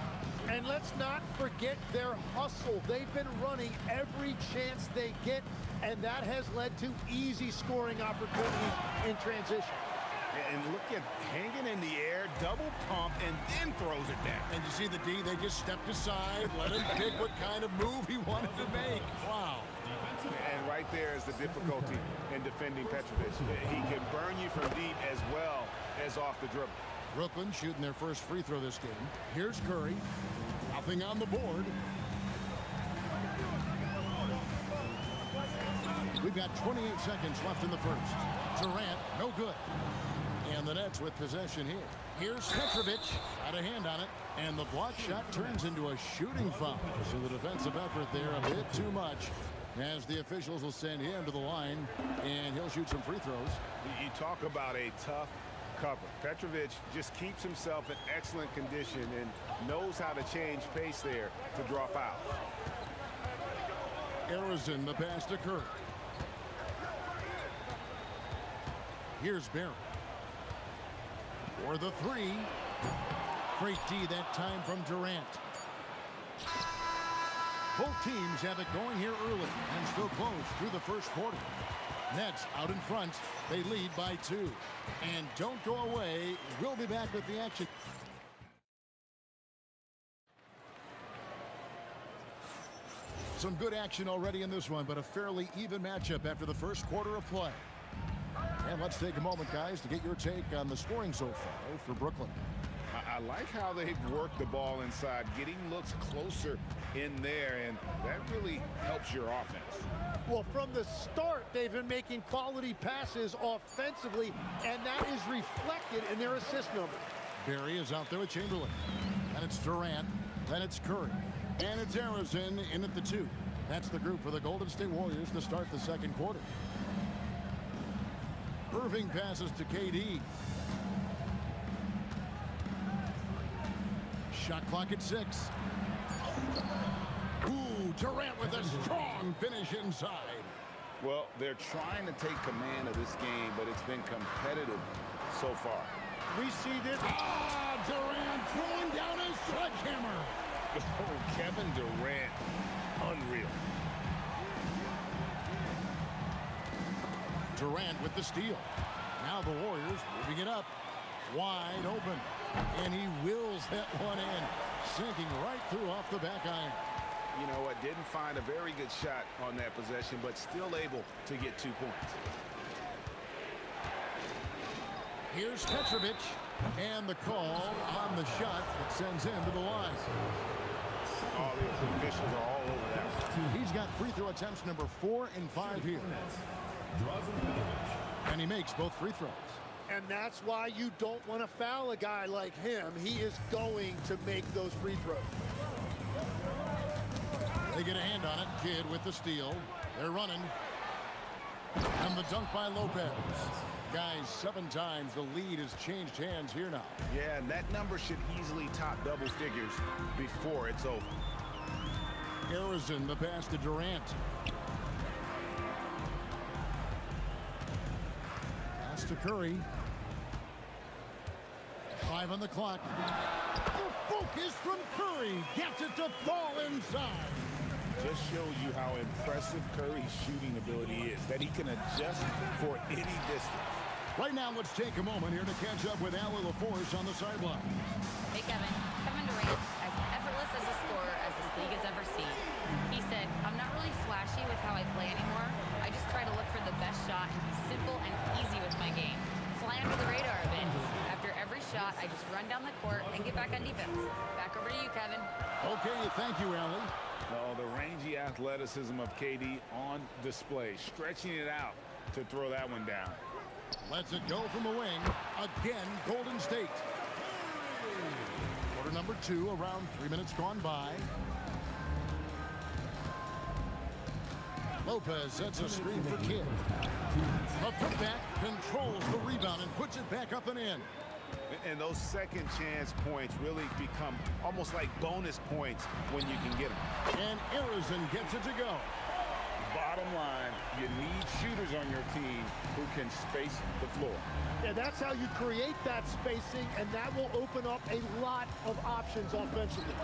And let's not forget their hustle. They've been running every chance they get, and that has led to easy scoring opportunities in transition. And look at hanging in the air, double pump, and then throws it down. And you see the D, they just stepped aside, let him pick what kind of move he wanted to make. Wow. And right there is the difficulty in defending Petrovic. He can burn you from deep as well as off the dribble. Brooklyn shooting their first free throw this game. Here's Curry. Nothing on the board. We've got 28 seconds left in the first. Durant, no good. And the Nets with possession here. Here's Petrovic. Got a hand on it. And the block shot turns into a shooting foul. So the defensive effort there a bit too much, as the officials will send him to the line, and he'll shoot some free throws. You talk about a tough cover. Petrovic just keeps himself in excellent condition and knows how to change pace there to draw fouls. Harrison, the pass to Curry. Here's Barry. For the 3. Great D that time from Durant. Both teams have it going here early and still close through the first quarter. Nets out in front. They lead by 2. And don't go away. We'll be back with the action. Some good action already in this one, but a fairly even matchup after the first quarter of play. And let's take a moment, guys, to get your take on the scoring so far for Brooklyn. I like how they've worked the ball inside, getting looks closer in there, and that really helps your offense. Well, from the start, they've been making quality passes offensively, and that is reflected in their assist numbers. Barry is out there with Chamberlain. And it's Durant. Then it's Curry. And it's Harrison in at the 2. That's the group for the Golden State Warriors to start the second quarter. Irving passes to KD. Shot clock at 6. Ooh, Durant with a strong finish inside. Well, they're trying to take command of this game, but it's been competitive so far. We see this. Durant throwing down his sledgehammer. Oh, Kevin Durant, unreal. Durant with the steal. Now the Warriors moving it up. Wide open. And he wills that one in. Sinking right through off the back iron. You know what? Didn't find a very good shot on that possession, but still able to get 2 points. Here's Petrovic. And the call on the shot that sends him to the line. Oh, the officials are all over that. He's got free throw attempts number 4 and 5 here. And he makes both free throws. And that's why you don't want to foul a guy like him. He is going to make those free throws. They get a hand on it. Kidd with the steal. They're running. And the dunk by Lopez. Guys, 7 times the lead has changed hands here now. Yeah, and that number should easily top double figures before it's over. Harrison, the pass to Durant. Pass to Curry. 5 on the clock. The focus from Curry gets it to fall inside. Just shows you how impressive Curry's shooting ability is, that he can adjust for any distance. Right now, let's take a moment here to catch up with Allie LaForce on the sideline. Hey, Kevin. Kevin Durant, as effortless as a scorer as this league has ever seen. He said, I'm not really flashy with how I play anymore. I just try to look for the best shot and be simple and easy with my game. Fly under the radar a bit. After every shot, I just run down the court and get back on defense. Back over to you, Kevin. Okay, thank you, Allie. Oh, the rangy athleticism of KD on display, stretching it out to throw that one down. Lets it go from the wing. Again, Golden State. Quarter number 2, around 3 minutes gone by. Lopez sets a screen for Kidd. A putback, controls the rebound and puts it back up and in. And those second chance points really become almost like bonus points when you can get them. And Arizon gets it to go. Bottom line, you need shooters on your team who can space the floor. Yeah, that's how you create that spacing, and that will open up a lot of options offensively.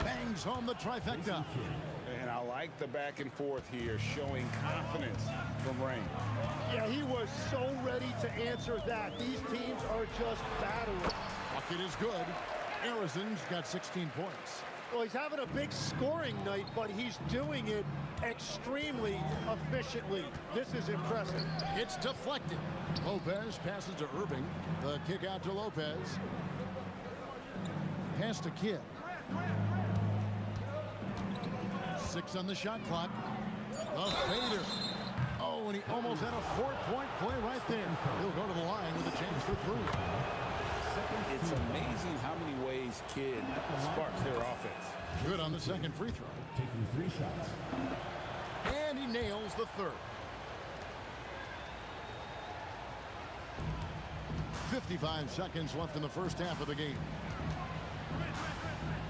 Bangs home the trifecta. And I like the back and forth here, showing confidence from Rain. Yeah, he was so ready to answer that. These teams are just battling. Bucket is good. Arizon's got 16 points. Well, he's having a big scoring night, but he's doing it extremely efficiently. This is impressive. It's deflected. Lopez passes to Irving. The kick out to Lopez. Pass to Kidd. 6 on the shot clock. The fader. Oh, and he almost had a 4-point play right there. He'll go to the line with a chance for 3. It's amazing how many ways Kidd sparks their offense. Good on the second free throw. Taking 3 shots. And he nails the third. 55 seconds left in the first half of the game.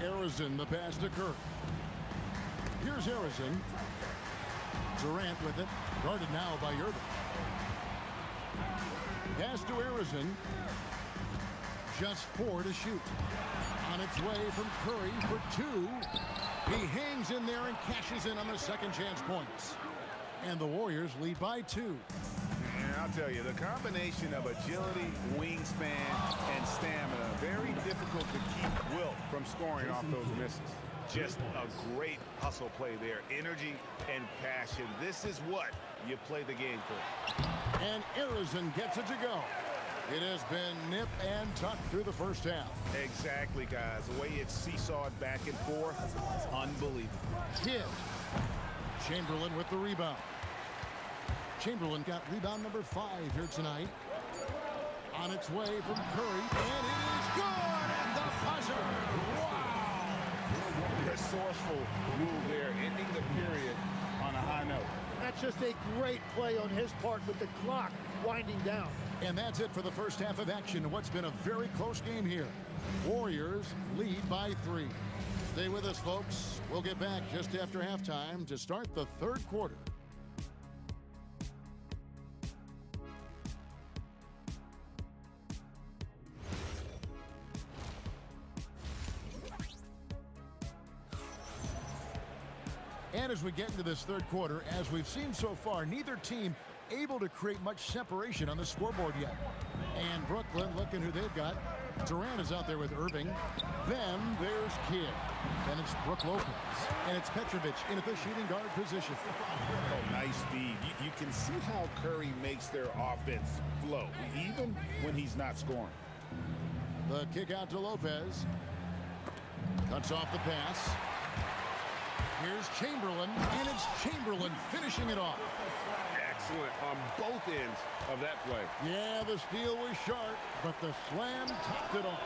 Arizon, the pass to Kirk. Here's Arizon. Durant with it. Guarded now by Irving. Pass to Arizon. Just 4 to shoot. On its way from Curry for 2. He hangs in there and cashes in on the second chance points. And the Warriors lead by 2. And I'll tell you, the combination of agility, wingspan, and stamina, very difficult to keep Wilt from scoring off those misses. Just a great hustle play there. Energy and passion. This is what you play the game for. And Arizon gets it to go. It has been nip and tuck through the first half. Exactly, guys. The way it's seesawed back and forth, unbelievable. Kidd. Chamberlain with the rebound. Chamberlain got rebound number 5 here tonight. On its way from Curry, and it is good at the buzzer. Wow! Resourceful move there, ending the period on a high note. That's just a great play on his part with the clock winding down. And that's it for the first half of action in what's been a very close game here. Warriors lead by 3. Stay with us, folks. We'll get back just after halftime to start the third quarter. And as we get into this third quarter, as we've seen so far, neither team able to create much separation on the scoreboard yet. And Brooklyn, looking who they've got. Durant is out there with Irving. Then there's Kidd. Then it's Brook Lopez. And it's Petrovic in at the shooting guard position. Oh, nice feed. You can see how Curry makes their offense flow, even when he's not scoring. The kick out to Lopez. Cuts off the pass. Here's Chamberlain, and it's Chamberlain finishing it off. Excellent on both ends of that play. Yeah, the steal was sharp, but the slam topped it off.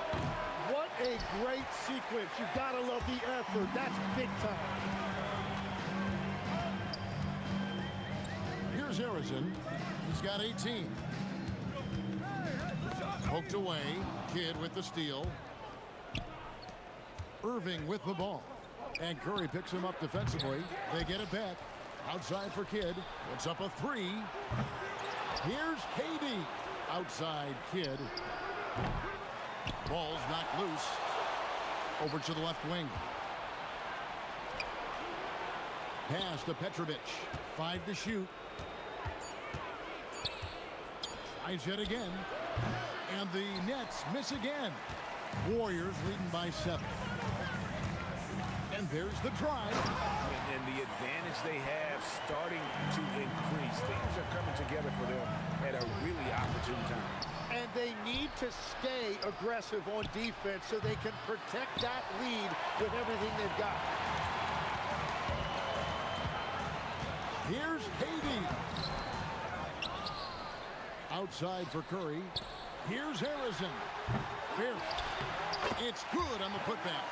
What a great sequence. You've got to love the effort. That's big time. Here's Arizon. He's got 18. Poked away. Kidd with the steal. Irving with the ball. And Curry picks him up defensively. They get it back. Outside for Kidd. Puts up a 3. Here's KD. Outside Kidd. Ball's knocked loose. Over to the left wing. Pass to Petrovic. 5 to shoot. Tries yet again. And the Nets miss again. Warriors leading by 7. And there's the drive. And the advantage they have starting to increase. Things are coming together for them at a really opportune time. And they need to stay aggressive on defense so they can protect that lead with everything they've got. Here's KD. Outside for Curry. Here's Harrison. Here. It's good on the putback.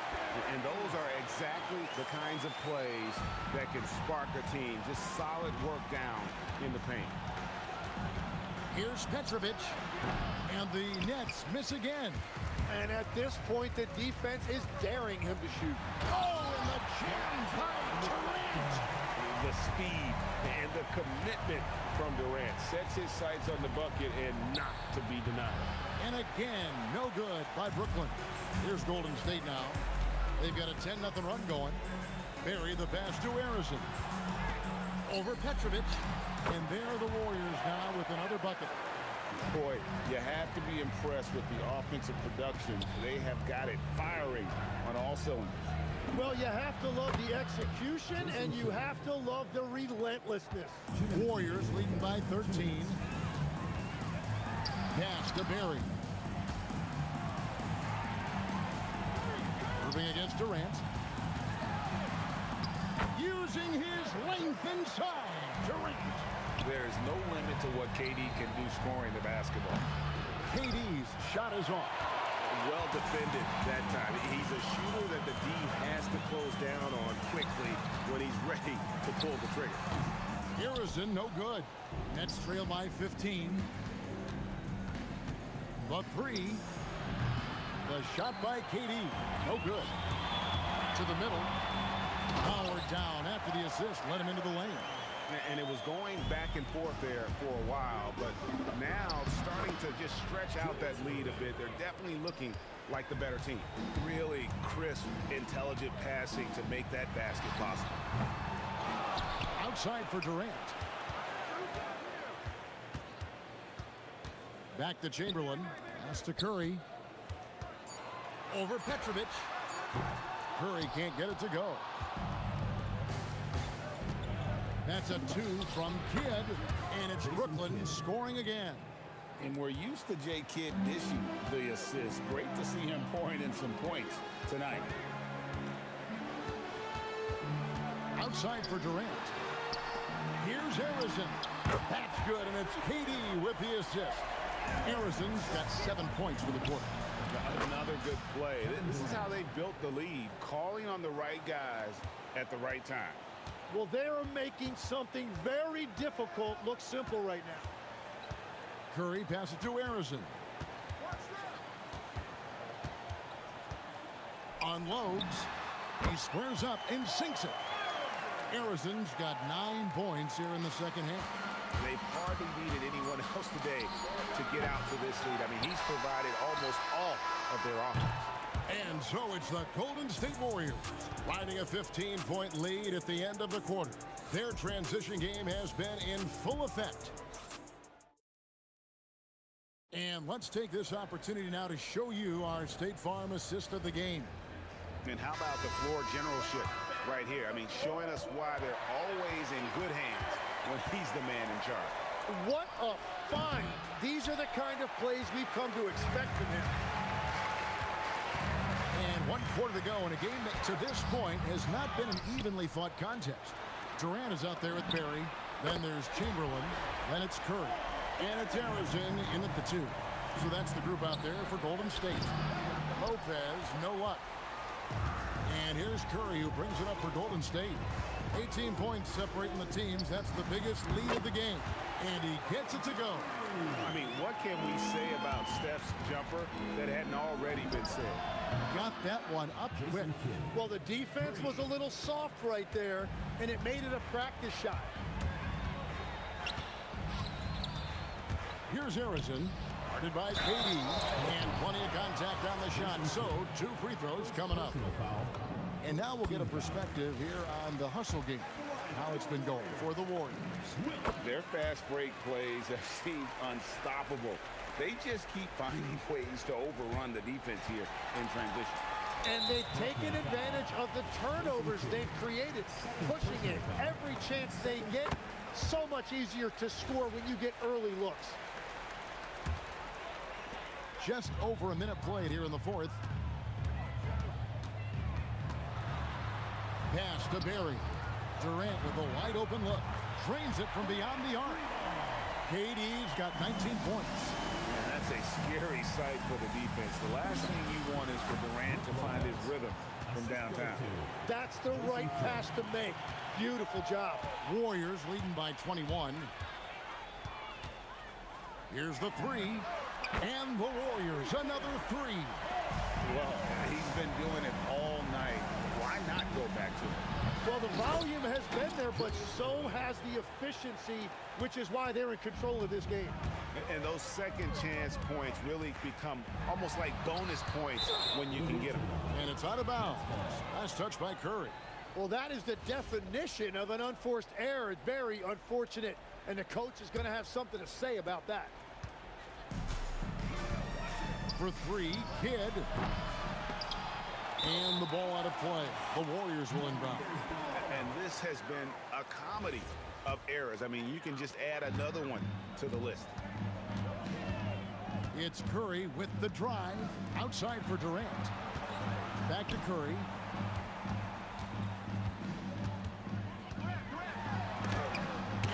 And those are exactly the kinds of plays that can spark a team. Just solid work down in the paint. Here's Petrovic. And the Nets miss again. And at this point, the defense is daring him to shoot. Oh, and the jam by Durant. The speed and the commitment from Durant sets his sights on the bucket and not to be denied. And again, no good by Brooklyn. Here's Golden State now. They've got a 10-0 run going. Barry the pass to Harrison. Over Petrovic. And there are the Warriors now with another bucket. Boy, you have to be impressed with the offensive production. They have got it firing on all cylinders. Well, you have to love the execution, and you have to love the relentlessness. Warriors leading by 13. Pass to Barry. Moving against Durant. Using his length inside. Durant. There's no limit to what KD can do scoring the basketball. KD's shot is off. Well defended that time. He's a shooter that the D has to close down on quickly when he's ready to pull the trigger. Harrison, no good. Nets trail by 15. The 3. The shot by KD. No good. To the middle. Howard down after the assist. Let him into the lane. And it was going back and forth there for a while, but now starting to just stretch out that lead a bit. They're definitely looking like the better team. Really crisp, intelligent passing to make that basket possible. Outside for Durant. Back to Chamberlain. Pass to Curry. Over Petrovic. Curry can't get it to go. That's a 2 from Kidd, and it's Brooklyn scoring again. And we're used to J. Kidd dishing the assist. Great to see him pouring in some points tonight. Outside for Durant. Here's Harrison. That's good, and it's KD with the assist. Harrison's got 7 points for the quarter. Another good play. This is how they built the lead, calling on the right guys at the right time. Well, they're making something very difficult look simple right now. Curry passes to Harrison. Unloads. He squares up and sinks it. Harrison's got 9 points here in the second half. They've hardly needed anyone else today to get out to this lead. I mean, he's provided almost all of their offense. And so it's the Golden State Warriors riding a 15-point lead at the end of the quarter. Their transition game has been in full effect. And let's take this opportunity now to show you our State Farm assist of the game. And how about the floor generalship right here? I mean, showing us why they're always in good hands when he's the man in charge. What a find. These are the kind of plays we've come to expect from him. And 1 quarter to go in a game that to this point has not been an evenly fought contest. Durant is out there with Barry. Then there's Chamberlain. Then it's Curry. And it's Harrison in at the 2. So that's the group out there for Golden State. Lopez, no luck. And here's Curry who brings it up for Golden State. 18 points separating the teams. That's the biggest lead of the game. And he gets it to go. I mean, what can we say about Steph's jumper that hadn't already been said? Got that one up quick. Well, the defense was a little soft right there, and it made it a practice shot. Here's Harrison. Guarded by KD. And plenty of contact on the shot. So 2 free throws coming up. And now we'll get a perspective here on the hustle game, how it's been going for the Warriors. Their fast break plays have seemed unstoppable. They just keep finding ways to overrun the defense here in transition. And they've taken advantage of the turnovers they've created, pushing it every chance they get. So much easier to score when you get early looks. Just over a minute played here in the fourth. Pass to Barry. Durant with a wide open look. Drains it from beyond the arc. KD's got 19 points. And that's a scary sight for the defense. The last thing you want is for Durant to find his rhythm from downtown. That's the right pass to make. Beautiful job. Warriors leading by 21. Here's the three. And the Warriors, another three. Well, he's been doing it all night. Why not go back to it? Well, the volume has been there, but so has the efficiency, which is why they're in control of this game. And those second chance points really become almost like bonus points when you can get them. And it's out of bounds. Last touch by Curry. Well, that is the definition of an unforced error. It's very unfortunate, and the coach is going to have something to say about that. For three, Kidd. And the ball out of play. The Warriors will inbound. And this has been a comedy of errors. I mean, you can just add another one to the list. It's Curry with the drive. Outside for Durant. Back to Curry.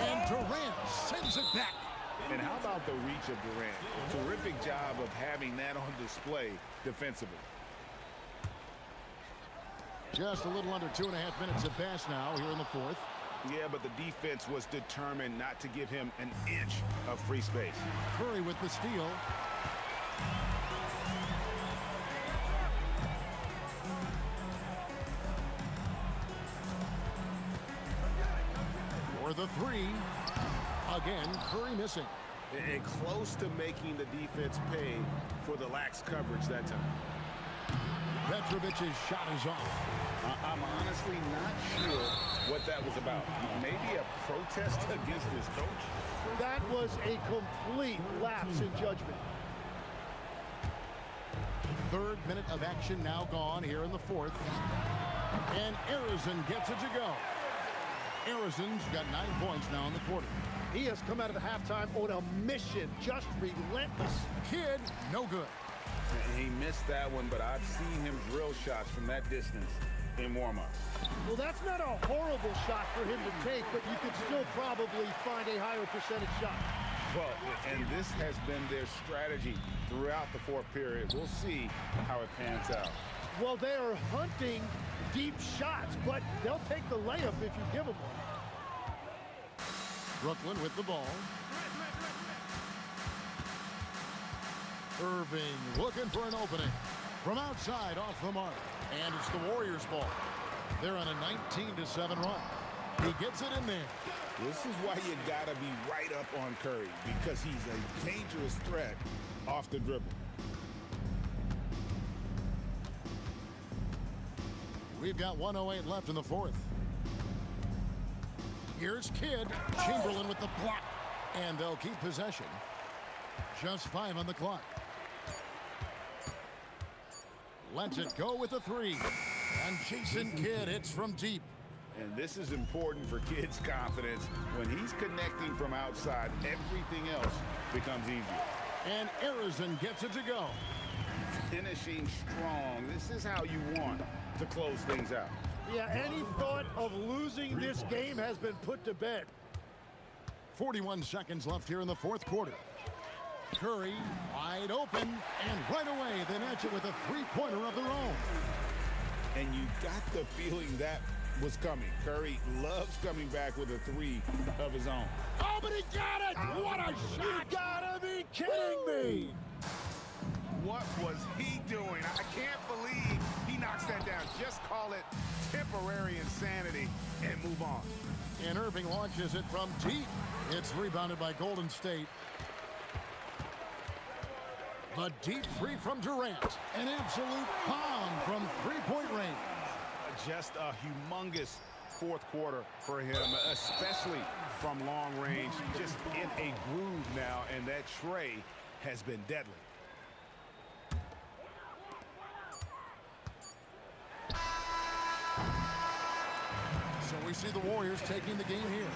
And Durant sends it back. And how about the reach of Durant? Terrific job of having that on display defensively. Just a little under 2.5 minutes to pass now here in the fourth. Yeah, but the defense was determined not to give him an inch of free space. Curry with the steal. For the three. Again, Curry missing. And close to making the defense pay for the lax coverage that time. Petrovic's shot is off. I'm honestly not sure what that was about. Maybe a protest against his coach? That was a complete lapse in judgment. Third minute of action now gone here in the fourth. And Arizon gets it to go. Arizon's got 9 points now in the quarter. He has come out of the halftime on a mission, just relentless. Kidd, no good. He missed that one, but I've seen him drill shots from that distance in warm-up. Well, that's not a horrible shot for him to take, but you could still probably find a higher percentage shot. Well, and this has been their strategy throughout the fourth period. We'll see how it pans out. Well, they are hunting deep shots, but they'll take the layup if you give them one. Brooklyn with the ball. Irving looking for an opening. From outside, off the mark. And it's the Warriors' ball. They're on a 19-7 run. He gets it in there. This is why you got to be right up on Curry, because he's a dangerous threat off the dribble. We've got 1:08 left in the fourth. Here's Kidd. Chamberlain with the block. And they'll keep possession. Just 5 on the clock. Lets it go with a three. And Jason Kidd hits from deep. And this is important for Kidd's confidence. When he's connecting from outside, everything else becomes easier. And Arizon gets it to go. Finishing strong. This is how you want to close things out. Yeah, any thought of losing this game has been put to bed. 41 seconds left here in the fourth quarter. Curry wide open, and right away they match it with a three-pointer of their own. And you got the feeling that was coming. Curry loves coming back with a three of his own. Oh, but he got it! What a shot! You gotta be kidding me! What was he doing? I can't believe he knocks that down. Just call it temporary insanity and move on. And Irving launches it from deep. It's rebounded by Golden State. The deep three from Durant. An absolute bomb from three-point range. Just a humongous fourth quarter for him, especially from long range. Just in a groove now, and that tray has been deadly. So we see the Warriors taking the game here.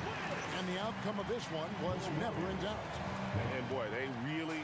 And the outcome of this one was never in doubt. And boy, they really